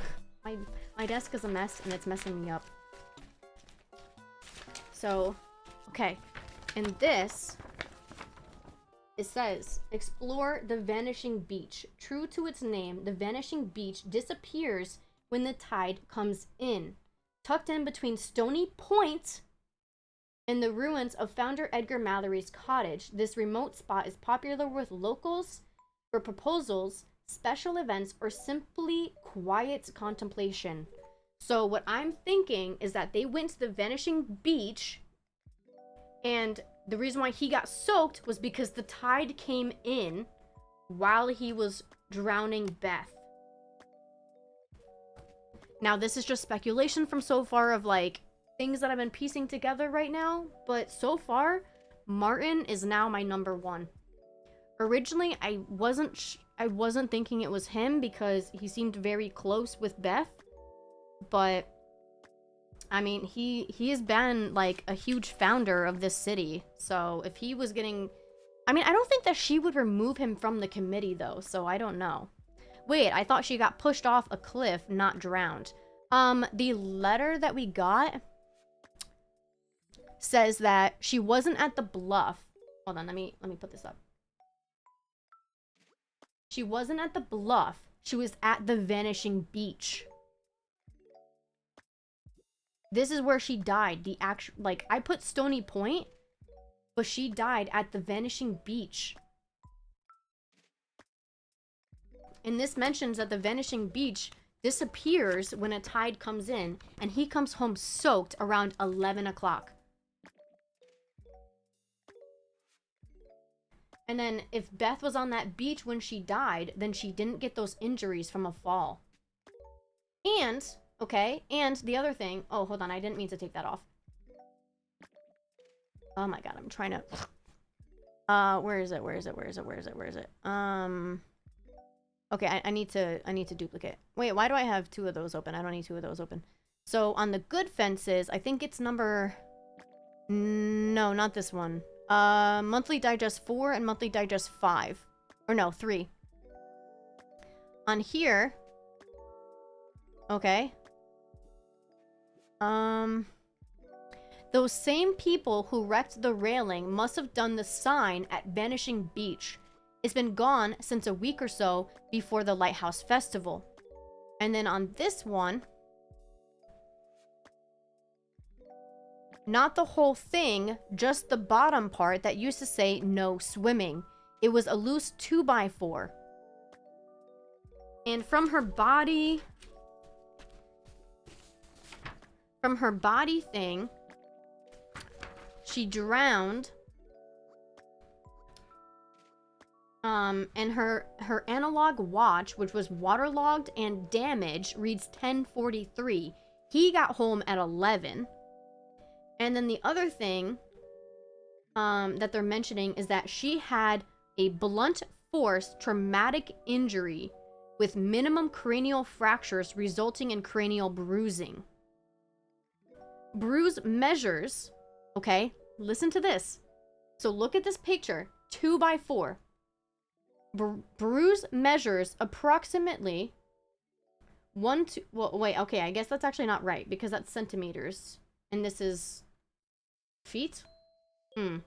My desk is a mess and it's messing me up. So, okay. In this, it says, explore the Vanishing Beach. True to its name, the Vanishing Beach disappears when the tide comes in. Tucked in between Stony Point and the ruins of founder Edgar Mallory's cottage, this remote spot is popular with locals for proposals, special events, or simply quiet contemplation. So what I'm thinking is that they went to the Vanishing Beach, and the reason why he got soaked was because the tide came in while he was drowning Beth. Now, this is just speculation from so far of, like, things that I've been piecing together right now, but so far, Martin is now my number 1. Originally, I wasn't thinking it was him because he seemed very close with Beth, but I mean, he has been like a huge founder of this city. So if he was getting, I mean, I don't think that she would remove him from the committee though, so I don't know. Wait, I thought she got pushed off a cliff, not drowned. The letter that we got says that she wasn't at the bluff, Hold on, let me put this up. She wasn't at the bluff. She was at the Vanishing Beach. This is where she died. The actual, like, I put Stony Point, but she died at the Vanishing Beach. And this mentions that the Vanishing Beach disappears when a tide comes in, and he comes home soaked around 11 o'clock. And then if Beth was on that beach when she died, then she didn't get those injuries from a fall. And, okay, and the other thing, oh, hold on, I didn't mean to take that off. Oh my god, I'm trying to, where is it? Okay, I need to duplicate. Wait, why do I have 2 of those open? I don't need 2 of those open. So on the good fences, I think it's number, no, not this one. Monthly Digest 4 and Monthly Digest 5. Or no, 3. On here, okay. Those same people who wrecked the railing must have done the sign at Vanishing Beach. It's been gone since a week or so before the Lighthouse Festival. And then on this one, not the whole thing, just the bottom part that used to say no swimming. It was a loose 2x4. And from her body thing, she drowned. And her analog watch, which was waterlogged and damaged, reads 10:43. He got home at 11. And then the other thing that they're mentioning is that she had a blunt force traumatic injury with minimum cranial fractures resulting in cranial bruising. Bruise measures, okay, listen to this. So look at this picture, 2x4. Bruise measures approximately well, wait, okay, I guess that's actually not right because that's centimeters. And this is feet? Well,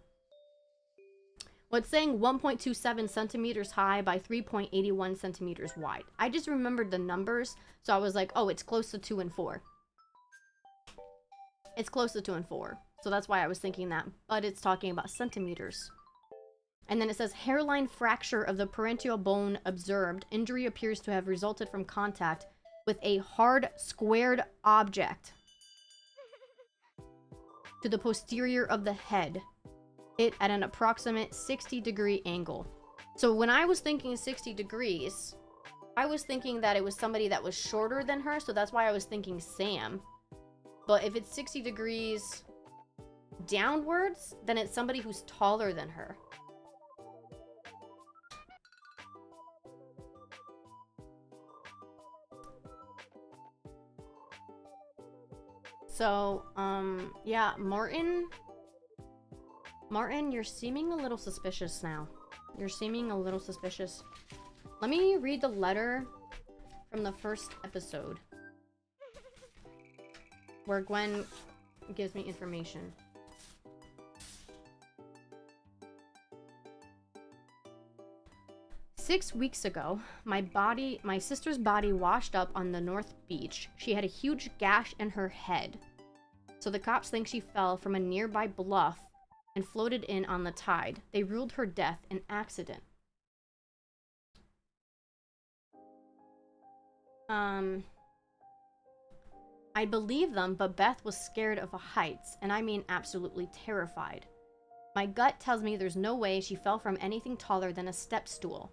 it's saying 1.27 centimeters high by 3.81 centimeters wide. I just remembered the numbers, so I was like, oh, it's close to 2 and 4. It's close to 2 and 4. So that's why I was thinking that. But it's talking about centimeters. And then it says, hairline fracture of the parental bone observed. Injury appears to have resulted from contact with a hard, squared object to the posterior of the head. It at an approximate 60-degree angle. So when I was thinking 60 degrees, I was thinking that it was somebody that was shorter than her, so that's why I was thinking Sam. But if it's 60 degrees downwards, then it's somebody who's taller than her. So, yeah, Martin, you're seeming a little suspicious now. You're seeming a little suspicious. Let me read the letter from the first episode, where Gwen gives me information. "6 weeks ago, my sister's body washed up on the North Beach. She had a huge gash in her head. So the cops think she fell from a nearby bluff and floated in on the tide. They ruled her death an accident." I believe them, but Beth was scared of heights, and I mean absolutely terrified. My gut tells me there's no way she fell from anything taller than a step stool.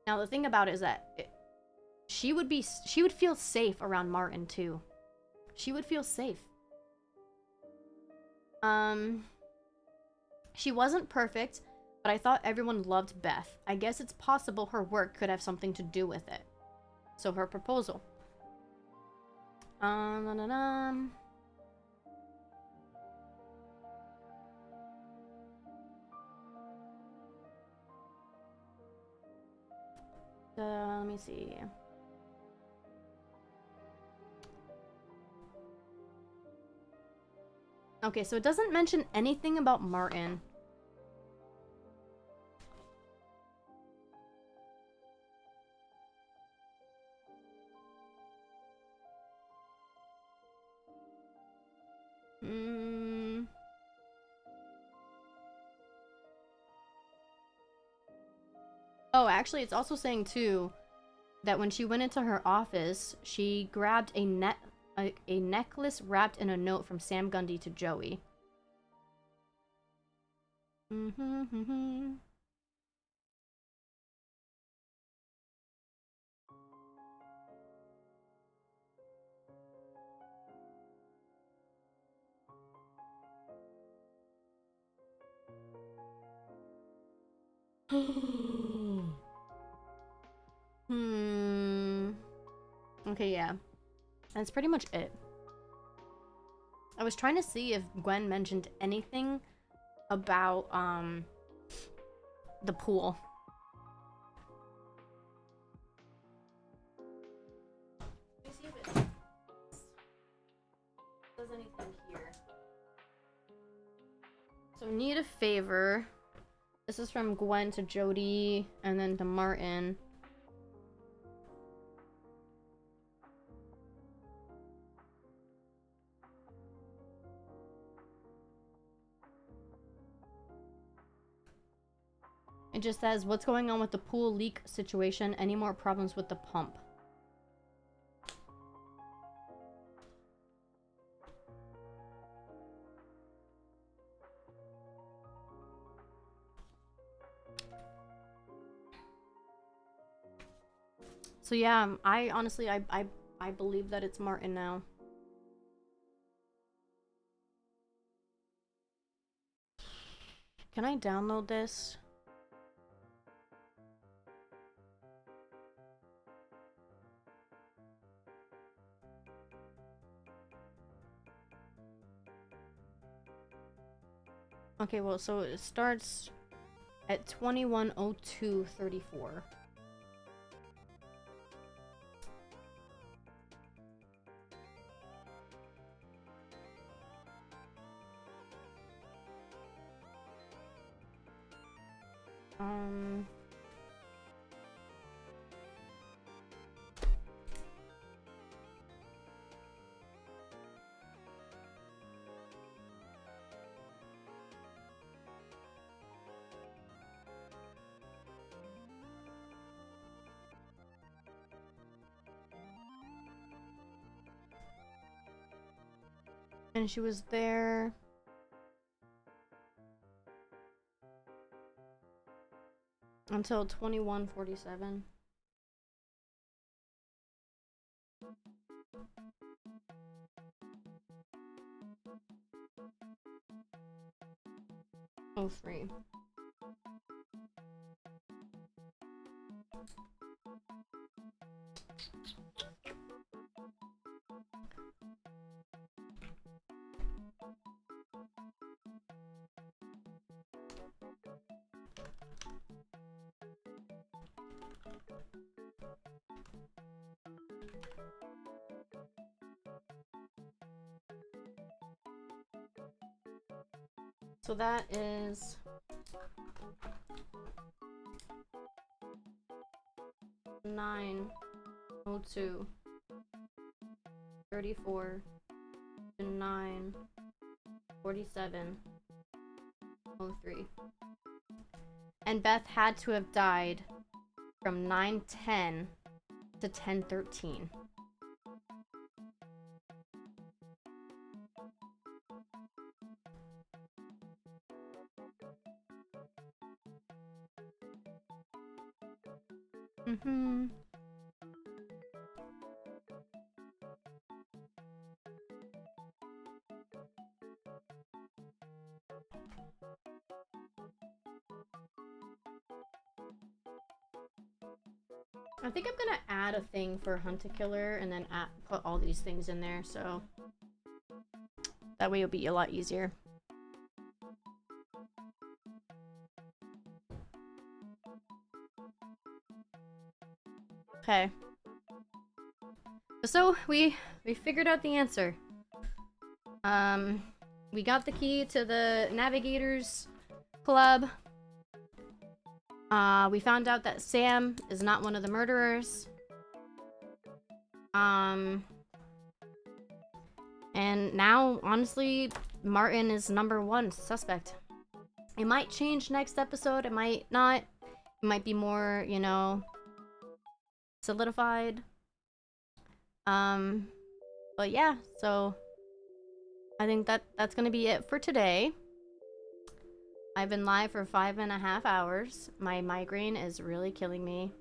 Now, the thing about it is that she would feel safe around Martin, too. She would feel safe. She wasn't perfect, but I thought everyone loved Beth. I guess it's possible her work could have something to do with it. So her proposal. Let me see. Okay, so it doesn't mention anything about Martin. Oh, actually, it's also saying too that when she went into her office, she grabbed a necklace wrapped in a note from Sam Gundy to Joey. Okay, yeah. That's pretty much it. I was trying to see if Gwen mentioned anything about, the pool. Let me see if it says anything here. So, need a favor. This is from Gwen to Jody and then to Martin. It just says, what's going on with the pool leak situation? Any more problems with the pump? So yeah, I honestly, I believe that it's Martin now. Can I download this? Okay, well, so it starts at 21:02:34. And she was there until 21:47. Oh, 3. So that is 9:02:34 to 9:47:03. And Beth had to have died from 9:10 to 10:13. I think I'm gonna add a thing for Hunt a Killer and then put all these things in there, so that way it'll be a lot easier. Okay. So we figured out the answer. We got the key to the Navigators Club. We found out that Sam is not one of the murderers. And And now, honestly, Martin is #1 suspect. It might change next episode, it might not. It might be more, you know, solidified. But yeah, so I think that's gonna be it for today. I've been live for 5.5 hours. My migraine is really killing me.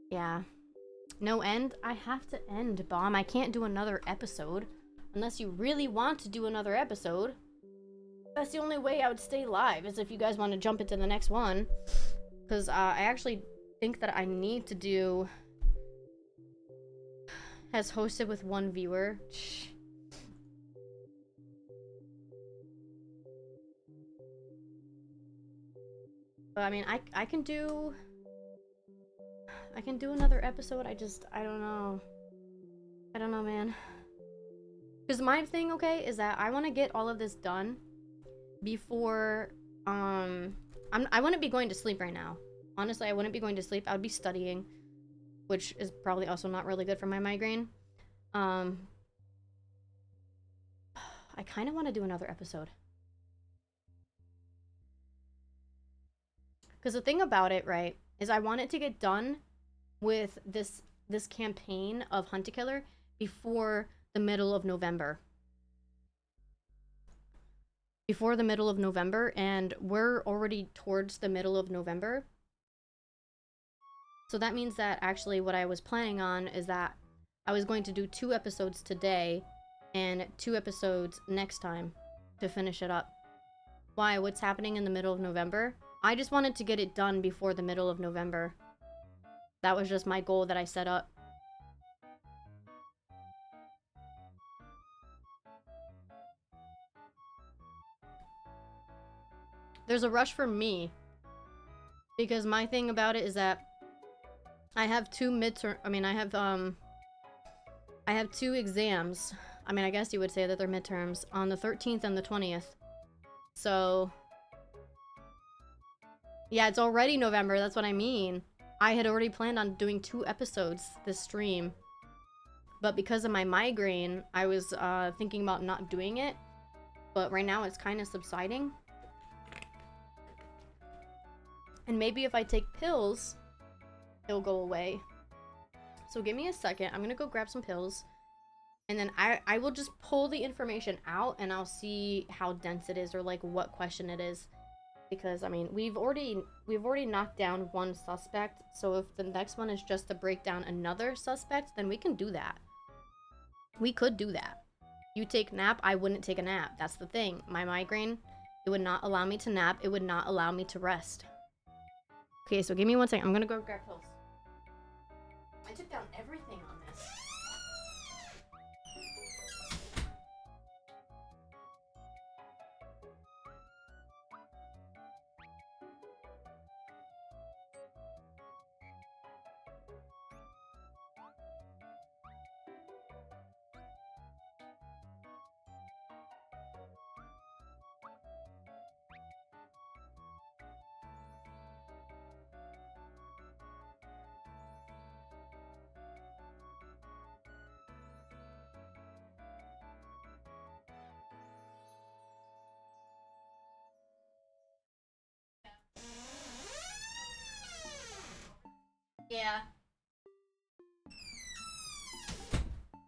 Yeah. No end? I have to end, Bomb. I can't do another episode. Unless you really want to do another episode. That's the only way I would stay live, is if you guys want to jump into the next one. Because I actually think that I need to do... Has hosted with 1 viewer. But I mean, I can do... I can do another episode, I don't know. I don't know, man. Because my thing, okay, is that I want to get all of this done before, I wouldn't be going to sleep right now. Honestly, I wouldn't be going to sleep. I would be studying, which is probably also not really good for my migraine. I kind of want to do another episode. Because the thing about it, right, is I want it to get done with this campaign of Hunt a Killer before the middle of November. Before the middle of November, and we're already towards the middle of November. So that means that actually what I was planning on is that I was going to do 2 episodes today and 2 episodes next time to finish it up. Why? What's happening in the middle of November? I just wanted to get it done before the middle of November. That was just my goal that I set up. There's a rush for me. Because my thing about it is that I have 2 midterm... I mean, I have 2 exams. I mean, I guess you would say that they're midterms. On the 13th and the 20th. So... yeah, it's already November. That's what I mean. I had already planned on doing 2 episodes this stream. But because of my migraine, I was thinking about not doing it. But right now it's kind of subsiding. And maybe if I take pills, it'll go away. So give me a second. I'm gonna go grab some pills. And then I will just pull the information out and I'll see how dense it is or like what question it is. Because I mean, we've already knocked down 1 suspect. So if the next one is just to break down another suspect, then we can do that. We could do that. You take nap, I wouldn't take a nap. That's the thing. My migraine, it would not allow me to nap. It would not allow me to rest. Okay, so give me 1 second. I'm gonna go grab pills. I took down everything on this. Yeah.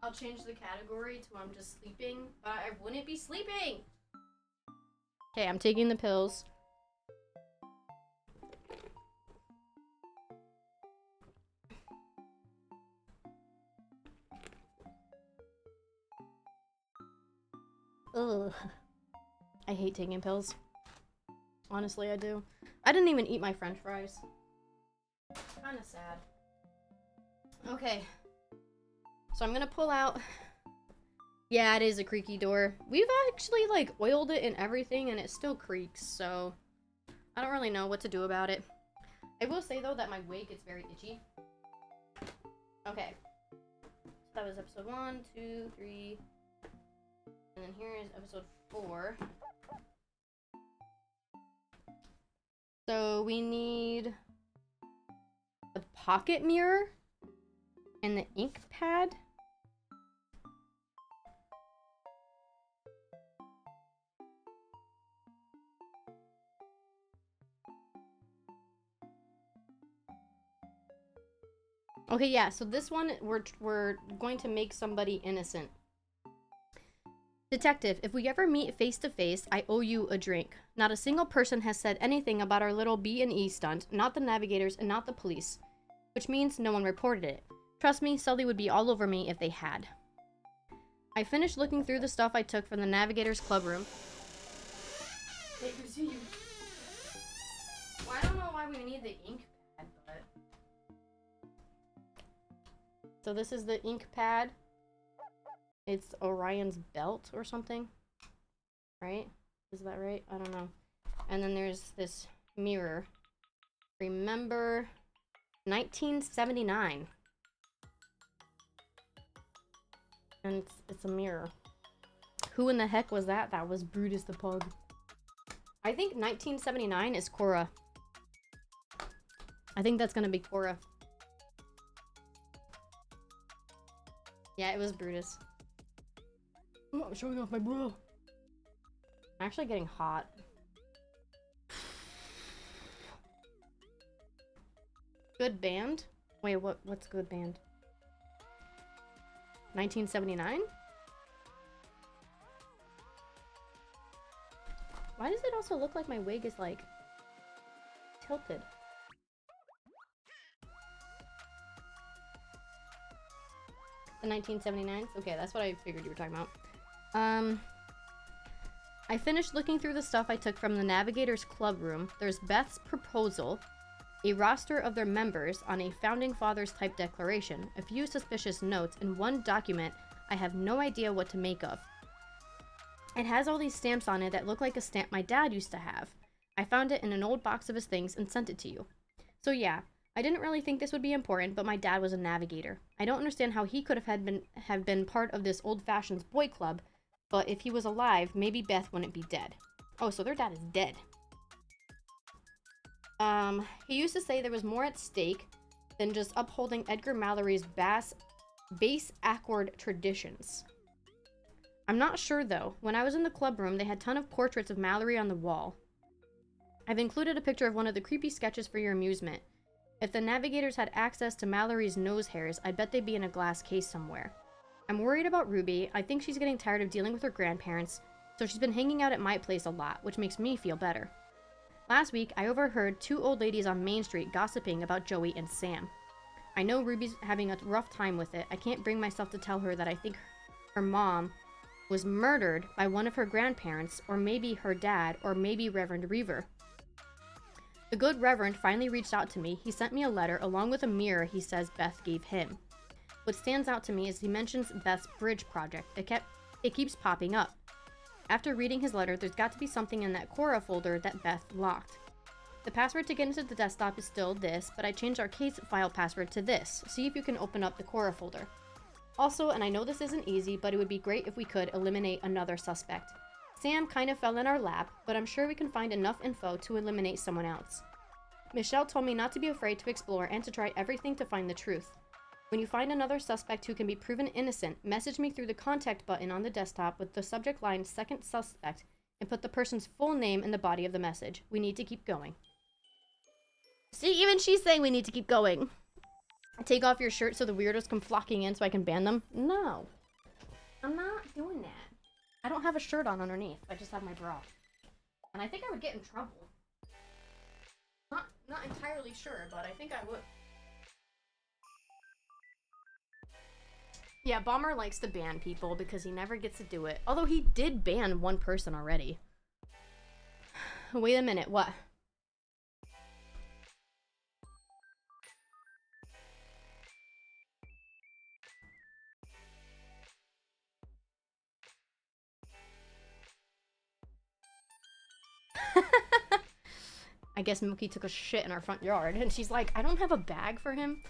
I'll change the category to I'm just sleeping, but I wouldn't be sleeping! Okay, I'm taking the pills. Ugh. I hate taking pills. Honestly, I do. I didn't even eat my french fries. Kinda sad. Okay. So I'm gonna pull out... yeah, it is a creaky door. We've actually, like, oiled it and everything, and it still creaks, so... I don't really know what to do about it. I will say, though, that my wig gets very itchy. Okay. So that was episode 1, 2, 3... and then here is episode 4. So we need... the pocket mirror and the ink pad. Okay, yeah, so this one, we're going to make somebody innocent. Detective, if we ever meet face to face, I owe you a drink. Not a single person has said anything about our little B&E stunt, not the navigators and not the police, which means no one reported it. Trust me, Sully would be all over me if they had. I finished looking through the stuff I took from the navigators club room. They can see you. Well, I don't know why we need the ink pad, but... So this is the ink pad. It's Orion's belt or something. Right? Is that right? I don't know. And then there's this mirror. Remember 1979. And it's a mirror. Who in the heck was that? That was Brutus the Pug. I think 1979 is Cora. I think that's gonna be Cora. Yeah, it was Brutus. Oh, I'm showing off my bra. I'm actually getting hot. Good band? Wait, what's good band? 1979? Why does it also look like my wig is like tilted? The 1979s? Okay, that's what I figured you were talking about. I finished looking through the stuff I took from the Navigators Club room. There's Beth's proposal, a roster of their members on a Founding Fathers type declaration, a few suspicious notes, and one document I have no idea what to make of. It has all these stamps on it that look like a stamp my dad used to have. I found it in an old box of his things and sent it to you. So yeah, I didn't really think this would be important, but my dad was a navigator. I don't understand how he could have been part of this old-fashioned boy club, but if he was alive, maybe Beth wouldn't be dead. Oh, so their dad is dead. He used to say there was more at stake than just upholding Edgar Mallory's base accord traditions. I'm not sure though. When I was in the club room, they had a ton of portraits of Mallory on the wall. I've included a picture of one of the creepy sketches for your amusement. If the navigators had access to Mallory's nose hairs, I bet they'd be in a glass case somewhere. I'm worried about Ruby. I think she's getting tired of dealing with her grandparents, so she's been hanging out at my place a lot, which makes me feel better. Last week, I overheard two old ladies on Main Street gossiping about Joey and Sam. I know Ruby's having a rough time with it. I can't bring myself to tell her that I think her mom was murdered by one of her grandparents, or maybe her dad, or maybe Reverend Reaver. The good Reverend finally reached out to me. He sent me a letter along with a mirror he says Beth gave him. What stands out to me is he mentions Beth's bridge project. It keeps popping up. After reading his letter, there's got to be something in that Cora folder that Beth locked. The password to get into the desktop is still this, but I changed our case file password to this. See if you can open up the Cora folder. Also, and I know this isn't easy, but it would be great if we could eliminate another suspect. Sam kind of fell in our lap, but I'm sure we can find enough info to eliminate someone else. Michelle told me not to be afraid to explore and to try everything to find the truth. When you find another suspect who can be proven innocent, message me through the contact button on the desktop with the subject line second suspect and put the person's full name in the body of the message. We need to keep going. See, even she's saying we need to keep going. Take off your shirt so the weirdos come flocking in so I can ban them? No. I'm not doing that. I don't have a shirt on underneath. I just have my bra. And I think I would get in trouble. Not entirely sure, but I think I would. Yeah, Bomber likes to ban people because he never gets to do it. Although he did ban one person already. Wait a minute, what? I guess Mookie took a shit in our front yard and she's like, I don't have a bag for him.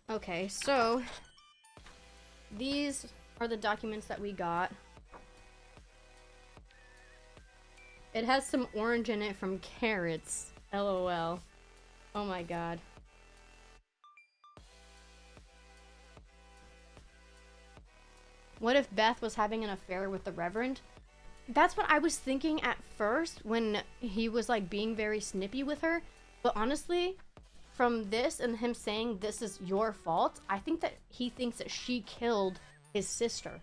Okay, so these are the documents that we got. It has some orange in it from carrots. LOL. Oh my god. What if Beth was having an affair with the Reverend? That's what I was thinking at first when he was like being very snippy with her, but honestly, from this and him saying this is your fault, I think that he thinks that she killed his sister.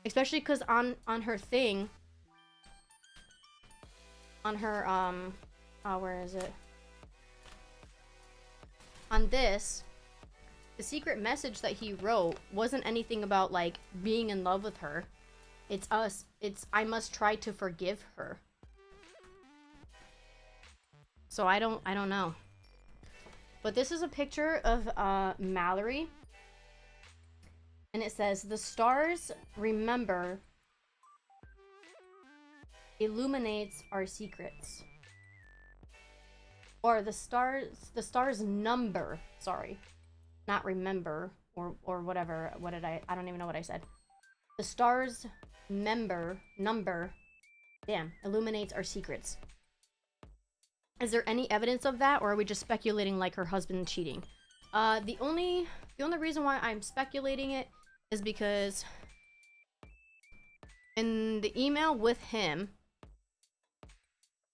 Especially because on her thing, on her where is it? On this, the secret message that he wrote wasn't anything about like being in love with her. It's I must try to forgive her. So I don't know. But this is a picture of Mallory. And it says, the stars remember illuminates our secrets. Or the stars number, sorry. Not remember or whatever. What did I don't even know what I said. The stars number illuminates our secrets. Is there any evidence of that, or are we just speculating like her husband cheating? The only reason why I'm speculating it is because in the email with him,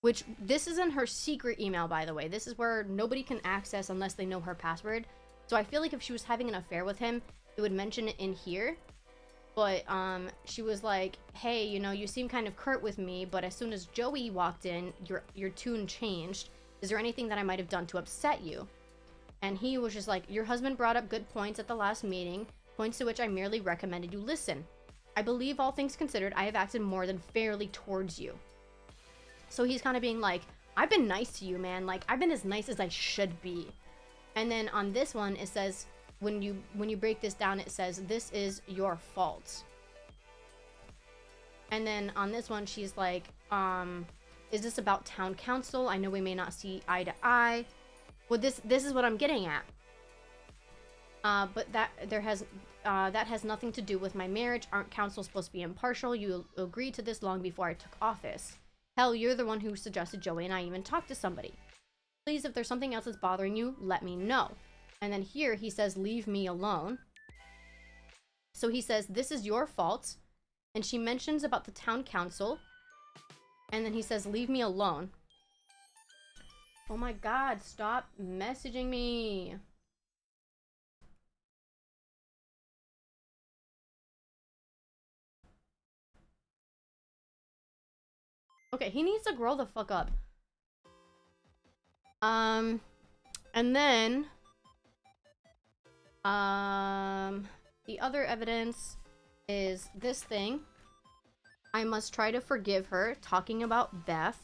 which this isn't her secret email, by the way. This is where nobody can access unless they know her password. So I feel like if she was having an affair with him, it would mention it in here. But she was like, hey, you know, you seem kind of curt with me, but as soon as Joey walked in, your tune changed. Is there anything that I might have done to upset you? And he was just like, your husband brought up good points at the last meeting, points to which I merely recommended you listen. I believe all things considered, I have acted more than fairly towards you. So he's kind of being like, I've been nice to you, man. Like, I've been as nice as I should be. And then on this one, it says, when you break this down, it says, this is your fault. And then on this one, she's like, is this about town council? I know we may not see eye to eye. Well, this is what I'm getting at. But that has nothing to do with my marriage. Aren't council supposed to be impartial? You agreed to this long before I took office. Hell, you're the one who suggested Joey and I even talk to somebody. Please, if there's something else that's bothering you, let me know. And then here he says, leave me alone. So he says, this is your fault. And she mentions about the town council. And then he says, leave me alone. Oh my god, stop messaging me. Okay, he needs to grow the fuck up. And then the other evidence is this thing. I must try to forgive her, talking about Beth.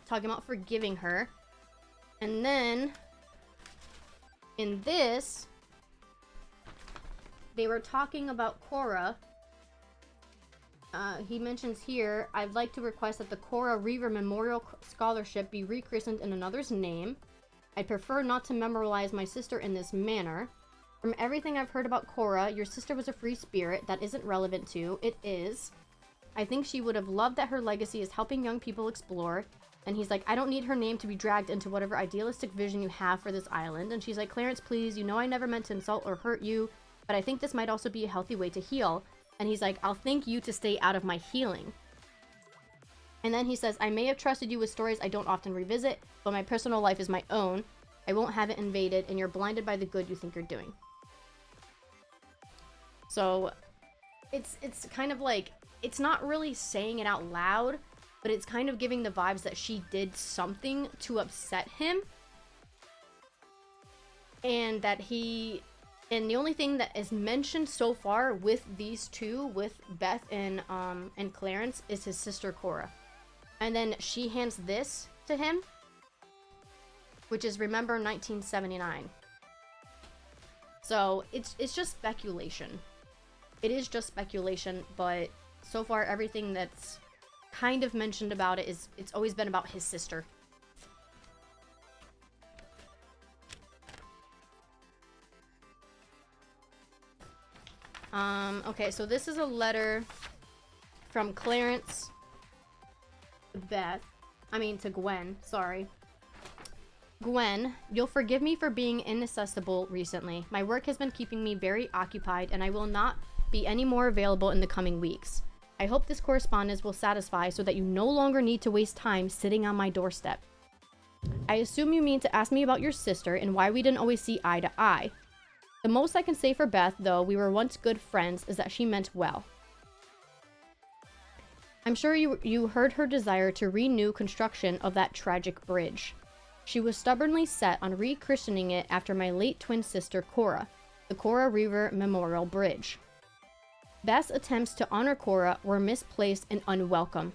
Talking about forgiving her. And then in this, they were talking about Cora. He mentions here, I'd like to request that the Cora Reaver Memorial Scholarship be rechristened in another's name. I'd prefer not to memorialize my sister in this manner. From everything I've heard about Cora, your sister was a free spirit. That isn't relevant to. It is. I think she would have loved that her legacy is helping young people explore. And he's like, I don't need her name to be dragged into whatever idealistic vision you have for this island. And she's like, Clarence, please, you know I never meant to insult or hurt you, but I think this might also be a healthy way to heal. And he's like, I'll thank you to stay out of my healing. And then he says, I may have trusted you with stories I don't often revisit, but my personal life is my own. I won't have it invaded, and you're blinded by the good you think you're doing. So, it's kind of like, it's not really saying it out loud, but it's kind of giving the vibes that she did something to upset him. And that and the only thing that is mentioned so far with these two, with Beth and Clarence, is his sister Cora. And then she hands this to him, which is remember 1979. So it's just speculation. It is just speculation, but so far everything that's kind of mentioned about it is, it's always been about his sister. Okay, so this is a letter from Clarence to Gwen, sorry. Gwen, you'll forgive me for being inaccessible recently. My work has been keeping me very occupied, and I will not be any more available in the coming weeks. I hope this correspondence will satisfy so that you no longer need to waste time sitting on my doorstep. I assume you mean to ask me about your sister and why we didn't always see eye to eye. The most I can say for Beth, though we were once good friends, is that she meant well. I'm sure you heard her desire to renew construction of that tragic bridge. She was stubbornly set on rechristening it after my late twin sister Cora, the Cora River Memorial Bridge. Beth's attempts to honor Cora were misplaced and unwelcome.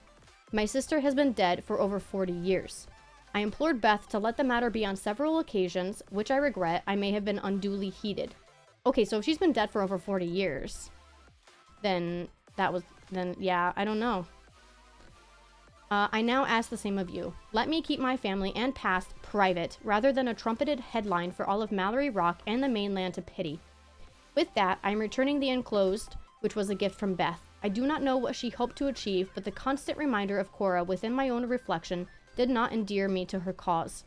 My sister has been dead for over 40 years. I implored Beth to let the matter be on several occasions, which I regret I may have been unduly heated. Okay, so if she's been dead for over 40 years, then yeah, I don't know. I now ask the same of you. Let me keep my family and past private, rather than a trumpeted headline for all of Mallory Rock and the mainland to pity. With that, I am returning the enclosed, which was a gift from Beth. I do not know what she hoped to achieve, but the constant reminder of Cora within my own reflection did not endear me to her cause.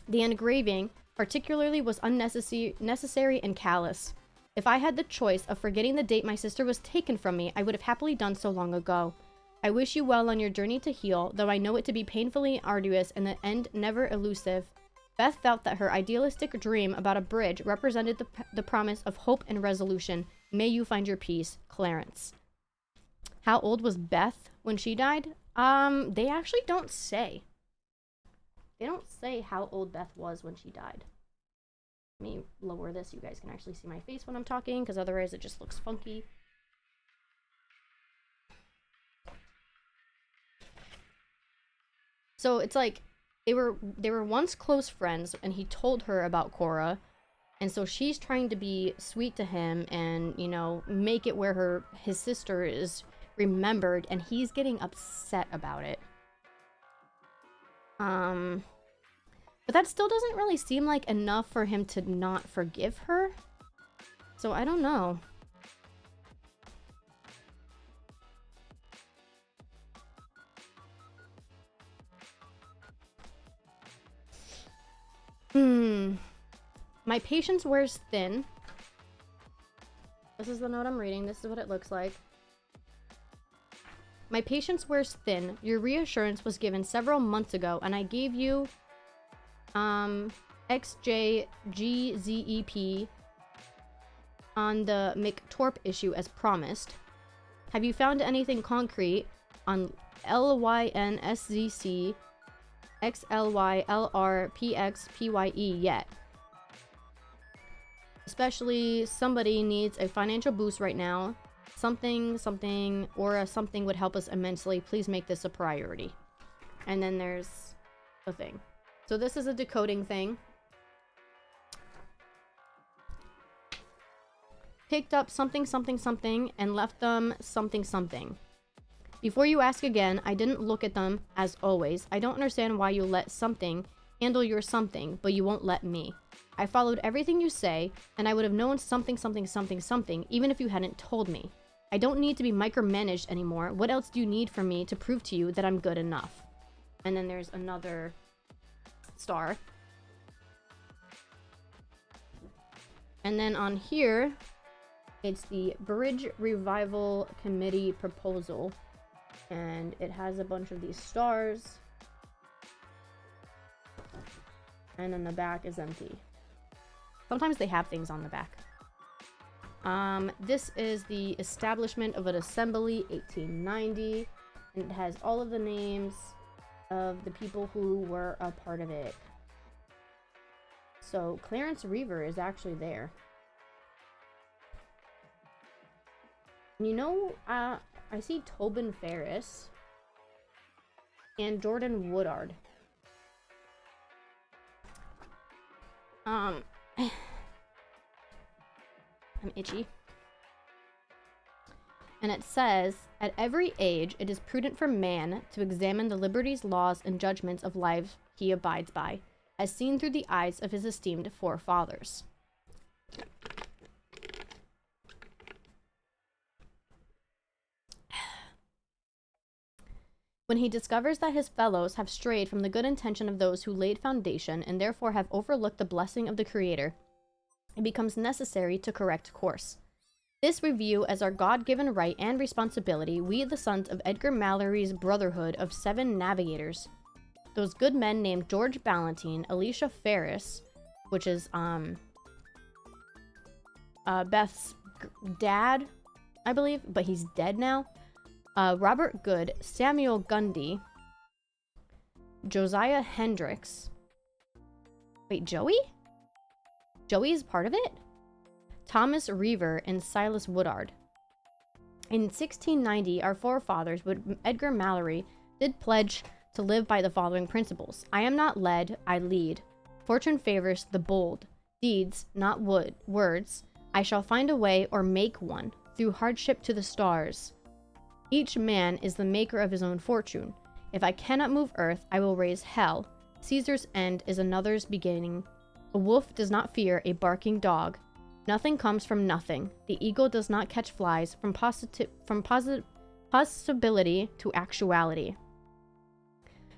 The engraving, particularly, was necessary and callous. If I had the choice of forgetting the date my sister was taken from me, I would have happily done so long ago. I wish you well on your journey to heal, though I know it to be painfully arduous and the end never elusive. Beth felt that her idealistic dream about a bridge represented the promise of hope and resolution. May you find your peace, Clarence. How old was Beth when she died? They actually don't say. They don't say how old Beth was when she died. Let me lower this so you guys can actually see my face when I'm talking, because otherwise it just looks funky. So it's like they were once close friends, and he told her about Cora, and so she's trying to be sweet to him and, you know, make it where his sister is remembered, and he's getting upset about it. But that still doesn't really seem like enough for him to not forgive her. So I don't know. My patience wears thin. This is the note I'm reading. This is what it looks like. My patience wears thin. Your reassurance was given several months ago, and I gave you XJGZEP on the McTorp issue as promised. Have you found anything concrete on LYNSZC XLYLRPXPYE yet? Especially somebody needs a financial boost right now. Something would help us immensely. Please make this a priority. And then there's the thing. So this is a decoding thing. Picked up something and left them something. Before you ask again, I didn't look at them as always. I don't understand why you let something handle your something, but you won't let me. I followed everything you say, and I would have known something, even if you hadn't told me. I don't need to be micromanaged anymore. What else do you need from me to prove to you that I'm good enough? And then there's another star. And then on here, it's the Bridge Revival Committee proposal. And it has a bunch of these stars. And then the back is empty. Sometimes they have things on the back. This is the establishment of an assembly, 1890. And it has all of the names of the people who were a part of it. So Clarence Reaver is actually there. You know, I see Tobin Ferris and Jordan Woodard. I'm itchy. And it says, at every age, it is prudent for man to examine the liberties, laws, and judgments of life he abides by, as seen through the eyes of his esteemed forefathers. When he discovers that his fellows have strayed from the good intention of those who laid foundation and therefore have overlooked the blessing of the Creator, it becomes necessary to correct course. This we view as our God-given right and responsibility, we the sons of Edgar Mallory's brotherhood of 7 navigators. Those good men named George Ballantyne, Alicia Ferris, which is Beth's dad, I believe, but he's dead now. Robert Good, Samuel Gundy, Josiah Hendricks. Wait, Joey? Joey's part of it? Thomas Reaver and Silas Woodard. In 1690, our forefathers, Edgar Mallory, did pledge to live by the following principles. I am not led, I lead. Fortune favors the bold. Deeds, not words. I shall find a way or make one, through hardship to the stars. Each man is the maker of his own fortune. If I cannot move earth, I will raise hell. Caesar's end is another's beginning. A wolf does not fear a barking dog. Nothing comes from nothing. The eagle does not catch flies from possibility to actuality.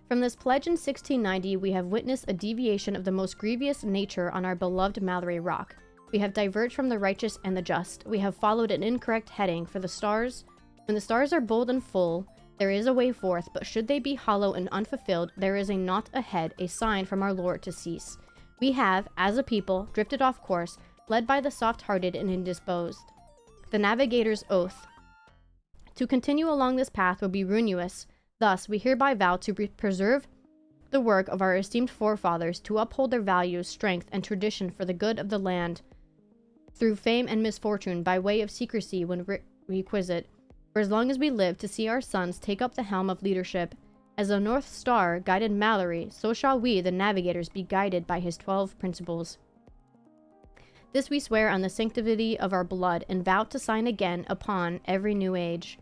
From this pledge in 1690, we have witnessed a deviation of the most grievous nature on our beloved Mallory Rock. We have diverged from the righteous and the just. We have followed an incorrect heading for the stars. When the stars are bold and full, there is a way forth, but should they be hollow and unfulfilled, there is a knot ahead, a sign from our Lord to cease. We have, as a people, drifted off course, led by the soft-hearted and indisposed. The navigator's oath. To continue along this path would be ruinous. Thus, we hereby vow to preserve the work of our esteemed forefathers, to uphold their values, strength, and tradition for the good of the land, through fame and misfortune, by way of secrecy when requisite, for as long as we live to see our sons take up the helm of leadership. As the North Star guided Mallory, so shall we, the navigators, be guided by his 12 principles. This we swear on the sanctity of our blood, and vow to sign again upon every new age.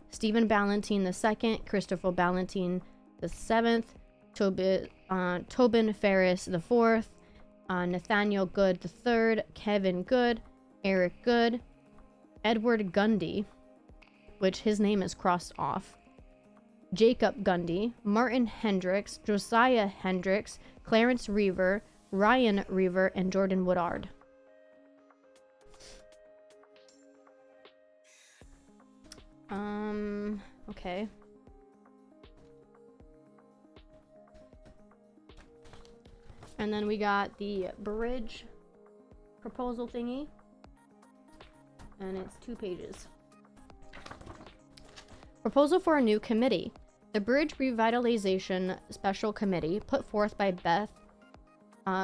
Stephen Ballantyne II, Christopher Ballantyne VII, Tobin Ferris IV, Nathaniel Good III, Kevin Good, Eric Good, Edward Gundy, which his name is crossed off, Jacob Gundy, Martin Hendricks, Josiah Hendricks, Clarence Reaver, Ryan Reaver, and Jordan Woodard. Okay. And then we got the bridge proposal thingy. And it's 2 pages. Proposal for a new committee. The Bridge Revitalization Special Committee, put forth by Beth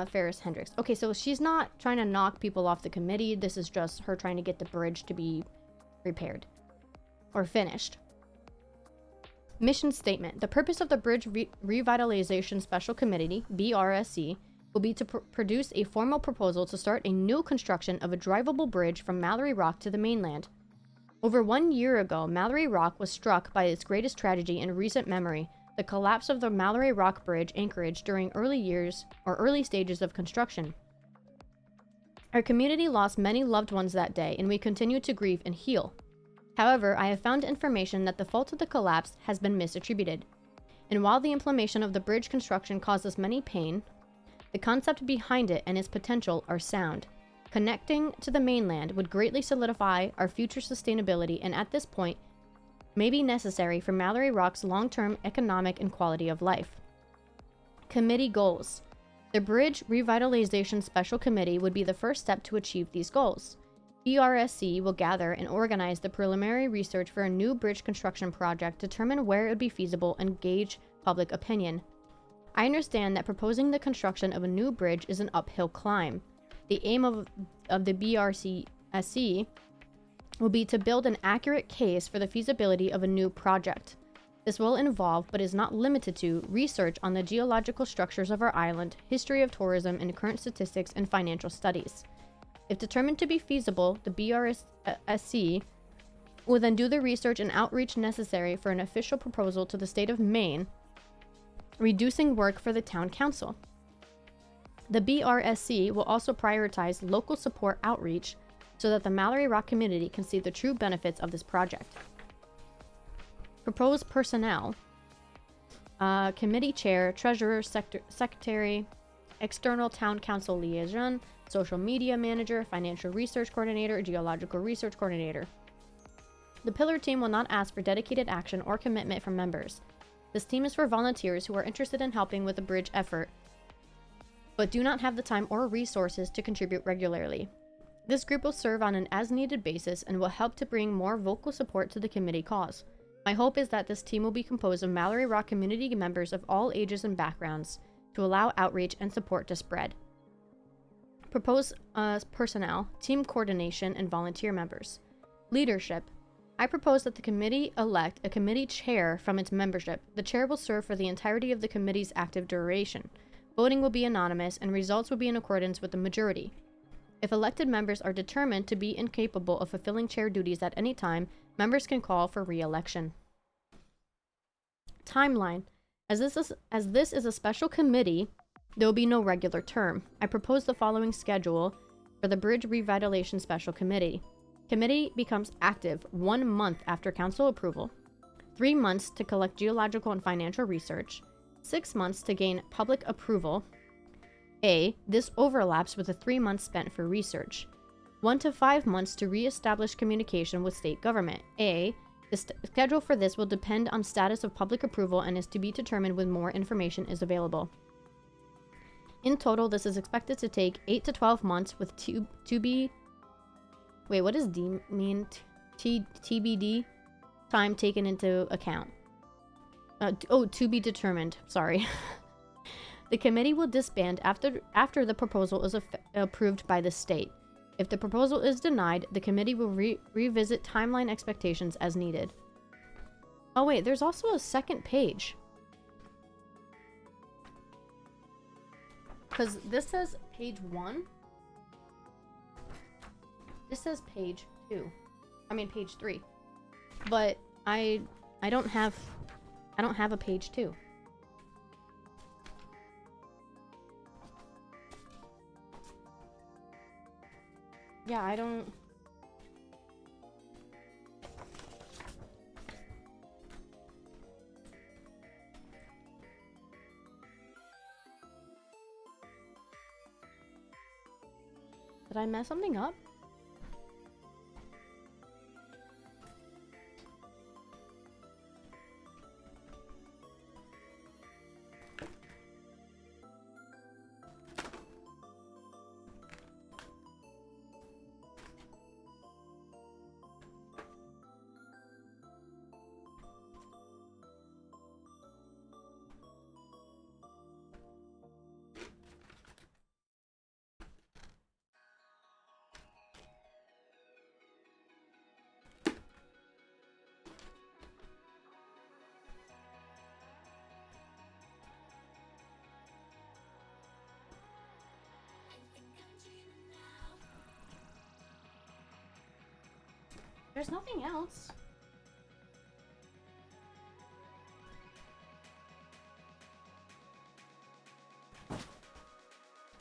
Ferris Hendricks. Okay, so she's not trying to knock people off the committee. This is just her trying to get the bridge to be repaired or finished. Mission statement. The purpose of the Bridge Revitalization Special Committee, BRSC, will be to produce a formal proposal to start a new construction of a drivable bridge from Mallory Rock to the mainland. Over 1 year ago, Mallory Rock was struck by its greatest tragedy in recent memory, the collapse of the Mallory Rock Bridge anchorage during early stages of construction. Our community lost many loved ones that day, and we continue to grieve and heal. However, I have found information that the fault of the collapse has been misattributed. And while the implementation of the bridge construction caused us many pain, the concept behind it and its potential are sound. Connecting to the mainland would greatly solidify our future sustainability, and at this point may be necessary for Mallory Rock's long-term economic and quality of life. Committee goals. The Bridge Revitalization Special Committee would be the first step to achieve these goals. BRSC will gather and organize the preliminary research for a new bridge construction project, determine where it would be feasible, and gauge public opinion. I understand that proposing the construction of a new bridge is an uphill climb. The aim of the BRSC will be to build an accurate case for the feasibility of a new project. This will involve, but is not limited to, research on the geological structures of our island, history of tourism, and current statistics and financial studies. If determined to be feasible, the BRSC will then do the research and outreach necessary for an official proposal to the state of Maine, reducing work for the town council. The BRSC will also prioritize local support outreach so that the Mallory Rock community can see the true benefits of this project. Proposed personnel. Committee chair, treasurer, secretary, external town council liaison, social media manager, financial research coordinator, geological research coordinator. The pillar team will not ask for dedicated action or commitment from members. This team is for volunteers who are interested in helping with the bridge effort, but do not have the time or resources to contribute regularly. This group will serve on an as-needed basis and will help to bring more vocal support to the committee cause. My hope is that this team will be composed of Mallory Rock community members of all ages and backgrounds to allow outreach and support to spread. Proposed personnel, team coordination, and volunteer members. Leadership. I propose that the committee elect a committee chair from its membership. The chair will serve for the entirety of the committee's active duration. Voting will be anonymous, and results will be in accordance with the majority. If elected members are determined to be incapable of fulfilling chair duties at any time, members can call for re-election. Timeline. As this is a special committee, there will be no regular term. I propose the following schedule for the Bridge Revitalization Special Committee. Committee becomes active 1 month after council approval, 3 months to collect geological and financial research, 6 months to gain public approval. A. This overlaps with the 3 months spent for research. 1 to 5 months to re-establish communication with state government. A. The schedule for this will depend on status of public approval and is to be determined when more information is available. In total, this is expected to take 8 to 12 months with Wait, what does D mean? TBD? Time taken into account. To be determined. Sorry. The committee will disband after the proposal is approved by the state. If the proposal is denied, the committee will revisit timeline expectations as needed. Oh wait, there's also a second page. Because this says page 1. This says page 2. I mean page 3. But I don't have a page 2. Yeah, I don't... Did I mess something up? There's nothing else.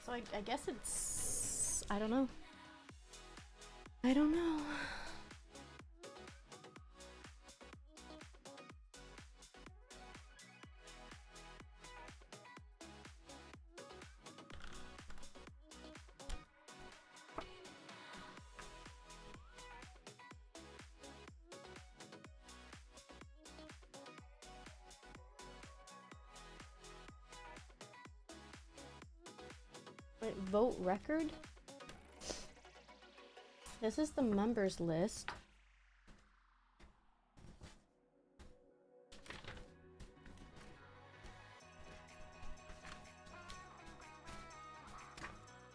So I guess it's... I don't know. I don't know. Wait, vote record? This is the members list.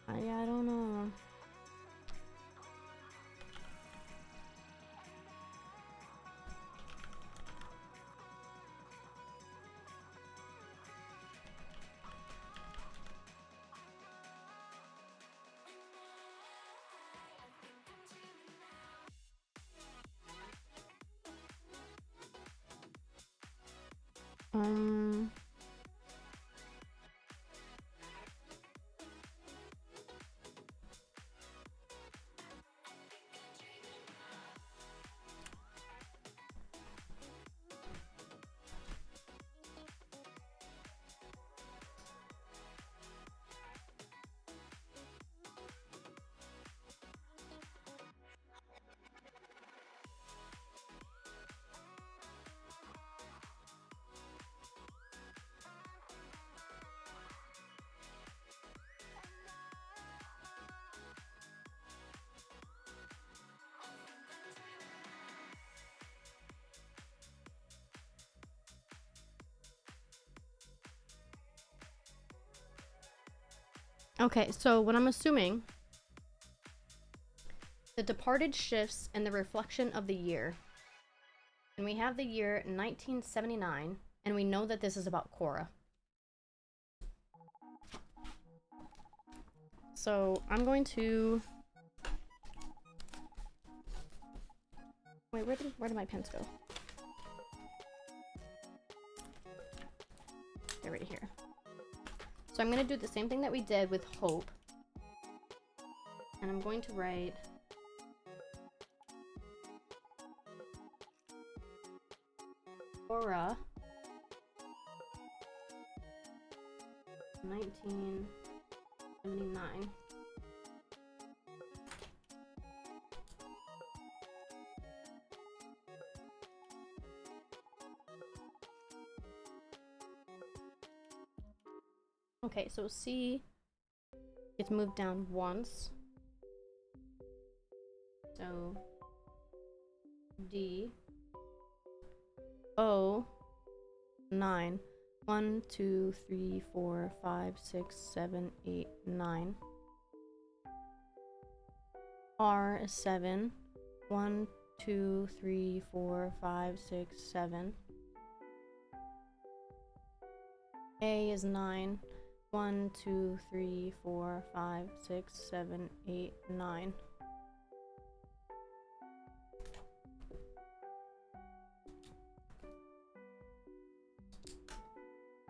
I don't know. Um... Okay, so what I'm assuming, the departed shifts in the reflection of the year. And we have the year 1979, and we know that this is about Korra. So I'm going to... Wait, where did my pens go? They're right here. So I'm going to do the same thing that we did with Hope. And I'm going to write... Korra 1979. Okay, so C gets moved down once. So D O 9. 1, 2, 3, 4, 5, 6, 7, 8, 9. R is 7. 1, 2, 3, 4, 5, 6, 7. A is 9. 1, 2, 3, 4, 5, 6, 7, 8, 9.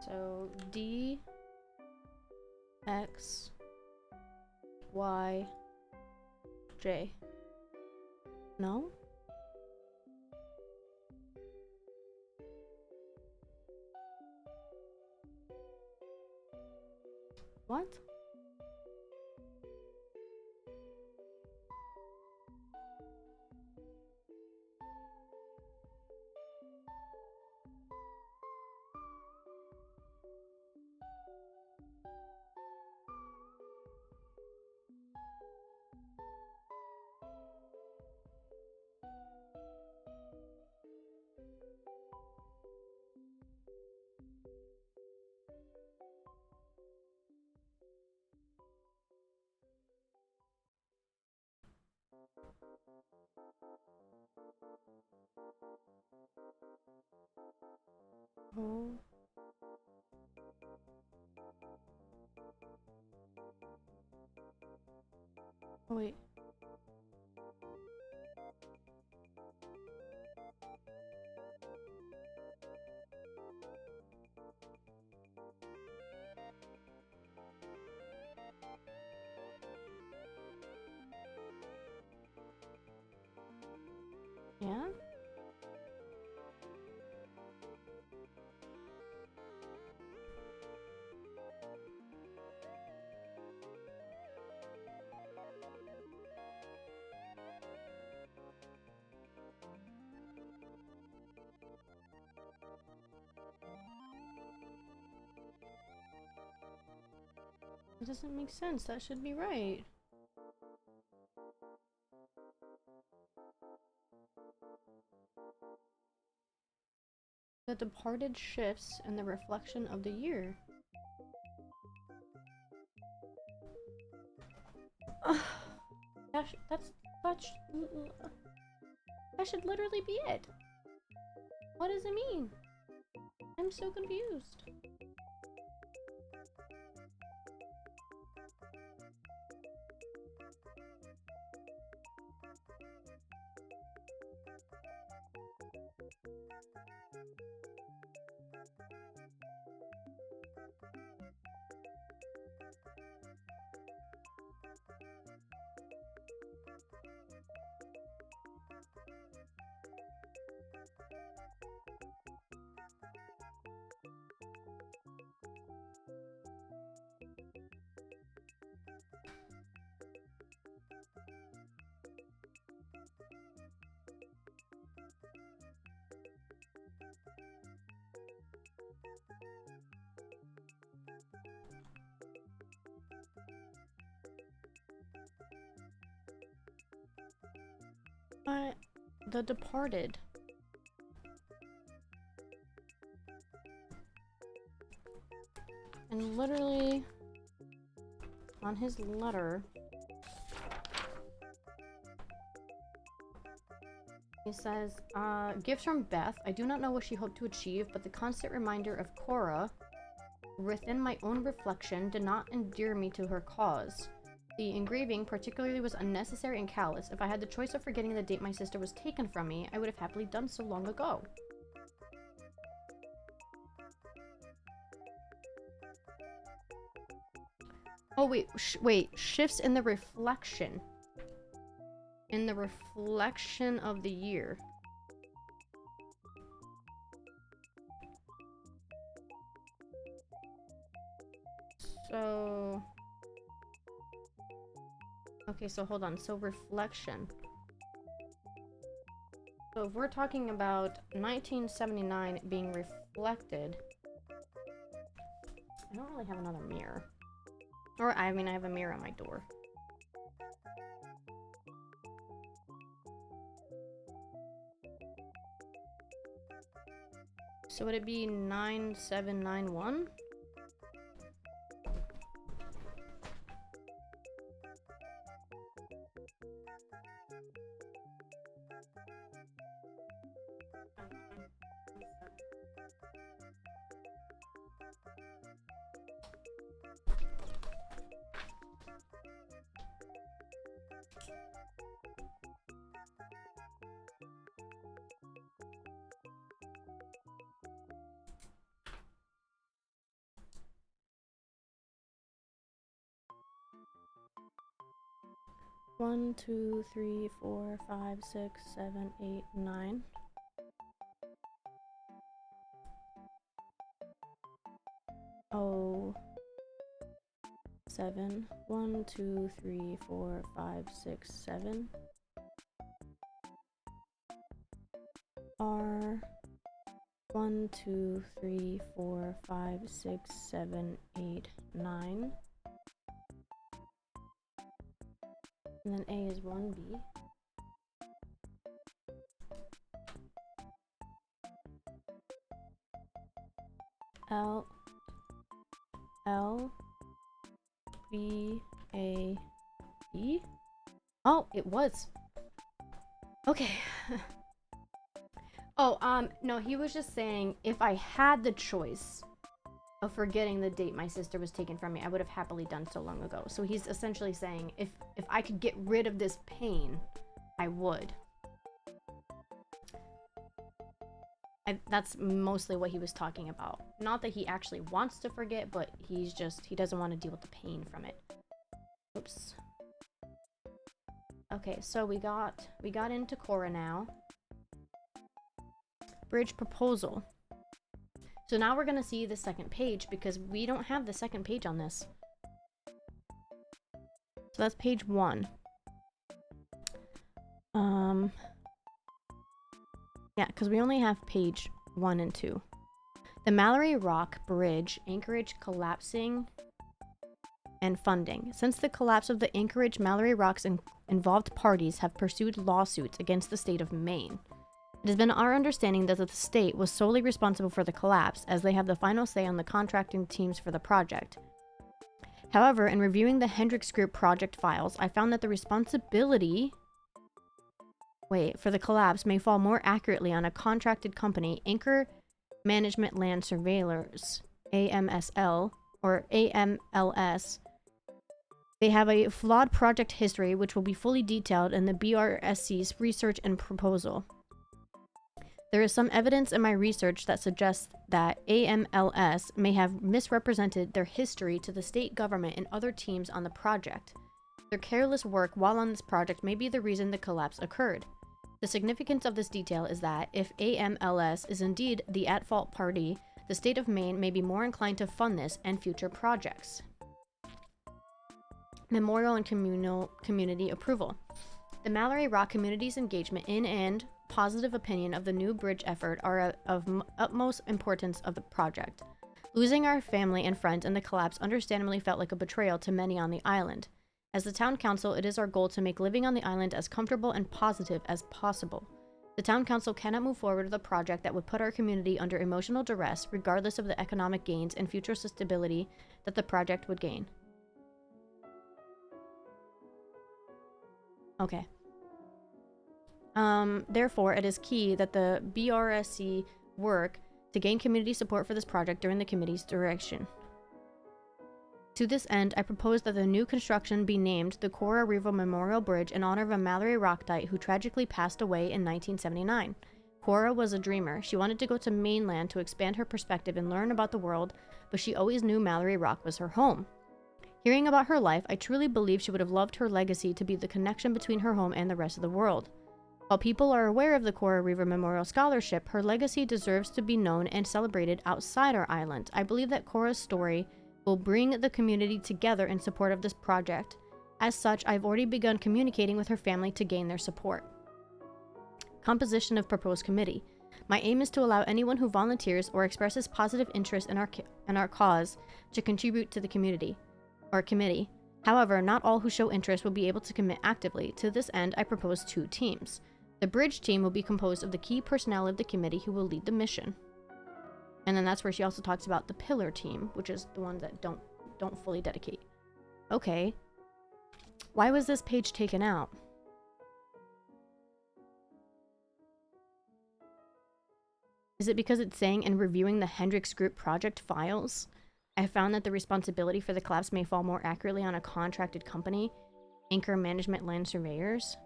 So D, X, Y, J. No? What? Oh. Oh, wait. Yeah? It doesn't make sense. That should be right. The departed shifts in the reflection of the year. Gosh, that's such... That should literally be it. What does it mean? I'm so confused. The departed. And literally... on his letter, he says, gift from Beth. I do not know what she hoped to achieve, but the constant reminder of Cora within my own reflection did not endear me to her cause. The engraving particularly was unnecessary and callous. If I had the choice of forgetting the date my sister was taken from me, I would have happily done so long ago. Oh, wait, shifts in the reflection. In the reflection of the year. So... Okay, so hold on. So reflection. So if we're talking about 1979 being reflected... I don't really have another mirror. Or, I mean, I have a mirror on my door. So would it be 9791? One, two, three, four, 5, 6, 7, 8, 9. Oh, 7. 1, 2, 3, 4, 5, 6, 7. R. 1, 2, 3, 4, 5, 6, 7, 8, 9. And then A is 1B. L. L. B. A. B. Oh, it was. Okay. Oh, no, he was just saying if I had the choice of forgetting the date my sister was taken from me, I would have happily done so long ago. So he's essentially saying if I could get rid of this pain, I would. That's mostly what he was talking about. Not that he actually wants to forget, but he doesn't want to deal with the pain from it. Oops. Okay, so we got into Cora now. Bridge proposal. So now we're gonna see the second page because we don't have the second page on this. So that's page 1. Yeah, because we only have page 1 and 2. The Mallory Rock Bridge, Anchorage collapsing and funding. Since the collapse of the Anchorage, Mallory Rock's involved parties have pursued lawsuits against the state of Maine. It has been our understanding that the state was solely responsible for the collapse, as they have the final say on the contracting teams for the project. However, in reviewing the Hendricks Group project files, I found that the responsibility for the collapse may fall more accurately on a contracted company, Anchor Management Land Surveyors, AMSL, or AMLS. They have a flawed project history, which will be fully detailed in the BRSC's research and proposal. There is some evidence in my research that suggests that AMLS may have misrepresented their history to the state government and other teams on the project. Their careless work while on this project may be the reason the collapse occurred. The significance of this detail is that if AMLS is indeed the at-fault party, the state of Maine may be more inclined to fund this and future projects. Memorial and community approval. The Mallory Rock community's engagement in and positive opinion of the new bridge effort are of utmost importance of the project. Losing our family and friends in the collapse understandably felt like a betrayal to many on the island. As the town council, it is our goal to make living on the island as comfortable and positive as possible. The town council cannot move forward with a project that would put our community under emotional duress, regardless of the economic gains and future stability that the project would gain. Okay. Therefore, it is key that the BRSC work to gain community support for this project during the committee's direction. To this end, I propose that the new construction be named the Cora Revo Memorial Bridge in honor of a Mallory Rockite who tragically passed away in 1979. Cora was a dreamer. She wanted to go to mainland to expand her perspective and learn about the world, but she always knew Mallory Rock was her home. Hearing about her life, I truly believe she would have loved her legacy to be the connection between her home and the rest of the world. While people are aware of the Cora Reaver Memorial Scholarship, her legacy deserves to be known and celebrated outside our island. I believe that Cora's story will bring the community together in support of this project. As such, I've already begun communicating with her family to gain their support. Composition of proposed committee. My aim is to allow anyone who volunteers or expresses positive interest in our cause to contribute to the community or committee. However, not all who show interest will be able to commit actively. To this end, I propose 2 teams. The bridge team will be composed of the key personnel of the committee who will lead the mission. And then that's where she also talks about the pillar team, which is the ones that don't fully dedicate. Okay. Why was this page taken out? Is it because it's saying in reviewing the Hendrix Group project files, I found that the responsibility for the collapse may fall more accurately on a contracted company, Anchor Management Land Surveyors?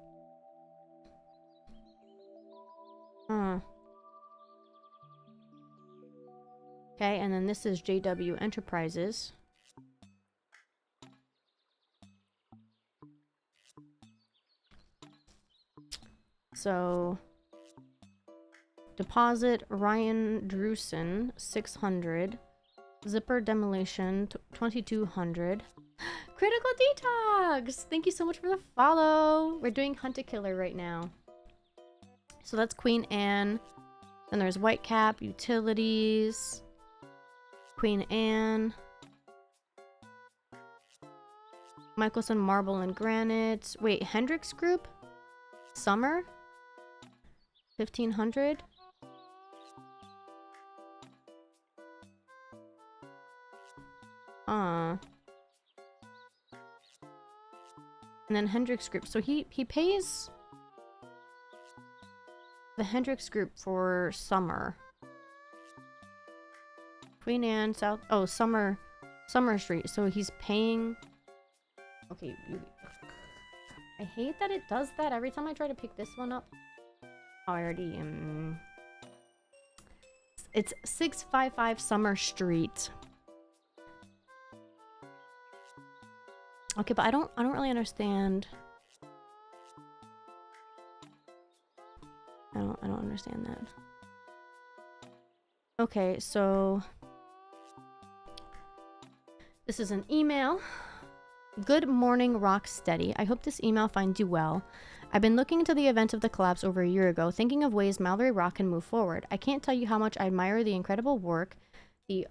Okay, and then this is JW Enterprises. So, deposit Ryan Drusen 600, zipper demolition 2200. Critical detox! Thank you so much for the follow. We're doing Hunt a Killer right now. So that's Queen Anne. Then there's Whitecap, Utilities, Queen Anne, Michelson Marble and Granite. Wait, Hendrix Group? Summer? 1500? And then Hendrix Group. So he pays the Hendrix Group for Summer. Queen Anne, South... Oh, Summer Street. So he's paying... Okay, I hate that it does that every time I try to pick this one up. Oh, I already... It's 655 Summer Street. Okay, but I don't really understand. I don't understand that. Okay, so this is an email. Good morning, Rocksteady. I hope this email finds you well. I've been looking into the event of the collapse over a year ago, thinking of ways Mallory Rock can move forward. I can't tell you how much I admire the incredible work the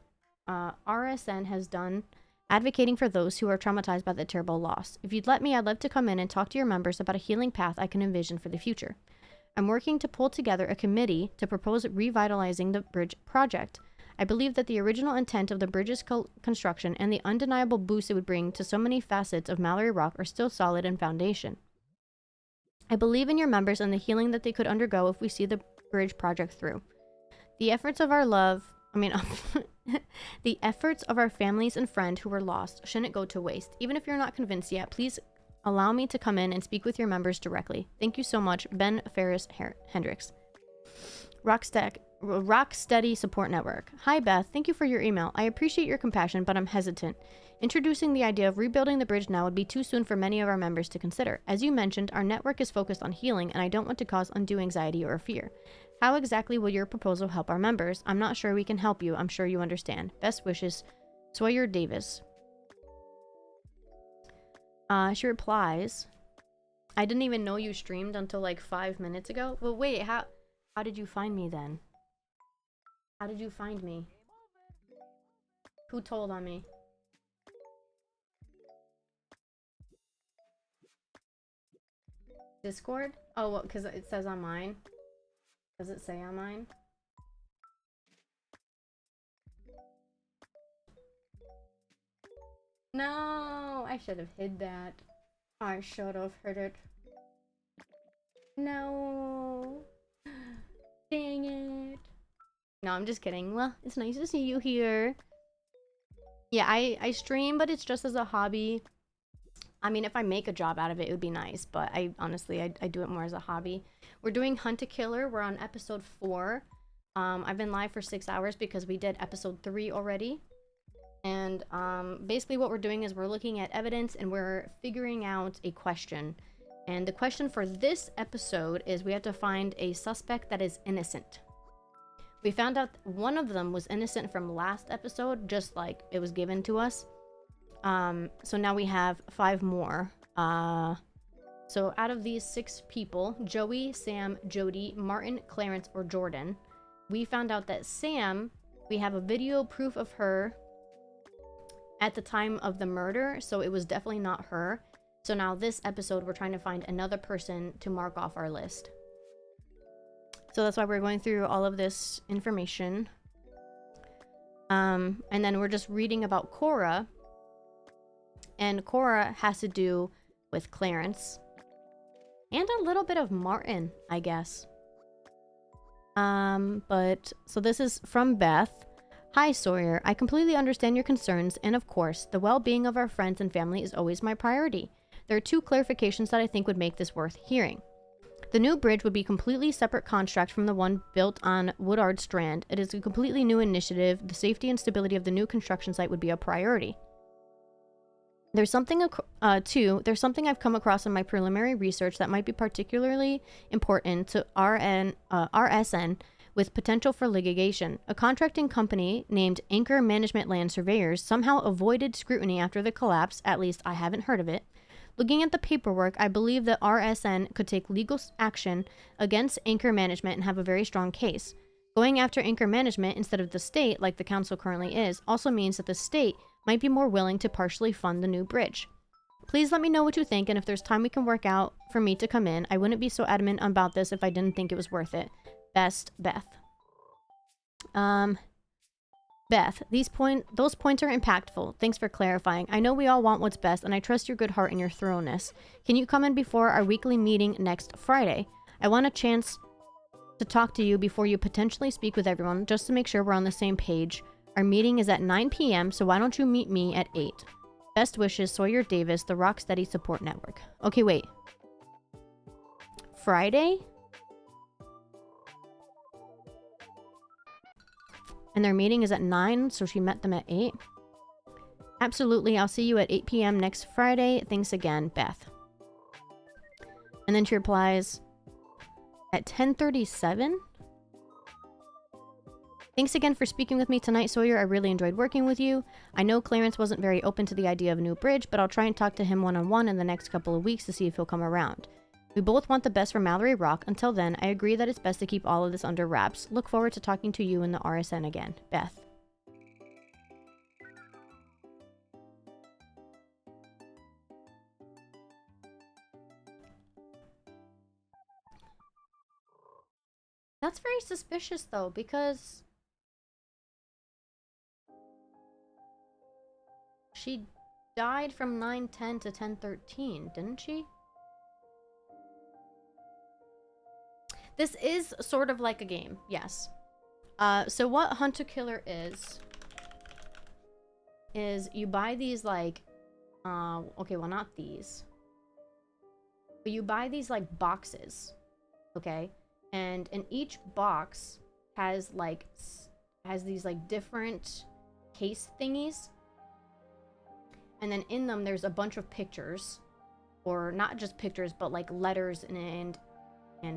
RSN has done advocating for those who are traumatized by the terrible loss. If you'd let me, I'd love to come in and talk to your members about a healing path I can envision for the future. I'm working to pull together a committee to propose revitalizing the bridge project. I believe that the original intent of the bridge's construction and the undeniable boost it would bring to so many facets of Mallory Rock are still solid in foundation. I believe in your members and the healing that they could undergo if we see the bridge project through. The efforts of our the efforts of our families and friends who were lost shouldn't go to waste. Even if you're not convinced yet, please allow me to come in and speak with your members directly. Thank you so much, Ben Ferris Hendricks. Rocksteady Support Network. Hi, Beth. Thank you for your email. I appreciate your compassion, but I'm hesitant. Introducing the idea of rebuilding the bridge now would be too soon for many of our members to consider. As you mentioned, our network is focused on healing, and I don't want to cause undue anxiety or fear. How exactly will your proposal help our members? I'm not sure we can help you. I'm sure you understand. Best wishes, Sawyer Davis. She replies, I didn't even know you streamed until like 5 minutes ago. Well, wait, how did you find me then? How did you find me? Who told on me? Discord? Oh, well, because it says on mine. Does it say on mine? No, I should have hid that. I should have hid it. No. Dang it. No, I'm just kidding. Well, it's nice to see you here. Yeah, I stream, but it's just as a hobby. I mean, if I make a job out of it, it would be nice. But I honestly, I do it more as a hobby. We're doing Hunt a Killer. We're on episode 4. I've been live for 6 hours because we did episode 3 already. And basically what we're doing is we're looking at evidence and we're figuring out a question. And the question for this episode is we have to find a suspect that is innocent. We found out one of them was innocent from last episode, just like it was given to us. So now we have 5 more. So out of these 6 people, Joey, Sam, Jody, Martin, Clarence, or Jordan, we found out that Sam, we have a video proof of her at the time of the murder, so it was definitely not her. So now this episode, we're trying to find another person to mark off our list. So that's why we're going through all of this information. And then we're just reading about Cora. And Cora has to do with Clarence. And a little bit of Martin, I guess. But so this is from Beth. Hi, Sawyer. I completely understand your concerns, and of course, the well-being of our friends and family is always my priority. There are 2 clarifications that I think would make this worth hearing. The new bridge would be a completely separate construct from the one built on Woodard Strand. It is a completely new initiative. The safety and stability of the new construction site would be a priority. There's something, there's something I've come across in my preliminary research that might be particularly important to RSN with potential for litigation. A contracting company named Anchor Management Land Surveyors somehow avoided scrutiny after the collapse, at least I haven't heard of it. Looking at the paperwork, I believe that RSN could take legal action against Anchor Management and have a very strong case. Going after Anchor Management instead of the state, like the council currently is, also means that the state might be more willing to partially fund the new bridge. Please let me know what you think, and if there's time we can work out for me to come in. I wouldn't be so adamant about this if I didn't think it was worth it. Best, Beth. Beth, those points are impactful. Thanks for clarifying. I know we all want what's best, and I trust your good heart and your thoroughness. Can you come in before our weekly meeting next Friday? I want a chance to talk to you before you potentially speak with everyone, just to make sure we're on the same page. Our meeting is at 9 p.m., so why don't you meet me at 8? Best wishes, Sawyer Davis, the Rocksteady Support Network. Okay, wait. Friday? And their meeting is at 9, so she met them at 8. Absolutely, I'll see you at 8 p.m. next Friday. Thanks again, Beth. And then she replies, at 10:37? Thanks again for speaking with me tonight, Sawyer. I really enjoyed working with you. I know Clarence wasn't very open to the idea of a new bridge, but I'll try and talk to him one-on-one in the next couple of weeks to see if he'll come around. We both want the best for Mallory Rock. Until then, I agree that it's best to keep all of this under wraps. Look forward to talking to you in the RSN again. Beth. That's very suspicious, though, because she died from 9:10 to 10:13, didn't she? This is sort of like a game, yes. So what Hunt a Killer is you buy these, like, okay, well, not these. But you buy these, like, boxes, okay? And in each box has, like, these, like, different case thingies. And then in them, there's a bunch of pictures. Or not just pictures, but, like, letters and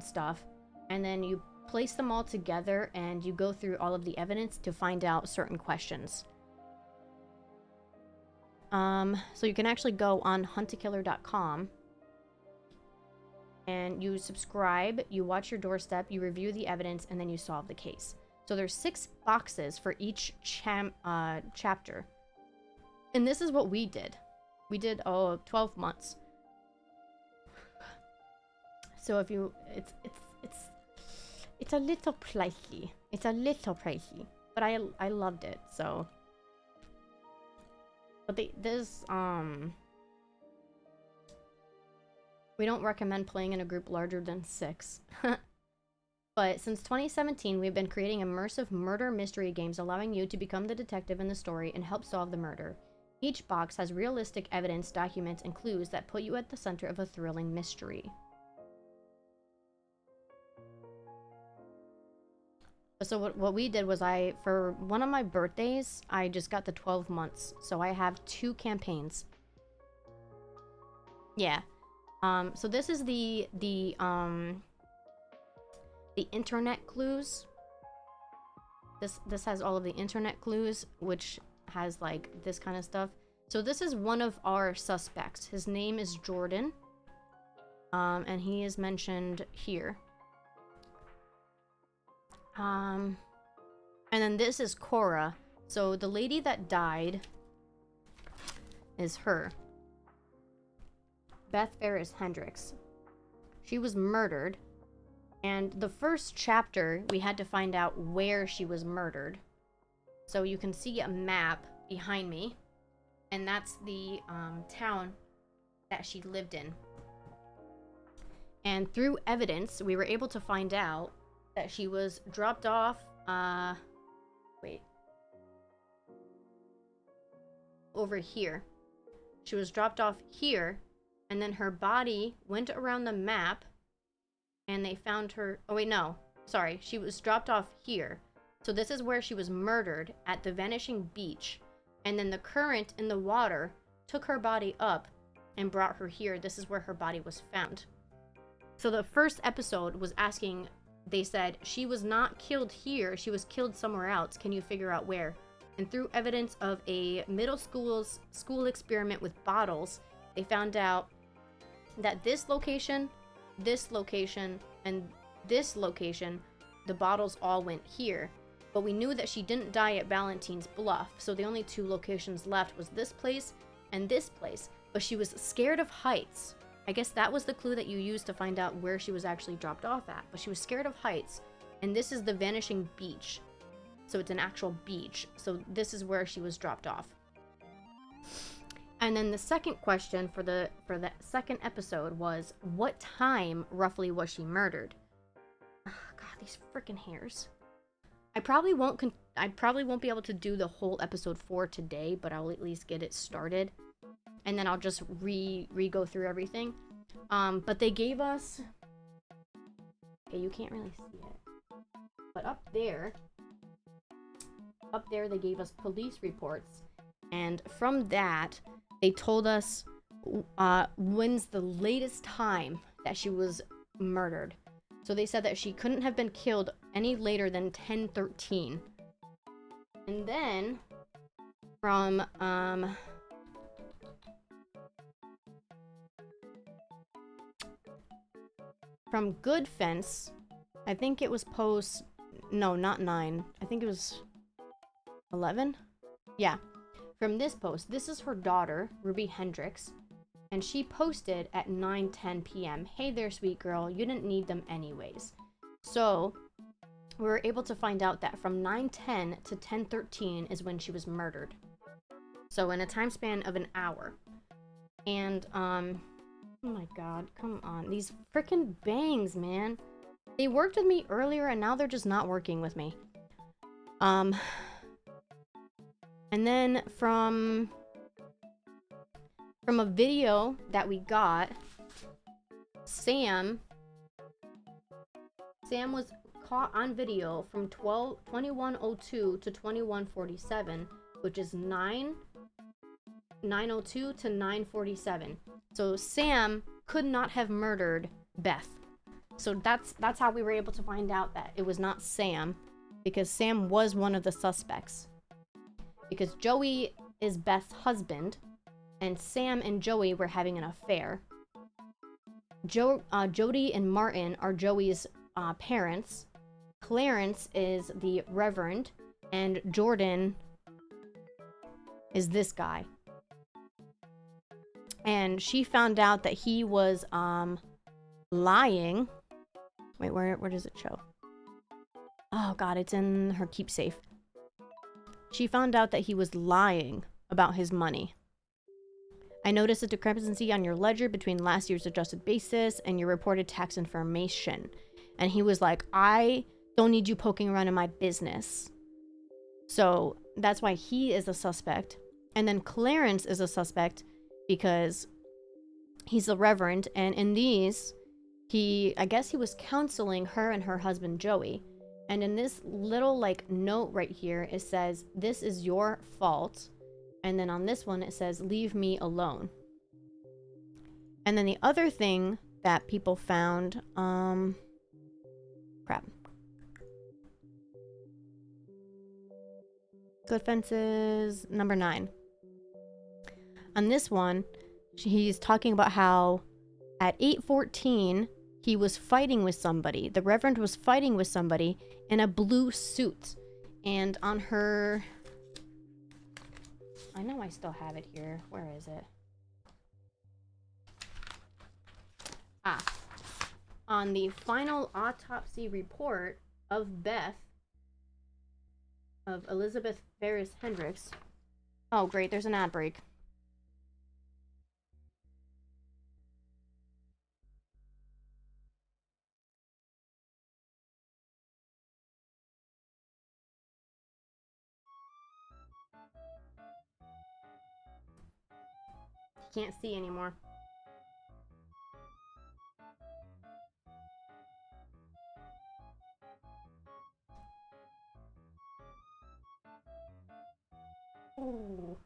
stuff. And then you place them all together and you go through all of the evidence to find out certain questions. So you can actually go on huntakiller.com and you subscribe, you watch your doorstep, you review the evidence, and then you solve the case. So there's 6 boxes for each chapter. And this is what we did. We did 12 months. So if you it's a little pricey. It's a little pricey, but I loved it. So, but there's We don't recommend playing in a group larger than 6. But since 2017, we've been creating immersive murder mystery games allowing you to become the detective in the story and help solve the murder. Each box has realistic evidence, documents, and clues that put you at the center of a thrilling mystery. So what we did was for one of my birthdays, I just got the 12 months. So I have 2 campaigns. Yeah. So this is the internet clues. This has all of the internet clues, which has like this kind of stuff. So this is one of our suspects. His name is Jordan. And he is mentioned here. And then this is Cora. So the lady that died is her. Beth Ferris Hendricks. She was murdered. And the first chapter, we had to find out where she was murdered. So you can see a map behind me. And that's the town that she lived in. And through evidence, we were able to find out that she was dropped off, over here. She was dropped off here, and then her body went around the map, and they found her, she was dropped off here. So this is where she was murdered, at the Vanishing Beach, and then the current in the water took her body up and brought her here. This is where her body was found. So the first episode was asking, they said, she was not killed here, she was killed somewhere else. Can you figure out where? And through evidence of a middle school experiment with bottles, they found out that this location, and this location, the bottles all went here. But we knew that she didn't die at Valentine's Bluff, so the only 2 locations left was this place and this place. But she was scared of heights. I guess that was the clue that you used to find out where she was actually dropped off at. But she was scared of heights. And this is the Vanishing Beach. So it's an actual beach. So this is where she was dropped off. And then the second question for the second episode was, what time roughly was she murdered? Oh, God, these freaking hairs. I probably won't be able to do the whole episode 4 today, but I'll at least get it started. And then I'll just re-go through everything. But they gave us... Okay, you can't really see it. But up there they gave us police reports. And from that, they told us when's the latest time that she was murdered. So they said that she couldn't have been killed any later than 10:13. And then, from Good Fence, I think it was post... No, not 9. I think it was 11? Yeah. From this post, this is her daughter, Ruby Hendricks, and she posted at 9:10 p.m. Hey there, sweet girl, you didn't need them anyways. So, we were able to find out that from 9:10 to 10:13 is when she was murdered. So, in a time span of an hour. And, oh my god, come on. These freaking bangs, man. They worked with me earlier, and now they're just not working with me. And then from a video that we got, Sam was caught on video from 21:02 to 21:47, which is 9:02 to 9:47. So Sam could not have murdered Beth. So that's how we were able to find out that it was not Sam, because Sam was one of the suspects. Because Joey is Beth's husband, and Sam and Joey were having an affair. Jody and Martin are Joey's parents. Clarence is the Reverend, and Jordan is this guy. And she found out that he was lying. Wait, where does it show? Oh god, it's in her keep safe. She found out that he was lying about his money. I noticed a discrepancy on your ledger between last year's adjusted basis and your reported tax information. And he was like, I don't need you poking around in my business. So that's why he is a suspect. And then Clarence is a suspect because he's the reverend. And in these, I guess he was counseling her and her husband, Joey. And in this little like note right here, it says, this is your fault. And then on this one, it says, leave me alone. And then the other thing that people found, crap. Good fences, number 9. On this one, he's talking about how at 8:14, he was fighting with somebody. The Reverend was fighting with somebody in a blue suit. And on her... I know I still have it here. Where is it? Ah. On the final autopsy report of Beth, of Elizabeth Ferris Hendricks. Oh, great. There's an ad break. Can't see anymore. Ooh.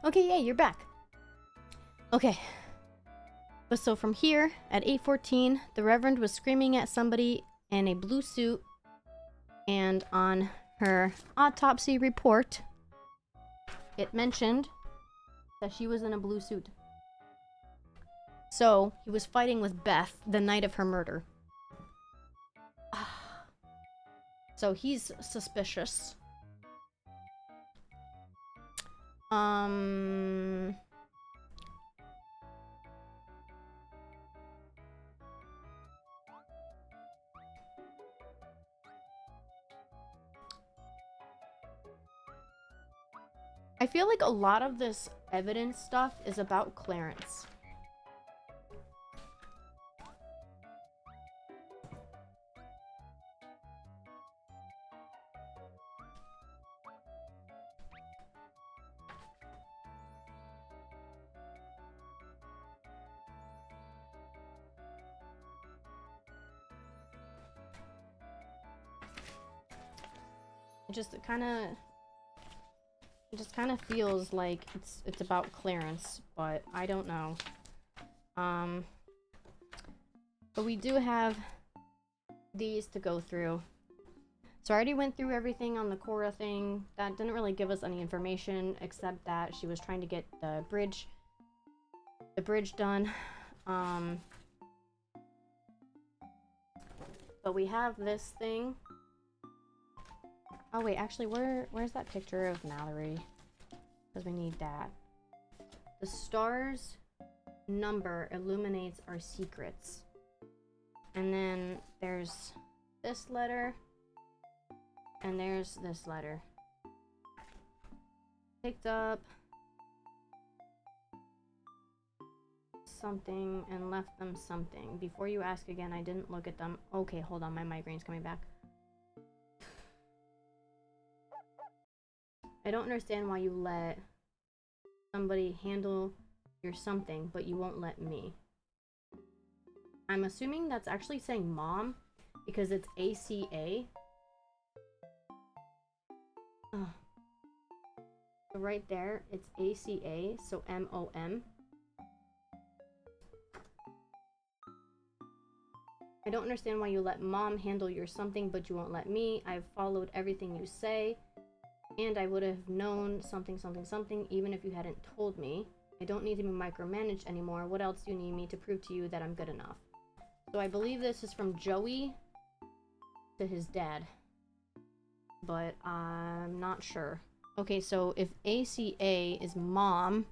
Okay, yeah, you're back. Okay. But so from here, at 8:14, the Reverend was screaming at somebody in a blue suit. And on her autopsy report, it mentioned that she was in a blue suit. So, he was fighting with Beth the night of her murder. So, he's suspicious. I feel like a lot of this evidence stuff is about Clarence. It just kind of feels like it's about Clarence, but I don't know. But we do have these to go through. So I already went through everything on the Cora thing. That didn't really give us any information except that she was trying to get the bridge done. But we have this thing. Oh wait, actually, where's that picture of Mallory? Because we need that. The star's number illuminates our secrets. And then there's this letter. And there's this letter. Picked up something and left them something. Before you ask again, I didn't look at them. Okay, hold on, my migraine's coming back. I don't understand why you let somebody handle your something, but you won't let me. I'm assuming that's actually saying mom, because it's ACA. Oh. So right there, it's ACA, so MOM. I don't understand why you let mom handle your something, but you won't let me. I've followed everything you say, and I would have known something, something, something, even if you hadn't told me. I don't need to be micromanaged anymore. What else do you need me to prove to you that I'm good enough? So I believe this is from Joey to his dad, but I'm not sure. Okay, so if ACA is mom,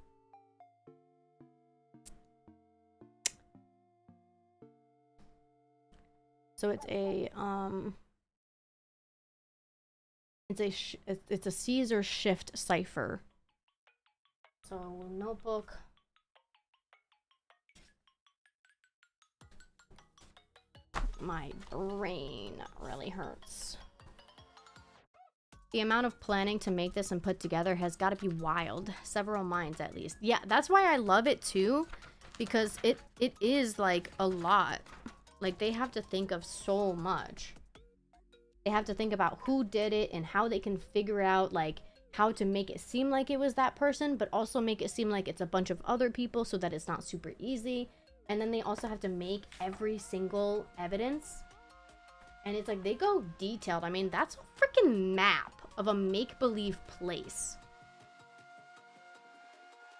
so it's a it's a Caesar shift cipher. So notebook. My brain really hurts. The amount of planning to make this and put together has got to be wild. Several minds at least. Yeah, that's why I love it too, because it is like a lot. Like they have to think of so much. They have to think about who did it and how they can figure out like how to make it seem like it was that person, but also make it seem like it's a bunch of other people so that it's not super easy. And then they also have to make every single evidence. And it's like they go detailed. I mean, that's a freaking map of a make-believe place.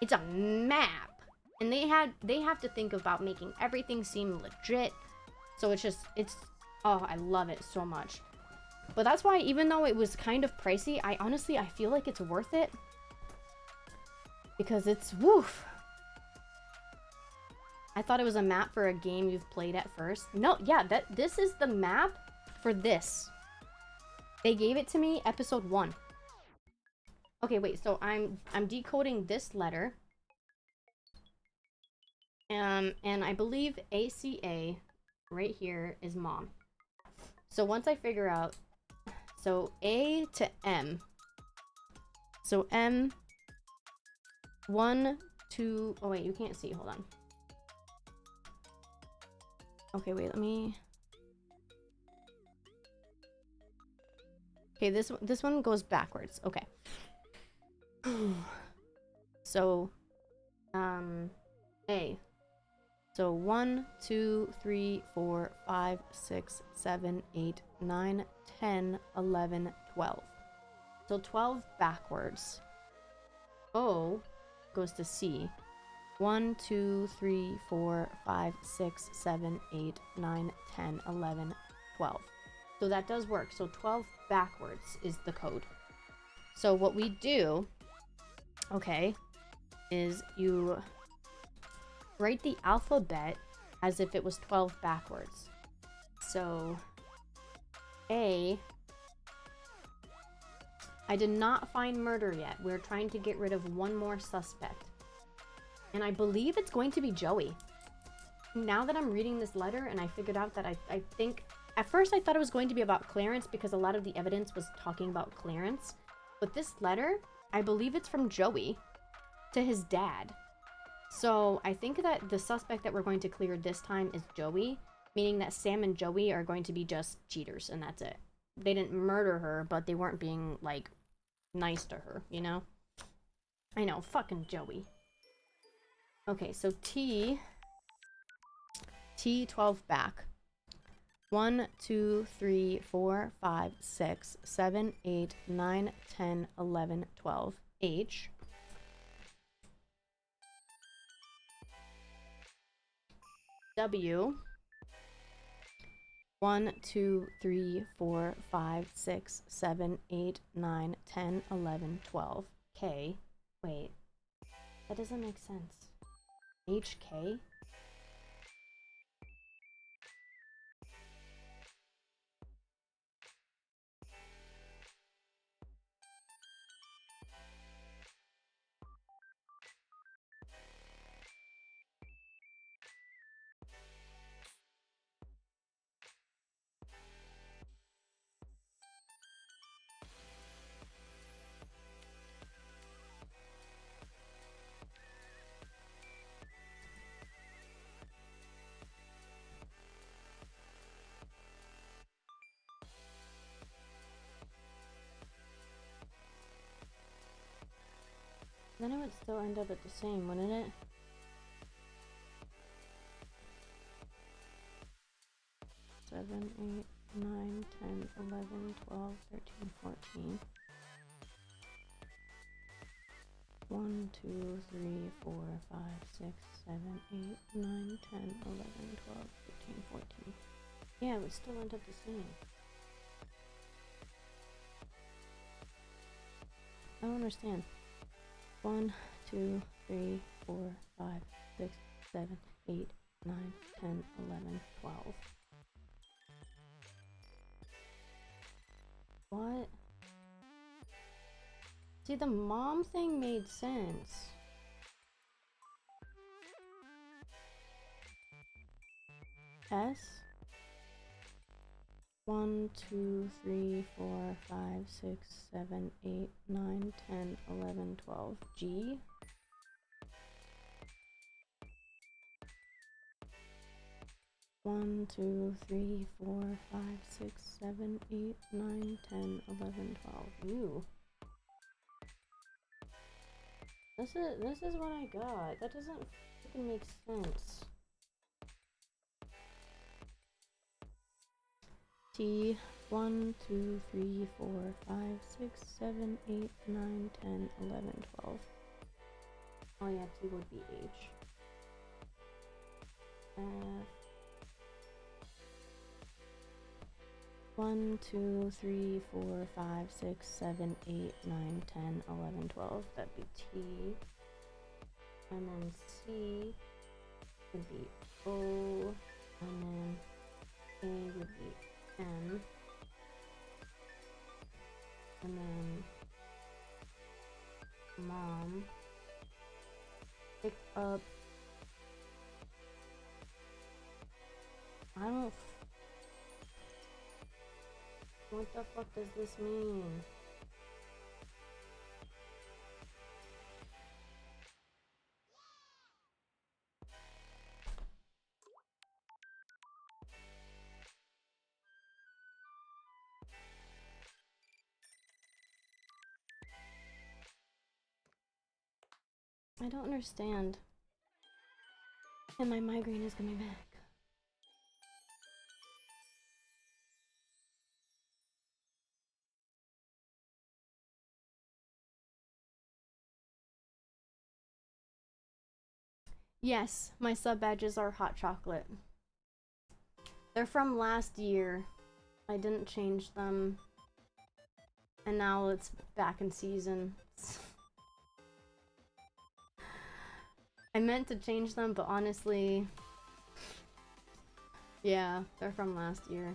It's a map. And they have to think about making everything seem legit. So it's oh, I love it so much. But that's why, even though it was kind of pricey, I feel like it's worth it. Because it's woof. I thought it was a map for a game you've played at first. No, yeah, this is the map for this. They gave it to me episode 1. Okay, wait, so I'm decoding this letter. And I believe ACA right here is mom. So once I figure out, so A to M. So M 1, 2, oh wait, you can't see, hold on. Okay, wait, let me. Okay, this one goes backwards. Okay. So, A. So 1, 2, 3, 4, 5, 6, 7, 8, 9, 10, 11, 12. So 12 backwards. O goes to C. 1, 2, 3, 4, 5, 6, 7, 8, 9, 10, 11, 12. So that does work. So 12 backwards is the code. So what we do, okay, is you write the alphabet as if it was 12 backwards. So A, I did not find murder yet. We're trying to get rid of one more suspect. And I believe it's going to be Joey. Now that I'm reading this letter and I figured out that I think, at first I thought it was going to be about Clarence because a lot of the evidence was talking about Clarence. But this letter, I believe it's from Joey to his dad. So I think that the suspect that we're going to clear this time is Joey, meaning that Sam and Joey are going to be just cheaters and that's it. They didn't murder her, but they weren't being, like, nice to her, you know? I know, fucking Joey. Okay, so T 12 back. 1, 2, 3, 4, 5, 6, 7, 8, 9, 10, 11, 12. H. W. 1, 2, 3, 4, 5, 6, 7, 8, 9, 10, 11, 12. K. Wait. That doesn't make sense. HK? Then it would still end up at the same, wouldn't it? 7, 8, 9, 10, 11, 12, 13, 14. 1, 2, 3, 4, 5, 6, 7, 8, 9, 10, 11, 12, 13, 14. Yeah, it would still end up the same. I don't understand. 1, 2, 3, 4, 5, 6, 7, 8, 9, 10, 11, 12. What? See, the mom thing made sense. S? 1, 2, 3, 4, 5, 6, 7, 8, 9, 10, 11, 12. G? One, 2, 3, 4, 5, 6, 7, 8, 9, 10, 11, 12. U. This is what I got. That doesn't freaking make sense. T. 1, 2, 3, 4, 5, 6, 7, 8, 9, 10, 11, 12. Oh yeah, T would be H. F. 1, 2, 3, 4, 5, 6, 7, 8, 9, 10, 11, 12. That'd be T. And then C would be O. And then A would be M. And then Mom. Pick up. I don't. What the fuck does this mean? I don't understand. And my migraine is coming back. Yes, my sub badges are hot chocolate. They're from last year. I didn't change them. And now it's back in season. I meant to change them, but honestly... Yeah, they're from last year.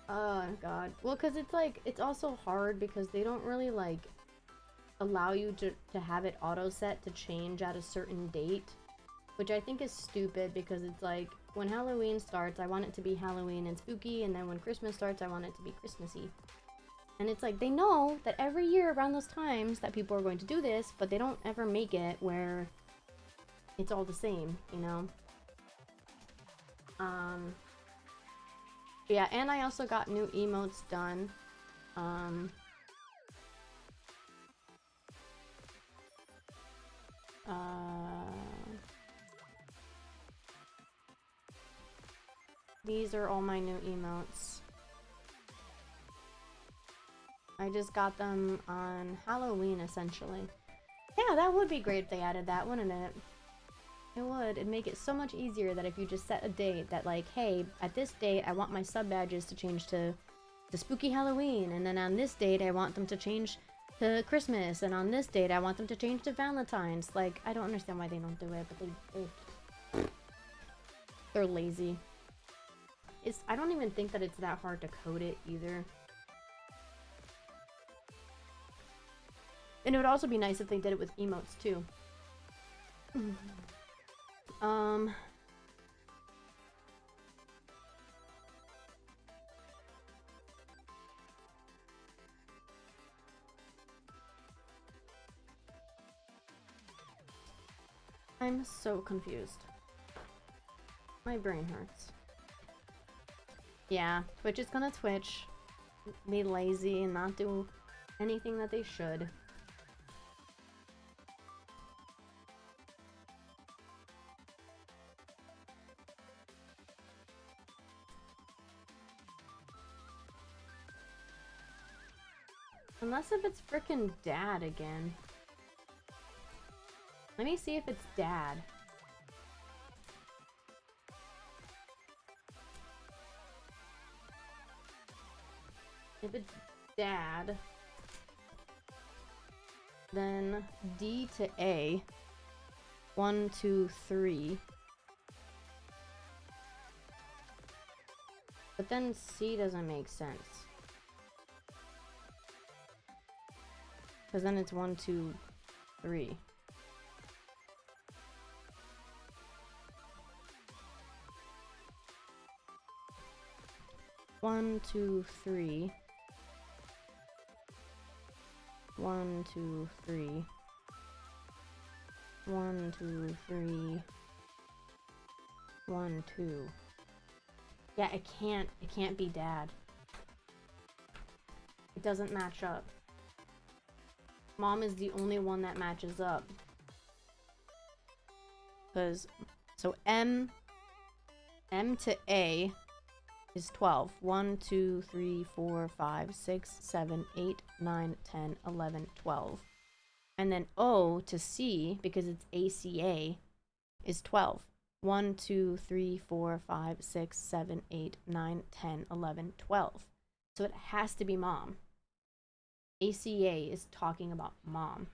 Oh god. Well, because it's like, it's also hard because they don't really like allow you to have it auto set to change at a certain date, which I think is stupid because it's like when Halloween starts I want it to be Halloween and spooky, and then when Christmas starts I want it to be Christmassy. And it's like they know that every year around those times that people are going to do this, but they don't ever make it where it's all the same, you know? Yeah, and I also got new emotes done. These are all my new emotes. I just got them on Halloween, essentially. Yeah, that would be great if they added that, wouldn't it? It would. It'd make it so much easier that if you just set a date that like, hey, at this date I want my sub badges to change to Spooky Halloween, and then on this date I want them to change to Christmas, and on this date I want them to change to Valentine's. Like, I don't understand why they don't do it, but they're lazy. I don't even think that it's that hard to code it either. And it would also be nice if they did it with emotes too. I'm so confused. My brain hurts. Yeah, Twitch is gonna Twitch, be lazy and not do anything that they should. Unless if it's frickin' dad again. Let me see if it's dad. If it's dad, then D to A. 1, 2, 3. But then C doesn't make sense. Because then it's 1, 2, 3. One, two, three. 1, 2, 3. 1, 2, 3. 1, 2. Yeah, it can't be dad. It doesn't match up. Mom is the only one that matches up. Because, so M to A is 12. 1, 2, 3, 4, 5, 6, 7, 8, 9, 10, 11, 12. And then O to C, because it's ACA, is 12. 1, 2, 3, 4, 5, 6, 7, 8, 9, 10, 11, 12. So it has to be mom. ACA is talking about mom.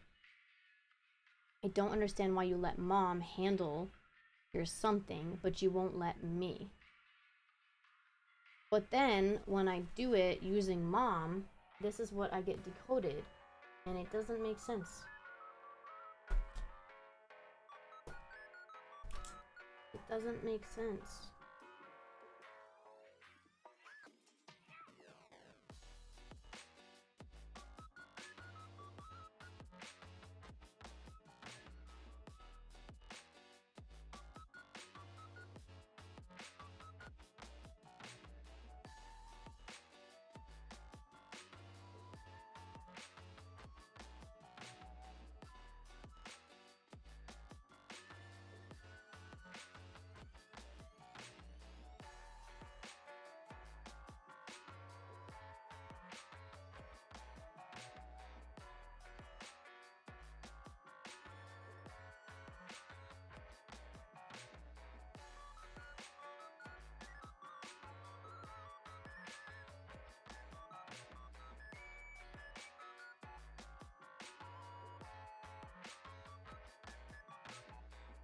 I don't understand why you let mom handle your something, but you won't let me. But then, when I do it using mom, this is what I get decoded, and it doesn't make sense. It doesn't make sense.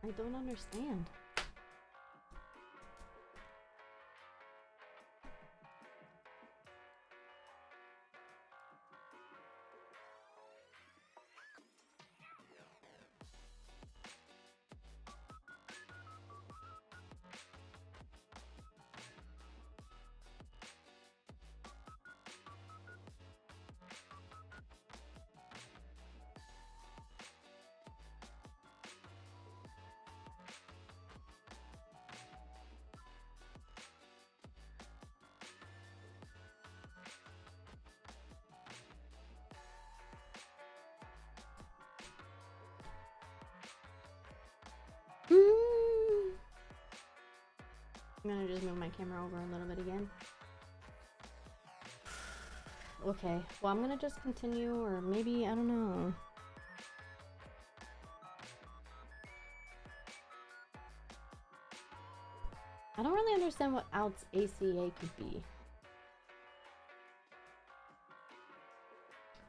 I don't understand. I'm gonna just move my camera over a little bit again. Okay, well, I'm gonna just continue, or maybe, I don't know. I don't really understand what else ACA could be.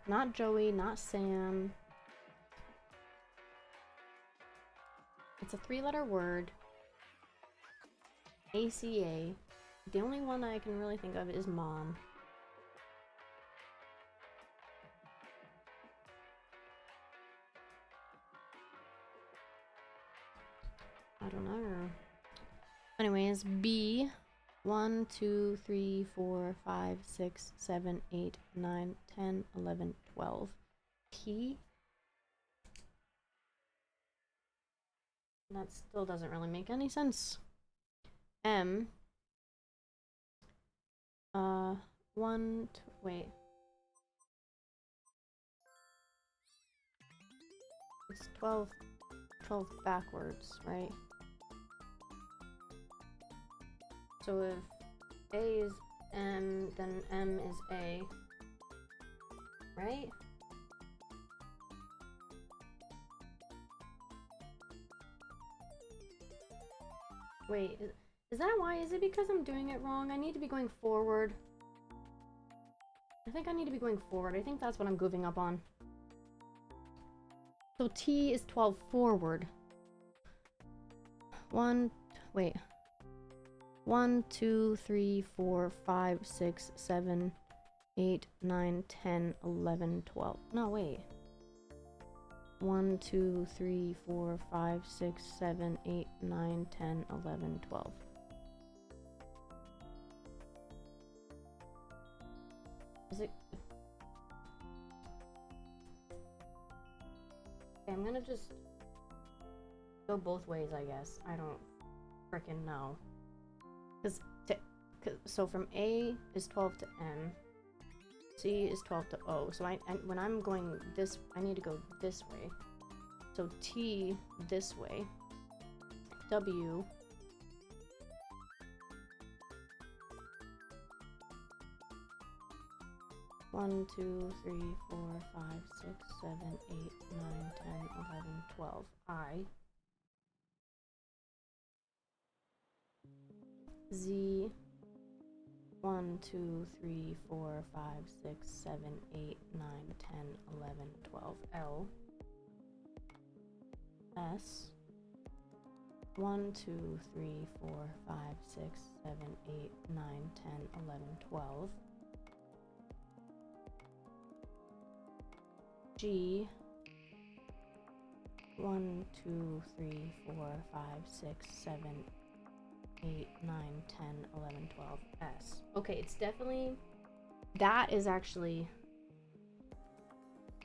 Not Joey, not Sam. It's a 3-letter word. ACA. The only one I can really think of is mom. I don't know. Anyways, B. 1, 2, 3, 4, 5, 6, 7, 8, 9, 10, 11, 12. P. That still doesn't really make any sense. M. Wait. It's 12 backwards, right? So if A is M, then M is A. right? Wait, is that why? Is it because I'm doing it wrong? I need to be going forward. I think I need to be going forward. I think that's what I'm goofing up on. So T is 12 forward. 1, 2, 3, 4, 5, 6, 7, 8, 9, 10, 11, 12. No, wait. 1, 2, 3, 4, 5, 6, 7, 8, 9, 10, 11, 12. Is it? Okay, I'm gonna just go both ways, I guess. I don't frickin' know. So from A is 12 to N. C is 12 to O. So when I'm going this, I need to go this way. So T this way. W. One, 2, 3, 4, 5, 6, 7, 8, 9, 10, 11, 12. I. Z. 1, 2, 3, 4, 5, 6, 7, 8, 9, 10, 11, 12. L. S. 1, 2, 3, 4, 5, 6, 7, 8, 9, 10, 11, 12. G. 1, 2, 3, 4, 5, 6, 7, 8, 9, 10, 11, 12. S. Okay, it's definitely... That is actually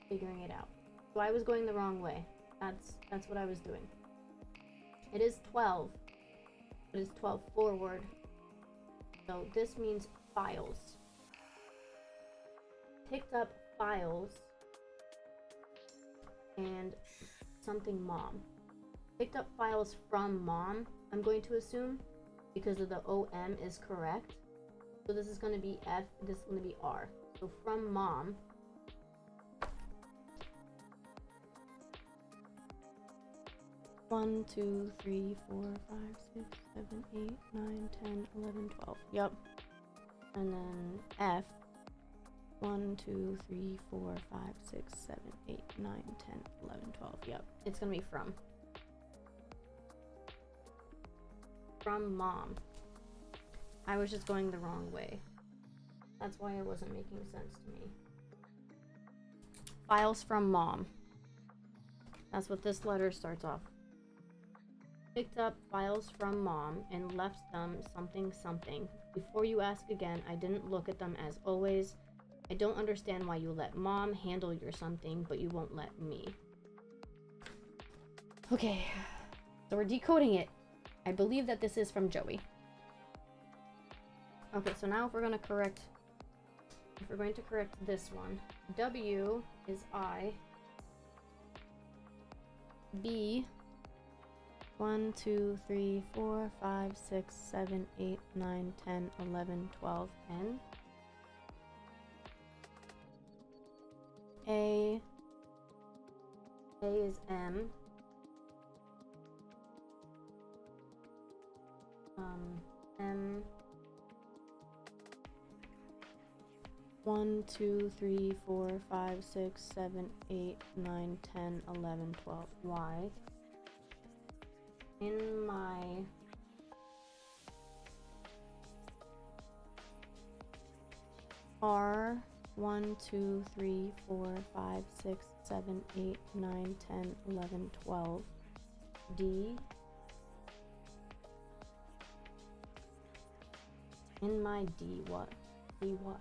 figuring it out. So I was going the wrong way. That's what I was doing. It is 12. It is 12 forward. So this means files. Picked up files and something mom. Picked up files from mom, I'm going to assume, because of the OM is correct. So this is going to be F, this is going to be R. So from mom. One, 2, 3, 4, 5, 6, 7, 8, 9, 10, 11, 12. Yep. And then F. 1, 2, 3, 4, 5, 6, 7, 8, 9, 10, 11, 12. Yep. It's gonna be from. From mom. I was just going the wrong way. That's why it wasn't making sense to me. Files from mom. That's what this letter starts off. Picked up files from mom and left them something something. Before you ask again, I didn't look at them as always. I don't understand why you let mom handle your something, but you won't let me. Okay, so we're decoding it. I believe that this is from Joey. Okay, so now if we're going to correct this one, W is I. B. 1, 2, 3, 4, 5, 6, 7, 8, 9, 10, 11, 12, N. A is M. M. 1, 2, 3, 4, 5, 6, 7, 8, 9, 10, 11, 12. Y. In my R. 1, 2, 3, 4, 5, 6, 7, 8, 9, 10, 11, 12. D. In my D, what? D what?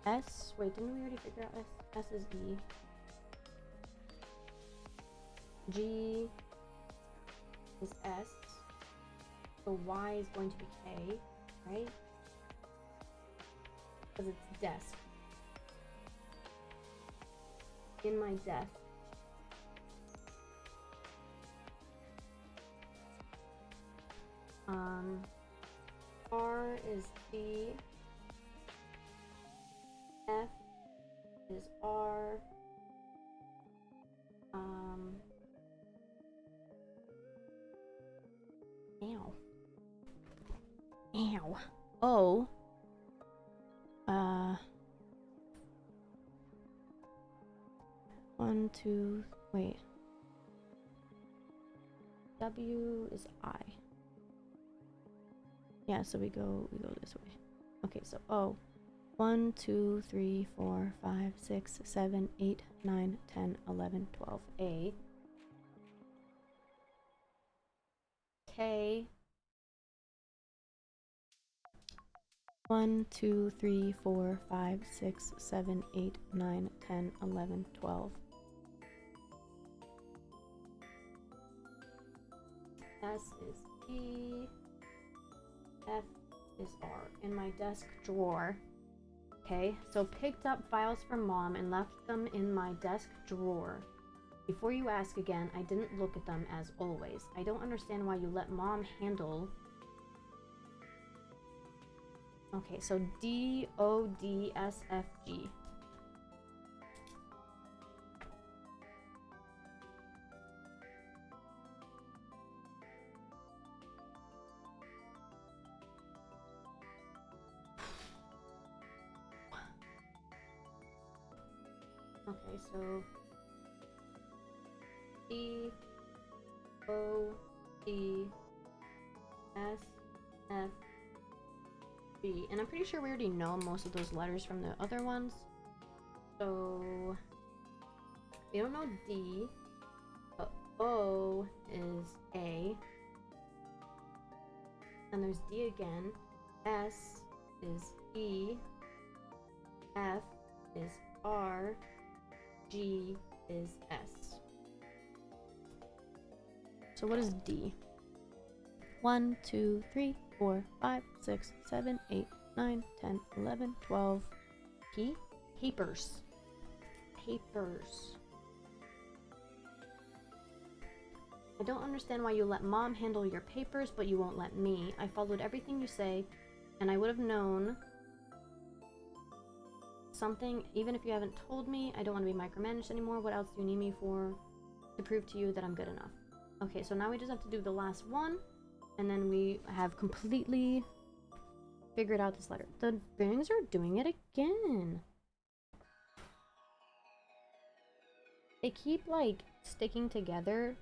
S? Wait, didn't we already figure out S? S is E. G is S. So Y is going to be K, right? Because it's desk. In my desk. R is D. F is R. Ow. O. One, two, wait. W is I. Yeah, so we go this way. Okay, so O. 1, 2, 3, 4, 5, 6, 7, 8, 9, 10, 11, 12. A. K. 1, 2, 3, 4, 5, 6, 7, 8, 9, 10, 11, 12. S is E. F is R. In my desk drawer. Okay, so picked up files from mom and left them in my desk drawer. Before you ask again, I didn't look at them as always. I don't understand why you let mom handle... Okay, so D, O, D, S, F, G. Okay, so D, O, D, S, F, G. And I'm pretty sure we already know most of those letters from the other ones. So we don't know D. O is A. And there's D again. S is E. F is R. G is S. So what is D? 1, 2, 3, 4, 5, 6, 7, 8, 9, 10, 11, 12. P? Papers. Papers. I don't understand why you let mom handle your papers, but you won't let me. I followed everything you say, and I would have known something, even if you haven't told me. I don't want to be micromanaged anymore. What else do you need me for to prove to you that I'm good enough? Okay, so now we just have to do the last one, and then we have completely figured out this letter. The things are doing it again. They keep, like, sticking together,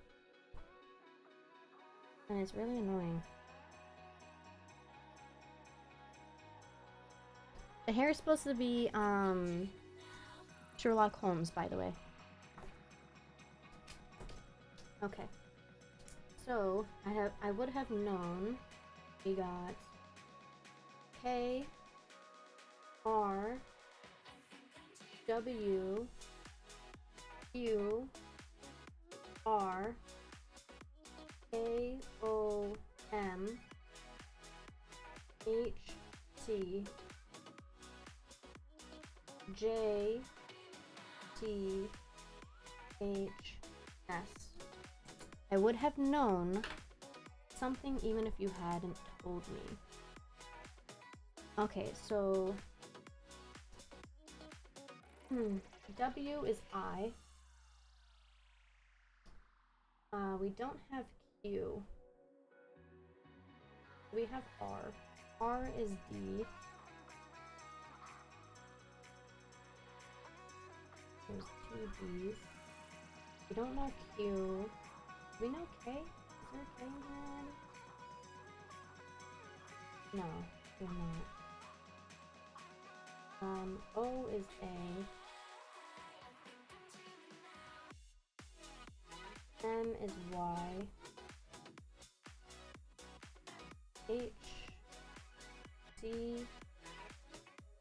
and it's really annoying. The hair is supposed to be, Sherlock Holmes, by the way. Okay. So, I would have known we got K, R, W, Q, R, A, O, M, H, T, J, T, H, S. I would have known something even if you hadn't told me. Okay, so W is I. We don't have Q. We have R. R is D. There's two D's. We don't know Q. Do we know K? Is there a K in here? No, we're not. O is A. M is Y. H. C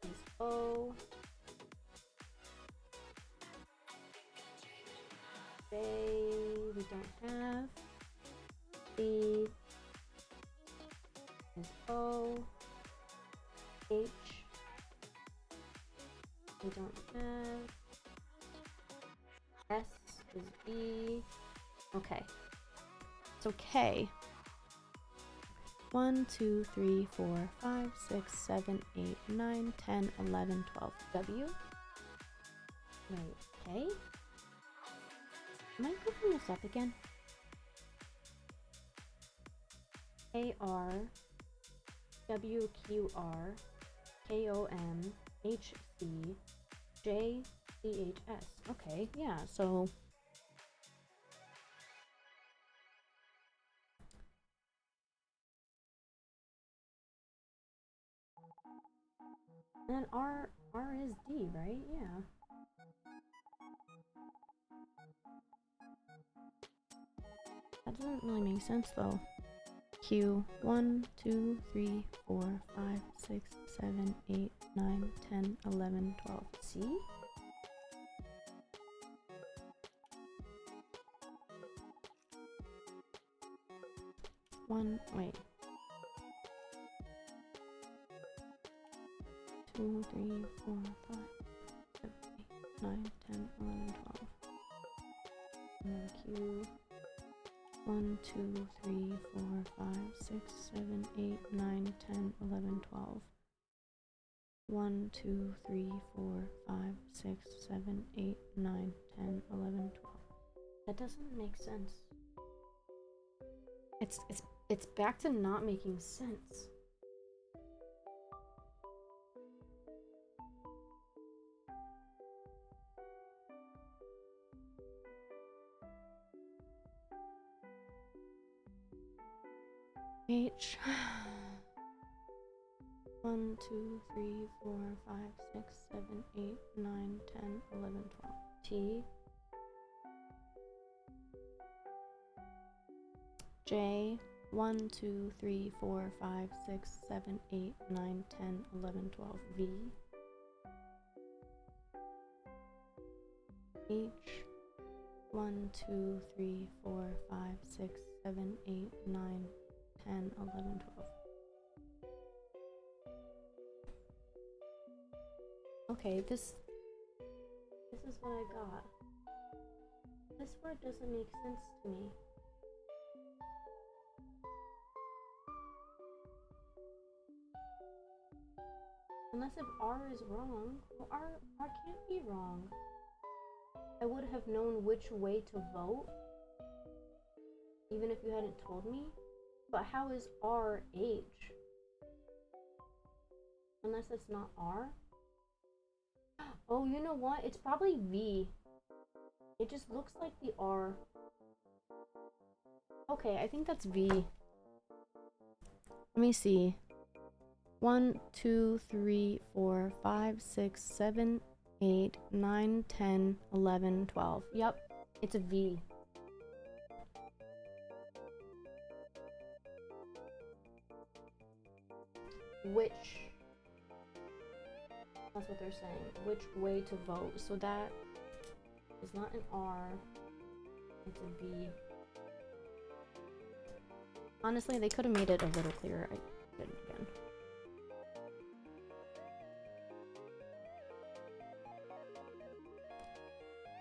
is O. J we don't have. B is O. H we don't have. S is E. Okay. So K. 1, 2, 3, 4, 5, 6, 7, 8, 9, 10, 11, 12. W. Wait, K? Am I looking this up again? A R WQR KOM HC JCHS. Okay, yeah, so and then R is D, right? Yeah. That doesn't really make sense though. Q 1, 2, 3, 4, 5, 6, 7, 8, 9, 10, 11, 12. C? Wait. 2, 3, 4, 5, 7, 8, 9, 10, 11, 12. And Q 1, 2, 3, 4, 5, 6, 7, 8, 9, 10, 11, 12. 1, 2, 3, 4, 5, 6, 7, 8, 9, 10, 11, 12. That doesn't make sense. It's back to not making sense. H 1, 2, 3, 4, 5, 6, 7, 8, 9, 10, 11, 12. T J 1, 2, 3, 4, 5, 6, 7, 8, 9, 10, 11, 12. V H 1, 2, 3, 4, 5, 6, 7, 8, 9, 10, 11, 12. Okay, this is what I got. This word doesn't make sense to me. Unless if R is wrong. Well, R can't be wrong. I would have known which way to vote, even if you hadn't told me. But how is R H? Unless it's not R. Oh, you know what? It's probably V. It just looks like the R. Okay, I think that's V. Let me see. 1, 2, 3, 4, 5, 6, 7, 8, 9, 10, 11, 12. Yep, it's a V. Which? That's what they're saying. Which way to vote? So that is not an R. It's a V. Honestly, they could have made it a little clearer. I did it again.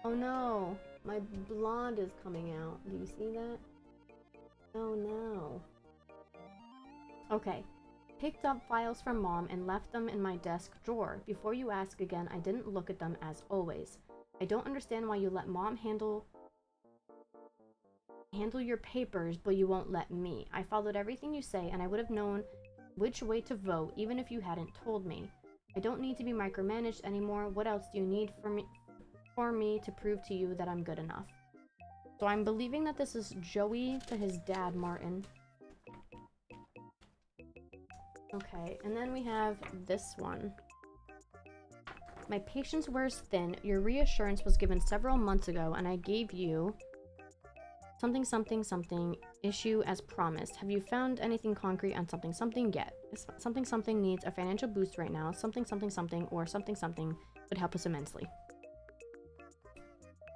Oh no, my blonde is coming out. Do you see that? Oh no. Okay. Picked up files from mom and left them in my desk drawer. Before you ask again, I didn't look at them as always. I don't understand why you let mom handle your papers, but you won't let me. I followed everything you say, and I would have known which way to vote, even if you hadn't told me. I don't need to be micromanaged anymore. What else do you need for me to prove to you that I'm good enough? So I'm believing that this is Joey to his dad, Martin. Okay, and then we have this one. My patience wears thin. Your reassurance was given several months ago, and I gave you something, something, something issue as promised. Have you found anything concrete on something, something yet? Something, something needs a financial boost right now. Something, something, something, or something, something would help us immensely.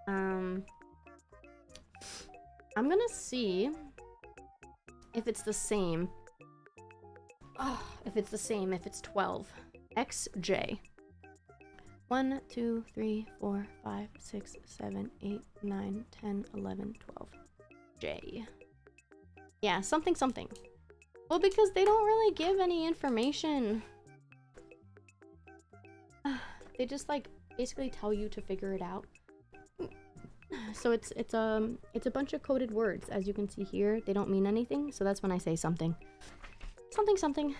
I'm gonna see if it's the same. If it's the same, if it's 12. XJ. 1, 2, 3, 4, 5, 6, 7, 8, 9, 10, 11, 12. J. Yeah, something, something. Well, because they don't really give any information. They just, like, basically tell you to figure it out. So it's a bunch of coded words. As you can see here, they don't mean anything, so that's when I say something. Something, something.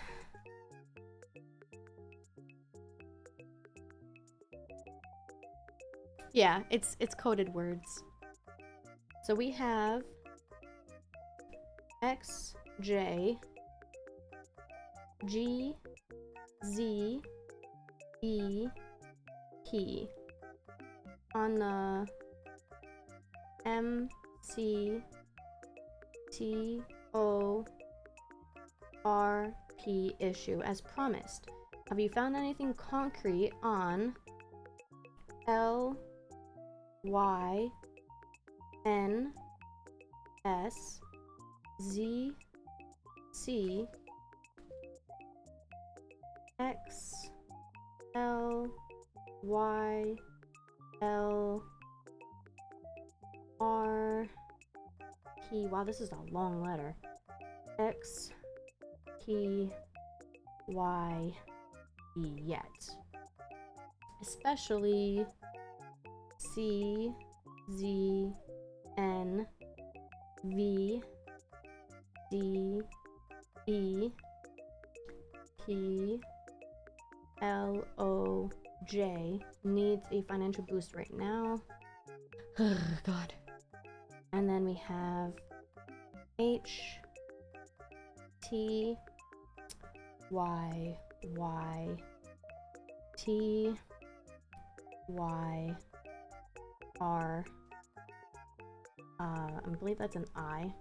Yeah, it's coded words. So we have X, J, G, Z, E, P. On the M, C, T, O, R, P issue as promised. Have you found anything concrete on L, Y, N, S, Z, C, X, L, Y, L, R, P. Wow, this is a long letter. X, P, Y, E yet. Especially C, Z, N, V, D, E, P, L, O, J needs a financial boost right now. God. And then we have H, T, Y, Y, T, Y, R. I believe that's an I.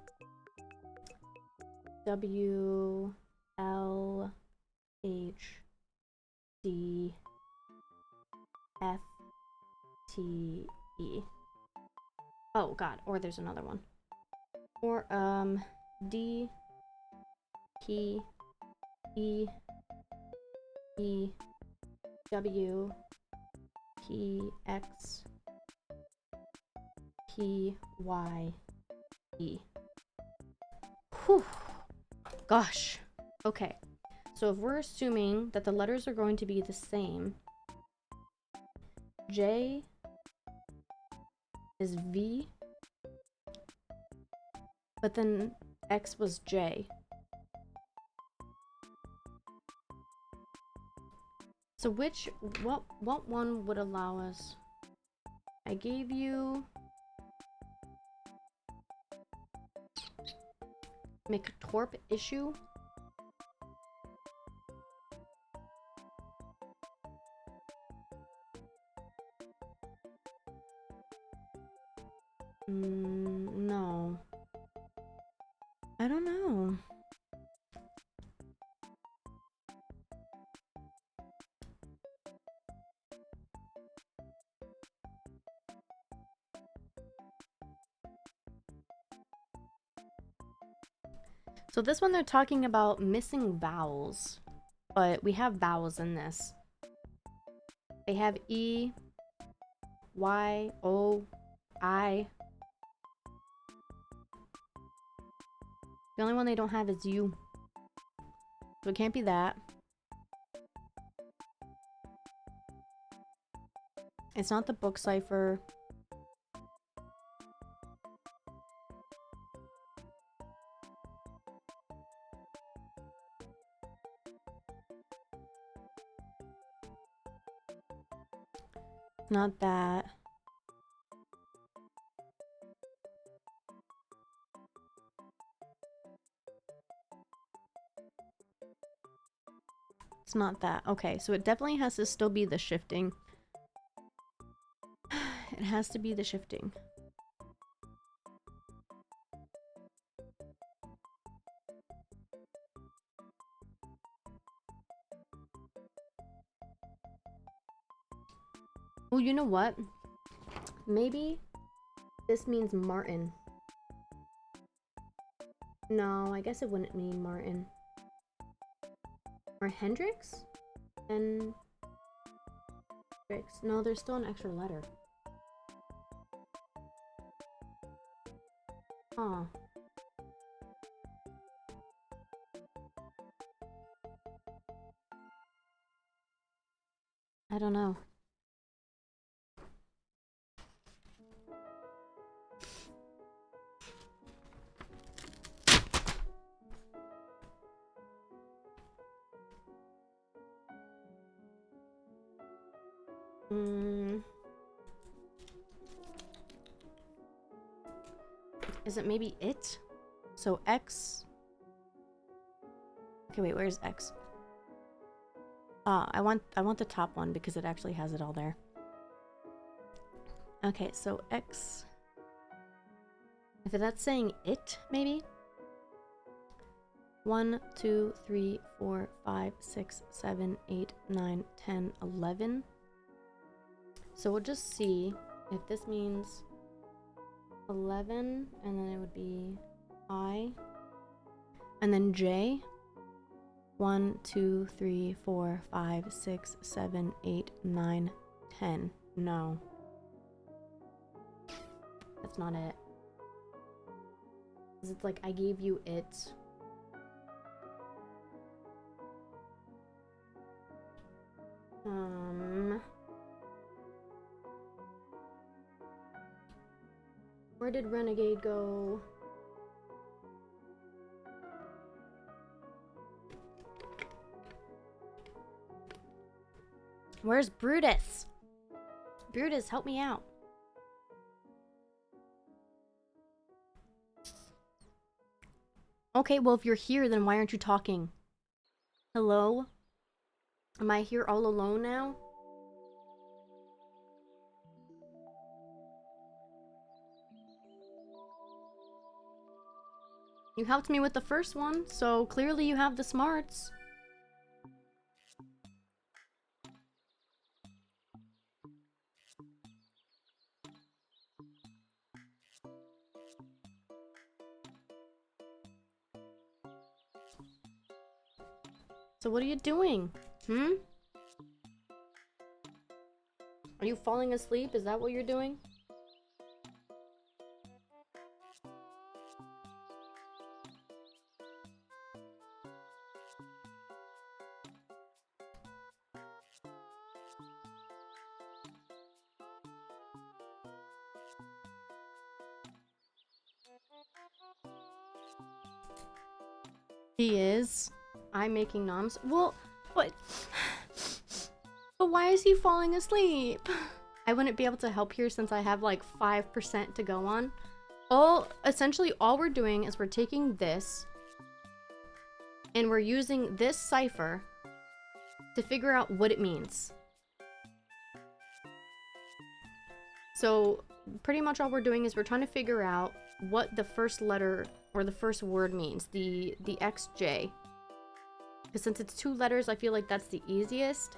W, L, H, D, F, T, E. Oh god, or there's another one. Or D, P, E, E, W, P, X, P, Y, E. Whew. Gosh. Okay. So if we're assuming that the letters are going to be the same, J is V, but then X was J. So what one would allow us? I gave you McTorp issue. No. I don't know. So this one they're talking about missing vowels, but we have vowels in this. They have E, Y, O, I. The only one they don't have is U. So it can't be that. It's not the book cipher. Not that. It's not that. Okay, so it definitely has to still be the shifting. It has to be the shifting. Oh, you know what? Maybe this means Martin. No, I guess it wouldn't mean Martin. Or Hendrix? And Hendrix. No, there's still an extra letter. Huh. I don't know. Is it maybe it? So X. Okay, wait, where's X? I want the top one because it actually has it all there. Okay, so X. If that's saying it, maybe? 1, 2, 3, 4, 5, 6, 7, 8, 9, 10, 11. So we'll just see if this means 11, and then it would be I, and then J. 1, 2, 3, 4, 5, 6, 7, 8, 9, 10. No. That's not it. 'Cause it's like, I gave you it. Where did Renegade go? Where's Brutus? Brutus, help me out. Okay, well, if you're here, then why aren't you talking? Hello? Am I here all alone now? You helped me with the first one, so clearly you have the smarts. So what are you doing? Hmm? Are you falling asleep? Is that what you're doing? He is. I'm making noms. Well, but why is he falling asleep? I wouldn't be able to help here since I have like 5% to go on. Essentially all we're doing is we're taking this and we're using this cipher to figure out what it means. So pretty much all we're doing is we're trying to figure out what the first letter or the first word means, the XJ. Because since it's 2 letters, I feel like that's the easiest.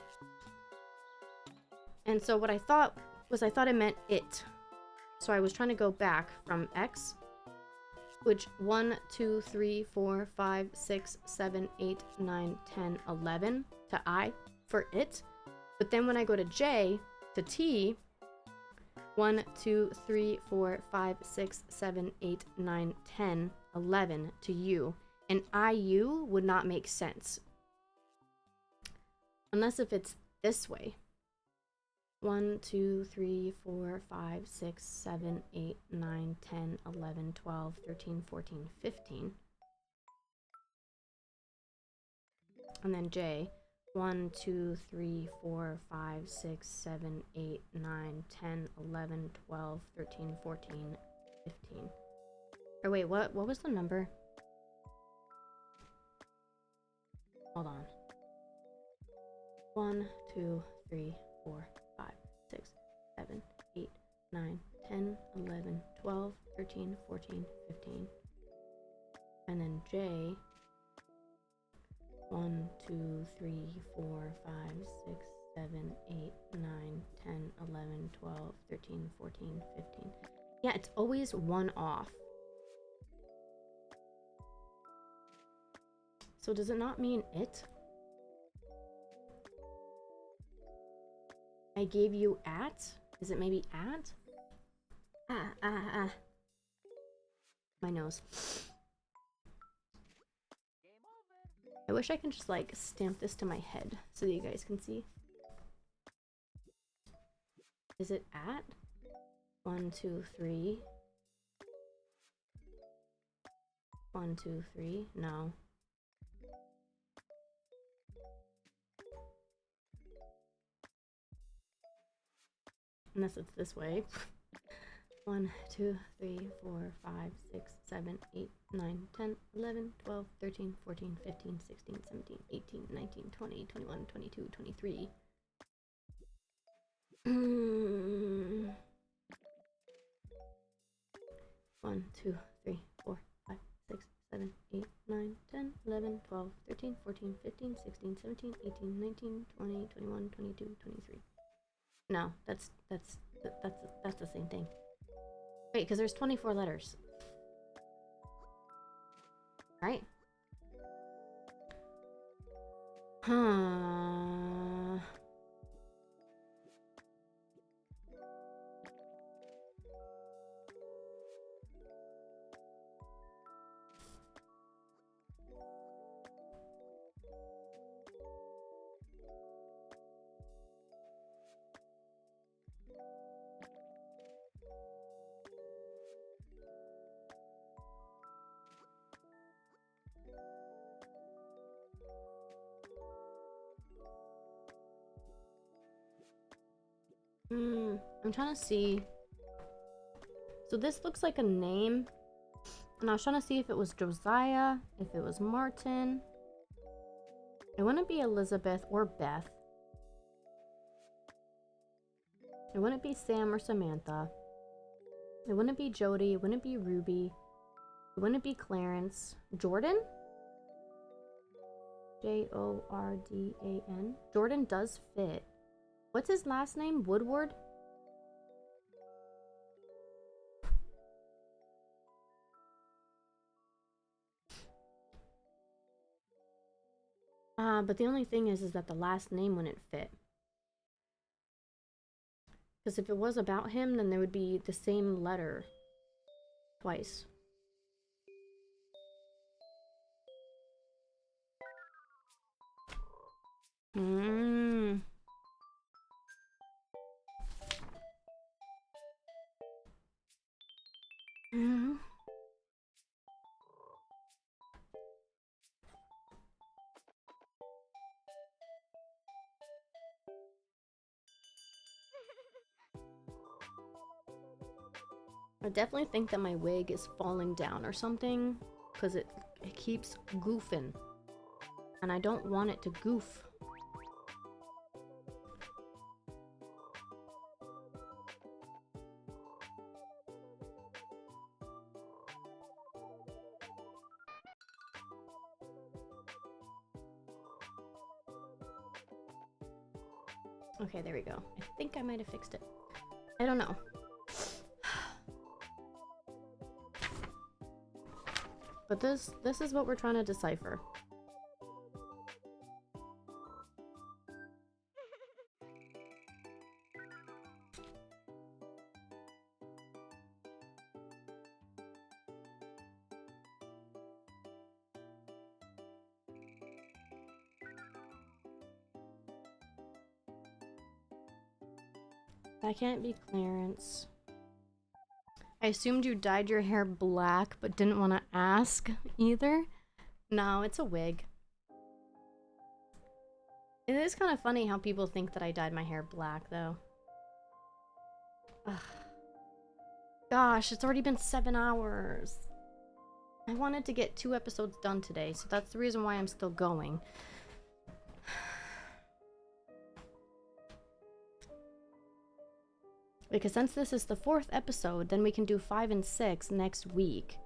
And so what I thought it meant it. So I was trying to go back from X, which 1, 2, 3, 4, 5, 6, 7, 8, 9, 10, 11 to I for it. But then when I go to J to T, 1, 2, 3, 4, 5, 6, 7, 8, 9, 10, 11 to U. And IU would not make sense. Unless if it's this way. 1, 2, 3, 4, 5, 6, 7, 8, 9, 10, 11, 12, 13, 14, 15. And then J. 1, 2, 3, 4, 5, 6, 7, 8, 9, 10, 11, 12, 13, 14, 15. Or wait, what was the number? Hold on. 1, 2, 3, 4, 5, 6, 7, 8, 9, 10, 11, 12, 13, 14, 15. And then J. 1, 2, 3, 4, 5, 6, 7, 8, 9, 10, 11, 12, 13, 14, 15. Yeah, it's always 1 off. So does it not mean it? I gave you at? Is it maybe at? My nose. I wish I can just like stamp this to my head so that you guys can see. Is it at? 1, 2, 3. 1, 2, 3. No. Unless it's this way. 1, 2, 3, 4, 5, 6, 7, 8, 9, 10, 11, 12, 13, 14, 15, 16, 17, 18, 19, 20, 21, 22, 23. 1, 2, 3, 4, 5, 6, 7, 8, 9, 10, 11, 12, 13, 14, 15, 16, 17, 18, 19, 20, 21, 22, 23. No, that's the same thing. Wait, because there's 24 letters. Right? Huh. I'm trying to see. So this looks like a name. And I was trying to see if it was Josiah, if it was Martin. It wouldn't be Elizabeth or Beth. It wouldn't be Sam or Samantha. It wouldn't be Jody. It wouldn't be Ruby. It wouldn't be Clarence. Jordan? Jordan. Jordan does fit. What's his last name? Woodward? But the only thing is that the last name wouldn't fit. Because if it was about him, then there would be the same letter twice. I definitely think that my wig is falling down or something, because it keeps goofing. And I don't want it to goof. Okay, there we go. I think I might have fixed it. I don't know. But this is what we're trying to decipher. That can't be Clarence. I assumed you dyed your hair black, but didn't want to ask either. No, it's a wig. It is kind of funny how people think that I dyed my hair black, though. Ugh. Gosh, it's already been 7 hours. I wanted to get 2 episodes done today, so that's the reason why I'm still going. Because since this is the 4th episode, then we can do 5 and 6 next week.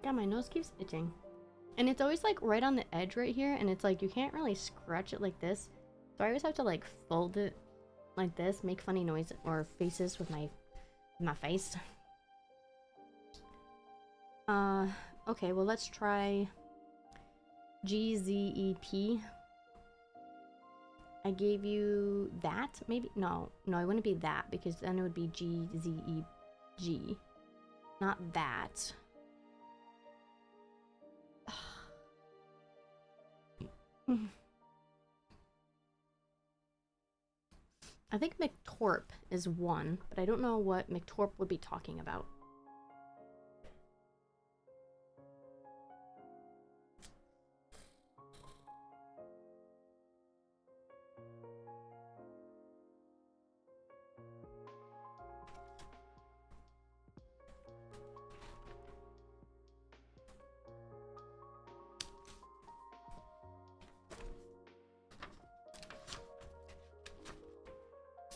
Yeah, my nose keeps itching. And it's always like right on the edge right here, and it's like you can't really scratch it like this. So I always have to like fold it like this, make funny noise or faces with my face. Okay, well let's try GZEP. I gave you that, maybe? No, it wouldn't be that, because then it would be GZEG. Not that. I think McTorp is one, but I don't know what McTorp would be talking about.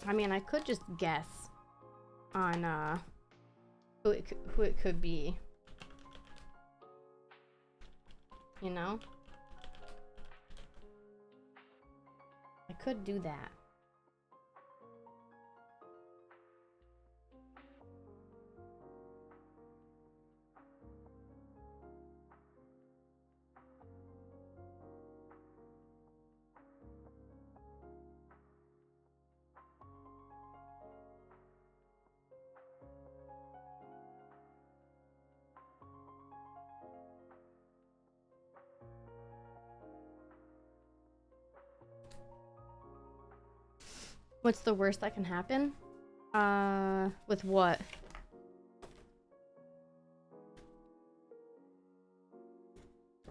I mean, I could just guess on who it could be. You know? I could do that. What's the worst that can happen? With what?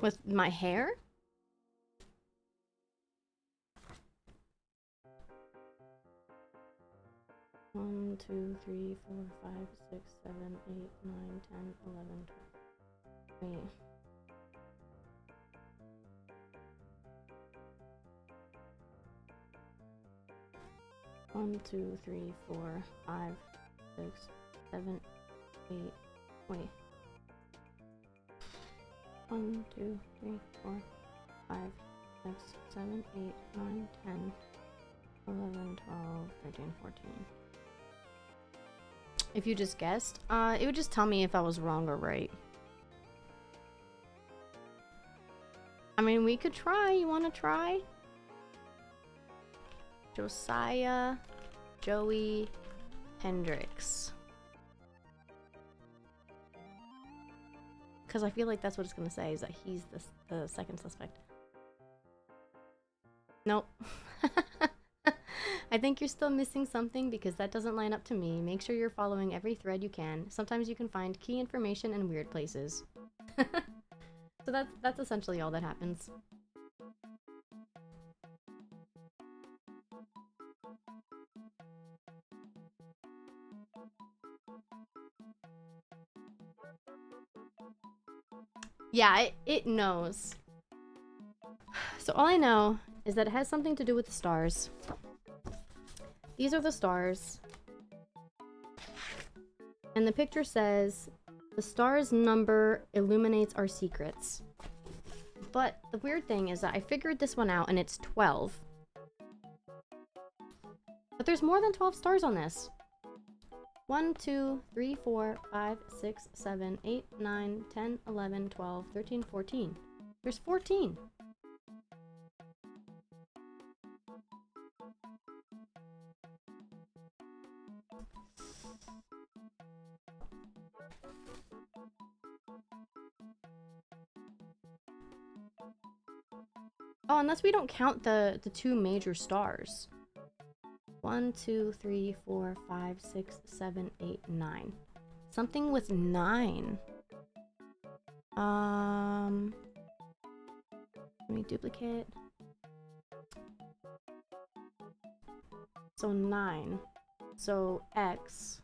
With my hair? One, two, three, 4, 5, 6, 7, 8, 9, 10, 11, 12. Wait. One, two, three, 4, 5, 6, 7, 8. Wait. 1, 2, 3, 4, 5, 6, 7, 8, 9, 10, 11, 12, 13, 14. If you just guessed, it would just tell me if I was wrong or right. I mean, we could try. You want to try? Josiah Joey Hendricks. Because I feel like that's what it's going to say, is that he's the second suspect. Nope. I think you're still missing something because that doesn't line up to me. Make sure you're following every thread you can. Sometimes you can find key information in weird places. So that's essentially all that happens. Yeah, it knows. So all I know is that it has something to do with the stars. These are the stars. And the picture says, the star's number illuminates our secrets. But the weird thing is that I figured this one out and it's 12. But there's more than 12 stars on this. 1, 2, 3, 4, 5, 6, 7, 8, 9, 10, 11, 12, 13, 14. There's 14. Oh, unless we don't count the two major stars. 1, 2, 3, 4, 5, 6, 7, 8, 9. Something with 9. Let me duplicate. So 9. So X.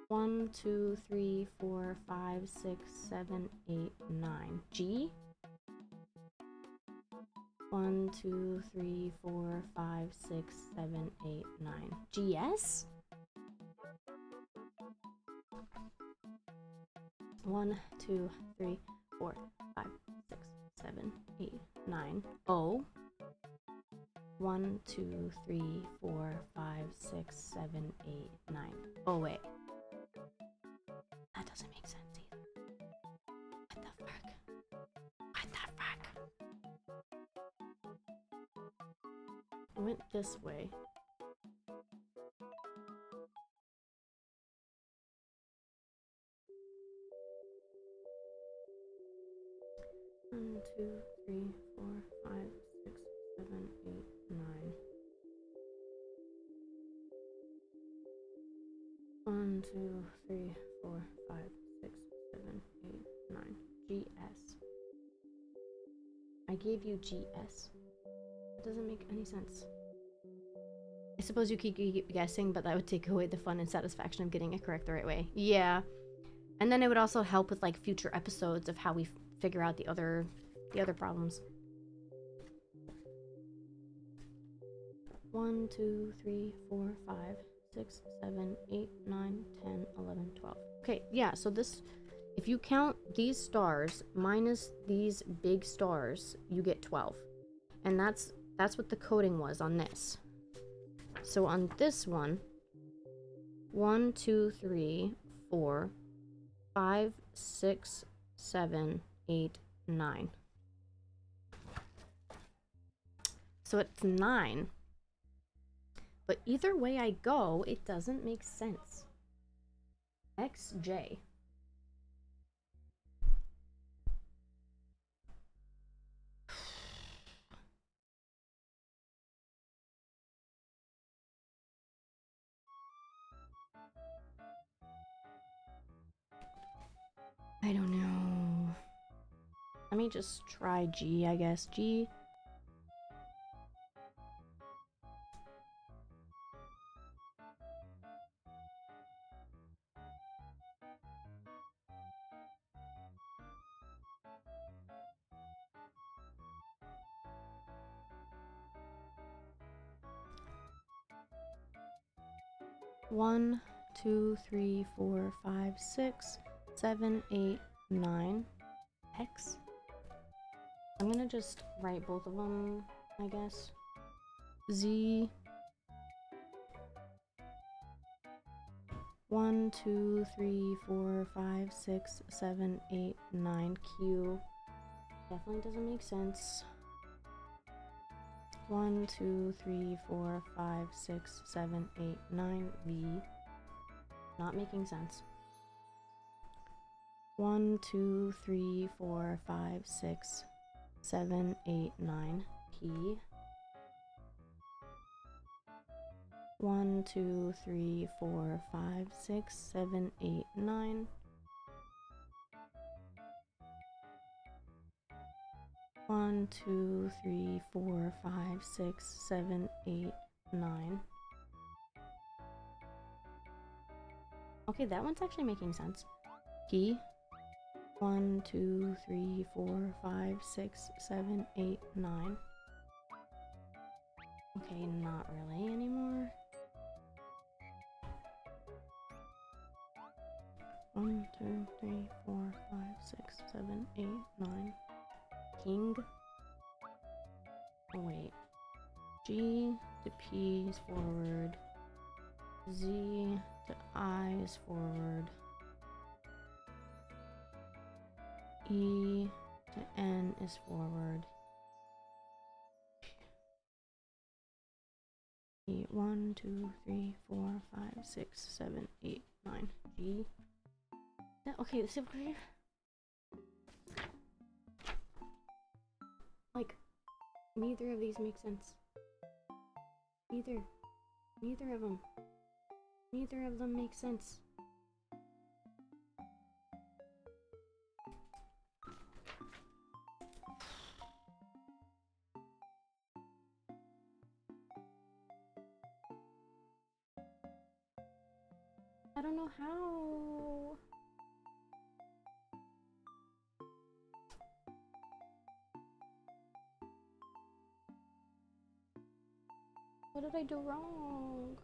1, 2, 3, 4, 5, 6, 7, 8, 9. G. 1, 2, 3, 4, 5, 6, 7, 8, 9. GS? 1, 2, 3, 4, 5, 6, 7, 8, 9. O. 1, 2, 3, 4, 5, 6, 7, 8, 9. Oh, wait. That doesn't make sense either. What the fuck? What the fuck? I went this way. One, two, three, 4, 5, 6, 7, 8, 9. 2, 3, 4, 5, 6, 7, 8, 9. GS. I gave you GS. That doesn't make any sense. I suppose you keep guessing, but that would take away the fun and satisfaction of getting it correct the right way. Yeah. And then it would also help with like future episodes of how we figure out the other problems. 1, 2, 3, 4, 5, 6, 7, 8, 9, 10, 11, 12. Okay, yeah, so this, if you count these stars minus these big stars, you get 12. And that's what the coding was on this. So on this one, 1, 2, 3, 4, 5, 6, 7, 8, 9. So it's 9. But either way I go, it doesn't make sense. XJ. I don't know. Let me just try G, I guess. G. One, 2, 3, 4, 5, 6, 7, 8, 9. X. I'm gonna just write both of them, I guess. Z. 1, 2, 3, 4, 5, 6, 7, 8, 9. Q. Definitely doesn't make sense. 1, 2, 3, 4, 5, 6, 7, 8, 9. V. Not making sense. 1, 2, 3, 4, 5, 6, 7, 8, 9. P. 1, 2, 3, 4, 5, 6, 7, 8, 9. 1, 2, 3, 4, 5, 6, 7, 8, 9. Okay, that one's actually making sense. P. 1, 2, 3, 4, 5, 6, 7, 8, 9. Okay, not really anymore. 1, 2, 3, 4, 5, 6, 7, 8, 9. King. Oh, wait. G to P is forward. Z to I is forward. E to N is forward. E 1, 2, 3, 4, 5, 6, 7, 8, 9. G. Okay, let's see if we're... Like, neither of these make sense. Neither of them. Neither of them make sense. I don't know how. What did I do wrong?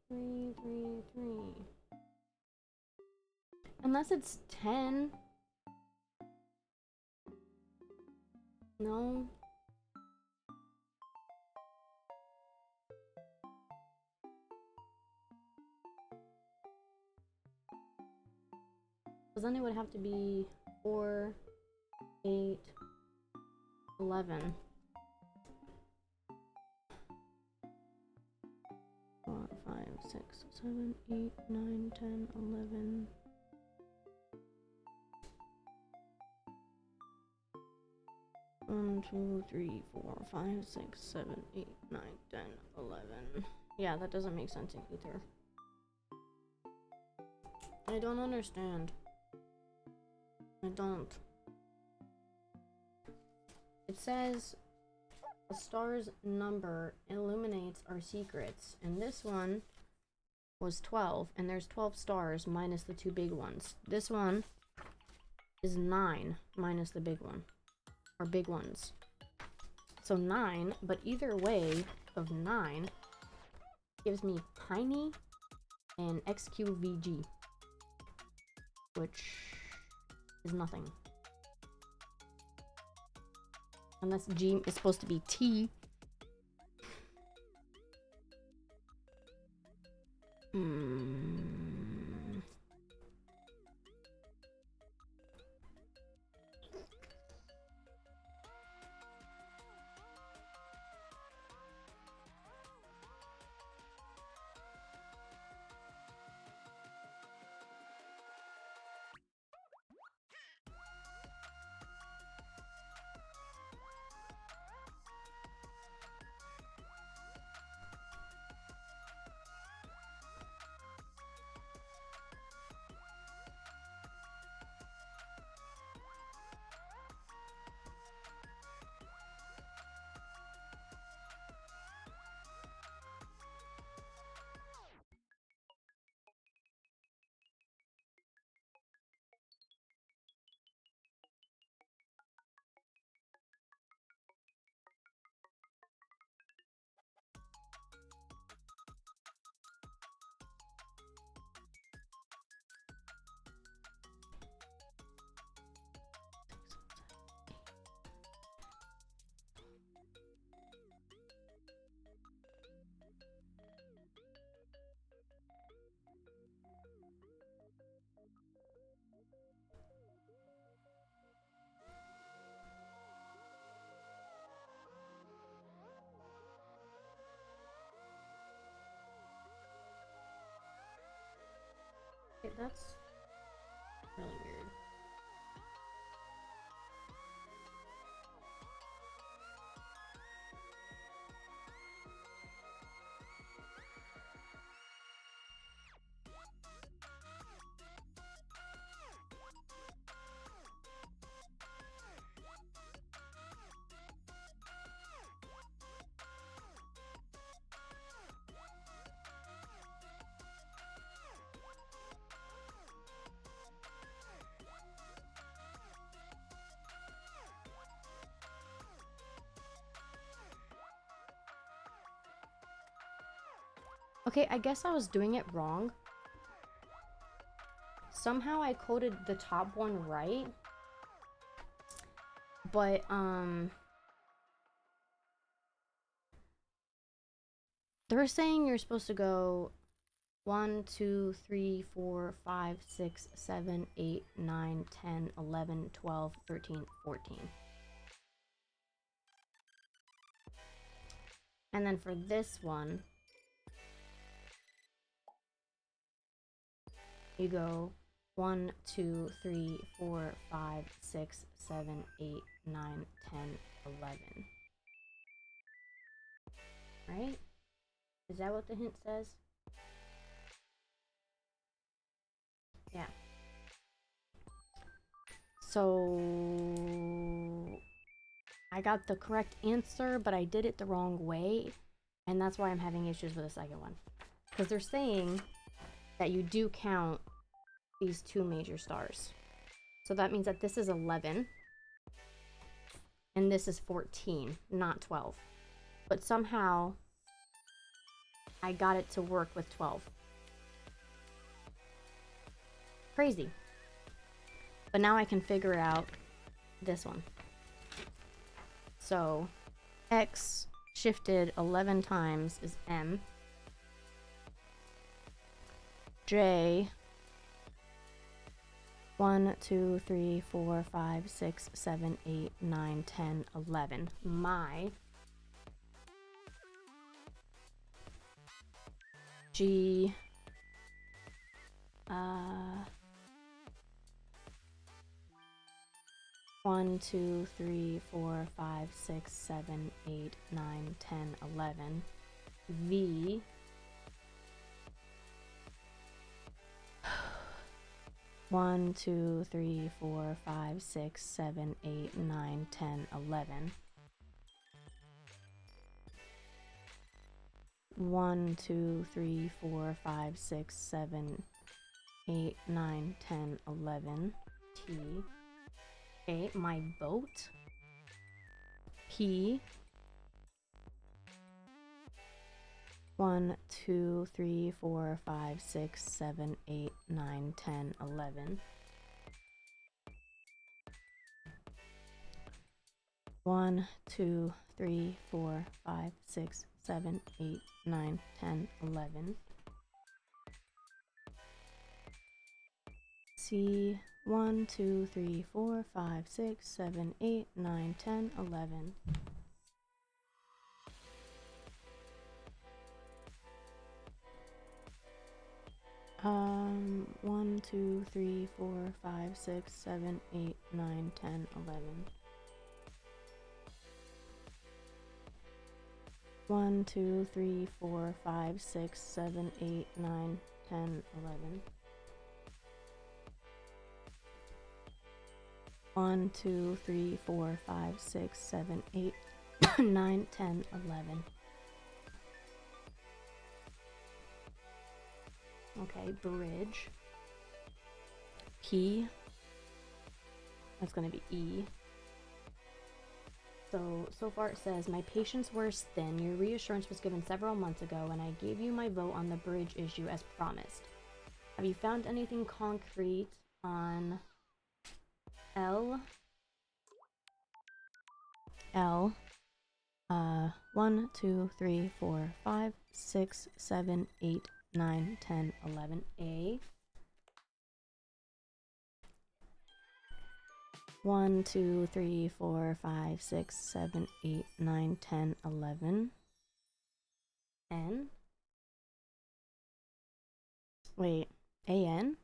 Three. Unless it's 10. No. Because then it would have to be 4, 8, 11. 4, 5, 6, 7, 8, 9, 10, 11. 1, 2, 3, 4, 5, 6, 7, 8, 9, 10, 11. Yeah, that doesn't make sense in ether. I don't understand. I don't. It says a star's number illuminates our secrets, and this one was 12, and there's 12 stars minus the 2 big ones. This one is 9 minus the big one, or big ones. So 9, but either way of 9 gives me Piney and XQVG, which is nothing. Unless G is supposed to be T. Okay, that's really weird. Okay, I guess I was doing it wrong. Somehow I coded the top one right. But, they're saying you're supposed to go 1, 2, 3, 4, 5, 6, 7, 8, 9, 10, 11, 12, 13, 14. And then for this one, you go 1, 2, 3, 4, 5, 6, 7, 8, 9, 10, 11. Right? Is that what the hint says? Yeah. So I got the correct answer, but I did it the wrong way. And that's why I'm having issues with the second one. Because they're saying that you do count these 2 major stars. So that means that this is 11. And this is 14, not 12. But somehow I got it to work with 12. Crazy. But now I can figure out this one. So X shifted 11 times is M. J 1, 2, 3, 4, 5, 6, 7, 8, 9, 10, 11. My G 1, 2, 3, 4, 5, 6, 7, 8, 9, 10, 11. V. One, 2, 3, 4, 5, 6, 7, 8, 9, 10, 11. 1, 2, 3, 4, 5, 6, 7, 8, 9, 10, 11. T. Okay, my boat. P. 1, 2, 3, 4, 5, 6, 7, 8, 9, 10, 11. 1, 2, 3, 4, 5, 6, 7, 8, 9, 10, 11. C. 1, 2, 3, 4, 5, 6, 7, 8, 9, 10, 11. 1, 2, 3, 4, 5, 6, 7, 8, 9, 10, 11. 1, 2, 3, 4, 5, 6, 7, 8, 9, 10, 11. 1, 2, 3, 4, 5, 6, 7, 8, 9, 10, 11. Okay, bridge. P. That's gonna be E. So far it says, my patience wears thin. Your reassurance was given several months ago, and I gave you my vote on the bridge issue as promised. Have you found anything concrete on L? 1, 2, 3, 4, 5, 6, 7, 8, 9, 10, 11. A. 1, 2, 3, 4, 5, 6, 7, 8, 9, 10, 11. N. Wait, AN?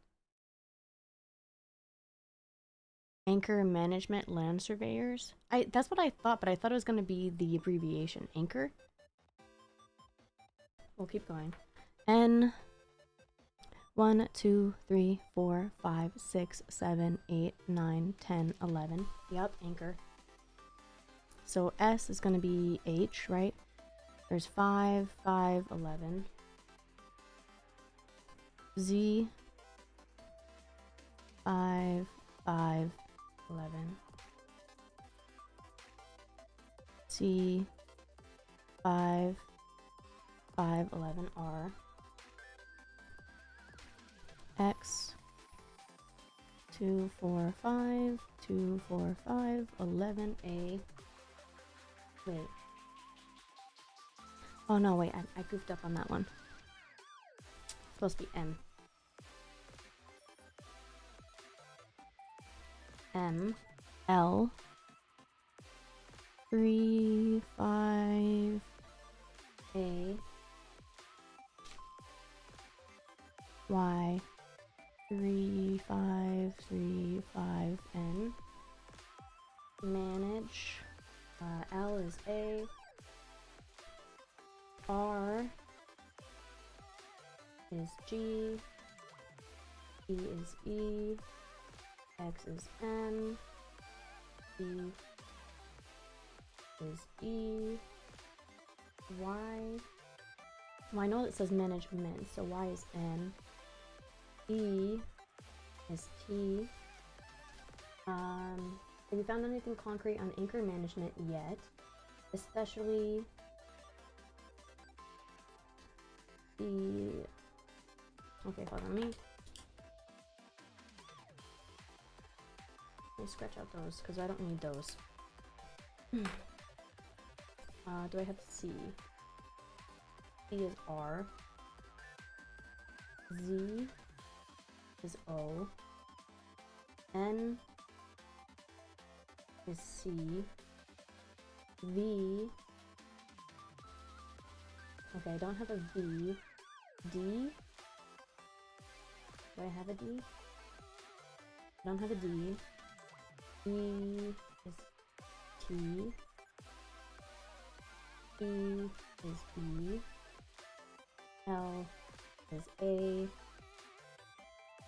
Anchor Management Land Surveyors? That's what I thought, but I thought it was going to be the abbreviation. Anchor? We'll keep going. N. 1, 2, 3, 4, 5, 6, 7, 8, 9, 10, 11. Yep, anchor. So S is going to be H, right? There's 5, 5, 11. Z. 5, 5, 11. C. 5, 5, 11. R. X. 2, 4, 5, 2, 4, 5, 11. A. Wait. Oh no, wait, I goofed up on that one. It's supposed to be M. M. L. 3, 5. A. Y. 3, 5, 3, 5. N. Manage. L is A. R is G. E is E. X is M. E is E. Y. Well, I know it says management, so Y is N. E is T. Have you found anything concrete on anchor management yet? Especially the... Okay, hold on, let me scratch out those, because I don't need those. Do I have C? C is R. Z is O. N is C. V. Okay, I don't have a V. D. Do I have a D? I don't have a D. E is T. E is B. L is A.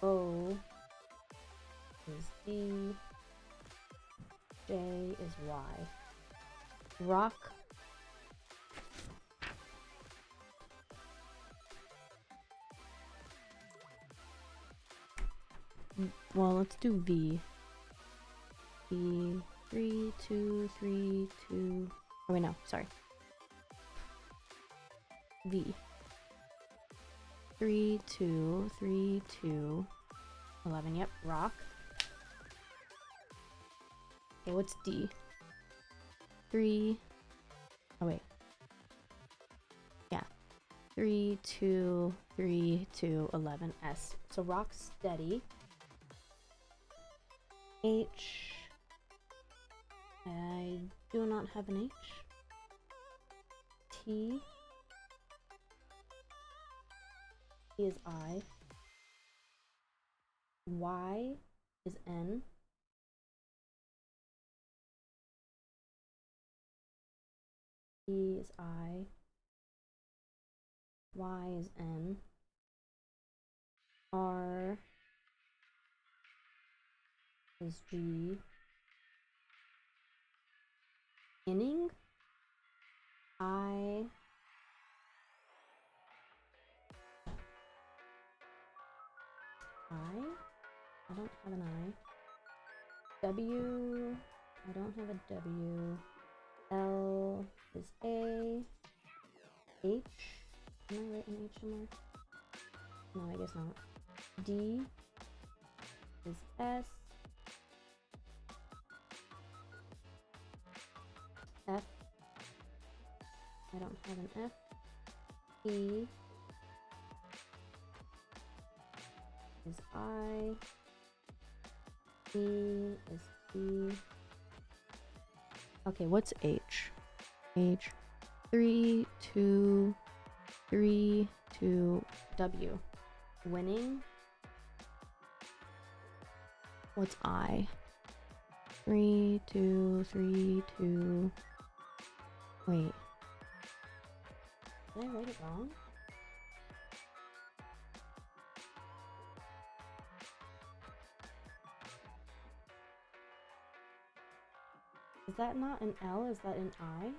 O is D. J is Y. Rock. Well, let's do V. V. 3, 2, 3, 2. Oh, wait, no, sorry. V. 3, 2, 3, 2. 11, yep, rock. Okay, what's D? 3. Oh, wait. Yeah. 3, 2, 3, 2, 11, S. So rock steady. H. I do not have an H. T. T is I. Y is N. T is I. Y is N. R is G. Inning. I. I don't have an I. W. I don't have a W. L is A. H. Am I writing H somewhere? No, I guess not. D is S. F. I don't have an F. E is I. E is T. Okay, what's H? H. 3, 2, 3, 2, W. Winning. What's I? 3, 2, 3, 2. Wait. Did I write it wrong? Is that not an L? Is that an I?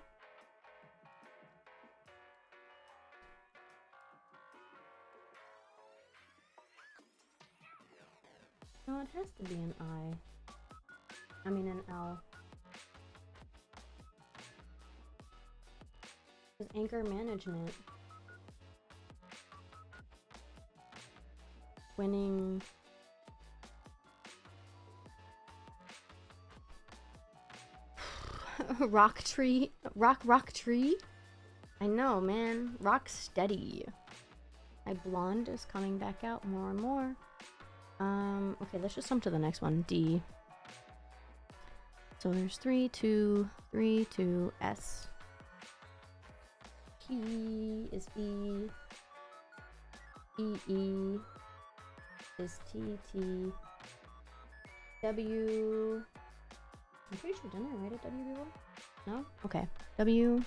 No, it has to be an I. I mean an L. It's anchor management. Winning. Rock tree. Rock tree? I know, man. Rock steady. My blonde is coming back out more and more. Okay, let's just jump to the next one. D. So there's 3, 2, 3, 2, S. P is E. E is T, T. W. I'm pretty sure, didn't I write it W before? No? Okay. W.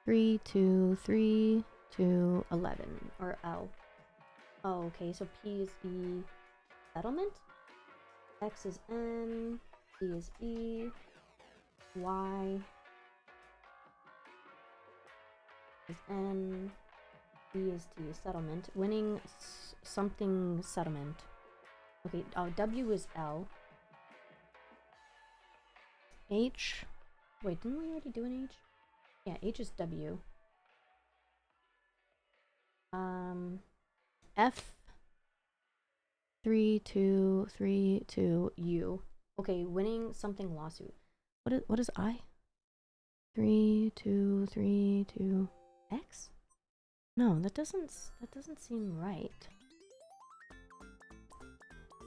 3, 2, 3, 2, 11. Or L. Oh, okay, so P is E. Settlement? X is N. E is E. Y is N. E is T. Settlement. Winning something settlement. Okay, W is L. H. Wait, didn't we already do an H? Yeah, H is W. F. 3, 2, 3, 2, U. Okay, winning something lawsuit. What is I? 3, 2, 3, 2, X? No, that doesn't seem right.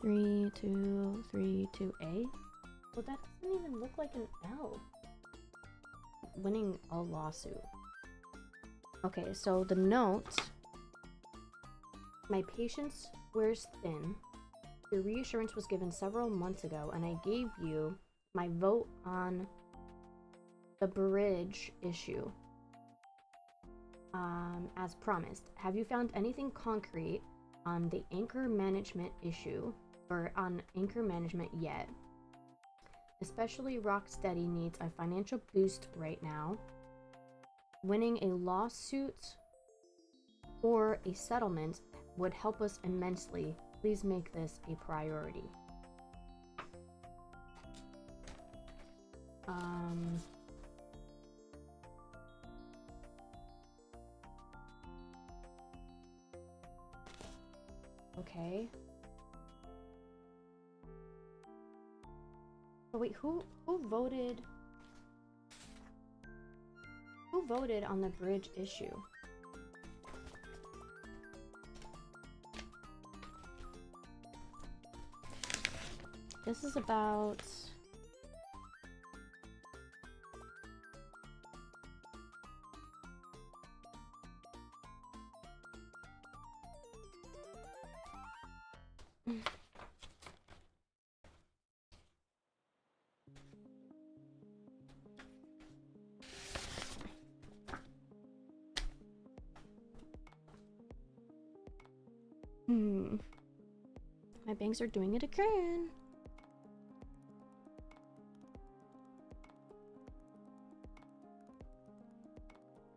3, 2, 3, 2, A? Well, that doesn't even look like an L. Winning a lawsuit. Okay, so the notes. My patience wears thin. Your reassurance was given several months ago, and I gave you my vote on the bridge issue. As promised, have you found anything concrete on the anchor management issue, or on anchor management yet? Especially Rocksteady needs a financial boost right now. Winning a lawsuit or a settlement would help us immensely. Please make this a priority. Okay. Oh wait, who voted? Who voted on the bridge issue? This is about... My banks are doing it again.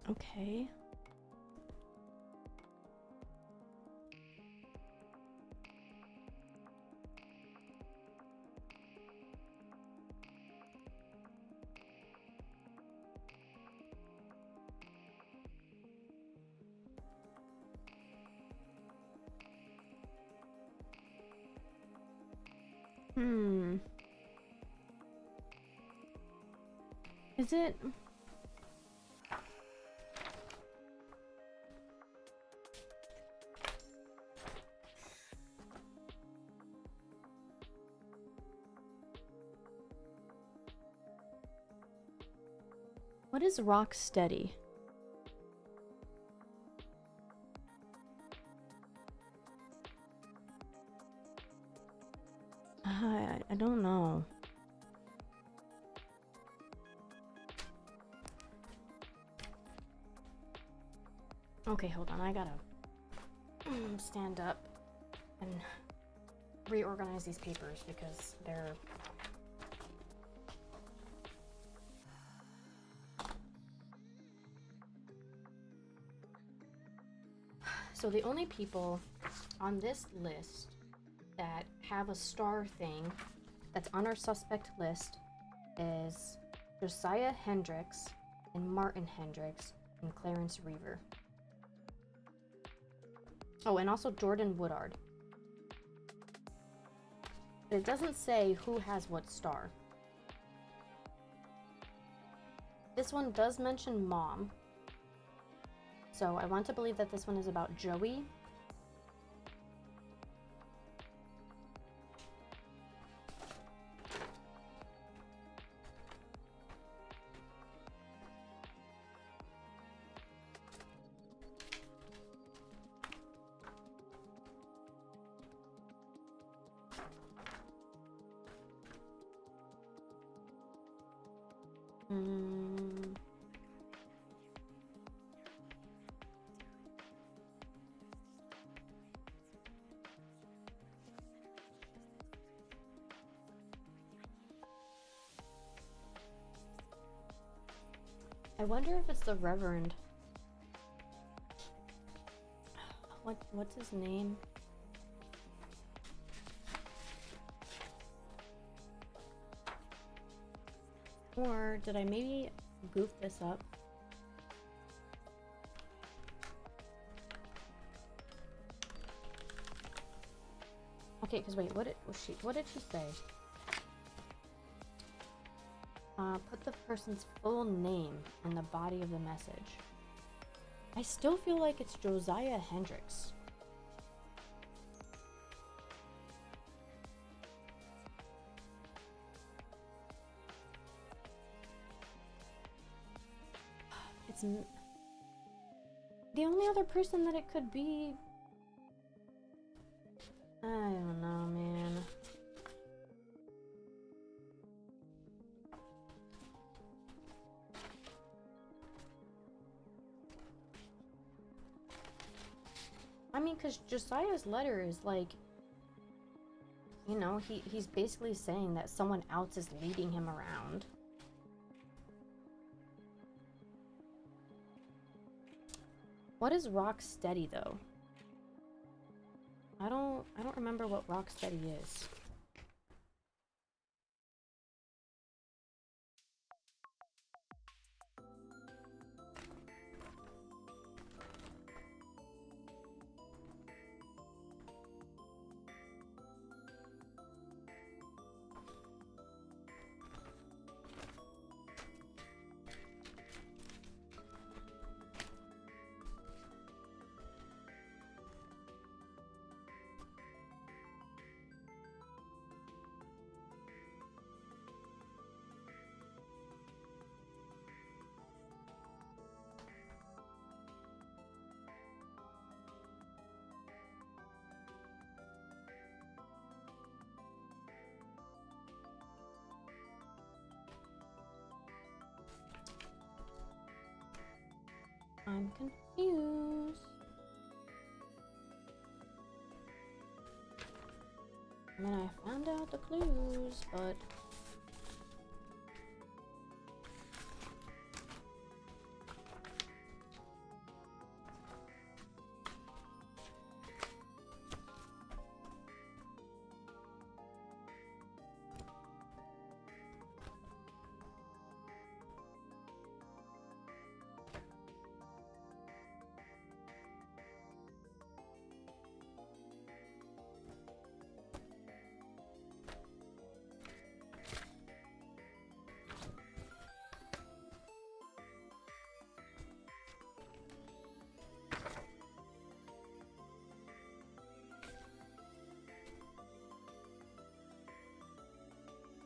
Okay. Is it... What is Rocksteady? I don't know. Okay, hold on. I gotta stand up and reorganize these papers because they're... So the only people on this list that have a star thing that's on our suspect list is Josiah Hendricks and Martin Hendricks and Clarence Reaver. Oh, and also Jordan Woodard. But it doesn't say who has what star. This one does mention mom. So I want to believe that this one is about Joey. I wonder if it's the Reverend. What's his name? Or did I maybe goof this up? Okay, because wait, what did she say? Put the person's full name in the body of the message. I still feel like it's Josiah Hendricks. It's the only other person that it could be. I don't know, man. I mean, because Josiah's letter is like, you know, he's basically saying that someone else is leading him around. What is rock steady though? I don't remember what rock steady is. I'm confused. I mean, I found out the clues, but...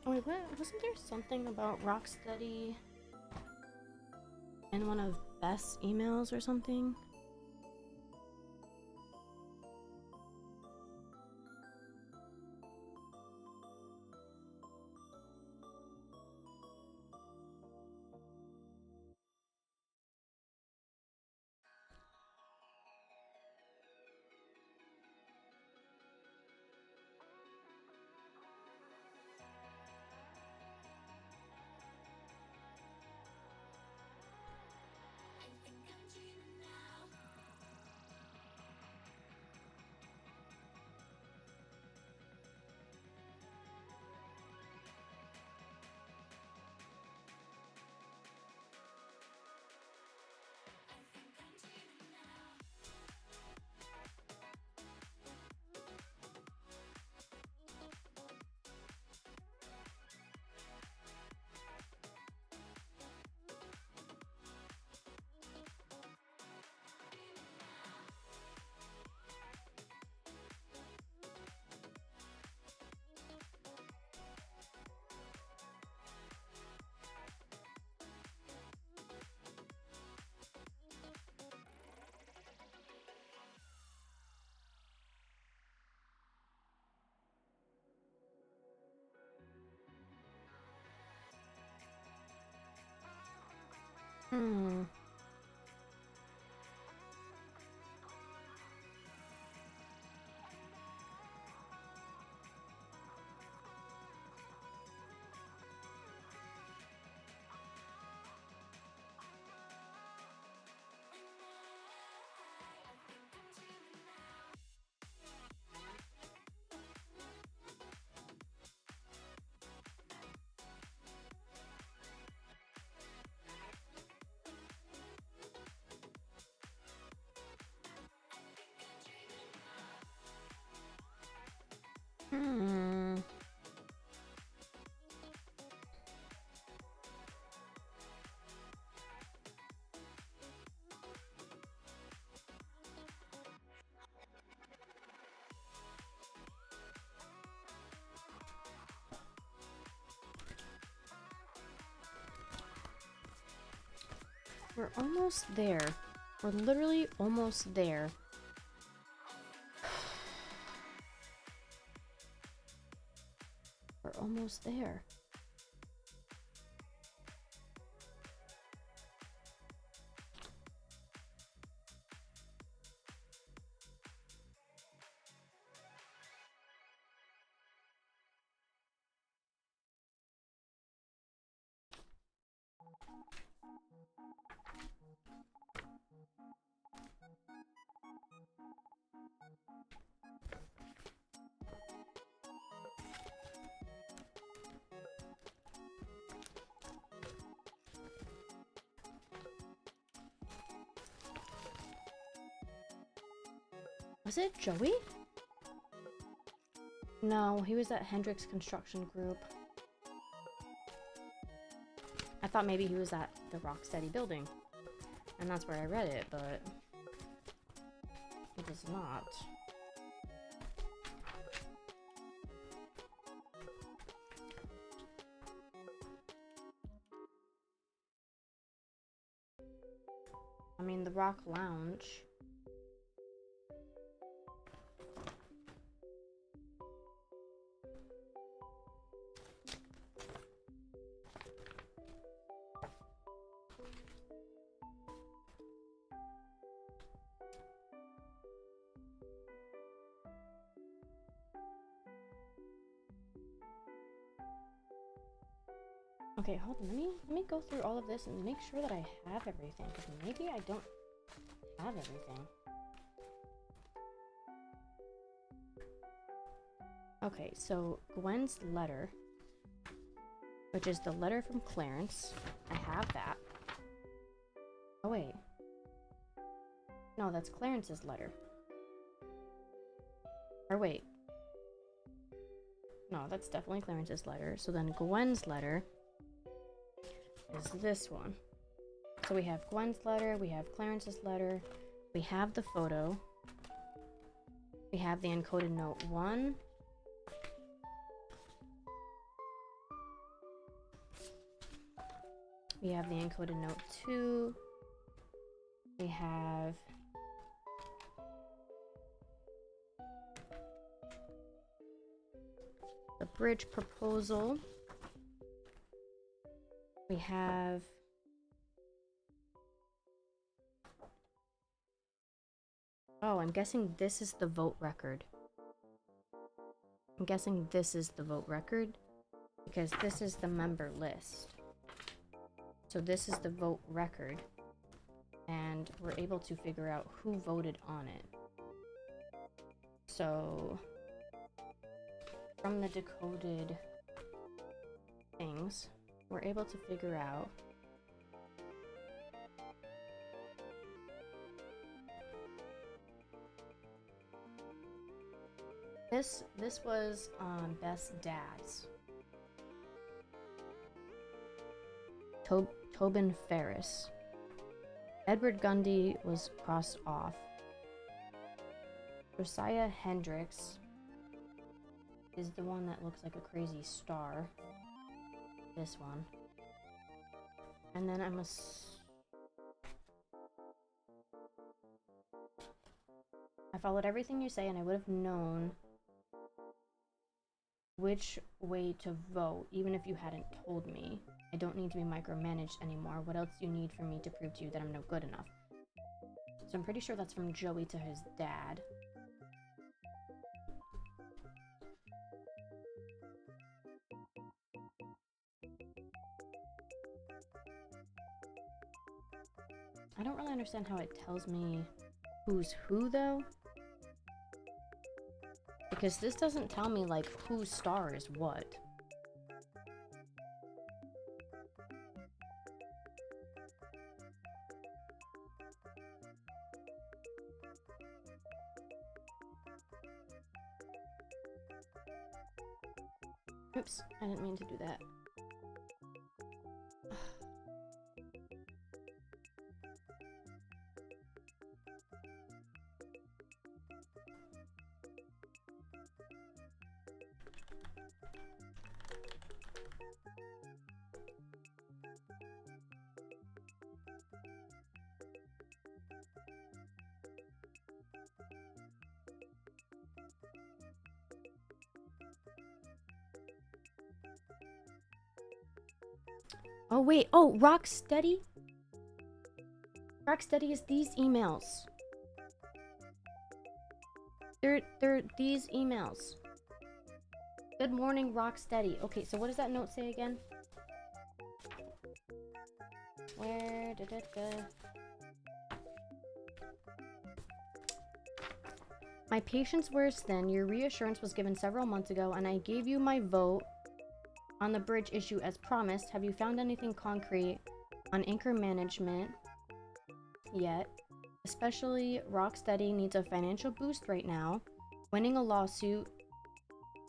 Wait, what? Wasn't there something about Rocksteady in one of Beth's emails or something? Hmm. Hmm. We're almost there. We're literally almost there. We're almost there. Was it Joey? No, he was at Hendrix Construction Group. I thought maybe he was at the Rocksteady building. And that's where I read it, but it is not. I mean, the Rock Lounge. Okay, hold on. Let me go through all of this and make sure that I have everything, because maybe I don't have everything. Okay, so Gwen's letter, which is the letter from Clarence. I have that. Oh wait. No, that's Clarence's letter. Or wait. No, that's definitely Clarence's letter. So then Gwen's letter is this one. So we have Gwen's letter, we have Clarence's letter, we have the photo, we have the encoded note 1, we have the encoded note 2, we have the bridge proposal, we have oh, I'm guessing this is the vote record. I'm guessing this is the vote record because this is the member list. So this is the vote record and we're able to figure out who voted on it. So from the decoded things, we're able to figure out this was Best Dads. Tobin Ferris. Edward Gundy was crossed off. Josiah Hendricks is the one that looks like a crazy star. This one. And then I followed everything you say and I would have known which way to vote, even if you hadn't told me. I don't need to be micromanaged anymore. What else do you need from me to prove to you that I'm no good enough? So I'm pretty sure that's from Joey to his dad. I don't really understand how it tells me who's who, though. Because this doesn't tell me, like, whose star is what. Oops, I didn't mean to do that. Oh wait, oh, Rocksteady? Rocksteady is these emails. They're these emails. Good morning, Rocksteady. Okay, so what does that note say again? Where did it go? My patience wears thin. Your reassurance was given several months ago, and I gave you my vote on the bridge issue as promised. Have you found anything concrete on anchor management yet? Especially Rocksteady needs a financial boost right now. Winning a lawsuit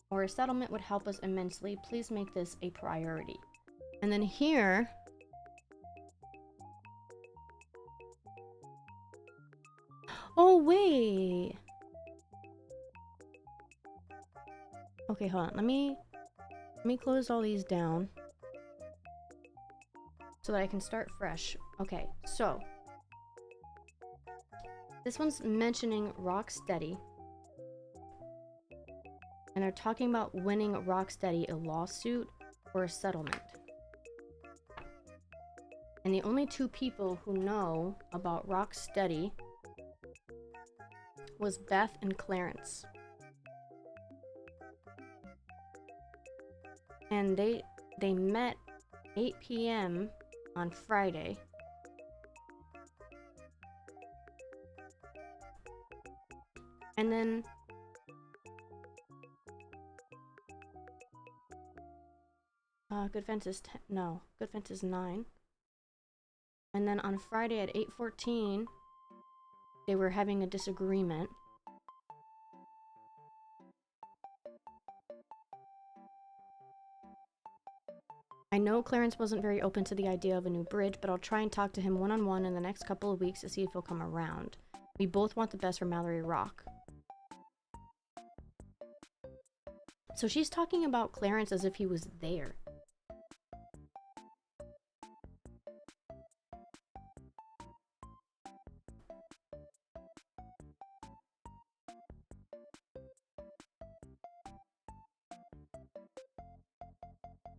or a settlement would help us immensely. Please make this a priority. And then here, oh wait. Okay, hold on. Let me close all these down so that I can start fresh. Okay, so this one's mentioning Rocksteady. And they're talking about winning Rocksteady a lawsuit or a settlement. And the only two people who know about Rocksteady was Beth and Clarence. And they met 8 p.m. on Friday. And then Good Fence is 10. No, Good Fence is 9. And then on Friday at 8:14, they were having a disagreement. I know Clarence wasn't very open to the idea of a new bridge, but I'll try and talk to him one-on-one in the next couple of weeks to see if he'll come around. We both want the best for Mallory Rock. So she's talking about Clarence as if he was there.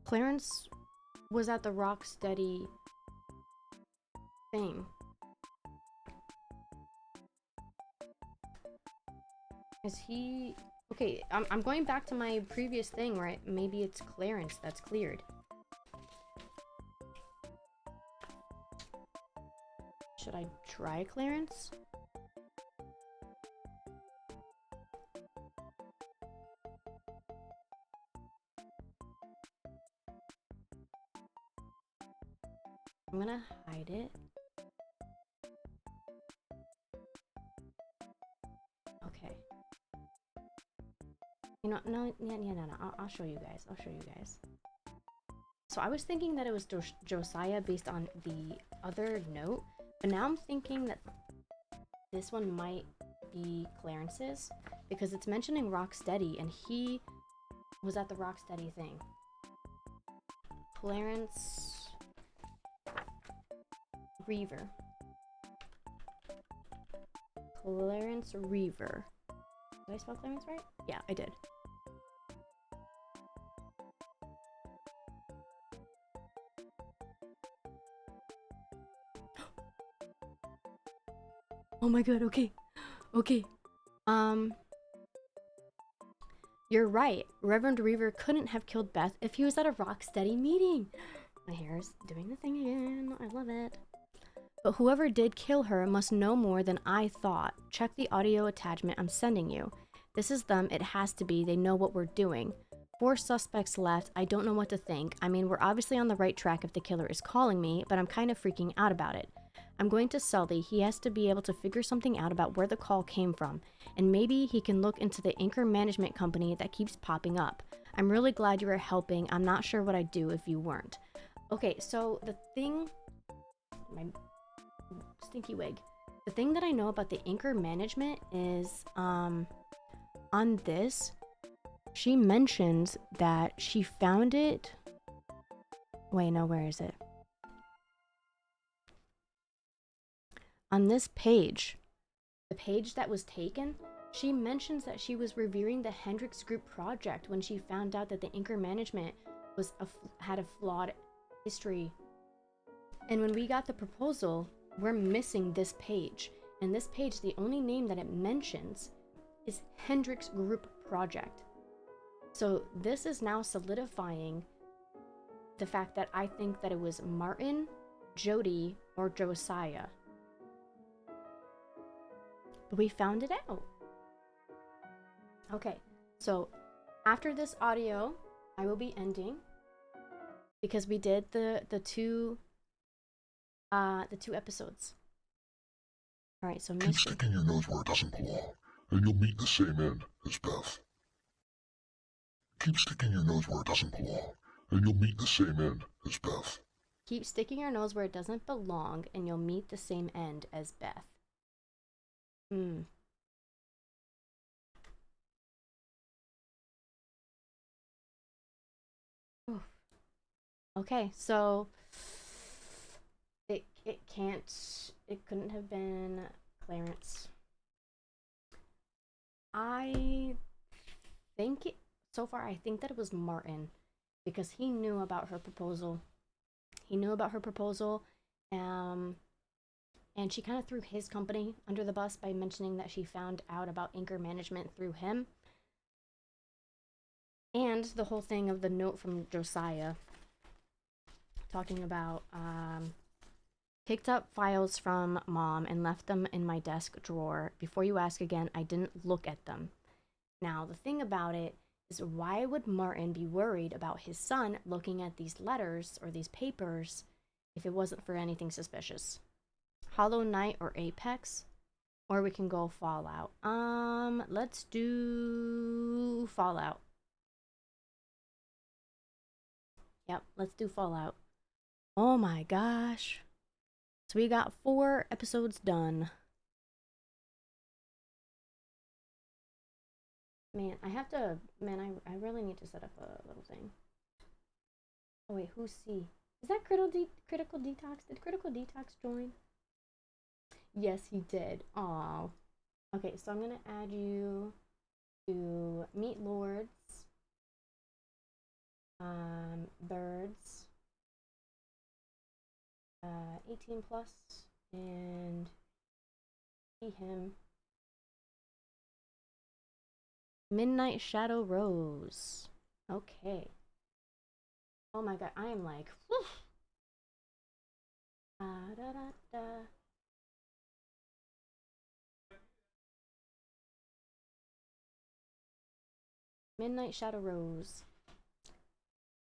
Clarence was at the Rocksteady thing. Is he... Okay, I'm going back to my previous thing, right? Maybe it's Clarence that's cleared. Should I try Clarence? I'm gonna hide it. Okay. You know, no. I'll show you guys. I'll show you guys. So I was thinking that it was Josiah based on the other note, but now I'm thinking that this one might be Clarence's because it's mentioning Rocksteady and he was at the Rocksteady thing. Clarence Reaver. Clarence Reaver. Did I spell Clarence right? Yeah, I did. Oh my god, okay. Okay. You're right. Reverend Reaver couldn't have killed Beth if he was at a Rocksteady meeting. My hair's doing the thing again. I love it. But whoever did kill her must know more than I thought. Check the audio attachment I'm sending you. This is them. It has to be. They know what we're doing. 4 suspects left. I don't know what to think. I mean, we're obviously on the right track if the killer is calling me, but I'm kind of freaking out about it. I'm going to Sully. He has to be able to figure something out about where the call came from, and maybe he can look into the anchor management company that keeps popping up. I'm really glad you were helping. I'm not sure what I'd do if you weren't. Okay, so the thing... My stinky wig. The thing that I know about the anchor management is, on this, she mentions that she found it... Wait, no, where is it? On this page, the page that was taken, she mentions that she was reviewing the Hendrix Group project when she found out that the anchor management had a flawed history. And when we got the proposal, we're missing this page. And this page, the only name that it mentions is Hendrix Group project. So this is now solidifying the fact that I think that it was Martin, Jody, or Josiah. But we found it out. Okay, so after this audio, I will be ending because we did the two episodes. All right, so Keep Mister. sticking your nose where it doesn't belong, and you'll meet the same end as Beth. Keep sticking your nose where it doesn't belong, and you'll meet the same end as Beth. Keep sticking your nose where it doesn't belong, and you'll meet the same end as Beth. Oof. Okay, so it couldn't have been Clarence. I think so far I think that it was Martin, because he knew about her proposal. And she kind of threw his company under the bus by mentioning that she found out about Anchor Management through him. And the whole thing of the note from Josiah talking about picked up files from mom and left them in my desk drawer. Before you ask again, I didn't look at them. Now, the thing about it is, why would Martin be worried about his son looking at these letters or these papers if it wasn't for anything suspicious? Hollow Knight or Apex? Or we can go Fallout. Let's do Fallout. Yep, let's do Fallout. Oh my gosh. So we got 4 episodes done. Man, I really need to set up a little thing. Oh wait, who's C? Is that Critical Detox? Did Critical Detox join? Yes, he did. Aw. Okay, so I'm gonna add you to Meat Lords. Birds. 18 plus, and see him. Midnight Shadow Rose. Okay. Oh my god, I am like, whew. Da, da, da. Midnight Shadow Rose.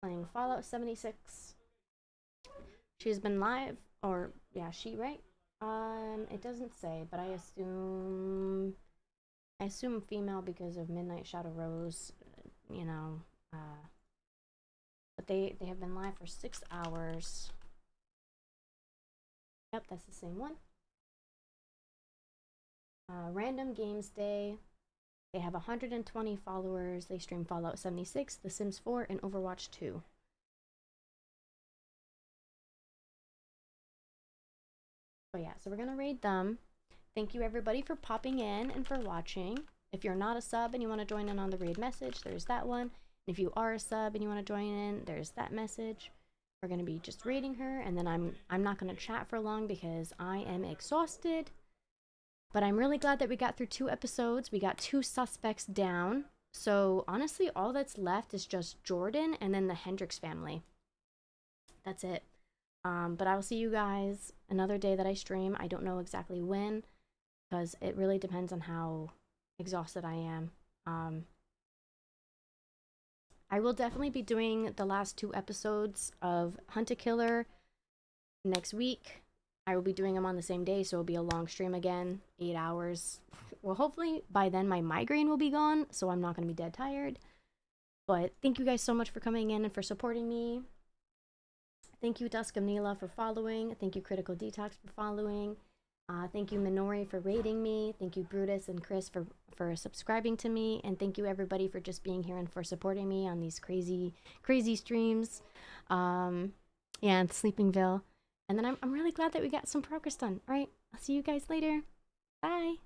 Playing Fallout 76. She's been live, or yeah, she, right? It doesn't say, but I assume female because of Midnight Shadow Rose, you know. But they have been live for 6 hours. Yep, that's the same one. Random Games Day. They have 120 followers. They stream Fallout 76, The Sims 4, and Overwatch 2. But yeah, so we're gonna raid them. Thank you everybody for popping in and for watching. If you're not a sub and you want to join in on the raid message, there's that one. And if you are a sub and you want to join in, there's that message. We're gonna be just raiding her, and then I'm not gonna chat for long because I am exhausted. But I'm really glad that we got through 2 episodes. We got 2 suspects down. So honestly, all that's left is just Jordan and then the Hendricks family. That's it. But I will see you guys another day that I stream. I don't know exactly when, because it really depends on how exhausted I am. I will definitely be doing the last 2 episodes of Hunt a Killer next week. I will be doing them on the same day, so it'll be a long stream again, 8 hours. Well, hopefully by then my migraine will be gone, so I'm not going to be dead tired. But thank you guys so much for coming in and for supporting me. Thank you, Dusk of Neela, for following. Thank you, Critical Detox, for following. Thank you, Minori, for rating me. Thank you, Brutus and Chris, for subscribing to me. And thank you, everybody, for just being here and for supporting me on these crazy, crazy streams. Yeah, and Sleepingville. And then I'm really glad that we got some progress done. All right, I'll see you guys later. Bye.